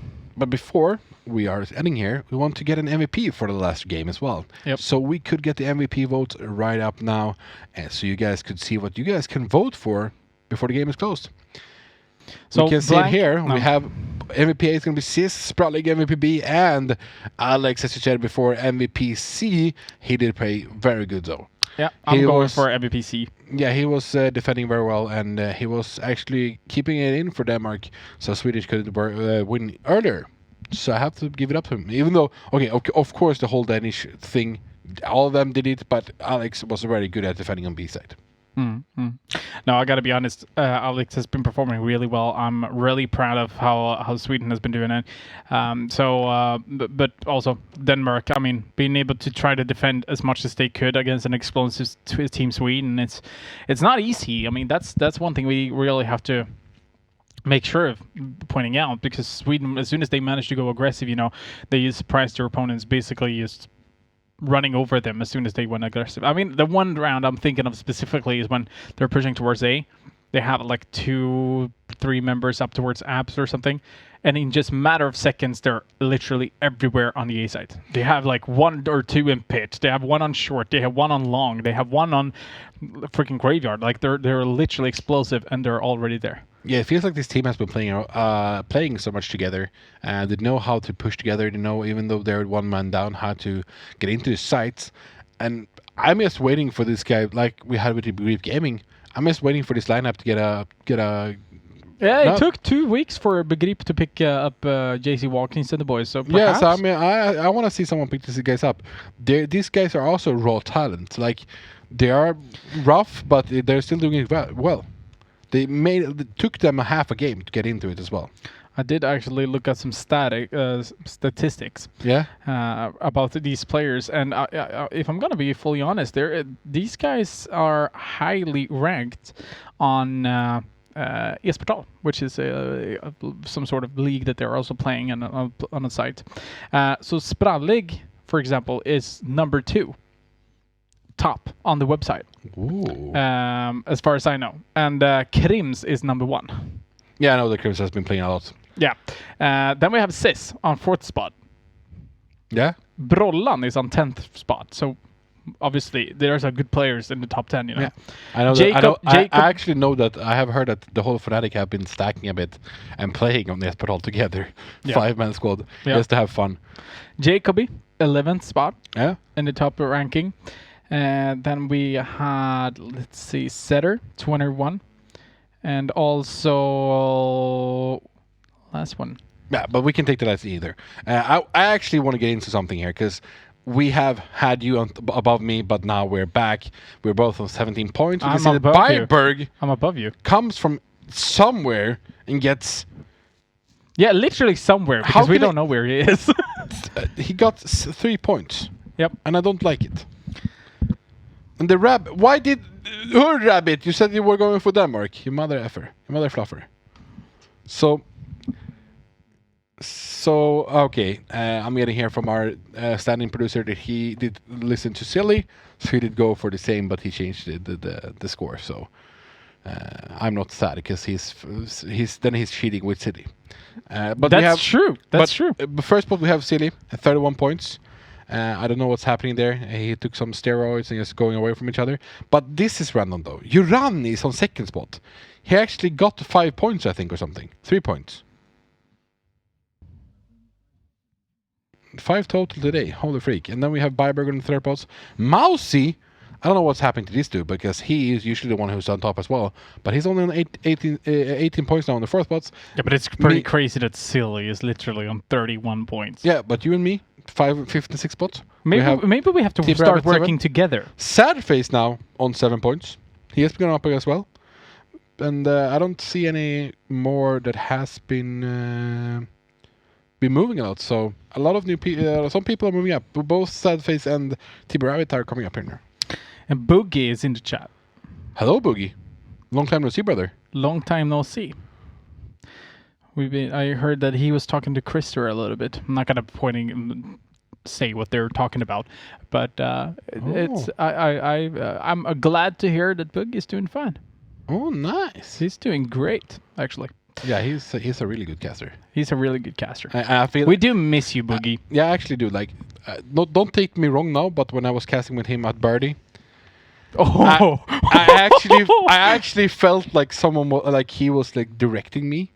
before we are ending here, we want to get an MVP for the last game as well. Yep. So we could get the MVP votes right up now, so you guys could see what you guys can vote for before the game is closed. So we can see it here. No. We have MVP A is going to be Sis, Sprout League MVP B, and Alex, as you said before, MVP C. He did play very good though. Yeah, I'm going for MVP C. Yeah, he was defending very well, and he was actually keeping it in for Denmark, so Swedish could win earlier. So I have to give it up to him. Even though, okay, of course, the whole Danish thing, all of them did it, but Alex was very good at defending on B side. No, I got to be honest. Alex has been performing really well. I'm really proud of how Sweden has been doing it. But also Denmark. I mean, being able to try to defend as much as they could against an explosive team Sweden. It's not easy. I mean, that's one thing we really have to make sure of pointing out, because Sweden, as soon as they manage to go aggressive, they surprise their opponents, basically just running over them as soon as they went aggressive. I mean, the one round I'm thinking of specifically is when they're pushing towards A. They have like 2-3 members up towards abs or something, and in just a matter of seconds, they're literally everywhere on the A side. They have like 1 or 2 in pit. They have 1 on short. They have 1 on long. They have 1 on freaking graveyard. Like they're literally explosive, and they're already there. Yeah, it feels like this team has been playing so much together. They know how to push together. They know, even though they're 1 man down, how to get into the sites. And I'm just waiting for this guy, like we had with the Grief Gaming. I'm just waiting for this lineup to get a. Yeah, it took 2 weeks for Begrip to pick up JC Watkins and the boys. So perhaps... Yeah, so I mean, I want to see someone pick these guys up. These guys are also raw talent. Like, they are rough, but they're still doing it well. It took them a half a game to get into it as well. I did actually look at some statistics. Yeah. About these players, and if I'm gonna be fully honest, these guys are highly ranked on Esportal, which is some sort of league that they're also playing on a site. So Sprallig, for example, is number 2. Top on the website. Ooh. As far as I know. And Krims is number 1. Yeah, I know the Krims has been playing a lot. Yeah. Then we have Sis on 4th spot. Yeah. Brollan is on 10th spot. So obviously there's a good players in the top 10. You know. Yeah, I know. I actually know that. I have heard that the whole Fnatic have been stacking a bit and playing on Esper all together, 5-man squad, just to have fun. Jacoby, 11th spot. Yeah. In the top ranking. And then we had, let's see, Setter, 21. And also, last one. Yeah, but we can take that as either. I actually want to get into something here because we have had you above me, but now we're back. We're both on 17 points. We can see that Byberg I'm above you. comes from somewhere and gets... Yeah, literally somewhere, because we don't know where he is. He got 3 points. Yep. And I don't like it. And the rabbit... Why did... rabbit, you said you were going for Denmark. You mother effer. You mother fluffer. So, okay. I'm getting here from our standing producer that he did listen to Silly. So he did go for the same, but he changed the score. So, I'm not sad because he's cheating with Silly. But That's true. That's true. But first spot we have Silly at 31 points. I don't know what's happening there. He took some steroids and is going away from each other. But this is random though. Yuran is on second spot. He actually got 5 points, I think, or something. 3 points. 5 total today. Holy freak. And then we have Byberg on the third spot. Mousy, I don't know what's happening to these two because he is usually the one who's on top as well. But he's only on 18 points now on the fourth spots. Yeah, but it's pretty crazy that Silly is literally on 31 points. Yeah, but you and me, 5, 5, and 6 spots. Maybe we have to start working together. Sadface now on 7 points. He has been up as well. And I don't see any more that has been moving a lot. So a lot of new people, some people are moving up. Both Sadface and Tiberavit are coming up here now. And Boogie is in the chat. Hello, Boogie. Long time no see, brother. Long time no see. I heard that he was talking to Krister a little bit. I'm not gonna say what they're talking about, but I'm glad to hear that Boogie is doing fine. Oh, nice. He's doing great, actually. Yeah, he's a really good caster. He's a really good caster. I feel we do miss you, Boogie. Yeah, I actually do. Like, don't take me wrong now, but when I was casting with him at Birdie, I actually felt like someone like he was like directing me,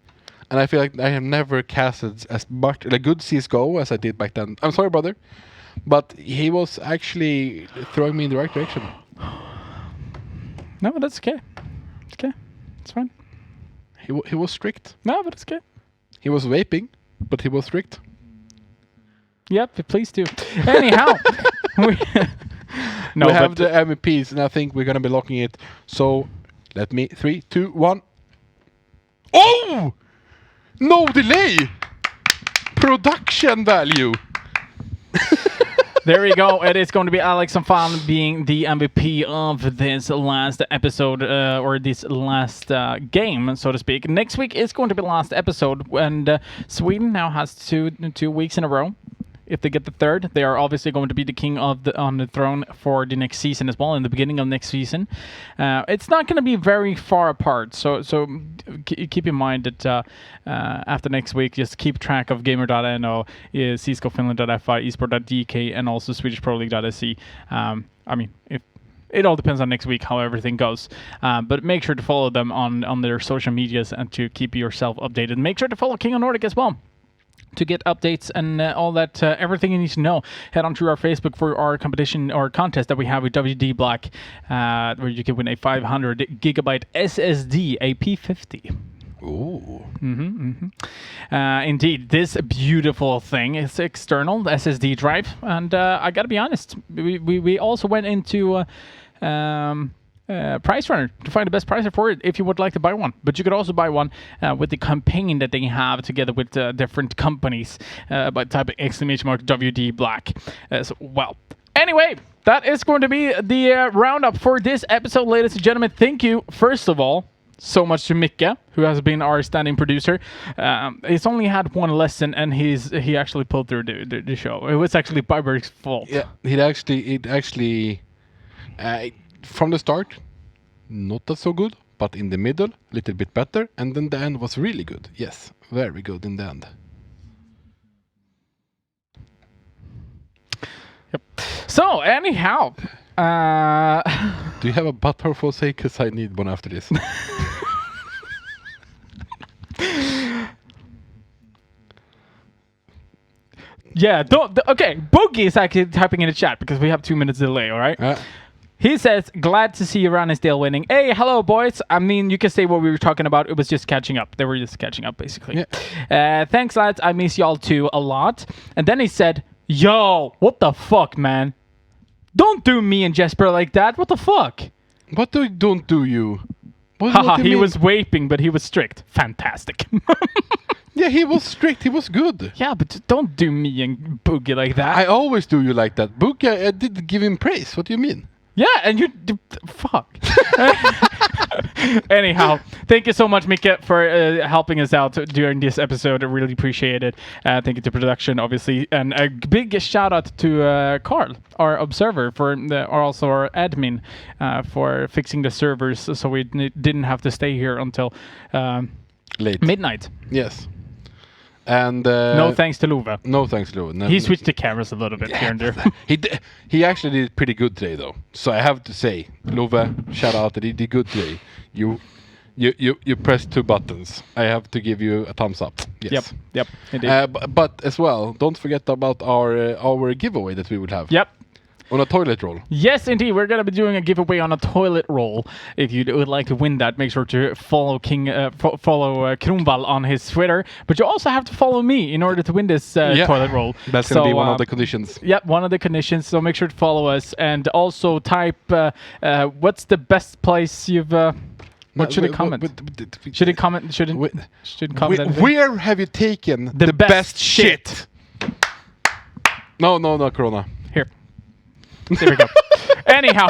and I feel like I have never casted as much like good CS:GO as I did back then. I'm sorry, brother, but he was actually throwing me in the right direction. No, but that's okay. It's okay. It's fine. He was strict. No, but it's okay. He was vaping, but he was strict. Yep, please do. Anyhow, we have the MVPs, and I think we're gonna be locking it. So, let me 3, 2, 1. Oh! No delay. Production value. There we go. It is going to be Alex and Fan being the MVP of this last episode, or this last game, so to speak. Next week is going to be the last episode, and Sweden now has two weeks in a row. If they get the third, they are obviously going to be the king on the throne for the next season as well, in the beginning of next season. It's not going to be very far apart, so keep in mind that after next week, just keep track of gamer.no, CSGOfinland.fi, esport.dk, and also SwedishProLeague.se. I mean, if it all depends on next week how everything goes. But make sure to follow them on their social medias and to keep yourself updated. Make sure to follow King of Nordic as well, to get updates and all that, everything you need to know. Head on to our Facebook for our competition or contest that we have with WD Black, where you can win a 500 gigabyte SSD, a P50. Ooh. Indeed, this beautiful thing is external SSD drive, and I gotta be honest, we also went into Price Runner to find the best price for it if you would like to buy one. But you could also buy one with the campaign that they have together with different companies by typing !WD Black as well. Anyway, that is going to be the roundup for this episode, ladies and gentlemen. Thank you, first of all, so much to Micke, who has been our standing producer. He's only had one lesson, and he actually pulled through the show. It was actually Byberg's fault. Yeah, it actually from the start, not that so good, but in the middle, a little bit better, and then the end was really good. Yes, very good in the end. Yep. So, anyhow, Do you have a butt for say? Because I need one after this. Yeah, okay, Boogie is actually typing in the chat because we have 2 minutes delay, all right? He says, glad to see you around and still winning. Hey, hello, boys. I mean, you can say what we were talking about. It was just catching up. They were just catching up, basically. Yeah. Thanks, lads. I miss y'all, too, a lot. And then he said, yo, what the fuck, man? Don't do me and Jesper like that. What the fuck? What don't do you? Haha, he was vaping, but he was strict. Fantastic. Yeah, he was strict. He was good. Yeah, but don't do me and Boogie like that. I always do you like that. Boogie, I did give him praise. What do you mean? Yeah, and you... Fuck. Anyhow, thank you so much, Mika, for helping us out during this episode. I really appreciate it. Thank you to production, obviously. And a big shout out to Carl, our observer, or also our admin, for fixing the servers so we didn't have to stay here until late midnight. Yes. And no thanks to Love. No thanks to Love. No, he switched the cameras a little bit here and there. He actually did pretty good today, though. So I have to say, Love, shout out that he did good today. You pressed 2 buttons. I have to give you a thumbs up. Yes. Yep. Indeed. But as well, don't forget about our giveaway that we would have. Yep. On a toilet roll. Yes, indeed. We're going to be doing a giveaway on a toilet roll. If you would like to win that, make sure to follow Kronwall on his Twitter. But you also have to follow me in order to win this toilet roll. That's going to be one of the conditions. Yep, one of the conditions. So make sure to follow us. And also type, what's the best place you've... What should it comment? Should it comment? Shouldn't comment anything? Where have you taken the best shit? No, Corona. Here. There we go. Anyhow,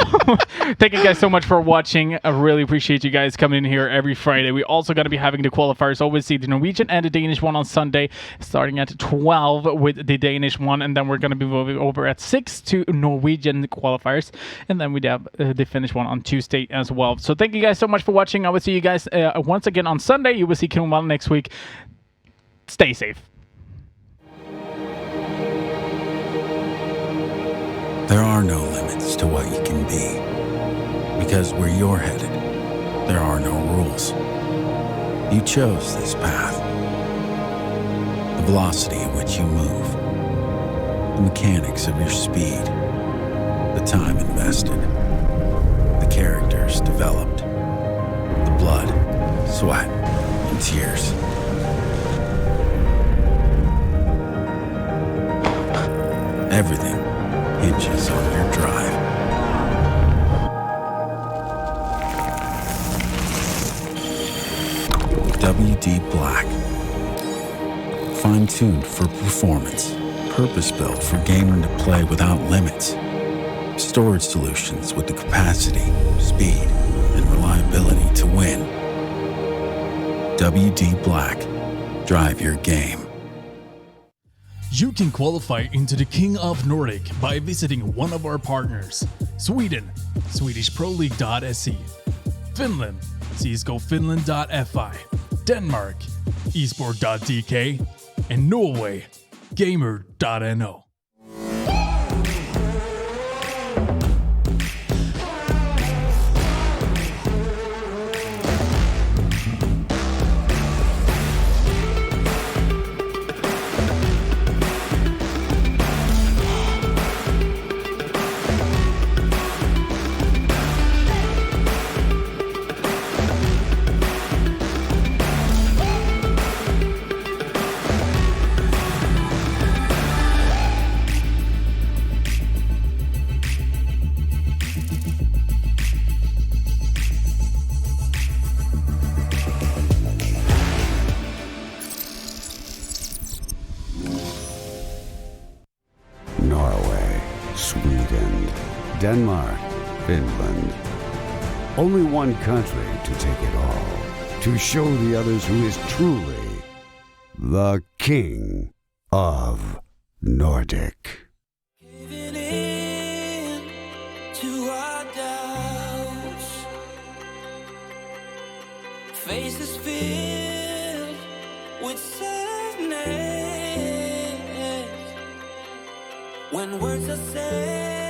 thank you guys so much for watching. I really appreciate you guys coming in here every Friday. We're also going to be having the qualifiers. Always see the Norwegian and the Danish one on Sunday, starting at 12 with the Danish one, and then we're going to be moving over at 6 to Norwegian qualifiers, and then we have the Finnish one on Tuesday as well. So thank you guys so much for watching. I will see you guys once again on Sunday. You will see Kronwall next week. Stay safe. There are no limits to what you can be. Because where you're headed, there are no rules. You chose this path. The velocity at which you move, the mechanics of your speed, the time invested, the characters developed, the blood, sweat, and tears. Everything hinges on your drive. WD Black. Fine-tuned for performance. Purpose-built for gaming to play without limits. Storage solutions with the capacity, speed, and reliability to win. WD Black. Drive your game. You can qualify into the King of Nordic by visiting one of our partners. Sweden, SwedishProLeague.se. Finland, CSGOFinland.fi. Denmark, esport.dk. And Norway, Gamer.no. Norway, Sweden, Denmark, Finland. Only one country to take it all. To show the others who is truly the King of Nordic. Giving in to our doubts. Faces filled with sadness. When words are said